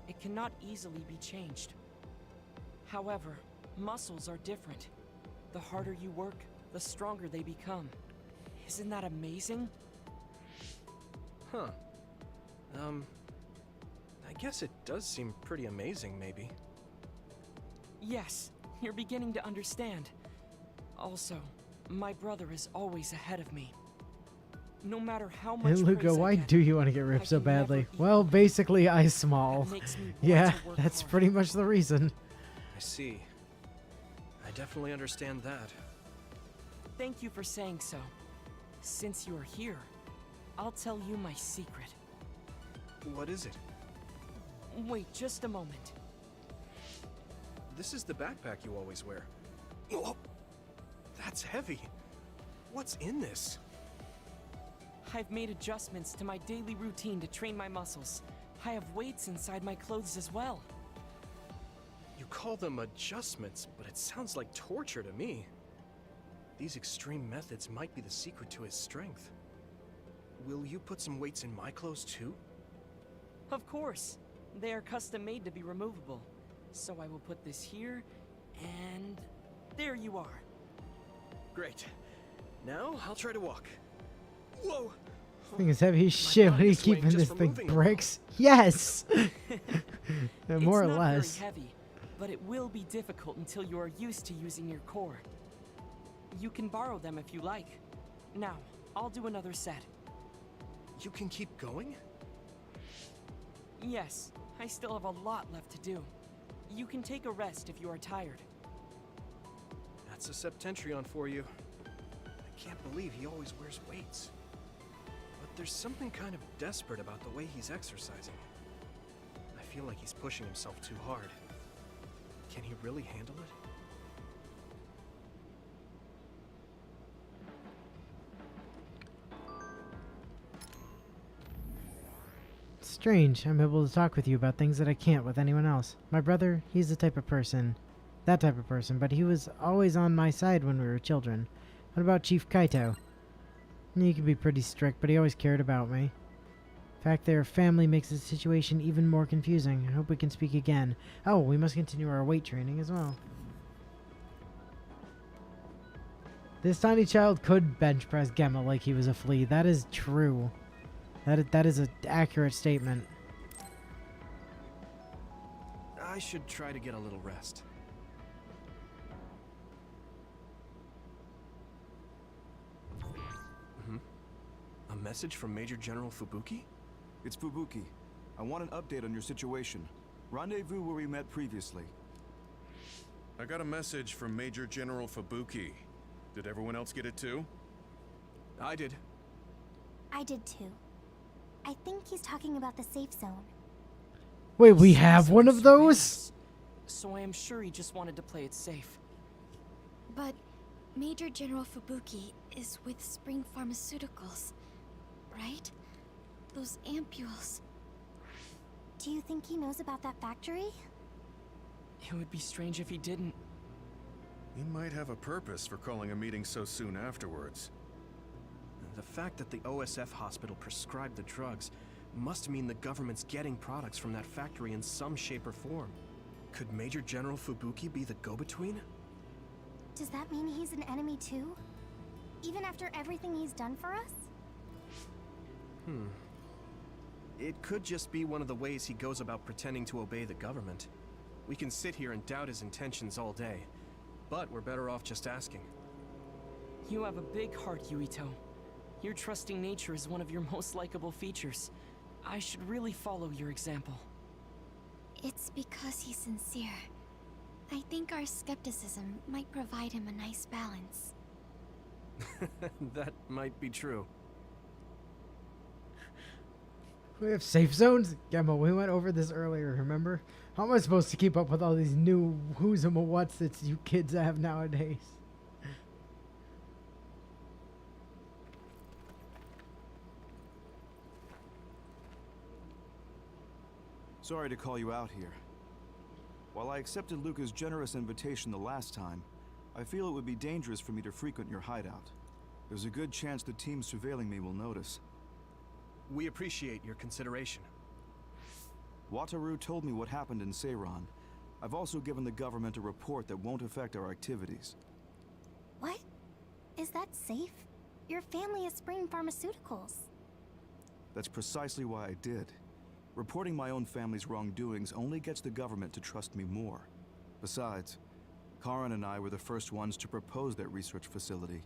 L: It cannot easily be changed. However, muscles are different. The harder you work, the stronger they become. Isn't that amazing?
U: Huh. I guess it does seem pretty amazing, maybe.
L: Yes, you're beginning to understand. Also, my brother is always ahead of me. No matter how
A: Hey,
L: much
A: Luca,
L: praise I
A: why
L: get,
A: do you want to get ripped so badly? Well, basically, I small.
L: makes me want
A: Yeah,
L: to work
A: that's
L: hard.
A: pretty much the reason.
U: I see. I definitely understand that.
L: Thank you for saying so. Since you're here, I'll tell you my secret.
U: What is it?
L: Wait just a moment.
U: This is the backpack you always wear. Oh, that's heavy. What's in this?
L: I've made adjustments to my daily routine to train my muscles. I have weights inside my clothes as well.
U: You call them adjustments, but it sounds like torture to me. These extreme methods might be the secret to his strength. Will you put some weights in my clothes too?
L: Of course. They are custom made to be removable. So I will put this here, and there you are.
U: Great. Now I'll try to walk. Whoa!
A: Thing is heavy as shit. What are you keeping this thing bricks? Yes! More or
L: it's not
A: less.
L: very heavy, but it will be difficult until you are used to using your core. You can borrow them if you like. Now, I'll do another set.
U: You can keep going?
L: Yes, I still have a lot left to do. You can take a rest if you are tired.
U: That's a Septentrion for you. I can't believe he always wears weights. But there's something kind of desperate about the way he's exercising. I feel like he's pushing himself too hard. Can he really handle it?
A: Strange, I'm able to talk with you about things that I can't with anyone else. My brother, he's the type of person, that type of person, but he was always on my side when we were children. What about Chief Kaito? He can be pretty strict, but he always cared about me. The fact their family makes the situation even more confusing. I hope we can speak again. Oh, we must continue our weight training as well. This tiny child could bench press Gemma like he was a flea. That is true. That is an accurate statement.
U: I should try to get a little rest. A message from Major General Fubuki?
M: It's Fubuki. I want an update on your situation. Rendezvous where we met previously.
G: I got a message from Major General Fubuki. Did everyone else get it too?
U: I did.
D: I did too. I think he's talking about the safe zone.
A: Wait, we have one of those?
L: So I am sure he just wanted to play it safe.
Q: But Major General Fubuki is with Spring Pharmaceuticals, right? Those ampules.
D: Do you think he knows about that factory?
L: It would be strange if he didn't.
G: He might have a purpose for calling a meeting so soon afterwards.
U: The fact that the OSF hospital prescribed the drugs must mean the government's getting products from that factory in some shape or form. Could Major General Fubuki be the go-between?
D: Does that mean he's an enemy too? Even after everything he's done for us?
U: It could just be one of the ways he goes about pretending to obey the government. We can sit here and doubt his intentions all day, but we're better off just asking.
L: You have a big heart, Yuito. Your trusting nature is one of your most likable features. I should really follow your example.
Q: It's because he's sincere. I think our skepticism might provide him a nice balance.
U: That might be true.
A: We have safe zones? Gemma, we went over this earlier, remember? How am I supposed to keep up with all these new who's and what's that you kids have nowadays?
M: Sorry to call you out here. While I accepted Luca's generous invitation the last time, I feel it would be dangerous for me to frequent your hideout. There's a good chance the team surveilling me will notice.
U: We appreciate your consideration.
M: Wataru told me what happened in Seiran. I've also given the government a report that won't affect our activities.
D: What? Is that safe? Your family is Spring Pharmaceuticals.
M: That's precisely why I did. Reporting my own family's wrongdoings only gets the government to trust me more. Besides, Karen and I were the first ones to propose that research facility.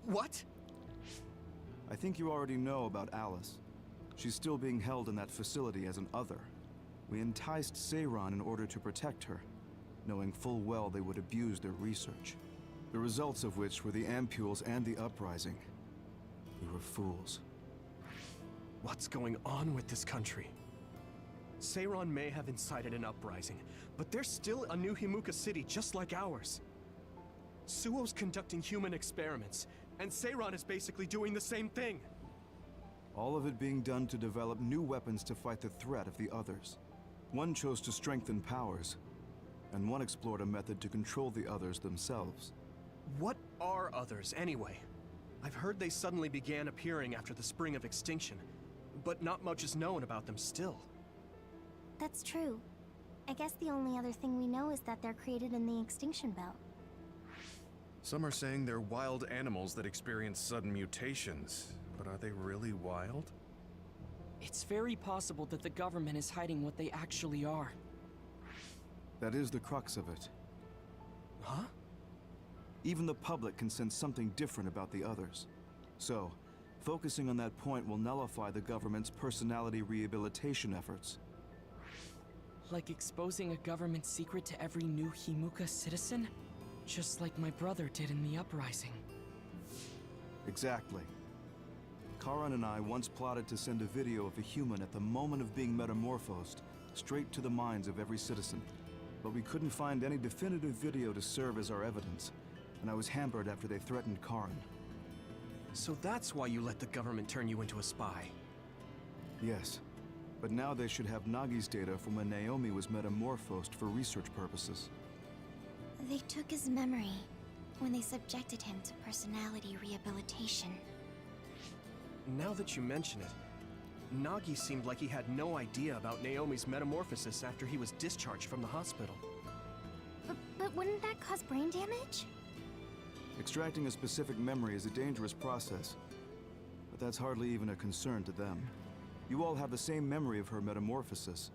U: What?
M: I think you already know about Alice. She's still being held in that facility as an other. We enticed Seiran in order to protect her, knowing full well they would abuse their research. The results of which were the ampules and the uprising. We were fools.
U: What's going on with this country? Seiran may have incited an uprising, but there's still a new Himuka city just like ours. Suo's conducting human experiments, and Seiran is basically doing the same thing.
M: All of it being done to develop new weapons to fight the threat of the others. One chose to strengthen powers, and one explored a method to control the others themselves.
U: What are others, anyway? I've heard they suddenly began appearing after the Spring of Extinction, but not much is known about them still.
D: That's true. I guess the only other thing we know is that they're created in the Extinction Belt.
G: Some are saying they're wild animals that experience sudden mutations. But are they really wild?
L: It's very possible that the government is hiding what they actually are.
M: That is the crux of it.
U: Huh?
M: Even the public can sense something different about the others. So, focusing on that point will nullify the government's personality rehabilitation efforts.
L: Like exposing a government secret to every new Himuka citizen? Just like my brother did in the uprising.
M: Exactly. Karan and I once plotted to send a video of a human at the moment of being metamorphosed straight to the minds of every citizen. But we couldn't find any definitive video to serve as our evidence, and I was hampered after they threatened Karan.
U: So that's why you let the government turn you into a spy?
M: Yes, but now they should have Nagi's data from when Naomi was metamorphosed for research purposes.
Q: They took his memory when they subjected him to personality rehabilitation.
U: Now that you mention it, Nagi seemed like he had no idea about Naomi's metamorphosis after he was discharged from the hospital.
D: But wouldn't that cause brain damage?
M: Extracting a specific memory is a dangerous process, but that's hardly even a concern to them. You all have the same memory of her metamorphosis,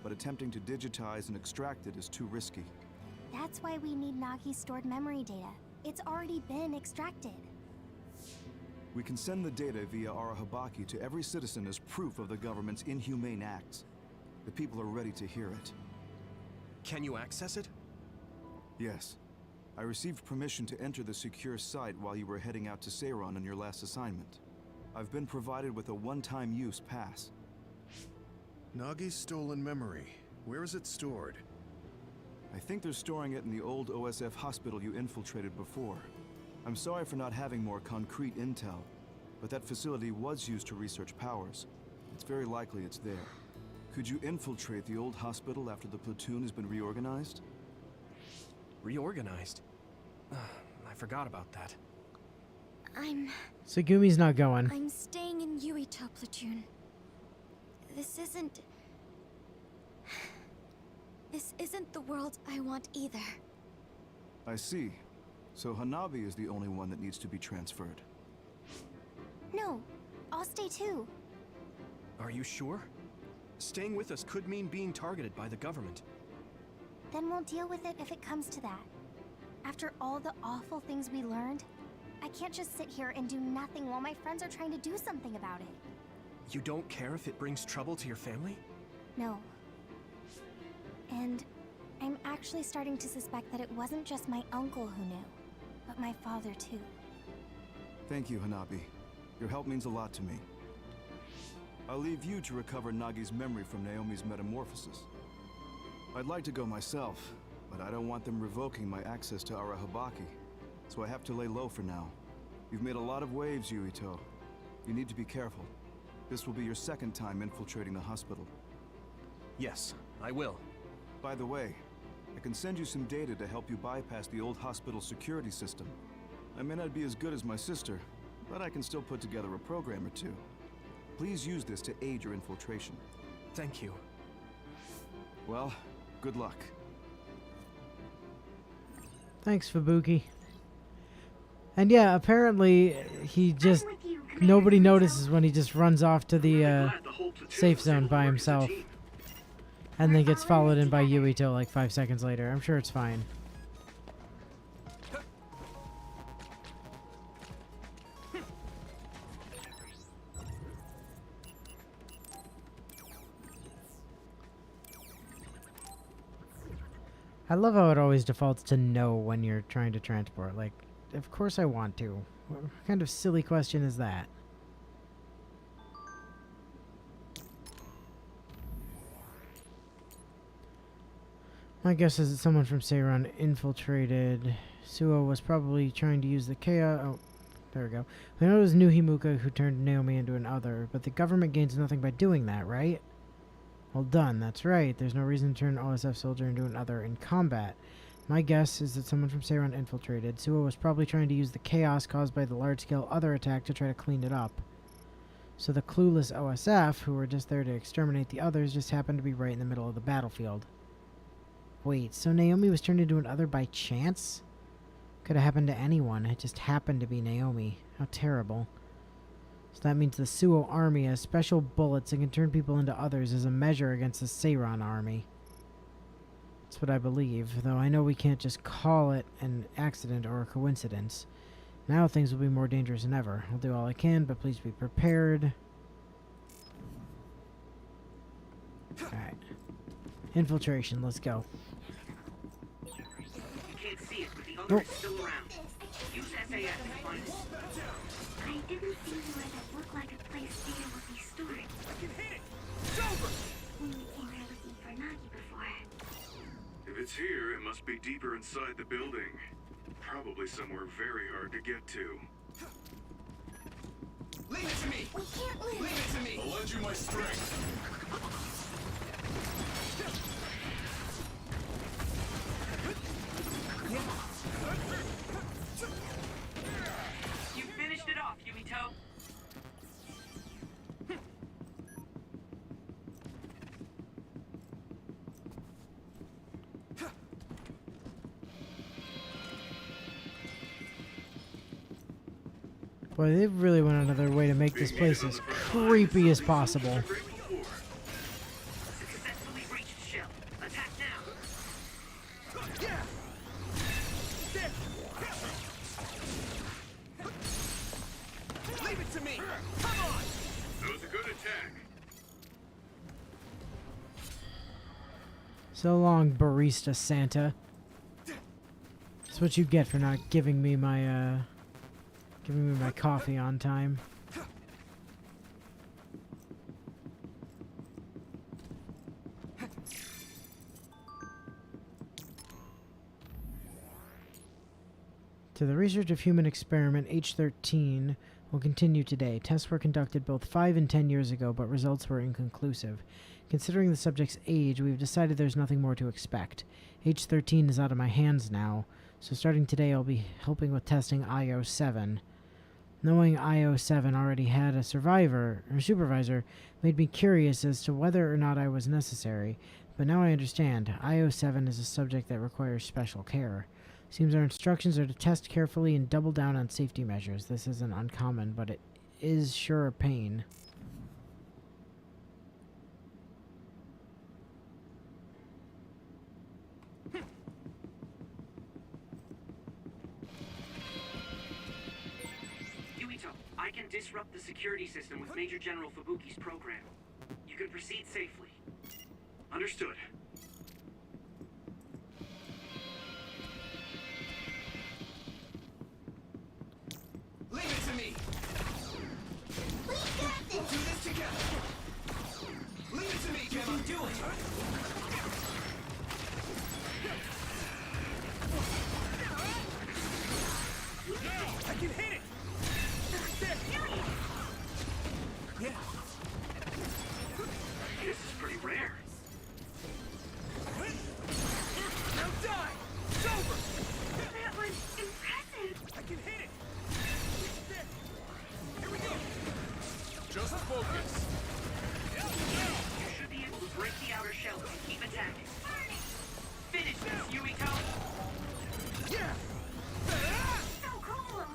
M: but attempting to digitize and extract it is too risky.
D: That's why we need Nagi's stored memory data. It's already been extracted.
M: We can send the data via Arahabaki to every citizen as proof of the government's inhumane acts. The people are ready to hear it.
U: Can you access it?
M: Yes. I received permission to enter the secure site while you were heading out to Seiron on your last assignment. I've been provided with a one-time use pass.
G: Nagi's stolen memory. Where is it stored?
M: I think they're storing it in the old OSF hospital you infiltrated before. I'm sorry for not having more concrete intel, but that facility was used to research powers. It's very likely it's there. Could you infiltrate the old hospital after the platoon has been reorganized?
U: Reorganized? I forgot about that.
A: Segumi's not going.
Q: I'm staying in Yuito platoon. This isn't the world I want either.
M: I see. So Hanabi is the only one that needs to be transferred.
D: No, I'll stay too.
U: Are you sure? Staying with us could mean being targeted by the government.
D: Then we'll deal with it if it comes to that. After all the awful things we learned, I can't just sit here and do nothing while my friends are trying to do something about it.
U: You don't care if it brings trouble to your family?
D: No. And I'm actually starting to suspect that it wasn't just my uncle who knew, but my father too.
M: Thank you, Hanabi. Your help means a lot to me. I'll leave you to recover Nagi's memory from Naomi's metamorphosis. I'd like to go myself, but I don't want them revoking my access to Arahabaki, so I have to lay low for now. You've made a lot of waves, Yuito. You need to be careful. This will be your second time infiltrating the hospital.
U: Yes, I will.
M: By the way, I can send you some data to help you bypass the old hospital security system. I may not be as good as my sister, but I can still put together a program or two. Please use this to aid your infiltration.
U: Thank you.
M: Well, good luck.
A: Thanks, Fubuki. And yeah, apparently he just... nobody notices when he just runs off to the safe zone by himself. And then gets followed in by Yuito like 5 seconds later. I'm sure it's fine. I love how it always defaults to no when you're trying to transport. Like, of course I want to. What kind of silly question is that? My guess is that someone from Seiron infiltrated. Suo was probably trying to use the chaos. Oh, there we go. We know it was New Himuka who turned Naomi into an other, but the government gains nothing by doing that, right? Well done, that's right. There's no reason to turn an OSF soldier into an other in combat. My guess is that someone from Seiron infiltrated. Suo was probably trying to use the chaos caused by the large-scale other attack to try to clean it up. So the clueless OSF, who were just there to exterminate the others, just happened to be right in the middle of the battlefield. Wait, so Naomi was turned into an other by chance? Could have happened to anyone. It just happened to be Naomi. How terrible. So that means the Suo army has special bullets and can turn people into others as a measure against the Seiron army. That's what I believe, though I know we can't just call it an accident or a coincidence. Now things will be more dangerous than ever. I'll do all I can, but please be prepared. Alright. Infiltration, let's go.
I: Can't see it, but the others still around. Use SAS to find it.
O: I didn't see where that looked like a place data would be stored.
E: I can hit it! It's over!
O: We came here looking for Nagi before.
E: If it's here, it must be deeper inside the building. Probably somewhere very hard to get to.
C: Leave it to me!
O: We can't leave!
C: Leave it to me!
E: I'll lend you my strength.
I: You finished it off, Yumito.
A: Boy, they really went out of their way to make this place as creepy as possible.
I: Successfully breached shell. Attack now.
C: Leave it to me! Come on!
E: That was a good attack.
A: So long, Barista Santa. That's what you get for not giving me my coffee on time. To the research of human experiment H13 will continue today. Tests were conducted both 5 and 10 years ago, but results were inconclusive. Considering the subject's age, we've decided there's nothing more to expect. H13 is out of my hands now, so starting today I'll be helping with testing IO7. Knowing IO7 already had a supervisor made me curious as to whether or not I was necessary, but now I understand. IO7 is a subject that requires special care. Seems our instructions are to test carefully and double down on safety measures. This isn't uncommon, but it is sure a pain.
I: I can disrupt the security system with Major General Fubuki's program. You can proceed safely.
E: Understood.
C: Leave it to me! We'll do this together! Leave it to me, Kim! I'm doing it! I can hit it! Yeah.
I: This is pretty rare.
C: Now die! It's over!
O: That was impressive.
C: I can hit it! Here we go! Just focus.
I: You should be able to break the outer shell and keep attacking. Finish this, Yumiko!
C: Yeah!
O: So cool.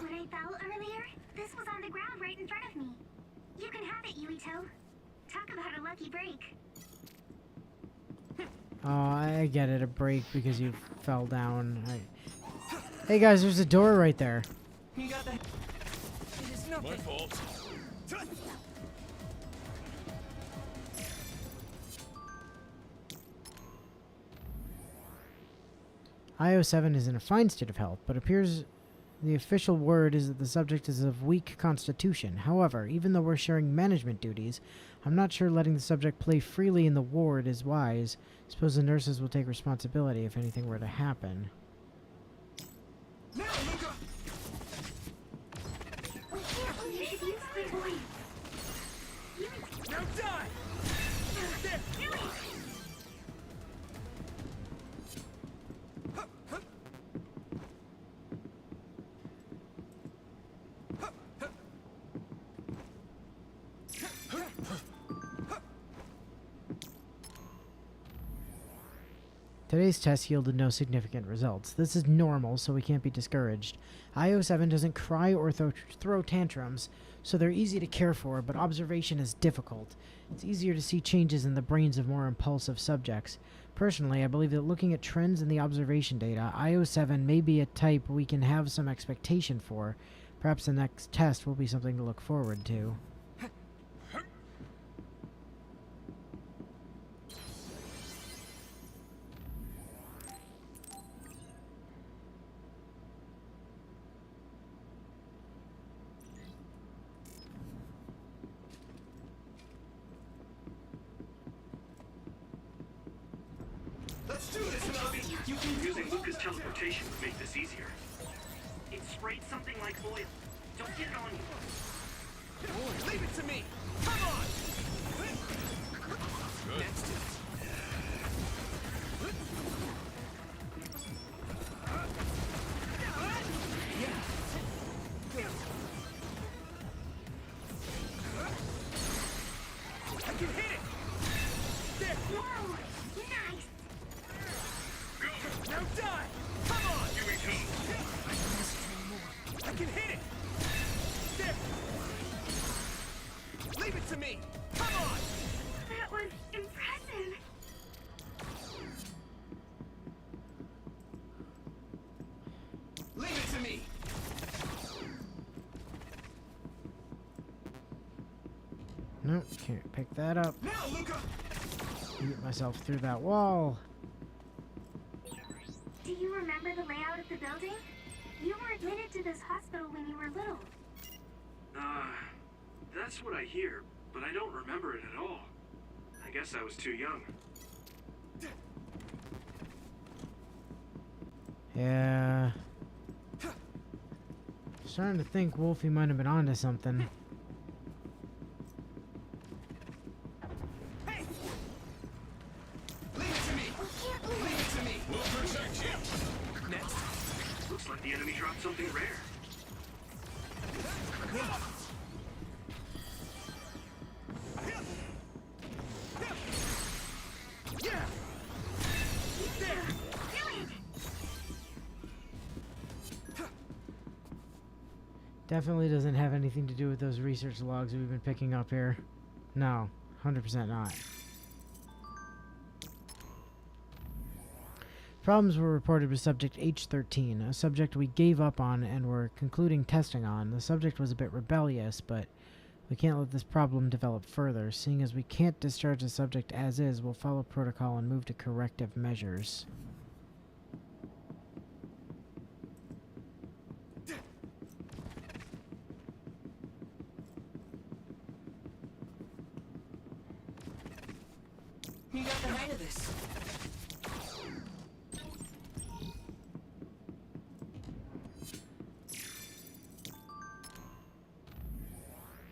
O: When I fell earlier, this was on the ground right in front of me. You can have it, Yuito. Talk about a lucky break.
A: Oh, I get it, a break because you fell down. Hey guys, there's a door right there.
C: You got that? It is nothing.
E: My fault.
A: IO7 is in a fine state of health, but appears the official word is that the subject is of weak constitution. However, even though we're sharing management duties, I'm not sure letting the subject play freely in the ward is wise. Suppose the nurses will take responsibility if anything were to happen.
C: Now, Luca!
O: You should use clairvoyance.
C: Now die!
A: Today's test yielded no significant results. This is normal, so we can't be discouraged. IO7 doesn't cry or throw tantrums, so they're easy to care for, but observation is difficult. It's easier to see changes in the brains of more impulsive subjects. Personally, I believe that looking at trends in the observation data, IO7 may be a type we can have some expectation for. Perhaps the next test will be something to look forward to.
C: Let's do this, Navi!
I: You can using Luca's teleportation would make this easier. It sprayed something like oil. Don't get it on you.
C: Leave it to me! Come on! Next it. I can hit it! There!
O: Whoa! Nice!
C: Now die! Come on!
E: Yumiko!
A: pick that up.
C: Now, Luca!
A: Get myself through that wall.
O: Do you remember the layout of the building? You were admitted to this hospital when you were little.
I: That's what I hear, but I don't remember it at all. I guess I was too young.
A: Yeah. Starting to think Wolfie might have been onto something.
I: Looks like the enemy dropped something rare.
A: Definitely doesn't have anything to do with those research logs we've been picking up here. No, 100% not. Problems were reported with subject H13, a subject we gave up on and were concluding testing on. The subject was a bit rebellious, but we can't let this problem develop further. Seeing as we can't discharge the subject as is, we'll follow protocol and move to corrective measures.
L: You got the hang of this.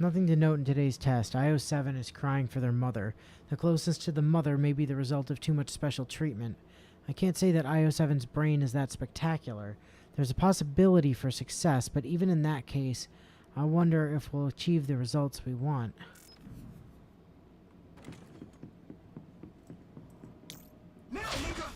A: Nothing to note in today's test. IO7 is crying for their mother. The closest to the mother may be the result of too much special treatment. I can't say that IO7's brain is that spectacular. There's a possibility for success, but even in that case, I wonder if we'll achieve the results we want.
C: Now, Luca!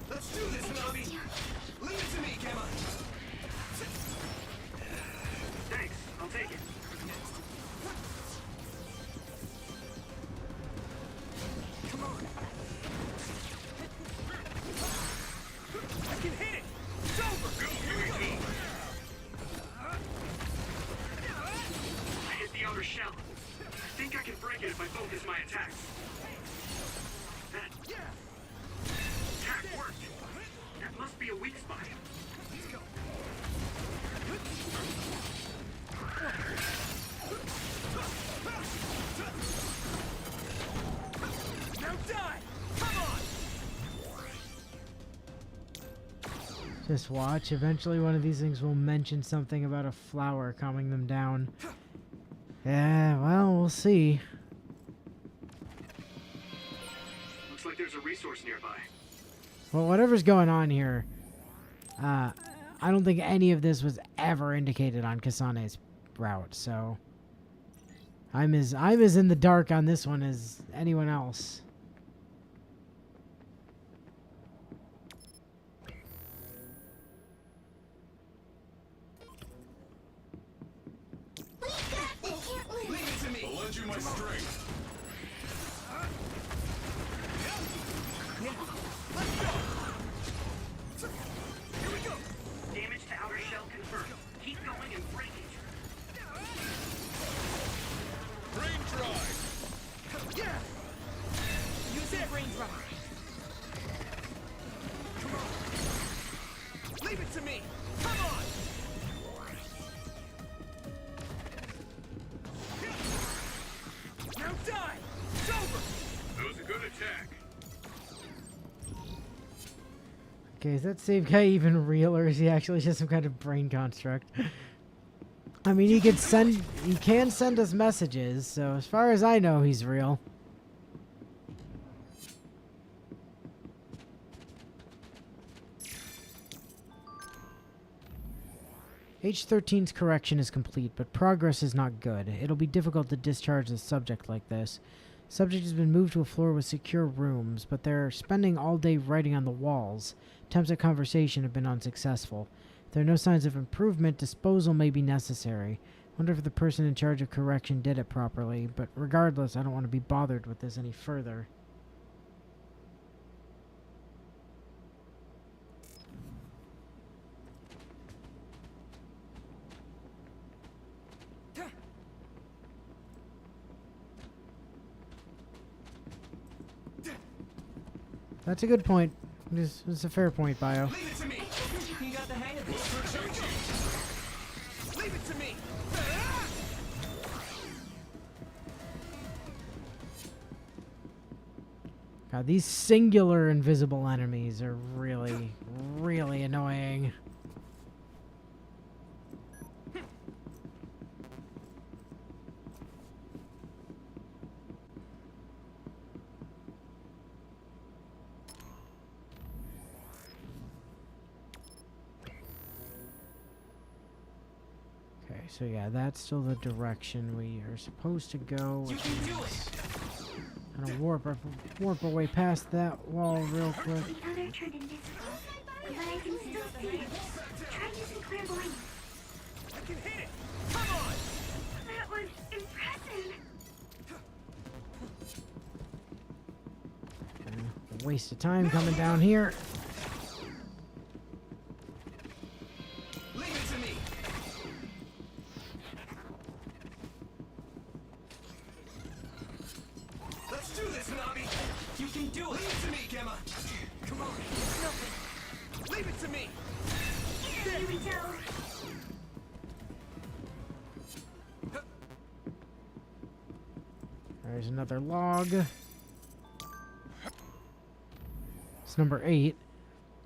C: Let's do this, Nobby! Leave it to me, Gemma!
I: Thanks, I'll take it.
C: Come on! I can hit it! It's over! Here we go!
I: I hit the outer shell. I think I can break it if I focus my attacks. That attack worked. That must be a weak spot.
C: Let's go! Now die! Come on!
A: Just watch. Eventually one of these things will mention something about a flower calming them down. Yeah, well, we'll see.
I: Looks like there's a resource nearby.
A: Well, whatever's going on here, I don't think any of this was ever indicated on Kasane's route, so I'm as in the dark on this one as anyone else.
C: Leave it to me! I'll lend you my strength. Here we go!
I: Damage to outer shell confirmed. Keep going and break it.
C: Brain drive! Yeah!
L: Use that brain drive.
C: Come on! Leave it to me! Come on! Now die! It's over! That was a good attack.
A: Okay, is that save guy even real, or is he actually just some kind of brain construct? I mean, he can send us messages, so as far as I know, he's real. H13's correction is complete, but progress is not good. It'll be difficult to discharge the subject like this. Subject has been moved to a floor with secure rooms, but they're spending all day writing on the walls. Attempts at conversation have been unsuccessful. If there are no signs of improvement, disposal may be necessary. Wonder if the person in charge of correction did it properly, but regardless, I don't want to be bothered with this any further. That's a good point. It's a fair point, Bio.
C: Leave it to me! You got the hang of this. Leave it to me!
A: God, these singular invisible enemies are really, really annoying. Okay, so yeah, that's still the direction we are supposed to go.
C: You can do it!
A: Kind of warp our way past that wall real quick.
O: The other turned invisible, but I can still see it. Try using clairvoyance.
C: I can hit it! Come on!
O: That was impressive.
A: A waste of time coming down here.
C: Leave it to me! Let's do this, Nabi! You can do it! Leave it to me, Gemma! Come on! Nothing! Leave it to me!
O: Here we go.
A: There's another log. It's number 8.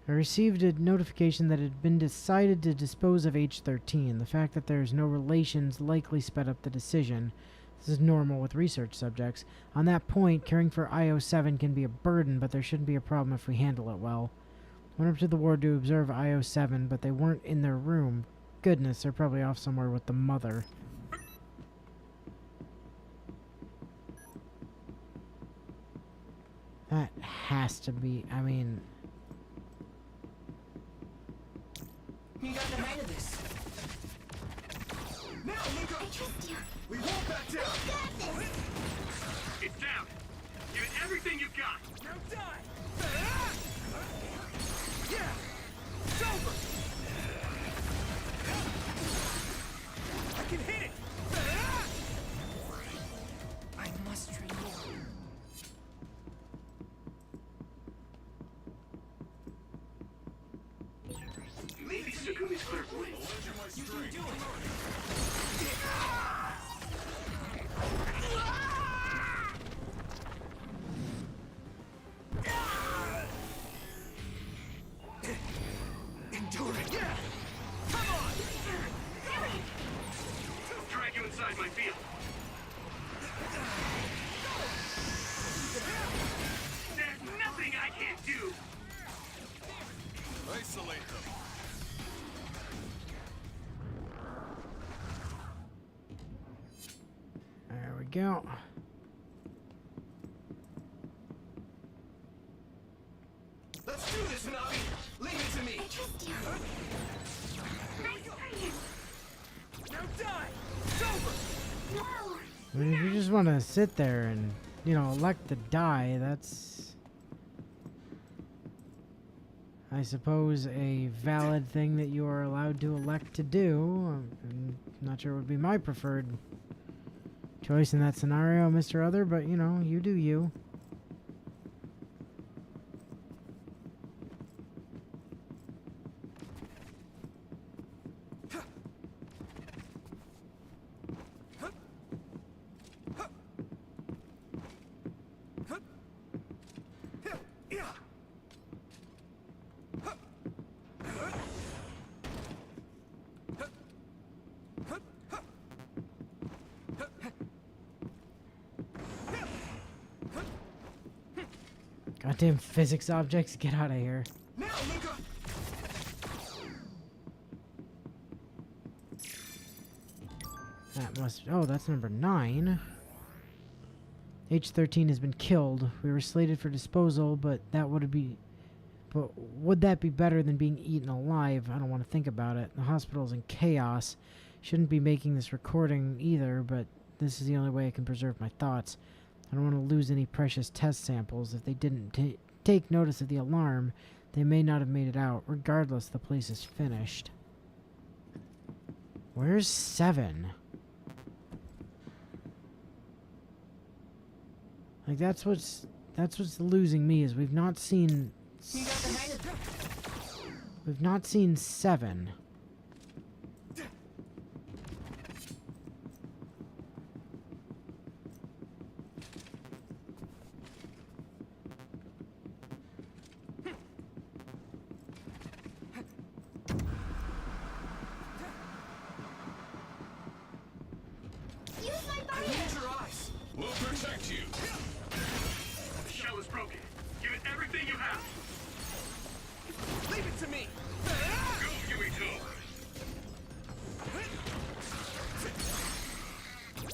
A: I received a notification that it had been decided to dispose of H-13. The fact that there's no relations likely sped up the decision. This is normal with research subjects. On that point, caring for IO-7 can be a burden, but there shouldn't be a problem if we handle it well. Went up to the ward to observe IO-7, but they weren't in their room. Goodness, they're probably off somewhere with the mother. That has to be, I mean...
C: You got the hang of this. Now, Luca!
O: I trust you.
C: We won't back down!
E: It's down. Give it everything you got.
C: Now die! Yeah! It's over! I can hit it!
L: I must train more.
E: Maybe Sakumi's clairvoyant.
C: You can do it! Endure it! Yeah! Come on!
E: I'll drag you inside my field. There's nothing I can't do.
G: Isolate them.
A: There we go.
C: Let's do this, Nabi! Leave it to me!
O: I trust you. Nice plan.
C: Now die! It's over!
O: No.
A: I mean, if you just want to sit there and, you know, elect to die, that's... I suppose a valid thing that you are allowed to elect to do. I'm not sure it would be my preferred choice in that scenario, Mr. Other, but, you know, you do you. Goddamn physics objects, get out of here.
C: Now, Luca!
A: That must... Oh, that's number 9. H-13 has been killed. We were slated for disposal, but that would be... But would that be better than being eaten alive? I don't want to think about it. The hospital's in chaos. Shouldn't be making this recording either, but this is the only way I can preserve my thoughts. I don't want to lose any precious test samples. If they didn't take notice of the alarm, they may not have made it out. Regardless, the place is finished. Where's 7? Like, that's what's losing me, is we've not seen 7.
E: We'll protect you. The shell is broken. Give it everything you have.
U: Leave it to me.
E: Go, Yuito.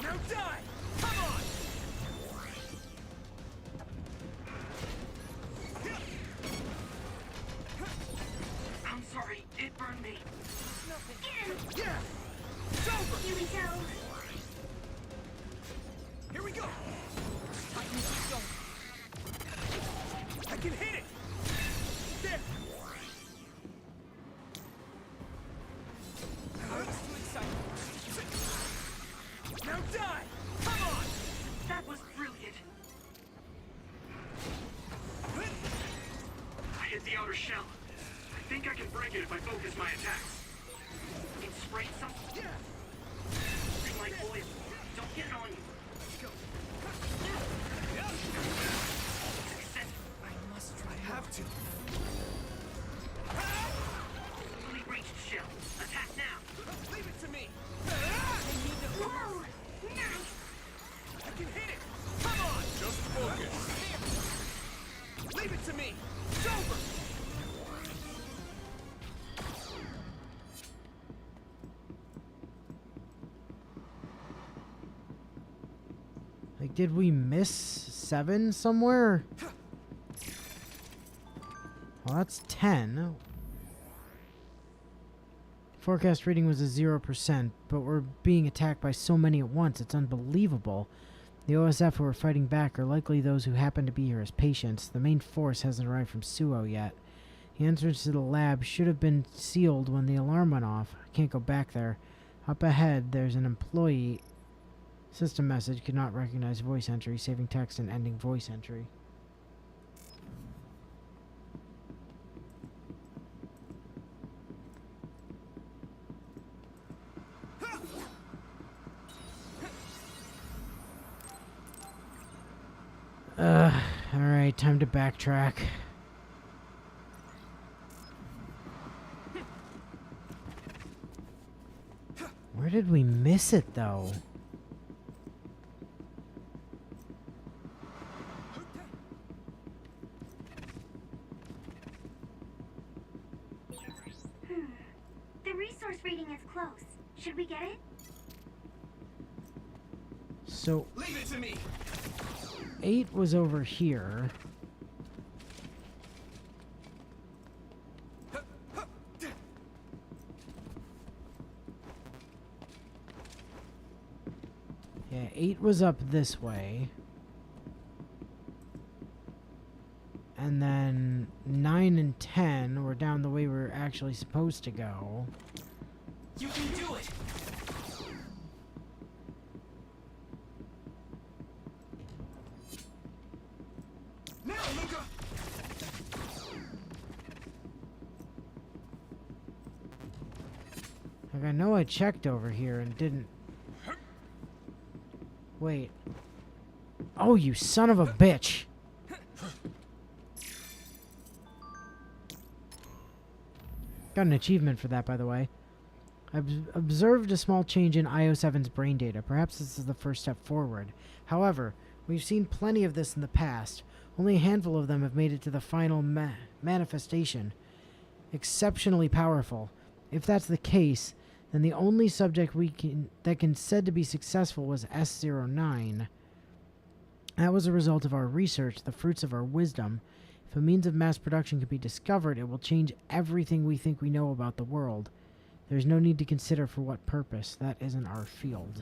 U: Now die. Come on.
I: I'm sorry, it burned me.
O: Get him!
U: Yeah. It's over.
O: Yuito!
U: Here we go. I can hit it. There. Too excited. Now die. Come on.
I: That was brilliant. I hit the outer shell. I think I can break it if I focus my attacks. It sprayed some.
U: Yeah.
I: Green light oil. Don't get it on you.
U: I must try. I have to.
I: Fully breached shell. Attack now.
U: Leave it to me.
O: Whoa! Nice!
U: I can hit it. Come on.
E: Just focus.
U: Leave it to me. It's over.
A: Like, did we miss 7 somewhere? Well, that's 10. Forecast reading was a 0%, but we're being attacked by so many at once. It's unbelievable. The OSF who are fighting back are likely those who happen to be here as patients. The main force hasn't arrived from Suo yet. The entrance to the lab should have been sealed when the alarm went off. I can't go back there. Up ahead, there's an employee. System message could not recognize voice entry, saving text and ending voice entry. Alright, time to backtrack. Where did we miss it, though?
O: The resource reading is close. Should we get it?
A: So,
U: Leave it to me.
A: 8 was over here. Yeah, 8 was up this way. And then 9 and 10 were down the way we're actually supposed to go.
L: You can do it!
U: Now, Luca!
A: Like, I know I checked over here and didn't... Wait. Oh, you son of a bitch! Got an achievement for that, by the way. I've observed a small change in IO7's brain data. Perhaps this is the first step forward. However, we've seen plenty of this in the past. Only a handful of them have made it to the final manifestation. Exceptionally powerful. If that's the case, then the only subject that can said to be successful was S09. That was a result of our research, the fruits of our wisdom. If a means of mass production can be discovered, it will change everything we think we know about the world. There's no need to consider for what purpose. That isn't our field.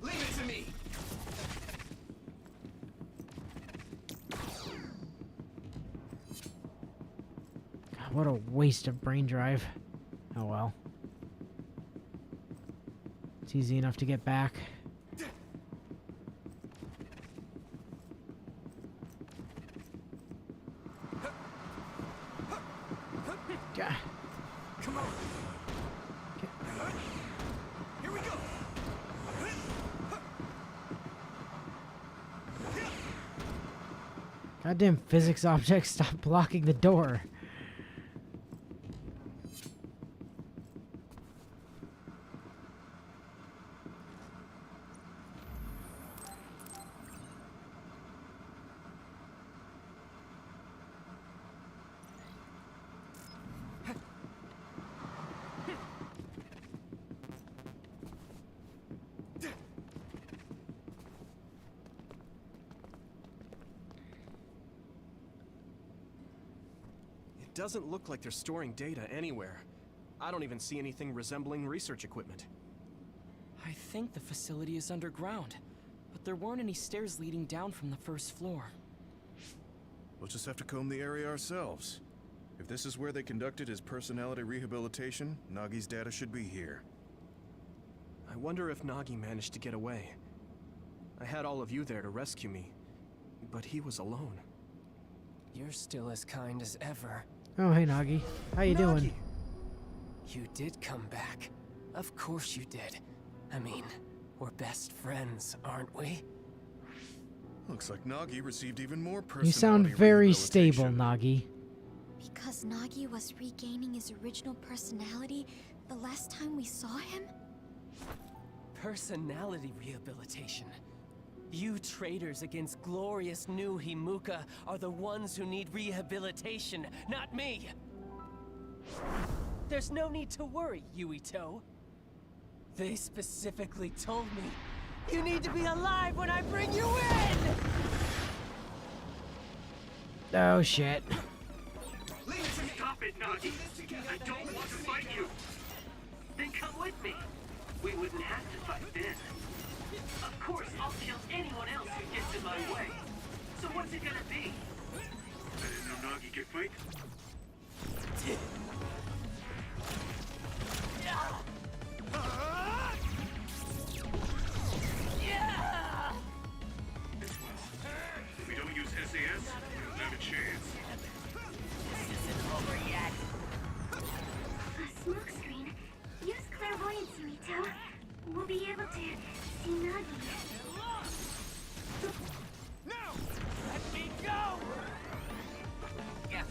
C: Leave it to me!
A: God, what a waste of brain drive. Oh well. It's easy enough to get back. God.
C: Come on! Here we go!
A: Goddamn physics objects, stop blocking the door.
U: It doesn't look like they're storing data anywhere. I don't even see anything resembling research equipment.
L: I think the facility is underground, but there weren't any stairs leading down from the first floor.
G: We'll just have to comb the area ourselves. If this is where they conducted his personality rehabilitation, Nagi's data should be here.
U: I wonder if Nagi managed to get away. I had all of you there to rescue me, but he was alone.
F: You're still as kind as ever.
A: Oh, hey, Nagi. How you doing?
F: You did come back. Of course you did. I mean, we're best friends, aren't we?
G: Looks like Nagi received even more personality
A: You sound very stable,
G: rehabilitation.
A: Nagi.
Q: Because Nagi was regaining his original personality the last time we saw him?
F: Personality rehabilitation. You traitors against glorious new Himuka are the ones who need rehabilitation, not me! There's no need to worry, Yuito. They specifically told me you need to be alive when I bring you in!
A: Oh, shit.
E: Stop it, Nagi! I don't want to fight you!
I: Then come with me. We wouldn't have to fight then. Of course, I'll kill anyone else who gets in my way. So what's it gonna be?
E: I didn't know Nagi could fight. As well. If we don't use SAS, we don't have a chance.
I: This isn't over yet.
O: A smoke screen. Use clairvoyance, Yuito. We'll be able to see Nagi.
F: No! Let me go! Yeah.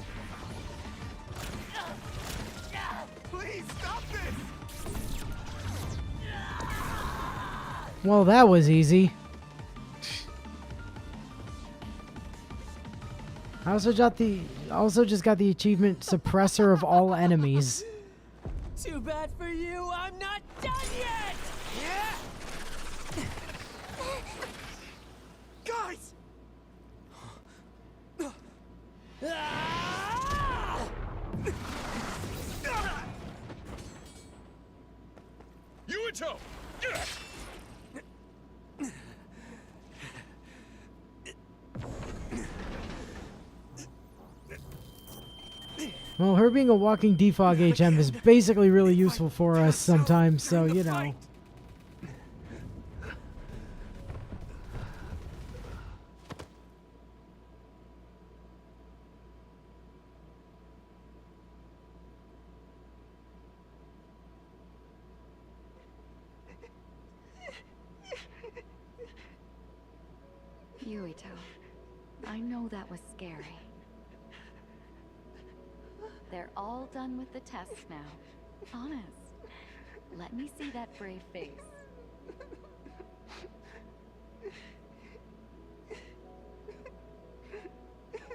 C: Please stop this!
A: Well, that was easy. I also just got the achievement Suppressor of all enemies.
F: Too bad for you, I'm not done yet!
C: Guys! Yuito!
A: Well, her being a walking defog HM is basically really useful for us sometimes, so, you know.
B: Yuito, I know that was scary. They're all done with the tests now. Honest. Let me see that brave face.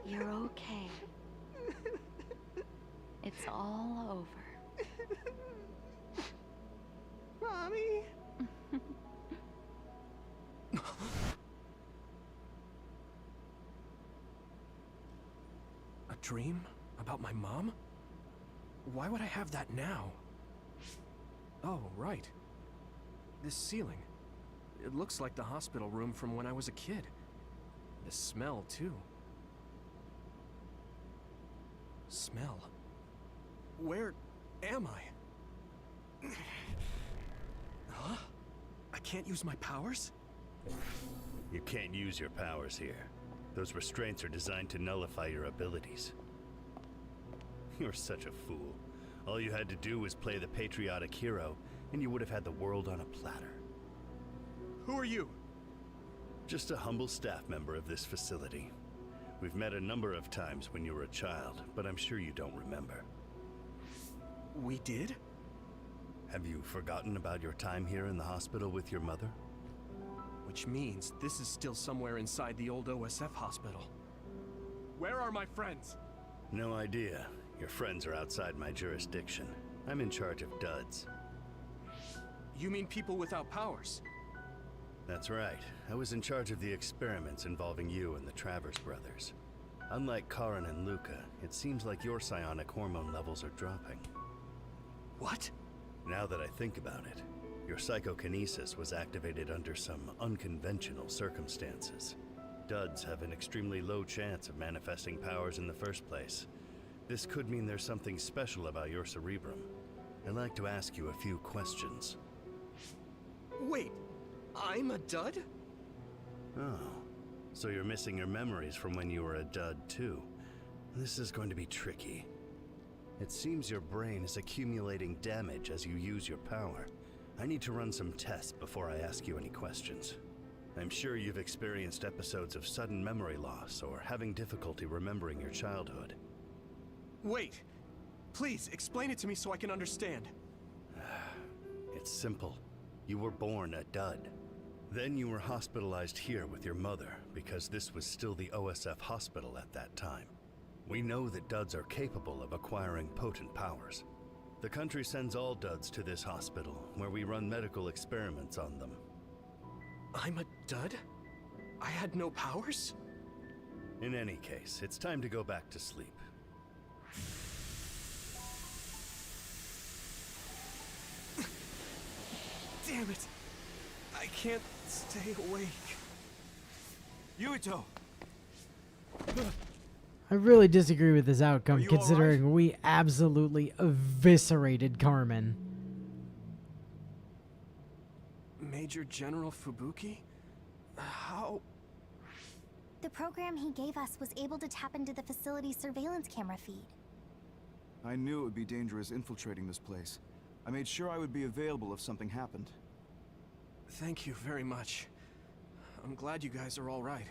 B: You're okay. It's all over.
C: Mommy?
U: dream about my mom? Why would I have that now? Oh, right. This ceiling. It looks like the hospital room from when I was a kid. The smell, too. Smell? Where am I? Huh? I can't use my powers?
K: You can't use your powers here. Those restraints are designed to nullify your abilities. You're such a fool. All you had to do was play the patriotic hero, and you would have had the world on a platter.
U: Who are you?
K: Just a humble staff member of this facility. We've met a number of times when you were a child, but I'm sure you don't remember.
U: We did?
K: Have you forgotten about your time here in the hospital with your mother?
U: Which means this is still somewhere inside the old OSF hospital. Where are my friends?
K: No idea. Your friends are outside my jurisdiction. I'm in charge of duds.
U: You mean people without powers?
K: That's right. I was in charge of the experiments involving you and the Travers brothers. Unlike Karin and Luca, it seems like your psionic hormone levels are dropping.
U: What?
K: Now that I think about it, your psychokinesis was activated under some unconventional circumstances. Duds have an extremely low chance of manifesting powers in the first place. This could mean there's something special about your cerebrum. I'd like to ask you a few questions.
U: Wait, I'm a dud?
K: Oh, so you're missing your memories from when you were a dud too. This is going to be tricky. It seems your brain is accumulating damage as you use your power. I need to run some tests before I ask you any questions. I'm sure you've experienced episodes of sudden memory loss or having difficulty remembering your childhood.
U: Wait! Please, explain it to me so I can understand.
K: It's simple. You were born a dud. Then you were hospitalized here with your mother because this was still the OSF hospital at that time. We know that duds are capable of acquiring potent powers. The country sends all duds to this hospital, where we run medical experiments on them.
U: I'm a dud? I had no powers?
K: In any case, it's time to go back to sleep.
U: Damn it! I can't stay awake.
M: Yuito!
A: I really disagree with this outcome, considering we absolutely eviscerated Carmen.
U: Major General Fubuki? How?
D: The program he gave us was able to tap into the facility's surveillance camera feed.
M: I knew it would be dangerous infiltrating this place. I made sure I would be available if something happened.
U: Thank you very much. I'm glad you guys are all right.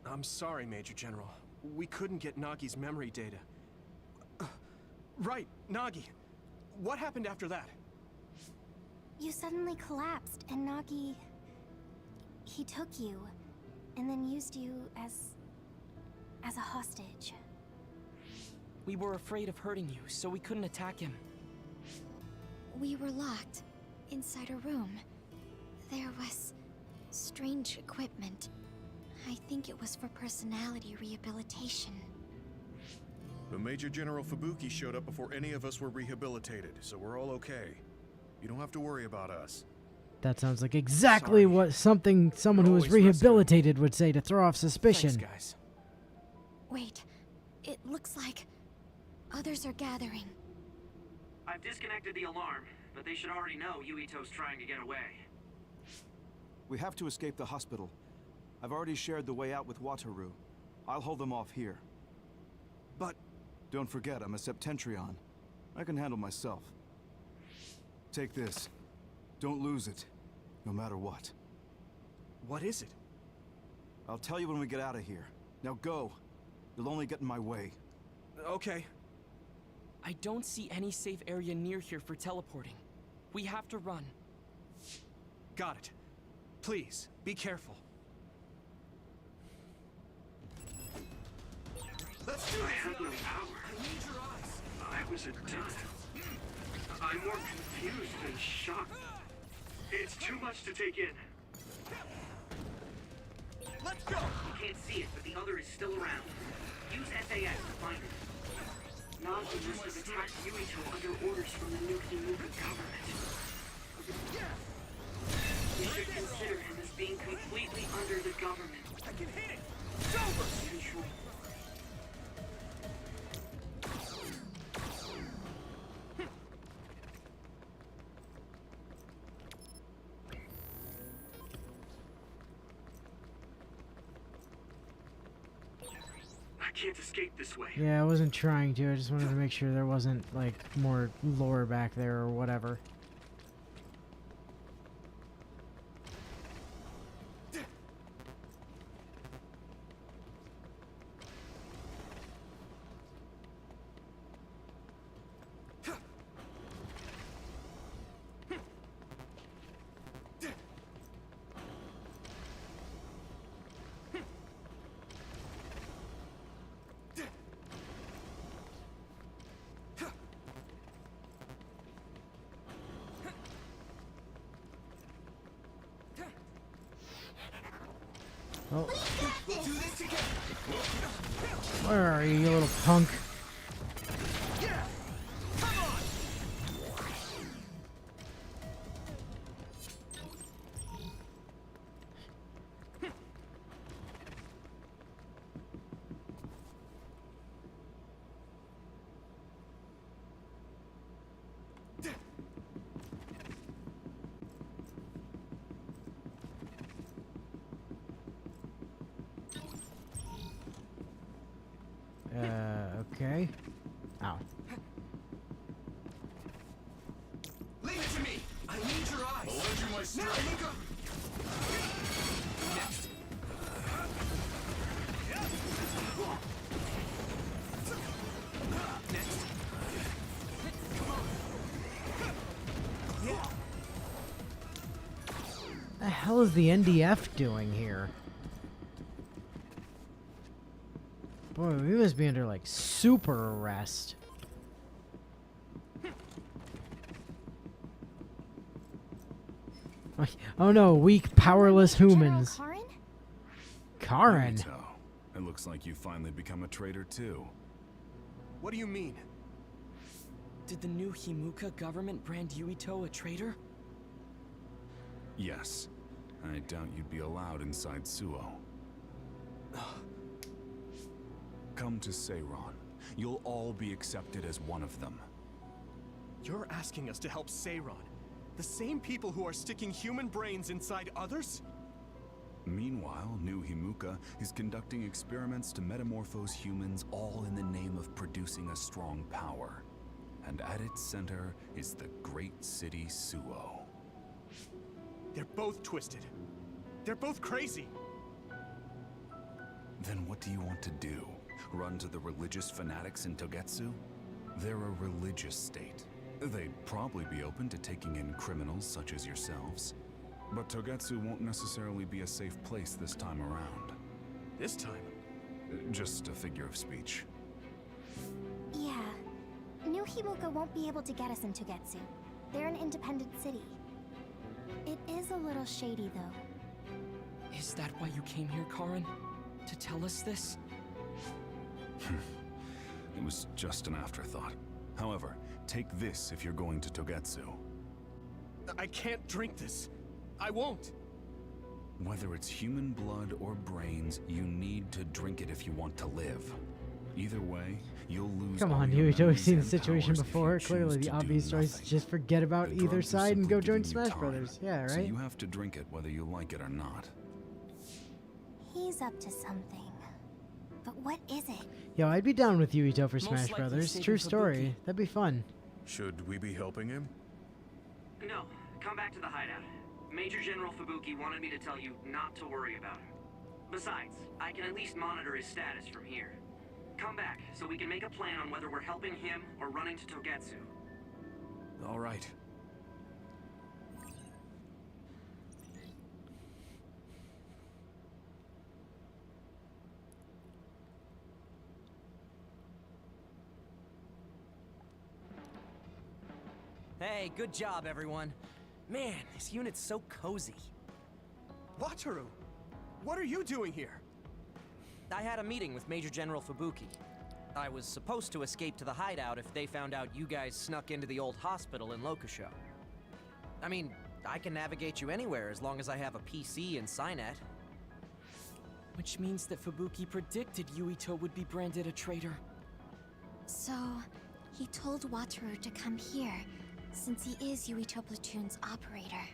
U: I'm sorry, Major General. We couldn't get Nagi's memory data. Right, Nagi. What happened after that?
D: You suddenly collapsed, and Nagi... he took you, and then used you as a hostage.
L: We were afraid of hurting you, so we couldn't attack him.
Q: We were locked inside a room. There was strange equipment. I think it was for personality rehabilitation.
G: But Major General Fubuki showed up before any of us were rehabilitated, so we're all okay. You don't have to worry about us.
A: That sounds like exactly what someone who was rehabilitated would say to throw off suspicion.
U: Thanks, guys.
Q: Wait, it looks like others are gathering.
I: I've disconnected the alarm, but they should already know Yuito's trying to get away.
M: We have to escape the hospital. I've already shared the way out with Wataru. I'll hold them off here.
U: But...
M: Don't forget, I'm a Septentrion. I can handle myself. Take this. Don't lose it, no matter what.
U: What is it?
M: I'll tell you when we get out of here. Now go. You'll only get in my way.
U: Okay.
L: I don't see any safe area near here for teleporting. We have to run.
U: Got it. Please, be careful.
E: Let's do it! I had no power. I need your eyes. I was a dud. I'm more confused than shocked. It's too much to take in.
I: Let's go! You can't see it, but the other is still around. Use SAS to find it. Nazi must have attacked Yuito under orders from the new Himuka government. You should consider him as being completely under the government. I can hit it! It's over! Control. I can't escape this way.
A: Yeah, I wasn't trying to. I just wanted to make sure there wasn't, like, more lore back there or whatever. Oh. Where are you, you little punk? Okay. Ow.
C: Leave it to me! I need your eyes! I'll lend you my strength! Next. Next. Come on. Yeah.
A: The hell is the NDF doing here? Boy, we must be under, like, super arrest. Like, oh no, weak, powerless humans. Karen?
G: Yuito, it looks like you finally become a traitor too.
U: What do you mean?
L: Did the new Himuka government brand Yuito a traitor?
G: Yes. I doubt you'd be allowed inside Suo. Come to Seiron. You'll all be accepted as one of them.
U: You're asking us to help Seiron? The same people who are sticking human brains inside others?
G: Meanwhile, New Himuka is conducting experiments to metamorphose humans, all in the name of producing a strong power. And at its center is the great city Suo.
U: They're both twisted. They're both crazy.
G: Then what do you want to do? Run to the religious fanatics in Togetsu? They're a religious state. They'd probably be open to taking in criminals such as yourselves. But Togetsu won't necessarily be a safe place this time around.
U: This time?
G: Just a figure of speech.
D: Yeah. New Himuka won't be able to get us in Togetsu. They're an independent city. It is a little shady, though.
L: Is that why you came here, Karen? To tell us this?
G: It was just an afterthought. However, take this if you're going to Togetsu.
U: I can't drink this. I won't.
G: Whether it's human blood or brains, you need to drink it if you want to live. Either way, you'll lose.
A: Come on, Yuito, we've seen the situation before. Clearly, the obvious choice is just forget about either side and go join Smash Brothers. Yeah, right?
G: So you have to drink it whether you like it or not.
D: He's up to something. But what is it?
A: Yo, I'd be down with Yuito for
L: Most
A: Smash
L: likely
A: Brothers.
L: saving
A: True
L: Fubuki.
A: story. That'd be fun.
G: Should we be helping him?
I: No, come back to the hideout. Major General Fubuki wanted me to tell you not to worry about him. Besides, I can at least monitor his status from here. Come back, so we can make a plan on whether we're helping him or running to Togetsu.
U: All right.
F: Hey, good job, everyone. Man, this unit's so cozy.
U: Wataru! What are you doing here?
L: I had a meeting with Major General Fubuki. I was supposed to escape to the hideout if they found out you guys snuck into the old hospital in Lokusho. I mean, I can navigate you anywhere as long as I have a PC and Cynet. Which means that Fubuki predicted Yuito would be branded a traitor.
Q: So, he told Wataru to come here, since he is Yuito Platoon's operator.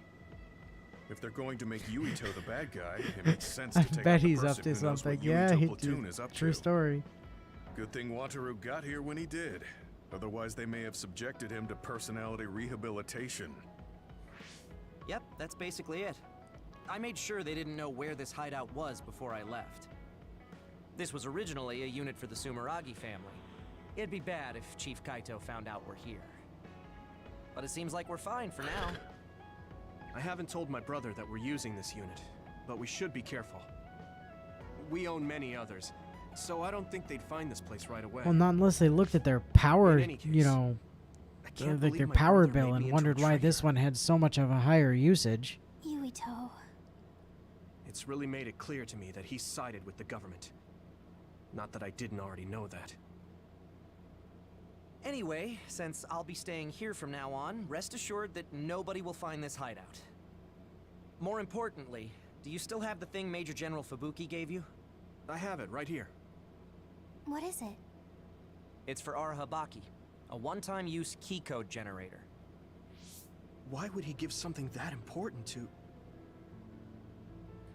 G: If they're going to make Yuito the bad guy, it makes sense to
A: I
G: take
A: bet
G: out the
A: he's up
G: person
A: to
G: who knows
A: something.
G: what
A: Yeah,
G: Yuito
A: he
G: Platoon
A: did.
G: is up
A: True
G: to.
A: story.
G: Good thing Wataru got here when he did. Otherwise, they may have subjected him to personality rehabilitation.
L: Yep, that's basically it. I made sure they didn't know where this hideout was before I left. This was originally a unit for the Sumeragi family. It'd be bad if Chief Kaito found out we're here. But it seems like we're fine for now.
U: I haven't told my brother that we're using this unit, but we should be careful. We own many others, so I don't think they'd find this place right away.
A: Well, not unless they looked at their power,
U: In any case,
A: you know,
U: can't
A: like
U: believe
A: their
U: my
A: power
U: brother
A: bill
U: made
A: and
U: me into a
A: wondered why this one had so much of a higher usage.
D: Yuito.
U: It's really made it clear to me that he sided with the government. Not that I didn't already know that.
L: Anyway, since I'll be staying here from now on, rest assured that nobody will find this hideout. More importantly, do you still have the thing Major General Fubuki gave you?
U: I have it right here.
D: What is it?
L: It's for Arahabaki, a one-time use key code generator.
U: Why would he give something that important to...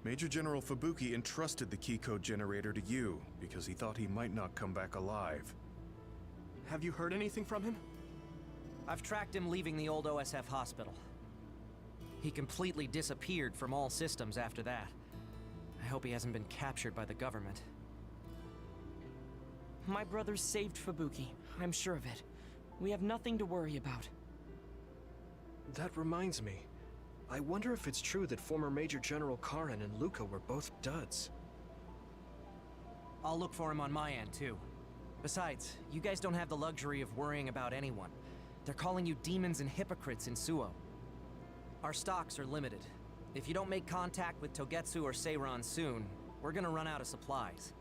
G: Major General Fubuki entrusted the key code generator to you because he thought he might not come back alive.
U: Have you heard anything from him?
L: I've tracked him leaving the old OSF hospital. He completely disappeared from all systems after that. I hope he hasn't been captured by the government. My brother saved Fubuki. I'm sure of it. We have nothing to worry about.
U: That reminds me. I wonder if it's true that former Major General Karin and Luca were both duds.
L: I'll look for him on my end, too. Besides, you guys don't have the luxury of worrying about anyone. They're calling you demons and hypocrites in Suo. Our stocks are limited. If you don't make contact with Togetsu or Seiran soon, we're gonna run out of supplies.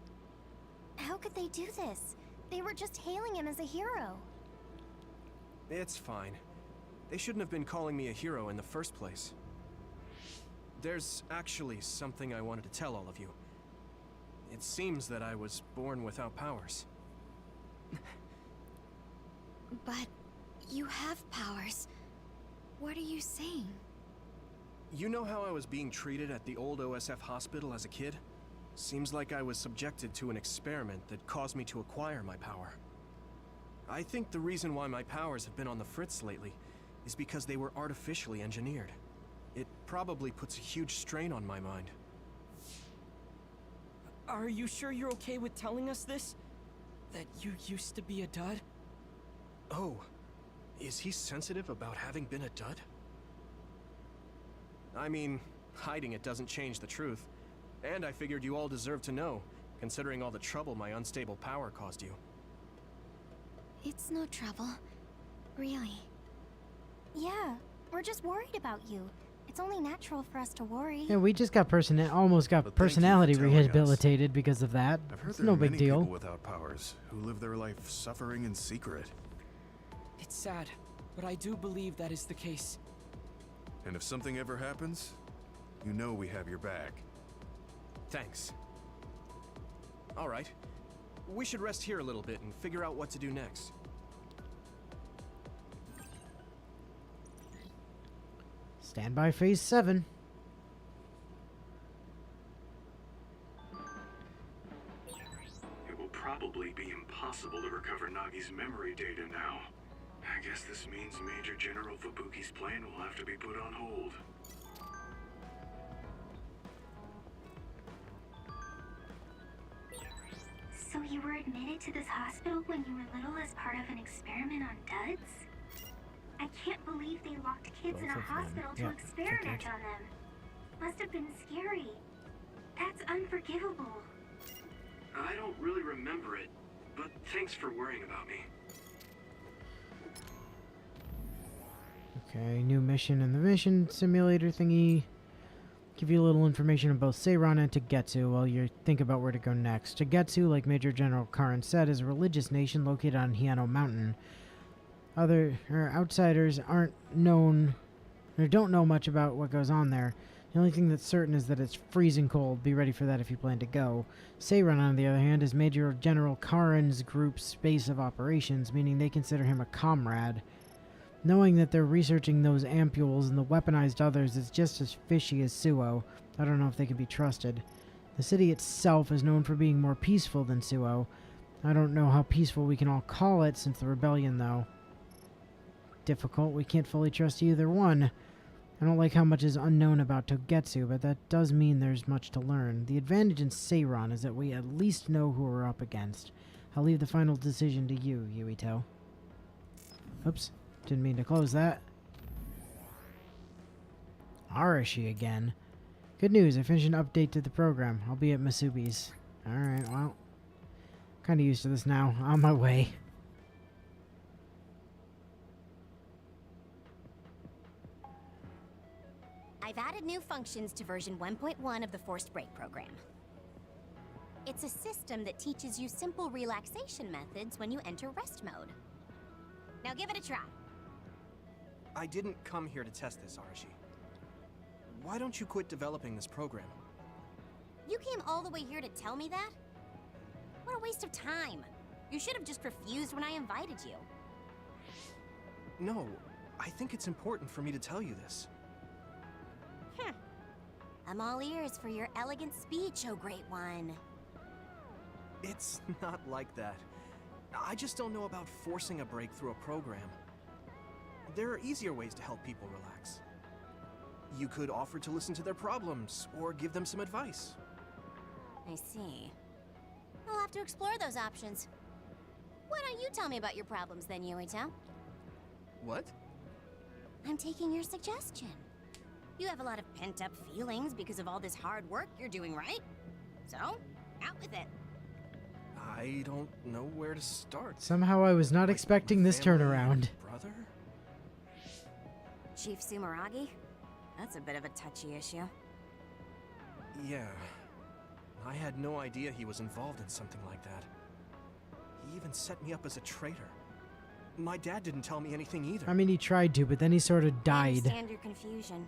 D: How could they do this? They were just hailing him as a hero.
U: It's fine. They shouldn't have been calling me a hero in the first place. There's actually something I wanted to tell all of you. It seems that I was born without powers.
Q: But you have powers. What are you saying?
U: You know how I was being treated at the old OSF hospital as a kid? Seems like I was subjected to an experiment that caused me to acquire my power. I think the reason why my powers have been on the fritz lately is because they were artificially engineered. It probably puts a huge strain on my mind.
L: Are you sure you're okay with telling us this? That you used to be a dud?
U: Oh, is he sensitive about having been a dud? I mean, hiding it doesn't change the truth. And I figured you all deserve to know, considering all the trouble my unstable power caused you.
Q: It's no trouble. Really.
D: Yeah, we're just worried about you. It's only natural for us to worry.
A: Yeah, we just got almost got personality rehabilitated because of that.
G: I've heard
A: It's
G: there
A: no
G: are
A: big
G: many
A: deal.
G: people without powers who live their life suffering in secret.
L: It's sad, but I do believe that is the case.
G: And if something ever happens, you know we have your back.
U: Thanks. All right. We should rest here a little bit and figure out what to do next.
A: Stand by phase 7.
E: It will probably be impossible to recover Nagi's memory data now. I guess this means Major General Fubuki's plan will have to be put on hold.
O: So you were admitted to this hospital when you were little as part of an experiment on duds? I can't believe they locked kids in a hospital to experiment on them. Must have been scary. That's unforgivable.
E: I don't really remember it, but thanks for worrying about me.
A: Okay, new mission in the mission simulator thingy. Give you a little information on both Seiran and Tagetsu while you think about where to go next. Tagetsu, like Major General Karin said, is a religious nation located on Hiano Mountain. Outsiders aren't known, or don't know much about what goes on there. The only thing that's certain is that it's freezing cold. Be ready for that if you plan to go. Seiran, on the other hand, is Major General Karin's group's base of operations, meaning they consider him a comrade. Knowing that they're researching those ampules and the weaponized others is just as fishy as Suo. I don't know if they can be trusted. The city itself is known for being more peaceful than Suo. I don't know how peaceful we can all call it since the rebellion, though. Difficult. We can't fully trust either one. I don't like how much is unknown about Togetsu, but that does mean there's much to learn. The advantage in Seiran is that we at least know who we're up against. I'll leave the final decision to you, Yuito. Oops. Didn't mean to close that. Arashi again. Good news, I finished an update to the program. I'll be at Masubi's. Alright, well. Kinda used to this now. On my way.
N: I've added new functions to version 1.1 of the Forced Break program. It's a system that teaches you simple relaxation methods when you enter rest mode. Now give it a try.
U: I didn't come here to test this, Arashi. Why don't you quit developing this program?
N: You came all the way here to tell me that? What a waste of time. You should have just refused when I invited you.
U: No, I think it's important for me to tell you this.
N: I'm all ears for your elegant speech, oh great one.
U: It's not like that. I just don't know about forcing a break through a program. There are easier ways to help people relax. You could offer to listen to their problems, or give them some advice.
N: I see. I'll have to explore those options. Why don't you tell me about your problems then, Yuito?
U: What?
N: I'm taking your suggestion. You have a lot of pent-up feelings because of all this hard work you're doing, right? So, out with it.
U: I don't know where to start.
A: Somehow I was not expecting this turnaround.
U: Brother?
N: Chief Sumeragi? That's a bit of a touchy issue.
U: Yeah. I had no idea he was involved in something like that. He even set me up as a traitor. My dad didn't tell me anything either.
A: I mean, he tried to, but then he sort of
N: I
A: died.
N: understand your confusion.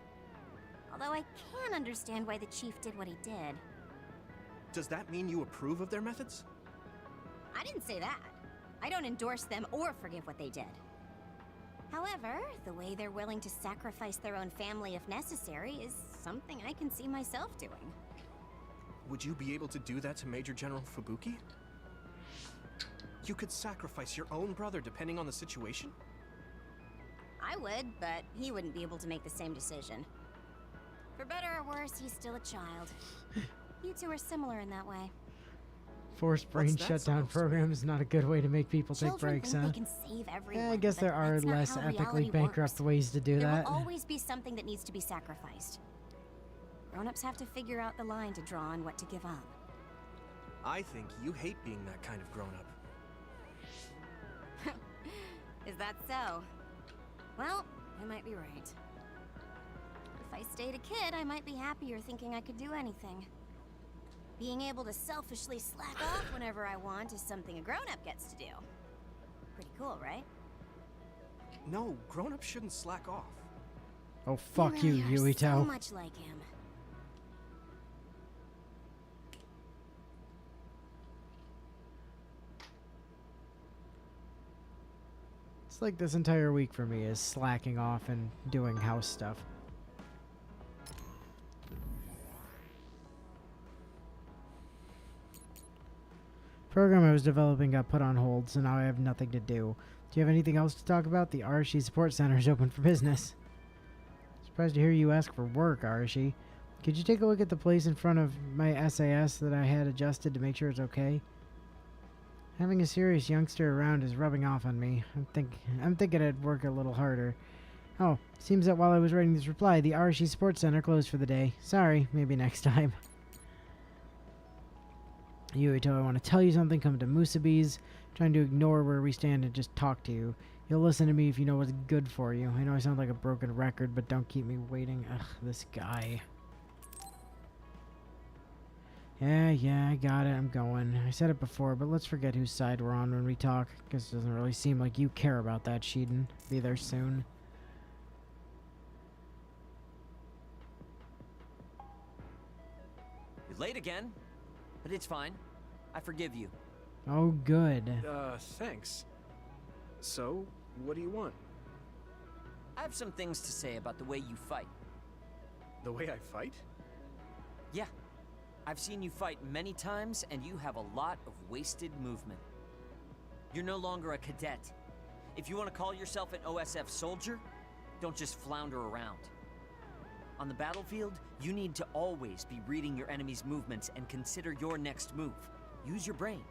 N: Although I can understand why the chief did what he did.
U: Does that mean you approve of their methods?
N: I didn't say that. I don't endorse them or forgive what they did. However, the way they're willing to sacrifice their own family if necessary is something I can see myself doing.
U: Would you be able to do that to Major General Fubuki? You could sacrifice your own brother depending on the situation?
N: I would, but he wouldn't be able to make the same decision. For better or worse, he's still a child. You two are similar in that way.
A: Forced brain shutdown program is not a good way to make people take breaks,
N: think
A: huh?
N: they can save everyone,
A: I guess
N: but
A: there are
N: that's not
A: less
N: how
A: epically
N: reality
A: bankrupt
N: works.
A: ways to do
N: There
A: that.
N: will always be something that needs to be sacrificed. Grown-ups have to figure out the line to draw on what to give up.
U: I think you hate being that kind of grown-up.
N: Is that so? Well, you might be right. If I stayed a kid, I might be happier thinking I could do anything. Being able to selfishly slack off whenever I want is something a grown-up gets to do. Pretty cool, right?
U: No, grown-ups shouldn't slack off.
A: Oh, fuck you,
N: really are
A: Yuito.
N: so much like him.
A: It's like this entire week for me is slacking off and doing house stuff. Program I was developing got put on hold, so now I have nothing to do. Do you have anything else to talk about? The Arashi Support Center is open for business. Surprised to hear you ask for work, Arashi. Could you take a look at the place in front of my SAS that I had adjusted to make sure it's okay? Having a serious youngster around is rubbing off on me. I'm thinking I'd work a little harder. Oh, seems that while I was writing this reply, the Arashi Sports Center closed for the day. Sorry, maybe next time. Yuito, I want to tell you something. Come to Musabi's. Trying to ignore where we stand and just talk to you. You'll listen to me if you know what's good for you. I know I sound like a broken record, but don't keep me waiting. Ugh, this guy. Yeah, I got it. I'm going. I said it before, but let's forget whose side we're on when we talk, because it doesn't really seem like you care about that, Sheeden. Be there soon.
T: You're late again, but it's fine. I forgive you.
A: Oh, good.
U: Thanks. So, what do you want?
T: I have some things to say about the way you fight.
U: The way I fight?
T: Yeah. I've seen you fight many times, and you have a lot of wasted movement. You're no longer a cadet. If you want to call yourself an OSF soldier, don't just flounder around. On the battlefield, you need to always be reading your enemy's movements and consider your next move. Use your brain.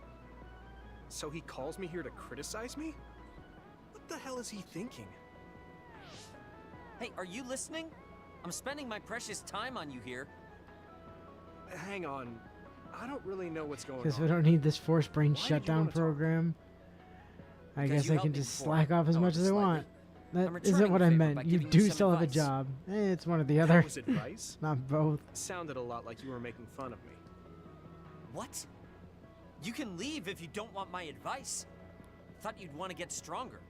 U: So he calls me here to criticize me? What the hell is he thinking?
T: Hey, are you listening? I'm spending my precious time on you here.
U: Hang on. I don't really know what's going on.
A: Because we don't need this force brain shutdown program. I guess I can just slack off as much as I want. That isn't what I meant. You do still have a job. It's one or the other.
U: That was advice?
A: Not both.
U: Sounded a lot like you were making fun of me.
T: What? You can leave if you don't want my advice. Thought you'd want to get stronger.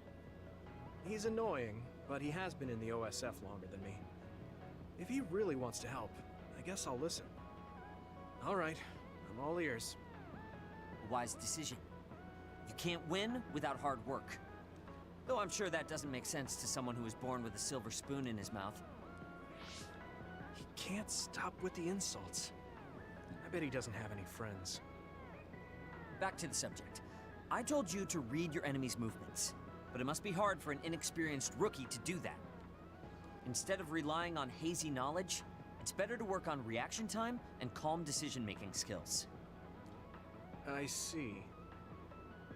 U: He's annoying, but he has been in the OSF longer than me. If he really wants to help, I guess I'll listen. All right, I'm all ears.
T: A wise decision. You can't win without hard work. Though I'm sure that doesn't make sense to someone who was born with a silver spoon in his mouth.
U: He can't stop with the insults. I bet he doesn't have any friends.
T: Back to the subject. I told you to read your enemy's movements, but it must be hard for an inexperienced rookie to do that. Instead of relying on hazy knowledge, it's better to work on reaction time and calm decision-making skills.
U: I see.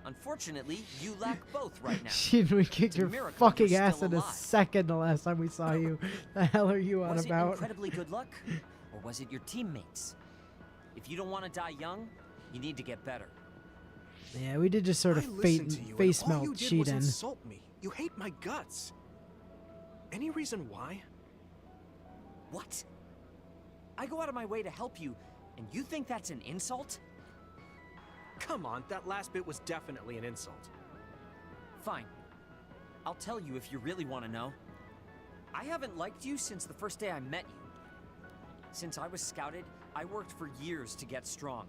T: Unfortunately, you lack both right now.
A: Shit, we kicked your fucking ass in a second the last time we saw you. The hell are you on
T: Was
A: about?
T: it incredibly good luck? Or was it your teammates? If you don't want to die young, you need to get better.
A: Yeah, we did just sort of face melt
U: all you did was
A: Sheeden.
U: insult me. You hate my guts. Any reason why?
T: What? I go out of my way to help you, and you think that's an insult?
U: Come on, that last bit was definitely an insult.
T: Fine. I'll tell you if you really want to know. I haven't liked you since the first day I met you. Since I was scouted, I worked for years to get strong.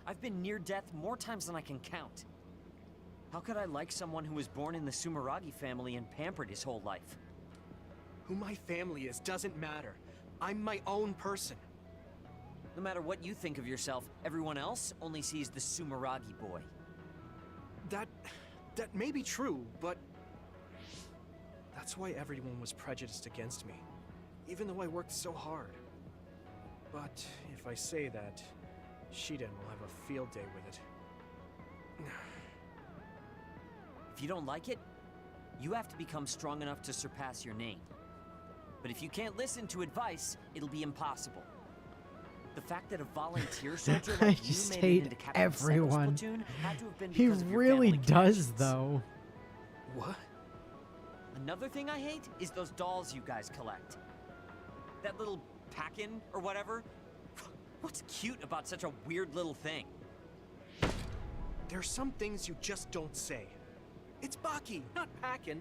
T: I've been near death more times than I can count. How could I like someone who was born in the Sumeragi family and pampered his whole life?
U: Who my family is doesn't matter. I'm my own person.
T: No matter what you think of yourself, everyone else only sees the Sumeragi boy.
U: That may be true, but that's why everyone was prejudiced against me, even though I worked so hard. But if I say that, Sheeden will have a field day with it.
T: If you don't like it, you have to become strong enough to surpass your name. But if you can't listen to advice, it'll be impossible. The fact that a volunteer soldier
A: I
T: like you
A: just
T: made
A: hate
T: it into Captain Seven's
A: everyone.
T: platoon had to have been
A: He
T: because of your
A: really
T: family
A: does,
T: connections.
A: though.
U: What?
T: Another thing I hate is those dolls you guys collect. That little pack-in or whatever. What's cute about such a weird little thing?
U: There's some things you just don't say. It's Baki, not Packin.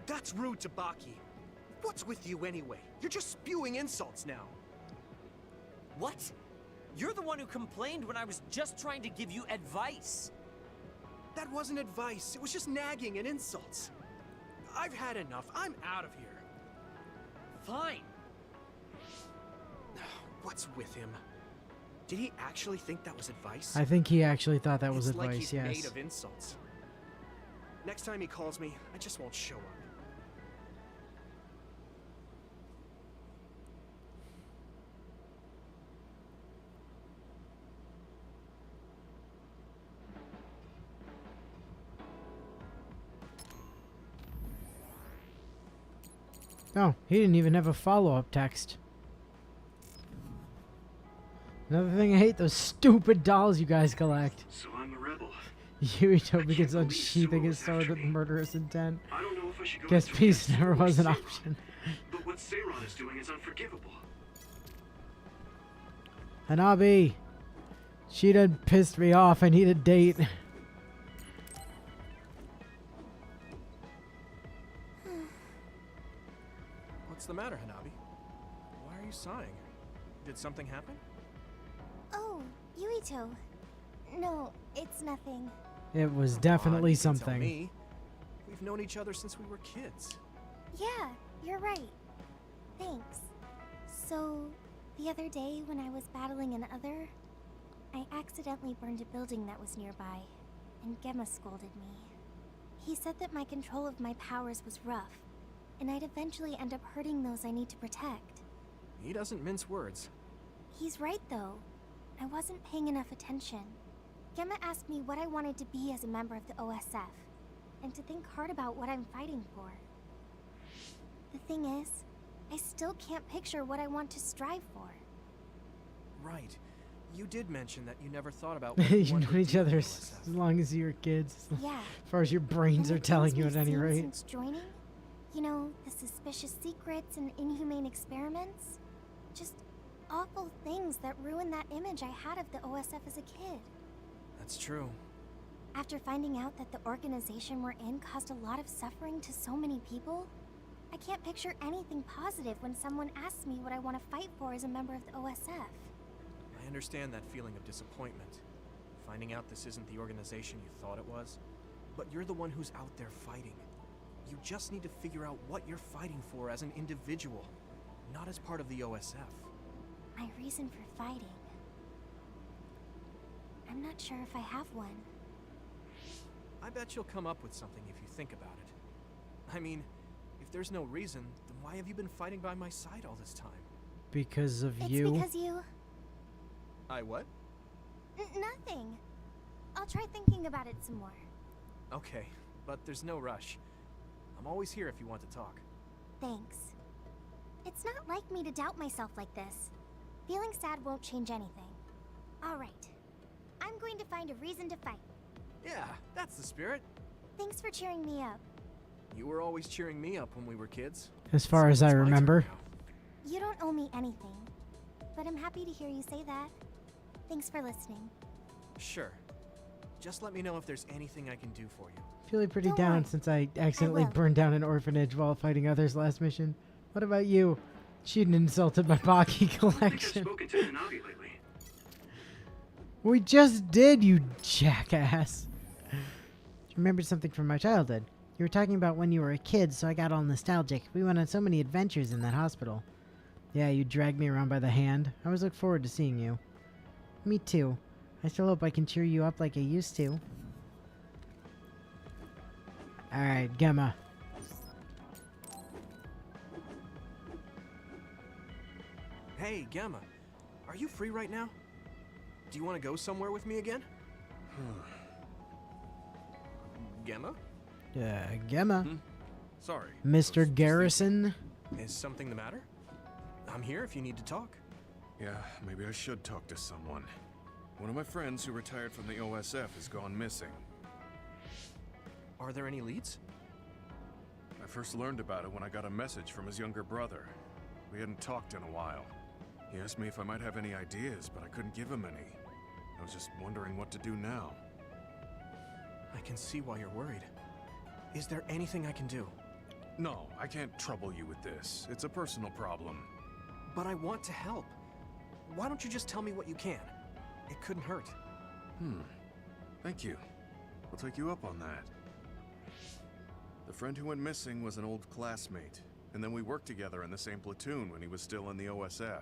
U: That's rude to Baki. What's with you anyway? You're just spewing insults now.
T: What? You're the one who complained when I was just trying to give you advice.
U: That wasn't advice. It was just nagging and insults. I've had enough. I'm out of here.
T: Fine.
U: What's with him? Did he actually think that was advice?
A: I think he actually thought that was
U: It's like
A: advice,
U: he's
A: yes.
U: made of insults. Next time he calls me, I just won't show up.
A: Oh, he didn't even have a follow-up text. Another thing I hate, those stupid dolls you guys collect.
E: So I'm a rebel.
A: Yuito begins unsheathing his sword with murderous intent.
E: I don't know if I should go
A: Guess
E: through
A: peace
E: this
A: never
E: or
A: was an
E: Seiron.
A: option.
E: But what Seiron is doing is unforgivable.
A: Hanabi! She done pissed me off. I need a date.
U: What's the matter, Hanabi? Why are you sighing? Did something happen?
D: Oh, Yuito. No, it's nothing.
A: It was
U: Come
A: definitely
U: on, you can tell
A: something.
U: me. We've known each other since we were kids.
D: Yeah, you're right. Thanks. So, the other day when I was battling an other, I accidentally burned a building that was nearby, and Gemma scolded me. He said that my control of my powers was rough, and I'd eventually end up hurting those I need to protect.
U: He doesn't mince words.
D: He's right, though. I wasn't paying enough attention. Gemma asked me what I wanted to be as a member of the OSF, and to think hard about what I'm fighting for. The thing is, I still can't picture what I want to strive for.
U: Right. You did mention that you never thought about what you
A: You've
U: wanted
A: known
U: to
A: each
U: do
A: other
U: in
A: as
U: OSF.
A: long as you were kids.
D: Yeah.
A: As far as your brains
D: And
A: are
D: the
A: telling
D: things
A: you
D: we've
A: at any
D: seen
A: rate.
D: Since joining, you know, the suspicious secrets and inhumane experiments, just awful things that ruined that image I had of the OSF as a kid.
U: That's true.
D: After finding out that the organization we're in caused a lot of suffering to so many people, I can't picture anything positive when someone asks me what I want to fight for as a member of the OSF.
U: I understand that feeling of disappointment. Finding out this isn't the organization you thought it was. But you're the one who's out there fighting. You just need to figure out what you're fighting for as an individual, not as part of the OSF.
D: My reason for fighting. I'm not sure if I have one.
U: I bet you'll come up with something if you think about it. I mean, if there's no reason, then why have you been fighting by my side all this time?
A: Because of
D: It's
A: you.
D: because you...
U: I what?
D: Nothing. I'll try thinking about it some more.
U: Okay, but there's no rush. I'm always here if you want to talk.
D: Thanks. It's not like me to doubt myself like this. Feeling sad won't change anything. Alright. I'm going to find a reason to fight.
U: Yeah, that's the spirit.
D: Thanks for cheering me up.
U: You were always cheering me up when we were kids.
A: As far as I remember.
D: You don't owe me anything, but I'm happy to hear you say that. Thanks for listening.
U: Sure. Just let me know if there's anything I can do for you.
A: Feeling pretty
D: Don't
A: down
D: worry.
A: since I accidentally
D: will.
A: burned down an orphanage while fighting others last mission. What about you? Cheating insulted my Baki collection.
E: spoken to Hanabi lately.
A: We just did, you jackass. Remembered something from my childhood. You were talking about when you were a kid, so I got all nostalgic. We went on so many adventures in that hospital. Yeah, you dragged me around by the hand. I always look forward to seeing you. Me too. I still hope I can cheer you up like I used to. Alright, Gemma.
U: Hey, Gemma. Are you free right now? Do you want to go somewhere with me again? Gemma?
A: Gemma.
G: Sorry.
A: Mr. Garrison.
U: Is something the matter? I'm here if you need to talk.
G: Yeah, maybe I should talk to someone. One of my friends who retired from the OSF has gone missing.
U: Are there any leads?
G: I first learned about it when I got a message from his younger brother. We hadn't talked in a while. He asked me if I might have any ideas, but I couldn't give him any. I was just wondering what to do now.
U: I can see why you're worried. Is there anything I can do?
G: No, I can't trouble you with this. It's a personal problem.
U: But I want to help. Why don't you just tell me what you can? It couldn't hurt.
G: Thank you. I'll take you up on that. The friend who went missing was an old classmate, and then we worked together in the same platoon when he was still in the OSF.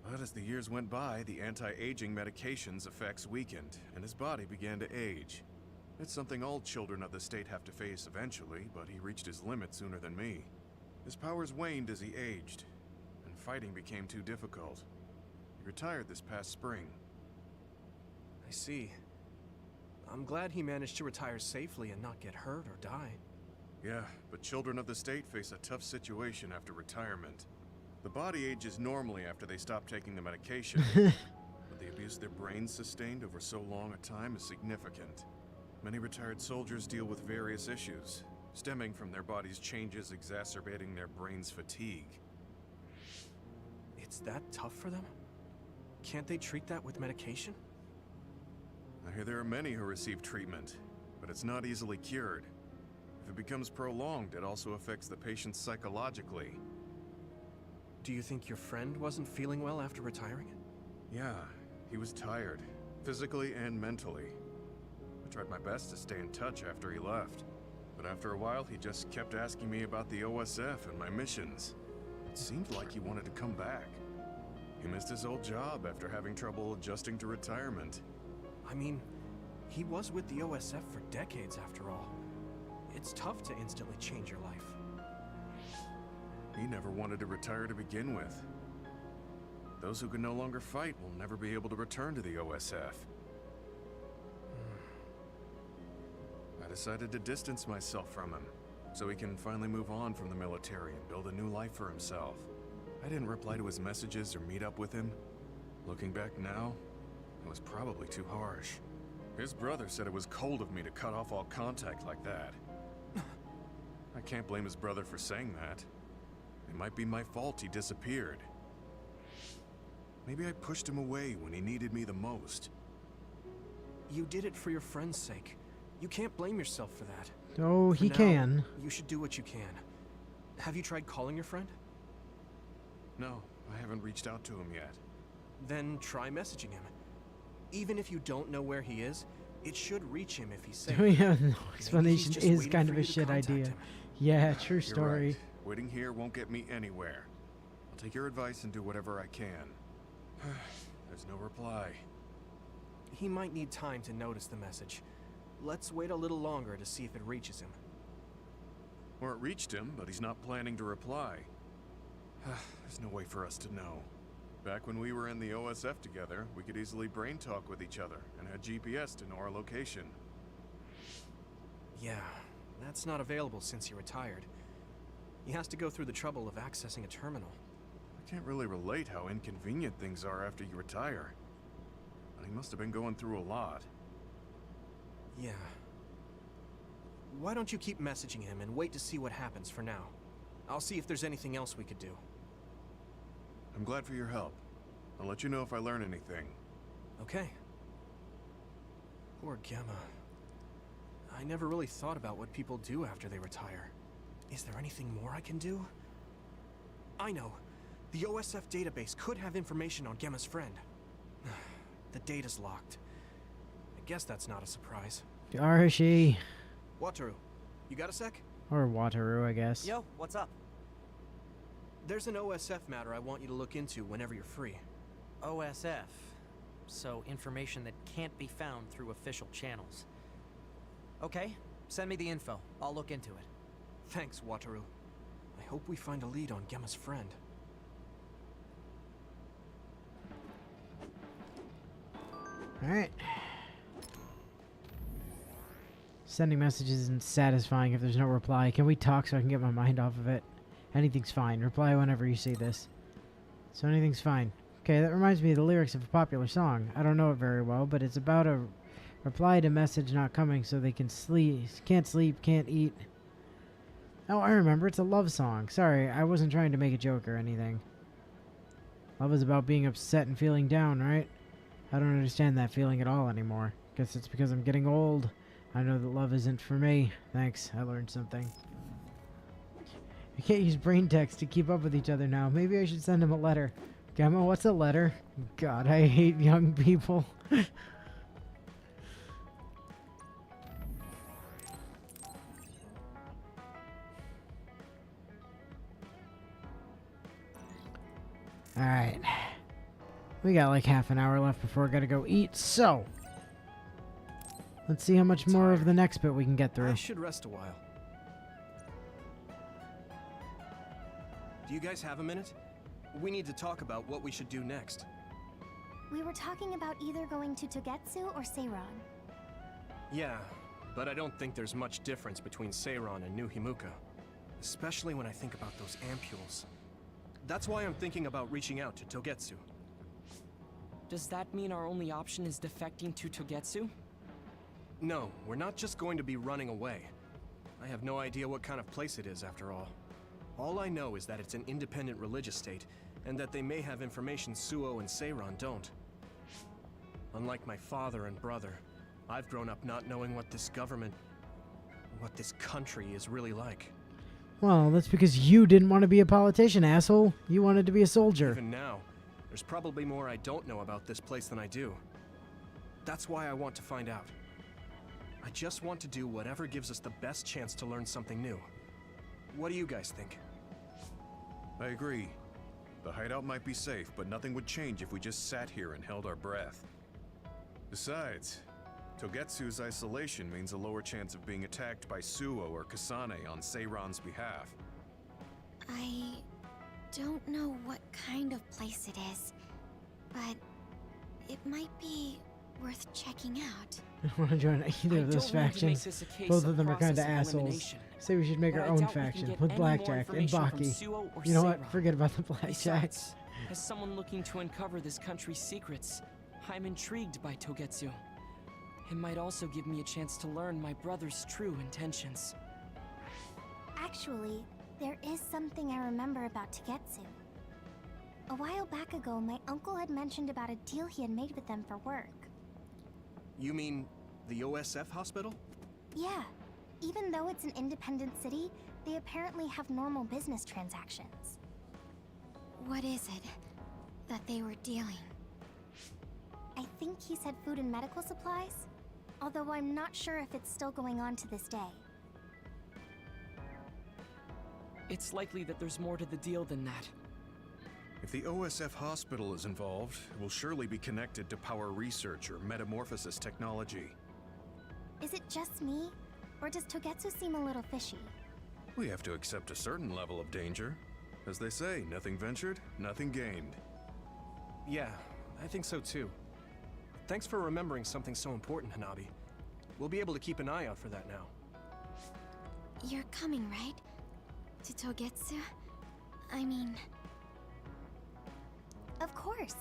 G: But as the years went by, the anti-aging medication's effects weakened, and his body began to age. It's something all children of the state have to face eventually, but he reached his limit sooner than me. His powers waned as he aged, and fighting became too difficult. He retired this past spring.
U: I see. I'm glad he managed to retire safely and not get hurt or die.
G: Yeah, but children of the state face a tough situation after retirement. The body ages normally after they stop taking the medication, but the abuse their brains sustained over so long a time is significant. Many retired soldiers deal with various issues, stemming from their body's changes exacerbating their brain's fatigue.
U: It's that tough for them? Can't they treat that with medication?
G: I hear there are many who receive treatment, but it's not easily cured. If it becomes prolonged, it also affects the patient psychologically.
U: Do you think your friend wasn't feeling well after retiring?
G: Yeah, he was tired, physically and mentally. I tried my best to stay in touch after he left, but after a while he just kept asking me about the OSF and my missions. It seemed like he wanted to come back. He missed his old job after having trouble adjusting to retirement.
U: I mean, he was with the OSF for decades after all. It's tough to instantly change your life.
G: He never wanted to retire to begin with. Those who can no longer fight will never be able to return to the OSF. I decided to distance myself from him, so he can finally move on from the military and build a new life for himself. I didn't reply to his messages or meet up with him. Looking back now, it was probably too harsh. His brother said it was cold of me to cut off all contact like that. I can't blame his brother for saying that. It might be my fault he disappeared. Maybe I pushed him away when he needed me the most.
U: You did it for your friend's sake. You can't blame yourself for that.
A: Oh, he can.
U: You should do what you can. Have you tried calling your friend?
G: No, I haven't reached out to him yet.
U: Then try messaging him. Even if you don't know where he is, it should reach him if he's safe.
A: Doing no explanation is kind of a shit idea. Yeah, true story.
G: You're right. Waiting here won't get me anywhere. I'll take your advice and do whatever I can. There's no reply.
U: He might need time to notice the message. Let's wait a little longer to see if it reaches him.
G: Or it reached him, but he's not planning to reply. There's no way for us to know. Back when we were in the OSF together, we could easily brain talk with each other and had GPS to know our location.
U: Yeah, that's not available since he retired. He has to go through the trouble of accessing a terminal.
G: I can't really relate how inconvenient things are after you retire. But he must have been going through a lot.
U: Yeah. Why don't you keep messaging him and wait to see what happens for now? I'll see if there's anything else we could do.
G: I'm glad for your help. I'll let you know if I learn anything.
U: Okay. Poor Gemma. I never really thought about what people do after they retire. Is there anything more I can do? I know. The OSF database could have information on Gemma's friend. The data's locked. I guess that's not a surprise.
A: Arashi.
U: Wataru, you got a sec?
A: Or Wataru, I guess.
T: Yo, what's up?
U: There's an OSF matter I want you to look into whenever you're free.
J: OSF. So information that can't be found through official channels. Okay, send me the info. I'll look into it.
U: Thanks, Wataru. I hope we find a lead on Gemma's friend.
A: Alright. Sending messages isn't satisfying if there's no reply. Can we talk so I can get my mind off of it? Anything's fine. Reply whenever you see this. So anything's fine. Okay, that reminds me of the lyrics of a popular song. I don't know it very well, but it's about a reply to message not coming so they can sleep, can't eat. Oh, I remember. It's a love song. Sorry, I wasn't trying to make a joke or anything. Love is about being upset and feeling down, right? I don't understand that feeling at all anymore. Guess it's because I'm getting old. I know that love isn't for me. Thanks, I learned something. We can't use brain text to keep up with each other now. Maybe I should send him a letter. Gemma, what's a letter? God, I hate young people. Alright. We got like half an hour left before I gotta go eat, so let's see how much more of the next bit we can get through.
U: I should rest a while. Do you guys have a minute? We need to talk about what we should do next.
D: We were talking about either going to Togetsu or Seiron.
U: Yeah, but I don't think there's much difference between Seiron and New Himuka. Especially when I think about those ampules. That's why I'm thinking about reaching out to Togetsu.
L: Does that mean our only option is defecting to Togetsu?
U: No, we're not just going to be running away. I have no idea what kind of place it is, after all. All I know is that it's an independent religious state, and that they may have information Suo and Seiran don't. Unlike my father and brother, I've grown up not knowing what this government, what this country is really like.
A: Well, that's because you didn't want to be a politician, asshole. You wanted to be a soldier.
U: Even now, there's probably more I don't know about this place than I do. That's why I want to find out. I just want to do whatever gives us the best chance to learn something new. What do you guys think?
G: I agree. The hideout might be safe, but nothing would change if we just sat here and held our breath. Besides, Togetsu's isolation means a lower chance of being attacked by Suo or Kasane on Seiran's behalf.
Q: I don't know what kind of place it is, but it might be worth checking out.
A: I don't want to join either of those factions. Both of them are kind of assholes. Say we should make our own faction with Blackjack and Baki. You know what? Forget about the Blackjack.
L: Besides, as someone looking to uncover this country's secrets, I'm intrigued by Togetsu. It might also give me a chance to learn my brother's true intentions.
D: Actually, there is something I remember about Togetsu. A while back ago, my uncle had mentioned about a deal he had made with them for work.
U: You mean the OSF hospital?
D: Yeah. Even though it's an independent city, they apparently have normal business transactions.
Q: What is it that they were dealing?
D: I think he said food and medical supplies, although I'm not sure if it's still going on to this day.
L: It's likely that there's more to the deal than that.
G: If the OSF hospital is involved, it will surely be connected to power research or metamorphosis technology.
D: Is it just me? Or does Togetsu seem a little fishy?
G: We have to accept a certain level of danger. As they say, nothing ventured, nothing gained.
U: Yeah, I think so too. Thanks for remembering something so important, Hanabi. We'll be able to keep an eye out for that now.
Q: You're coming, right? To Togetsu? I mean...
D: Of course.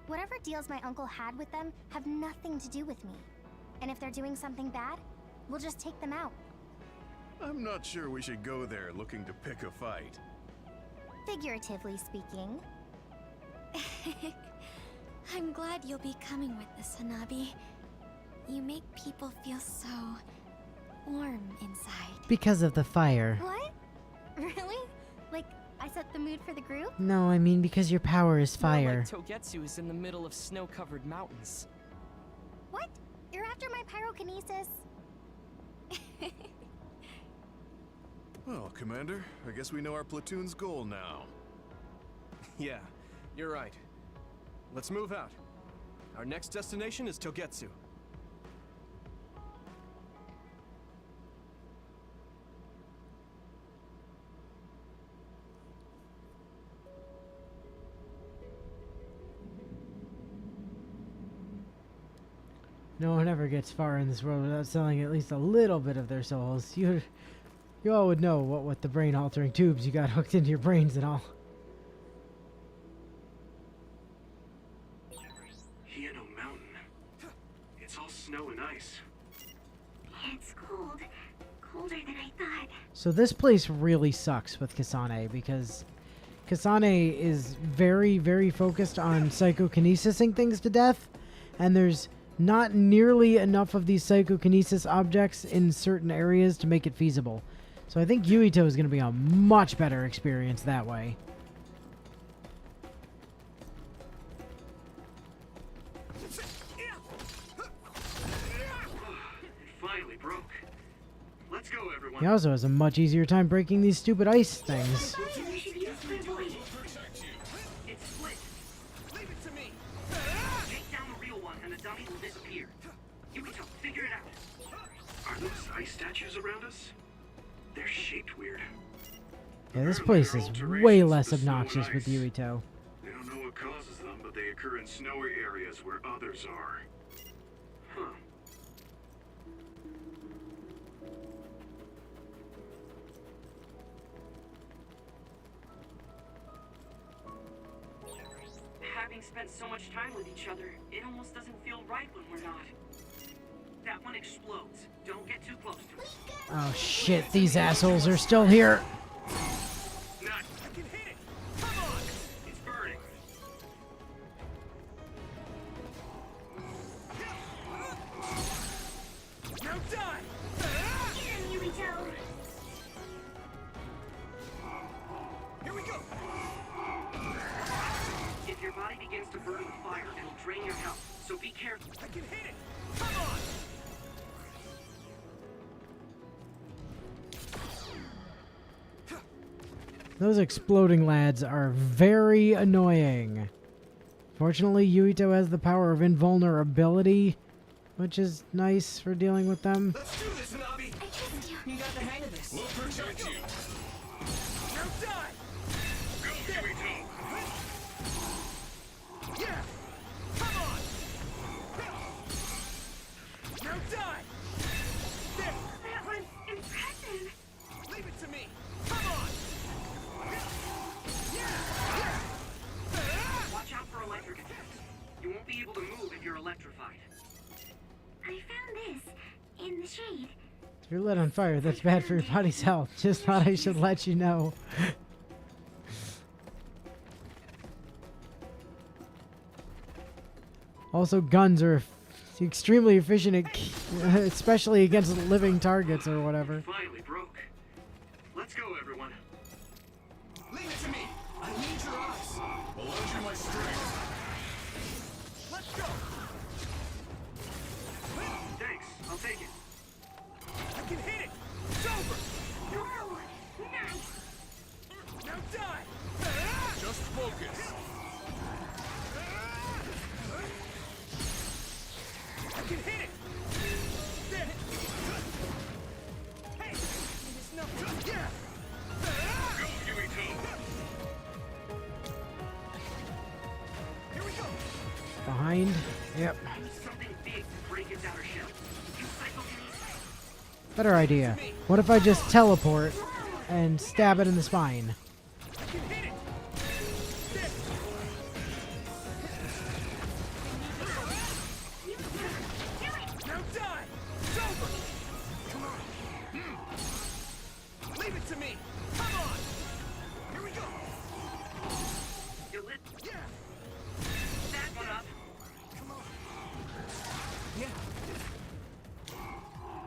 D: Whatever deals my uncle had with them have nothing to do with me. And if they're doing something bad, we'll just take them out.
G: I'm not sure we should go there looking to pick a fight.
D: Figuratively speaking.
Q: I'm glad you'll be coming with us, Hanabi. You make people feel so... warm inside.
A: Because of the fire.
D: What? Really? Like, I set the mood for the group?
A: No, I mean because your power is fire.
L: More like Togetsu is in the middle of snow-covered mountains.
D: What? You're after my pyrokinesis?
G: Well, Commander, I guess we know our platoon's goal now.
U: Yeah, you're right. Let's move out. Our next destination is Togetsu.
A: No one ever gets far in this world without selling at least a little bit of their souls. You all would know what with the brain-altering tubes you got hooked into your brains and all.
E: Hieno Mountain. It's all snow and ice.
O: It's cold. Colder than I thought.
A: So this place really sucks with Kasane because Kasane is very, very focused on psychokinesising things to death, and there's not nearly enough of these psychokinesis objects in certain areas to make it feasible. So I think Yuito is going to be a much better experience that way.
E: It finally broke. Let's go, everyone.
A: He also has a much easier time breaking these stupid ice things.
E: It's split. Leave it to me. Take down the real one and the dummy will disappear. Yuito, figure it out. Are those ice statues around us? They're shaped weird.
A: Yeah, this place is way less obnoxious with Yuito.
E: They don't know what causes them, but they occur in snowy areas where others are. Huh.
I: Having spent so much time with each other, it almost doesn't feel right when we're not. That one explodes. Don't get too close to it.
A: Oh shit, these assholes are still here.
E: Not. I can hit it. Come on. It's burning.
U: die!
O: Get him, Yuito!
U: Here we go!
I: If your body begins to burn with fire, it'll drain your health, so be careful.
U: I can hit it! Come on!
A: Those exploding lads are very annoying. Fortunately, Yuito has the power of invulnerability, which is nice for dealing with them.
U: Let's do this, Nabi!
O: I trust you.
L: You got the hang of this.
E: We'll protect you.
U: Now die!
E: Go, Yuito.
U: Yeah! Come on! Now die! There!
O: That was impressive.
U: Leave it to me! Come on!
I: Watch out for electric attacks. You won't be able to move if you're electrified.
O: I found this in the shade.
A: If you're lit on fire, that's bad for your body's health. Just thought I should let you know. Also, guns are extremely efficient, especially against living targets or whatever.
I: Finally broke. Let's go, everyone.
U: Leave it to me! I need your eyes!
E: I'll lend you my strength.
U: Let's go!
I: Thanks, I'll take it.
U: I can hit it! It's over!
O: Whoa! Nice!
U: Now die!
E: Just focus.
U: I can hit it! There! Hey! It's nothing! Yeah!
E: Go, Yuito.
U: Here we go!
A: Behind. Yep.
I: Something big to break its outer shell. You psychokinesis.
A: Better idea. What if I just teleport and stab it in the spine?
U: I can hit it! There! Now die! It's over! Come on! Leave it to me! Come on! Here we go!
I: You lit
U: Yeah!
I: that one up.
U: Come on! Yeah!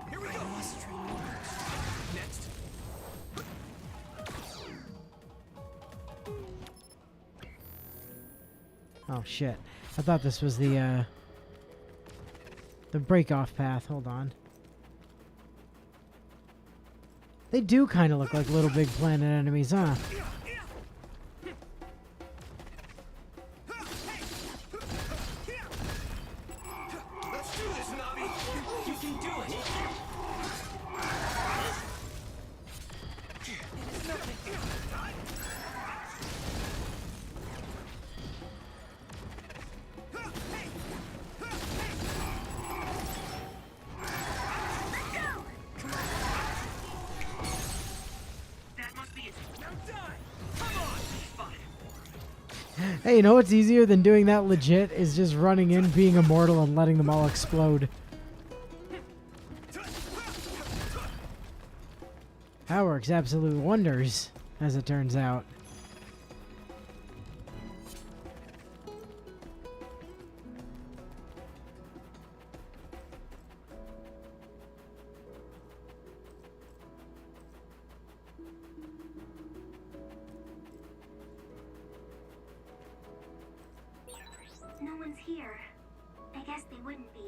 U: Here we go! Next!
A: Oh shit. I thought this was the break-off path. Hold on. They do kind of look like Little Big Planet enemies, huh?
U: Let's do this, Nabi!
L: You can do it.
U: It's nothing!
I: That must be it.
U: Now die! Come on!
I: Spot.
A: Hey, you know what's easier than doing that legit is just running in, being immortal, and letting them all explode. That works absolute wonders, as it turns out.
O: No one's here. I guess they wouldn't be.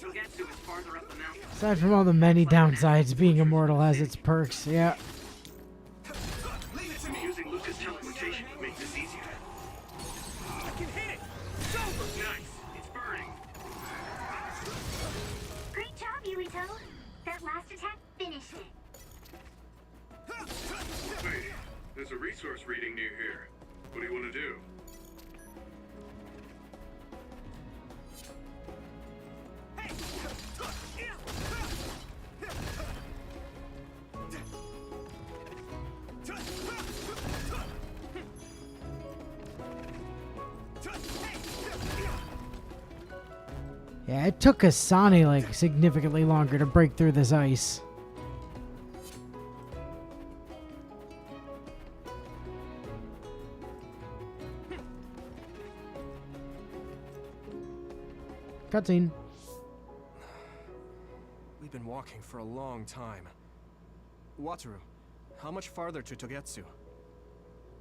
I: Togetsu is farther up the mountain.
A: Aside from all the many downsides, being immortal has its perks, yeah.
U: Leave it to me!
I: Using Lucas teleportation would make this easier.
U: I can hit it! It's over!
I: Nice. It's burning.
O: Great job, Yuito. That last attack finished it.
E: Wait, there's a resource reading near here. What do you want to do?
A: Yeah, it took Kasane like significantly longer to break through this ice. Cutscene.
U: We've been walking for a long time. Wataru, how much farther to Togetsu?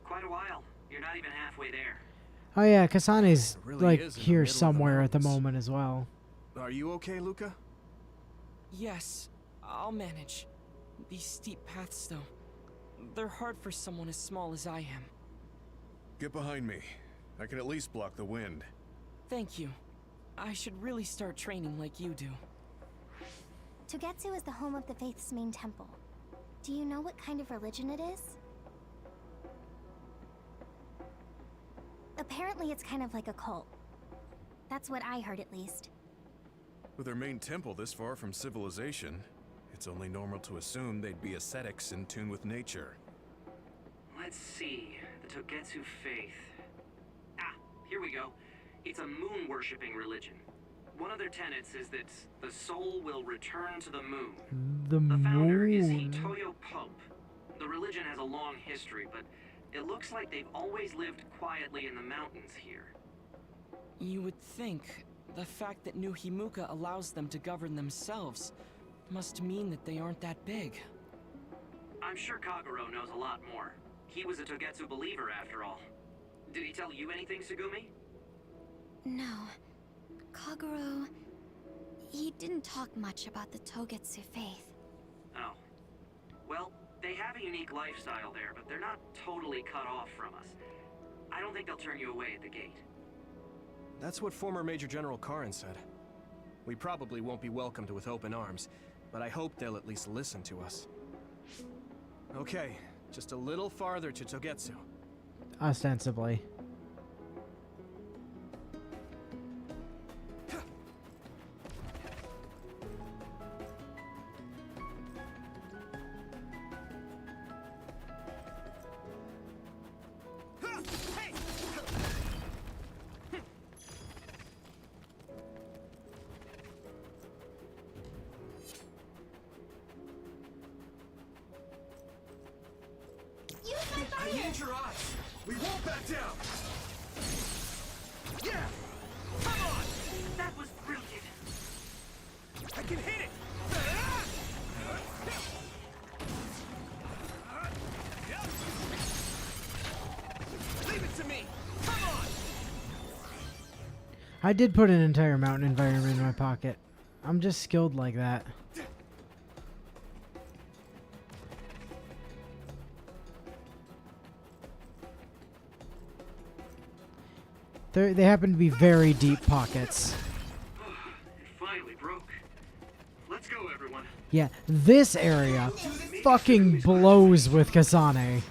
I: Quite a while. You're not even halfway there.
A: Oh yeah, Kasane's
U: really
A: like
U: is in the
A: here
U: middle of the
A: somewhere at the
U: mountains.
A: moment as well.
U: Are you okay, Luca?
L: Yes, I'll manage. These steep paths, though, they're hard for someone as small as I am.
G: Get behind me. I can at least block the wind.
L: Thank you. I should really start training like you do.
D: Togetsu is the home of the Faith's main temple. Do you know what kind of religion it is? Apparently it's kind of like a cult. That's what I heard, at least.
G: With their main temple this far from civilization, it's only normal to assume they'd be ascetics in tune with nature.
I: Let's see. The Togetsu faith. Ah, here we go. It's a moon-worshipping religion. One of their tenets is that the soul will return to the moon.
A: The
I: founder is
A: moon.
I: Hitoyo Pope. The religion has a long history, but it looks like they've always lived quietly in the mountains here.
L: You would think the fact that New Himuka allows them to govern themselves must mean that they aren't that big.
I: I'm sure Kagero knows a lot more. He was a Togetsu believer, after all. Did he tell you anything, Sugumi?
Q: No. Kagero... he didn't talk much about the Togetsu faith.
I: Oh. Well, they have a unique lifestyle there, but they're not totally cut off from us. I don't think they'll turn you away at the gate.
U: That's what former Major General Karin said. We probably won't be welcomed with open arms, but I hope they'll at least listen to us. Okay, just a little farther to Togetsu.
A: Ostensibly.
C: I need your eyes. We won't back down. Yeah. Come on.
I: That was brilliant.
C: I can hit it. Leave it to me. Come on.
A: I did put an entire mountain environment in my pocket. I'm just skilled like that. They happen to be very deep pockets.
I: It finally broke. Let's go, everyone.
A: Yeah, this area fucking blows with Kasane.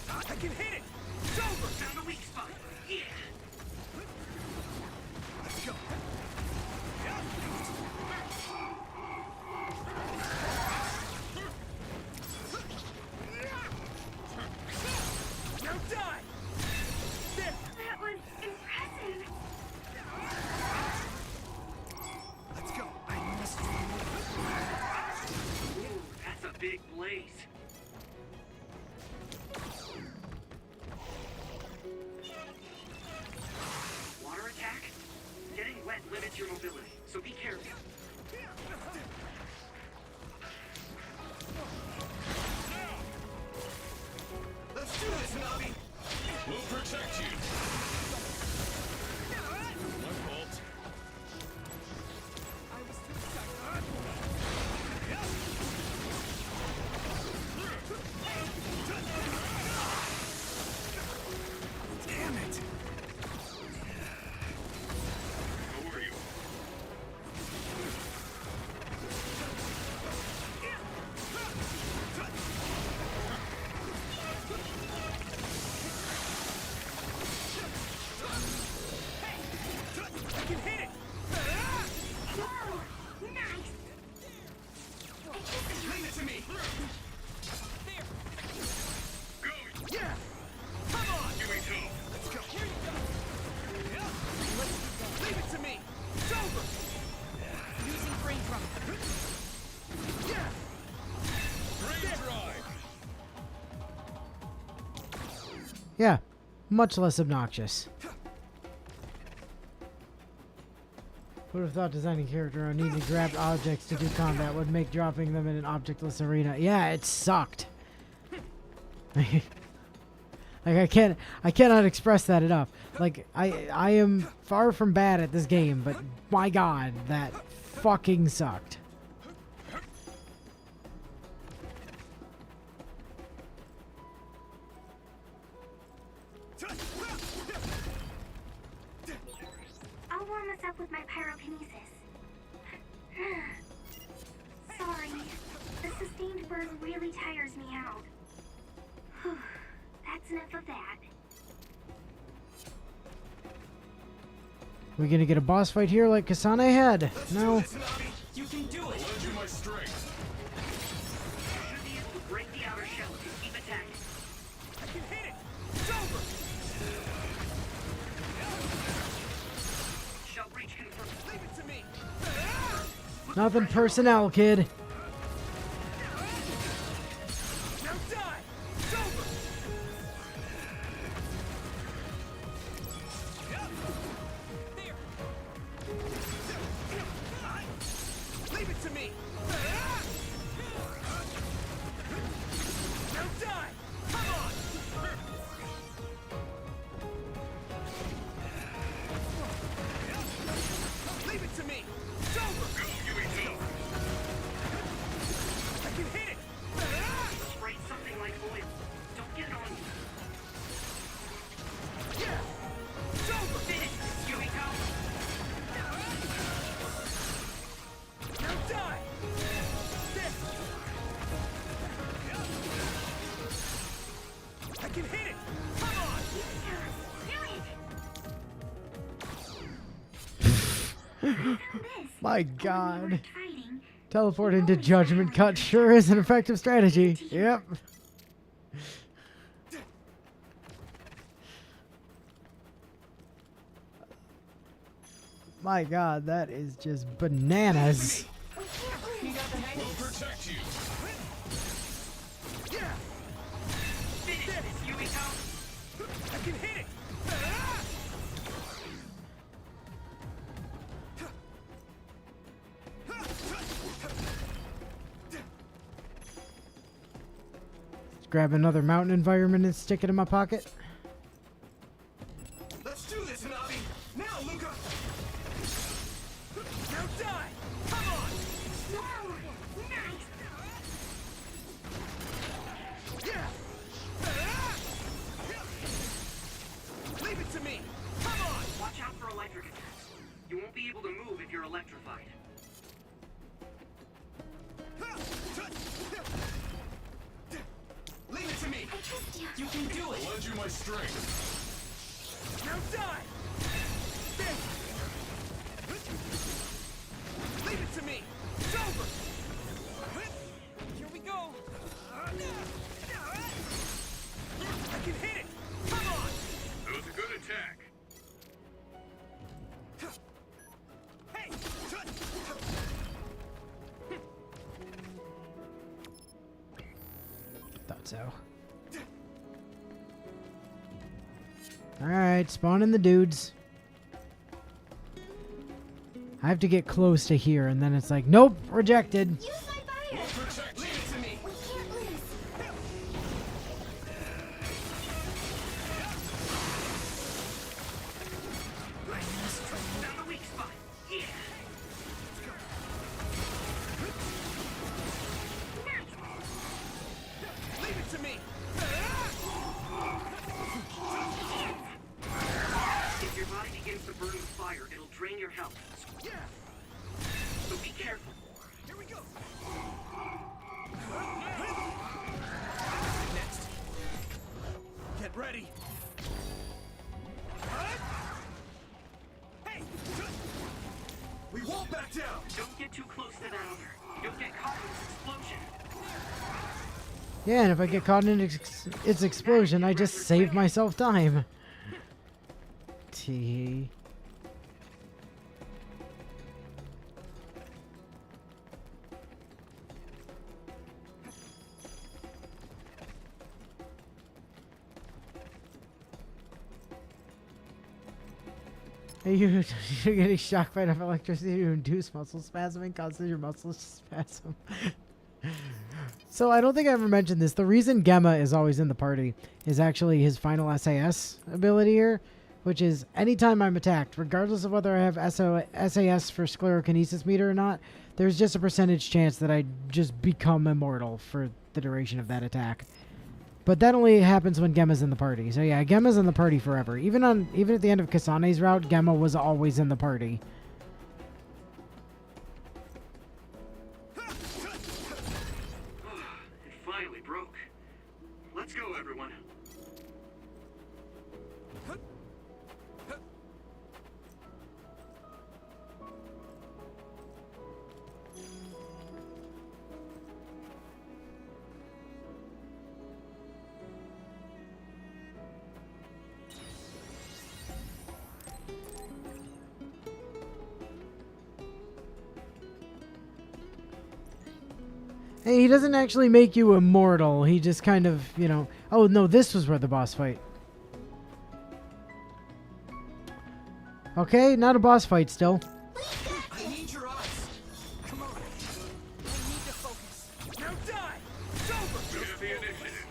C: I can hit it. It's over.
I: Found a weak spot. Yeah.
C: Let's go. Now die. There.
O: That was impressive.
C: Let's go.
I: Ooh, that's a big blaze. Water attack? Getting wet limits your mobility, so be careful.
C: Let's do this, Navi.
E: We'll protect you. My fault.
C: Damn it.
E: How are you?
C: I can hit it.
O: Whoa, nice.
C: Leave it to me.
E: Go.
C: Yeah. Come on.
E: Here we go.
C: Let's go. Leave it to me. It's over.
L: Using brain drum.
C: Yeah.
E: Brain drive.
A: Yeah, much less obnoxious. Who would have thought designing a character on needing to grab objects to do combat would make dropping them in an objectless arena? Yeah, it sucked. Like I cannot express that enough. Like I am far from bad at this game, but my god, that fucking sucked.
O: I'll warm us up with my pyrokinesis. Sorry, the sustained burn really tires me out. That's enough of that.
A: We gonna get a boss fight here like Kasane had? No.
E: You can do it! I'll lend you my strength. You should be able to break the outer shell if you keep attacking. I can hit it! It's over! Shell breach confirmed. Leave it to me!
A: Nothing personnel, kid.
E: Now die! It's over! There! Leave it to me! Now die! Come on! Leave it to me! It's over! I can hit it! Spray something like oil. Don't get it on you. Yeah! It's over! Finish! Here we go! Now die! This! I can hit it! Come on!
A: My god. Teleport into Judgment Cut sure is an effective strategy. Yep. My god, that is just bananas.
E: We'll protect you. Yeah. Finish this, Yumiko. I can hit it.
A: Let's grab another mountain environment and stick it in my pocket.
E: Let's do this, Hanabi. Now, Luca. Now die. Come on.
O: Whoa! Nice!
E: Yeah. Leave it to me. Come on. Watch out for electric attacks. You won't be able to move if you're electrified. Leave it to me. You can do it. I'll lend you my strength. Now die. There. Leave it to me. It's over. Here we go. I can hit it. Come on. That was a good attack. Hey.
A: Thought so. Alright, spawning the dudes. I have to get close to here, and then it's like, nope, rejected.
E: Protect you. To me.
O: We can't lose.
E: Found the weak spot. Yeah. Leave it to me. If your body begins to burn with fire, it'll drain your health. Yeah. So be careful. Here we go. Next. Get ready. Hey! We won't back down. Don't get too close to that other. You'll get caught in this explosion.
A: Yeah, and if I get caught in its explosion, I just save myself time. Tee. You're getting shocked by enough electricity to induce muscle spasm and causes your muscles to spasm. So I don't think I ever mentioned this. The reason Gemma is always in the party is actually his final SAS ability here, which is anytime I'm attacked, regardless of whether I have SAS for sclerokinesis meter or not, there's just a percentage chance that I just become immortal for the duration of that attack. But that only happens when Gemma's in the party. So yeah, Gemma's in the party forever. Even at the end of Kasane's route, Gemma was always in the party.
I: It finally broke. Let's go, everyone.
A: Hey, he doesn't actually make you immortal. He just kind of, you know... Oh, no, this was where the boss fight. Okay, not a boss fight still.
U: I need your eyes. Come on. I need to focus. Now die. It's over.
E: Give the initiative.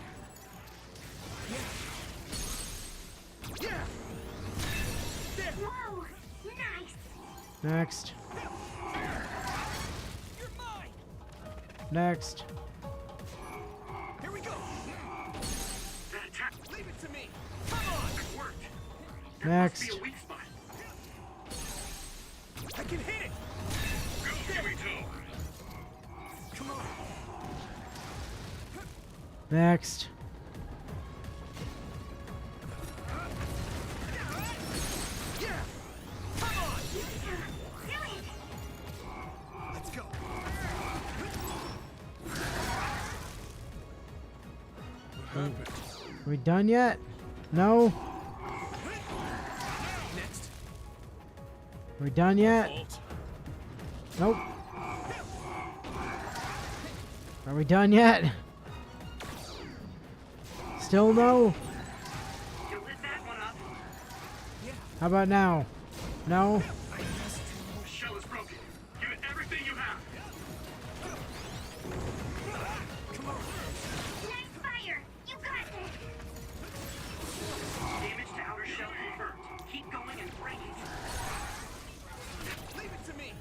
U: Yeah. There.
O: Whoa! Nice!
A: Next.
U: You're mine.
A: Next.
U: Here we go.
E: That attack.
U: Leave it to me. Come on.
E: It worked.
A: Next.
E: Be a weak spot.
U: I can hit it.
E: Go, Kirito.
U: Come on.
A: Next.
U: Yeah. Come on.
O: Do it!
U: Let's go.
A: Are we done yet? No?
U: Next.
A: Are we done yet? Nope. Are we done yet? Still no?
I: You lit that one up.
A: How about now? No?
E: The shell is broken. Give it everything you have.
O: Nice fire! You got this!
I: Damage to outer shell confirmed. Keep going and break it.
U: Leave it to me.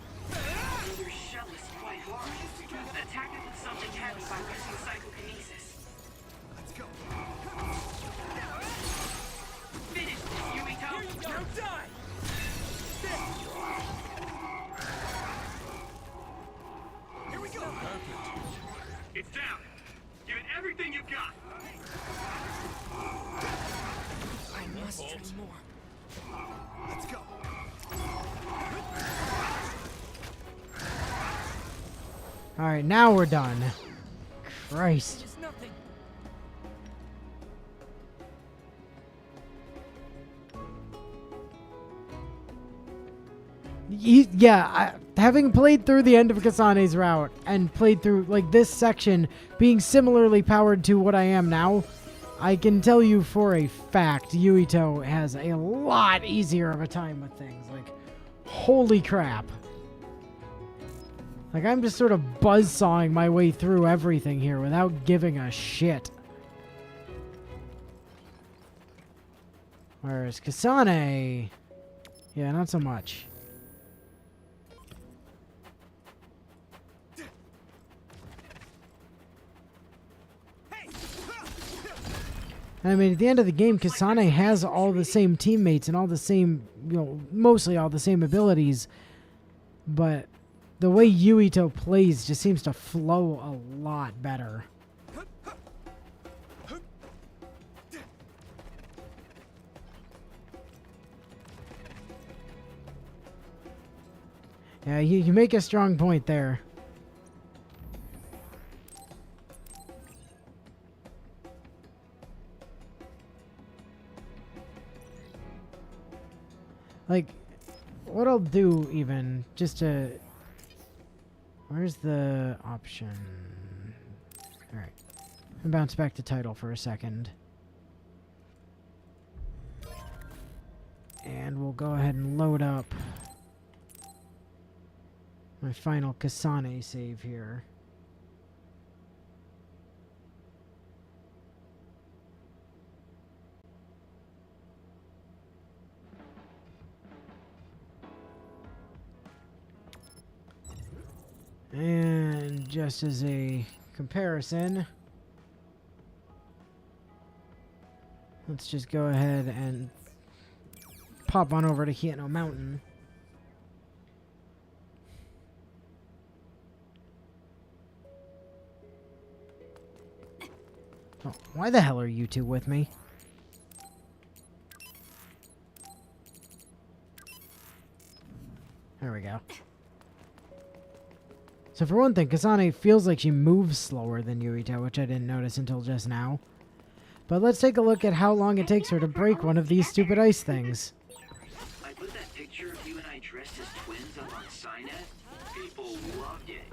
I: Your shell is quite hard. Attack it with something heavy by using psychokinesis.
U: Let's go.
I: Finish this, Yumito!
U: Now die. Here we go.
E: It's down. Give it everything you've got.
U: I must train more. Let's go.
A: Alright, now we're done. Christ.
U: It's nothing.
A: Having played through the end of Kasane's route and played through like this section being similarly powered to what I am now, I can tell you for a fact Yuito has a lot easier of a time with things. Like, holy crap. Like, I'm just sort of buzzsawing my way through everything here without giving a shit. Whereas Kasane... Yeah, not so much. I mean, at the end of the game, Kasane has all the same teammates and all the same, mostly all the same abilities. But the way Yuito plays just seems to flow a lot better. Yeah, you make a strong point there. Like, what I'll do even, just to... Where's the option? Alright. I'll bounce back to title for a second. And And we'll go ahead and load up my final Kasane save here. And just as a comparison, let's just go ahead and pop on over to Hieno Mountain. Oh, why the hell are you two with me? There we go. So for one thing, Kasane feels like she moves slower than Yuito, which I didn't notice until just now. But let's take a look at how long it takes her to break one of these stupid ice things.
I: I put that picture of you and I dressed as twins up on Signet. People loved it.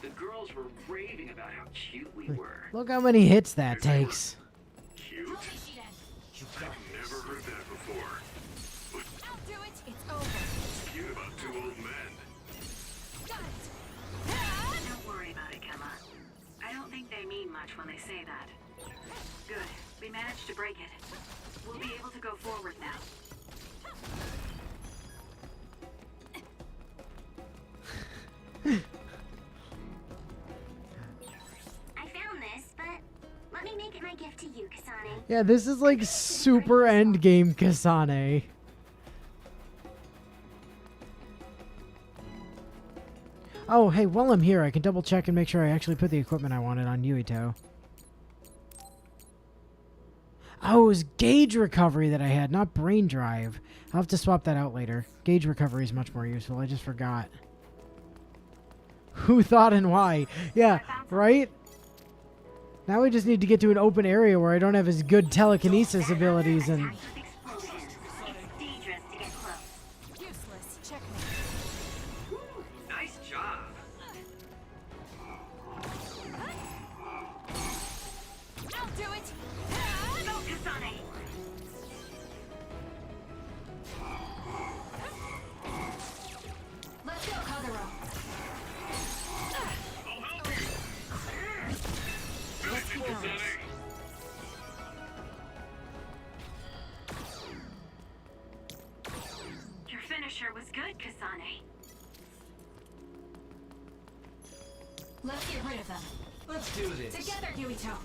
I: The girls were raving about how cute we were.
A: Look how many hits that takes.
E: Cute? I've never heard that before.
B: I'll do it. It's over.
E: What's cute about two old men?
R: Don't worry about it, Kemma. I don't think they mean much when they say that. Good. We managed to break it. We'll be able to go forward now.
O: I found this, but let me make it my gift to you, Kasane.
A: Yeah, this is like super endgame Kasane. Oh, hey, while I'm here, I can double check and make sure I actually put the equipment I wanted on Yuito. Oh, it was gauge recovery that I had, not brain drive. I'll have to swap that out later. Gauge recovery is much more useful. I just forgot. Who thought and why? Yeah, right? Now we just need to get to an open area where I don't have as good telekinesis abilities and...
B: Useless. Check
I: Nice job.
B: I'll do it.
R: Go, Kasane!
B: Let's go, Kagura.
E: Let's go.
R: Your finisher was good, Kasane.
B: Let's get rid of them.
T: Let's do this.
B: Together, Yuito.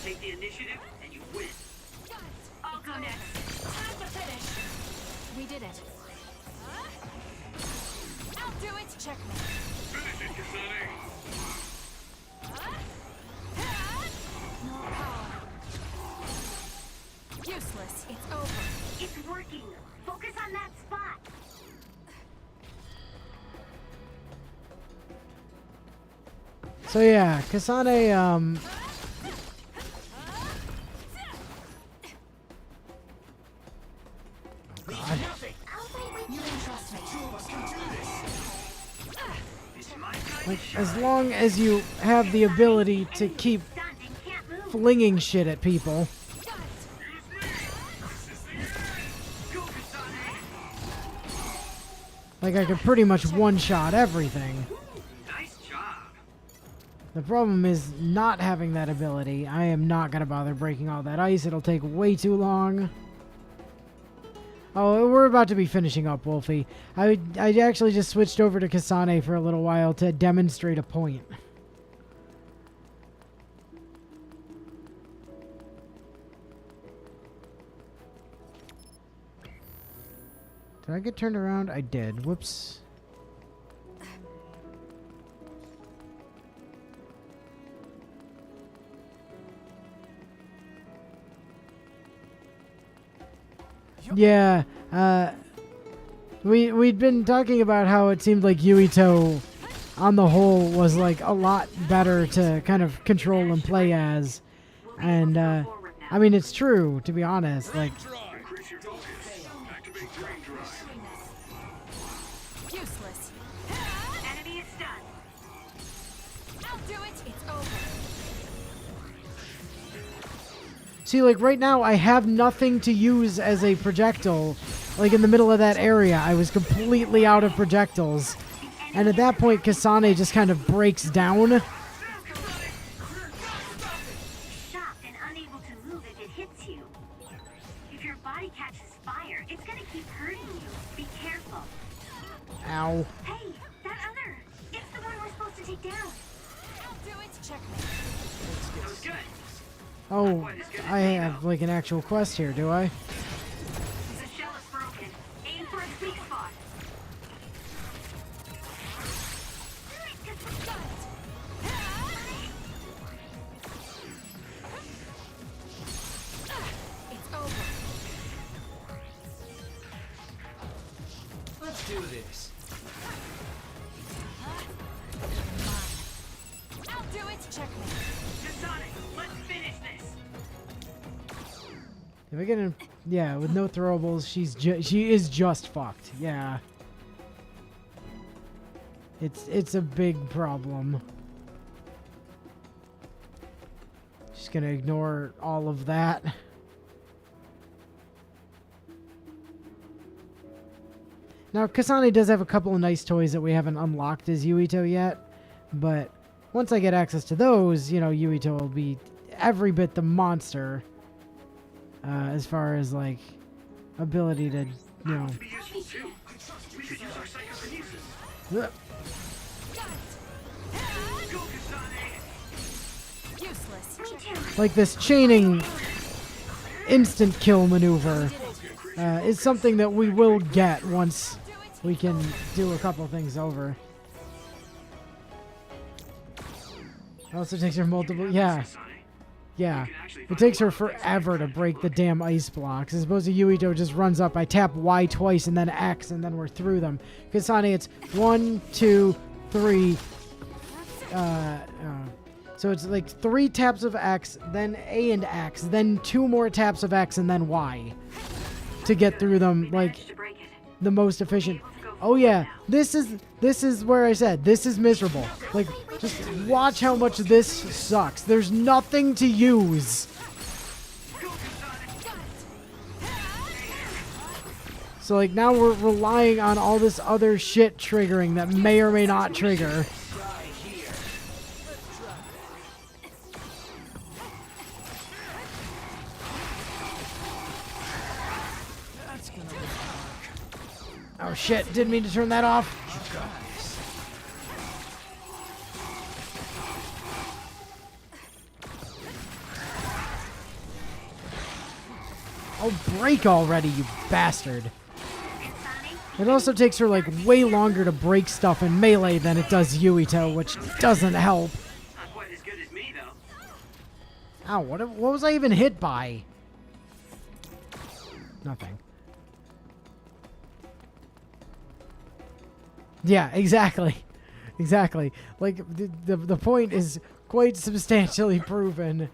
I: Take the initiative and you win.
R: I'll go next.
B: Time to finish. We did it. I'll do it. Check me.
E: Finish it, Kasane.
B: No power. Useless. It's over.
O: It's working. Focus on that spot.
A: So yeah, Kasane, God.
B: You can trust me.
A: Like, as long as you have the ability to keep flinging shit at people. Like, I could pretty much one-shot everything.
I: Nice job.
A: The problem is not having that ability. I am not going to bother breaking all that ice. It'll take way too long. Oh, we're about to be finishing up, Wolfie. I actually just switched over to Kasane for a little while to demonstrate a point. Did I get turned around? I did. Whoops. Yeah, we'd been talking about how it seemed like Yuito, on the whole, was like a lot better to kind of control and play as, and I mean it's true, to be honest. Like,
E: Increase your focus. Activate brain drive.
B: Useless.
R: Enemy is stunned.
B: I'll do it. It's over.
A: See, like, right now, I have nothing to use as a projectile. Like, in the middle of that area, I was completely out of projectiles. And at that point, Kasane just kind of breaks down.
O: Shocked and unable to move if it hits you. If your body catches fire, it's gonna keep hurting you. Be careful.
A: Ow.
O: Hey, that other! It's the one we're supposed to take down.
H: I'll do it. Check me.
I: Sounds good.
A: Oh, I have, like, an actual quest here, do I?
O: The shell is broken. Aim for its weak spot.
H: It's over.
F: Let's do this.
H: I'll do it. Check me.
R: Sonic, let's finish this.
A: If I get in, yeah, with no throwables, she is just fucked. Yeah. It's a big problem. Just gonna ignore all of that. Now, Kasane does have a couple of nice toys that we haven't unlocked as Yuito yet, but once I get access to those, you know, Yuito will be every bit the monster as far as, like, ability to, you know...
E: Be useful too. We could use our psychokinesis. Go, Kasane!
H: Useless.
A: Like this chaining instant kill maneuver is something that we will get once we can do a couple things over. It also takes her multiple... Yeah. Yeah. It takes her forever to break the damn ice blocks. As opposed to Yuito just runs up, I tap Y twice and then X and then we're through them. Kasane, it's 1, 2, 3. So it's like 3 taps of X, then A and X, then 2 more taps of X and then Y. To get through them, like, the most efficient. Oh yeah, this is where I said, this is miserable. Like, just watch how much this sucks. There's nothing to use. So, like, now we're relying on all this other shit triggering that may or may not trigger. Oh shit, didn't mean to turn that off. Oh, break already, you bastard. It also takes her, like, way longer to break stuff in Melee than it does Yuito, which doesn't help.
I: Not quite as good as me, though.
A: Ow, what was I even hit by? Nothing. Yeah, exactly. Exactly. Like, the point is quite substantially proven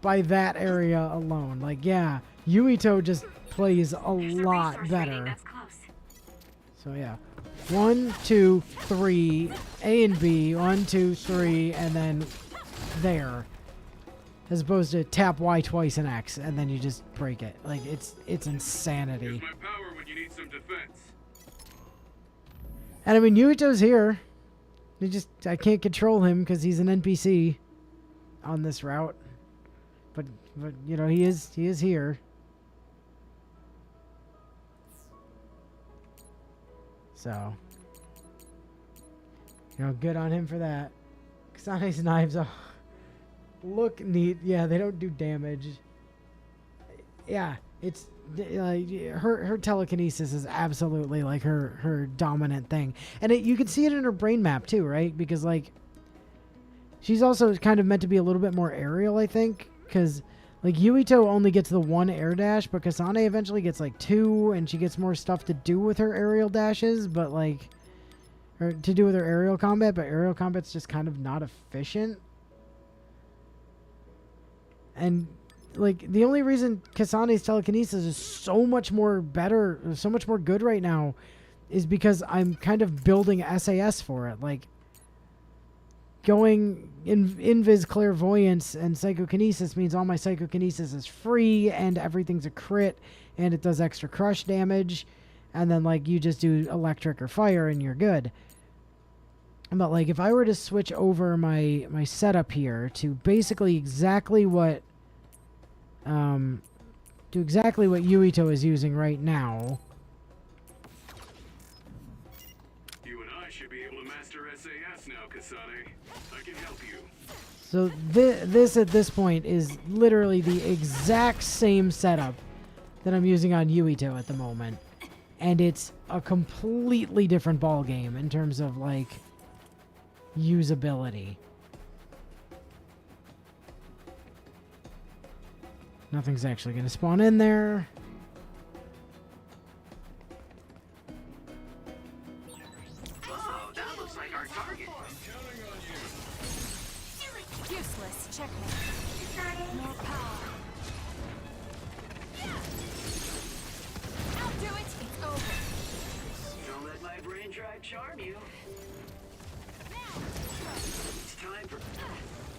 A: by that area alone. Like, yeah, Yuito just plays a lot better. So, yeah. 1, 2, 3, A and B, 1, 2, 3, and then there. As opposed to tap Y twice and X, and then you just break it. Like, it's insanity.
E: Here's my power when you need some defense.
A: And I mean, Yuito's here. I can't control him because he's an NPC on this route. But you know, he is here. So, you know, good on him for that. Kasane's knives look neat. Yeah, they don't do damage. Yeah, it's her telekinesis is absolutely like her dominant thing, and you can see it in her brain map too, right? Because like she's also kind of meant to be a little bit more aerial, I think, because like Yuito only gets the 1 air dash, but Kasane eventually gets like 2, and she gets more stuff to do with her aerial dashes, but like or to do with her aerial combat, but aerial combat's just kind of not efficient. And like, the only reason Kasane's telekinesis is so much more better, so much more good right now, is because I'm kind of building SAS for it. Like, going invis clairvoyance and psychokinesis means all my psychokinesis is free and everything's a crit and it does extra crush damage, and then like you just do electric or fire and you're good. But like if I were to switch over my setup here to basically exactly what Yuito is using right now.
E: You and I should be able to master SAS now, Kasane. I can help you.
A: So this at this point is literally the exact same setup that I'm using on Yuito at the moment, and it's a completely different ball game in terms of like usability. Nothing's actually going to spawn in there.
I: Oh, that looks like our target.
H: Useless. Checkmate. More power. I'll do it. It's over.
I: Don't let my brain drive charm you. It's time for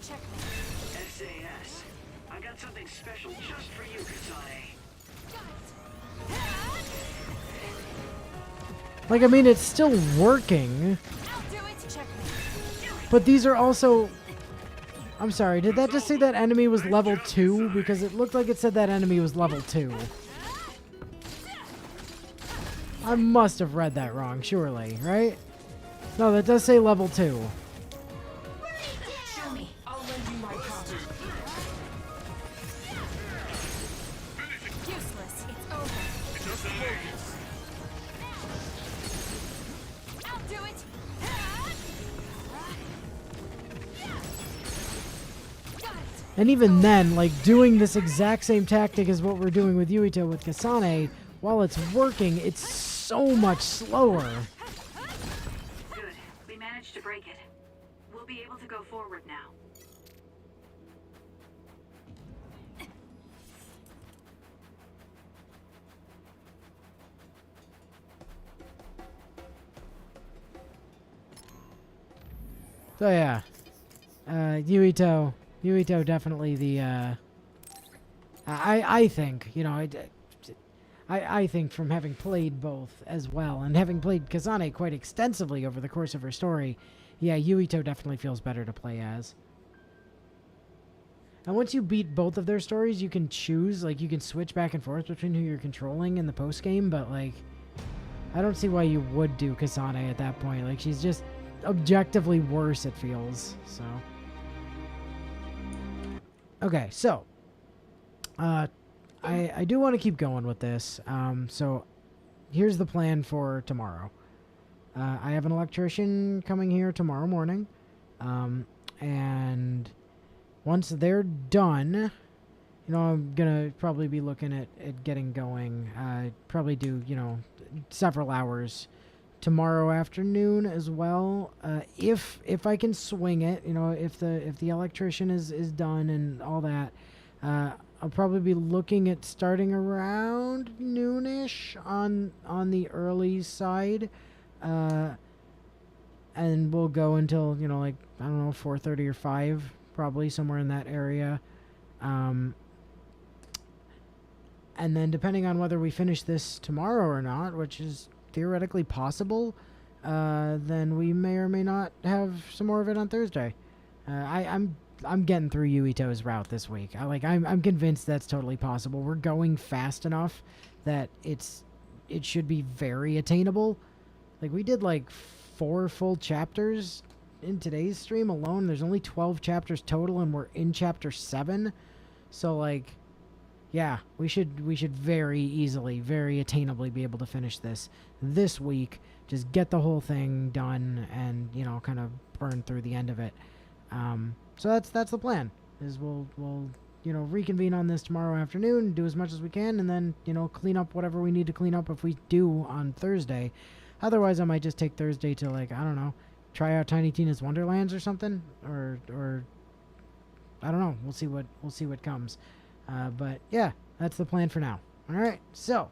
H: Checkmate.
I: SAS. I got something special just for you, Kasane.
A: Like, I mean, it's still working.
H: I'll do it. Checkmate.
A: But these are also... I'm sorry, did that just say that enemy was level 2? Because it looked like it said that enemy was level 2. I must have read that wrong, surely, right? No, that does say level 2.
H: Show me. I'll lend you my power. Useless. It's over. I'll do it. Got it.
A: And even then, like, doing this exact same tactic as what we're doing with Yuito with Kasane, while it's working, it's so much slower.
R: Good. We managed to break it. We'll be able to go forward now.
A: So yeah, Yuito definitely the, I think, you know, I think from having played both as well, and having played Kasane quite extensively over the course of her story, yeah, Yuito definitely feels better to play as. And once you beat both of their stories, you can choose, like, you can switch back and forth between who you're controlling in the post-game, but, like, I don't see why you would do Kasane at that point. Like, she's just objectively worse, it feels, so. Okay, so, I do want to keep going with this. So here's the plan for tomorrow. I have an electrician coming here tomorrow morning. And once they're done, you know, I'm going to probably be looking at getting going. Probably do, you know, several hours tomorrow afternoon as well. If I can swing it, you know, if the electrician is done and all that, I'll probably be looking at starting around noonish on the early side, and we'll go until, you know, like, I don't know, 4:30 or 5, probably somewhere in that area. And then depending on whether we finish this tomorrow or not, which is theoretically possible, then we may or may not have some more of it on Thursday. I'm getting through Yuito's route this week. I'm convinced that's totally possible. We're going fast enough that it should be very attainable. Like, we did like 4 full chapters in today's stream alone. There's only 12 chapters total, and we're in chapter 7. So, like, yeah, we should very easily, very attainably be able to finish this week. Just get the whole thing done and, you know, kind of burn through the end of it. So that's the plan. Is we'll you know, reconvene on this tomorrow afternoon, do as much as we can, and then, you know, clean up whatever we need to clean up if we do on Thursday. Otherwise, I might just take Thursday to, like, I don't know, try out Tiny Tina's Wonderlands or something, or I don't know. We'll see what comes. But yeah, that's the plan for now. All right. So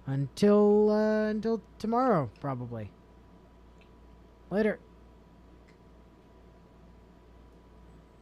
A: until tomorrow, probably. Later.